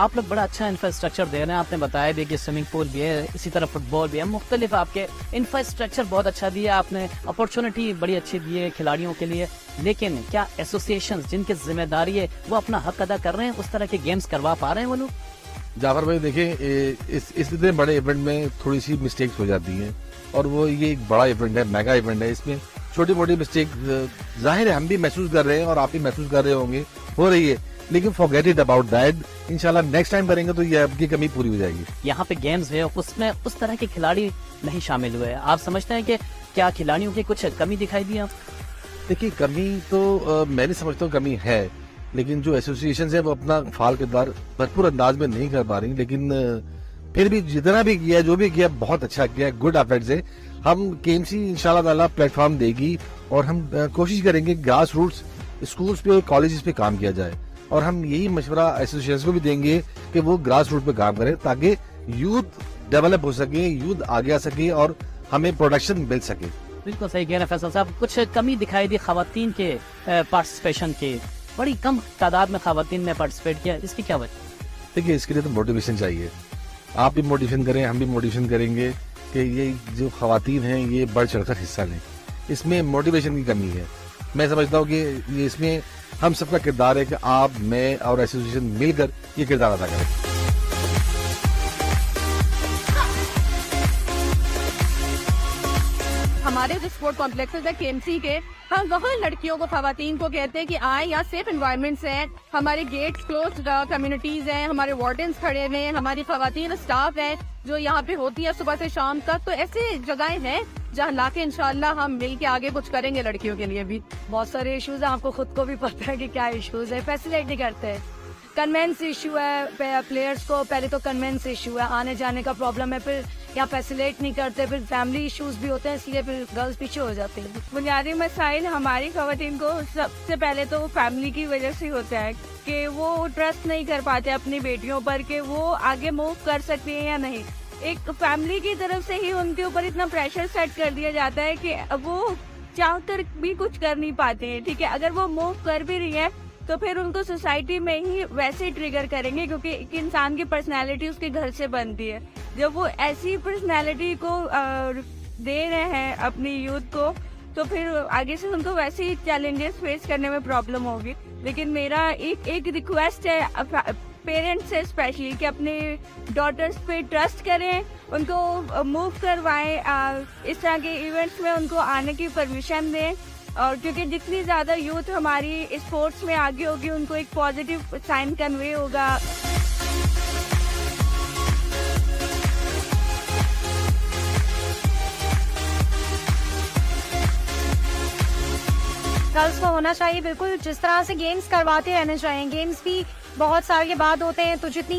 आप लोग बड़ा अच्छा इंफ्रास्ट्रक्चर दे रहे हैं। आपने बताया भी कि स्विमिंग पूल भी है, इसी तरह फुटबॉल भी है, मुख्तलिफ आपके इंफ्रास्ट्रक्चर बहुत अच्छा दिया आपने, अपॉर्चुनिटी बड़ी अच्छी दी है खिलाड़ियों के लिए। लेकिन क्या एसोसिएशंस जिनकी जिम्मेदारी है वो अपना हक अदा कर रहे हैं, उस तरह के गेम्स करवा पा रहे हैं वो लोग? जाफर भाई देखिए, इस इतने बड़े इवेंट में थोड़ी सी मिस्टेक्स हो जाती हैं, और वो ये एक बड़ा इवेंट है, मेगा इवेंट है, इसमें छोटी मोटी मिस्टेक जाहिर है हम भी महसूस कर रहे हैं और आप भी महसूस कर रहे होंगे, हो रही है, लेकिन फॉरगेट इट अबाउट दैट। इंशाल्लाह नेक्स्ट टाइम करेंगे तो ये आपकी कमी पूरी हो जाएगी। यहाँ पे गेम्स है, उसमें उस तरह के खिलाड़ी नहीं शामिल हुए। आप समझते हैं कि क्या खिलाड़ियों की कुछ कमी दिखाई दी? आप देखिए, कमी तो मैं नहीं समझता हूँ कमी है, लेकिन जो एसोसिएशन है वो अपना फाल किरदार भरपूर अंदाज में नहीं कर पा रही। लेकिन फिर भी जितना भी किया, जो भी किया, बहुत अच्छा किया, गुड एफर्ट से। हम केएमसी इंशाल्लाह ताला प्लेटफॉर्म देगी और हम कोशिश करेंगे ग्रास रूट्स स्कूल्स पे, कॉलेजेस पे काम किया जाए, और हम यही मशवरा एसोसिएशन को भी देंगे कि वो ग्रास रूट पे काम करें ताकि यूथ डेवलप हो सके, यूथ आगे आ सके और हमें प्रोडक्शन मिल सके। बिल्कुल सही कह रहे हैं फैसल साहब। कुछ कमी दिखाई दी खवातीन के पार्टिसिपेशन के, बड़ी कम तादाद में खवातीन ने पार्टिसिपेट किया, इसकी क्या वजह? देखिए, इसके लिए तो मोटिवेशन चाहिए। आप भी मोटिवेशन करें, हम भी मोटिवेशन करेंगे कि ये जो खवातीन हैं ये बढ़ चढ़कर हिस्सा लें। इसमें मोटिवेशन की कमी है। मैं समझता हूँ कि ये इसमें हम सबका किरदार है कि आप, मैं और एसोसिएशन मिलकर ये किरदार अदा करें। हमारे जो स्पोर्ट कॉम्प्लेक्सेस है केएमसी के, हम वहाँ लड़कियों को, खवातीन को कहते हैं कि आए, यहाँ सेफ एनवायरनमेंट्स हैं, हमारे गेट्स क्लोज कम्युनिटीज हैं, हमारे वार्डन्स खड़े हुए हैं, हमारी खवातीन स्टाफ है जो यहाँ पे होती है सुबह से शाम तक। तो ऐसे जगहें हैं जहाँ लाके इंशाल्लाह हम मिल के आगे कुछ करेंगे लड़कियों के लिए भी। बहुत सारे इश्यूज हैं, आपको खुद को भी पता है कि क्या इश्यूज है। फैसिलिटेट नहीं करते हैं, कन्वेंस इशू है, प्लेयर्स को पहले तो कन्वेंस इशू है, आने जाने का प्रॉब्लम है, फिर यहाँ फैसिलिटेट नहीं करते, फिर फैमिली इश्यूज भी होते हैं, इसलिए फिर गर्ल्स पीछे हो जाती हैं। बुनियादी मसाइल हमारी खवातीन को सबसे पहले तो फैमिली की वजह से होता है कि वो ट्रस्ट नहीं कर पाते अपनी बेटियों पर कि वो आगे मूव कर सकती है या नहीं। एक फैमिली की तरफ से ही उनके ऊपर इतना प्रेशर सेट कर दिया जाता है कि वो चाह कर भी कुछ कर नहीं पाते हैं। ठीक है, अगर वो मूव कर भी रही है तो फिर उनको सोसाइटी में ही वैसे ट्रिगर करेंगे, क्योंकि एक इंसान की पर्सनैलिटी उसके घर से बनती है। जब वो ऐसी पर्सनैलिटी को दे रहे हैं अपनी यूथ को, तो फिर आगे से उनको वैसे ही चैलेंजेस फेस करने में प्रॉब्लम होगी। लेकिन मेरा एक रिक्वेस्ट है पेरेंट्स से स्पेशली कि अपने डॉटर्स पे ट्रस्ट करें, उनको मूव करवाएं, इस तरह के इवेंट्स में उनको आने की परमिशन दें। और क्योंकि जितनी ज्यादा यूथ हमारी स्पोर्ट्स में आगे होगी, उनको एक पॉजिटिव साइन कन्वे होगा। गर्ल्स को होना चाहिए बिल्कुल जिस तरह से गेम्स करवाते रहने चाहिए। गेम्स भी बहुत साल के बाद होते हैं, तो जितनी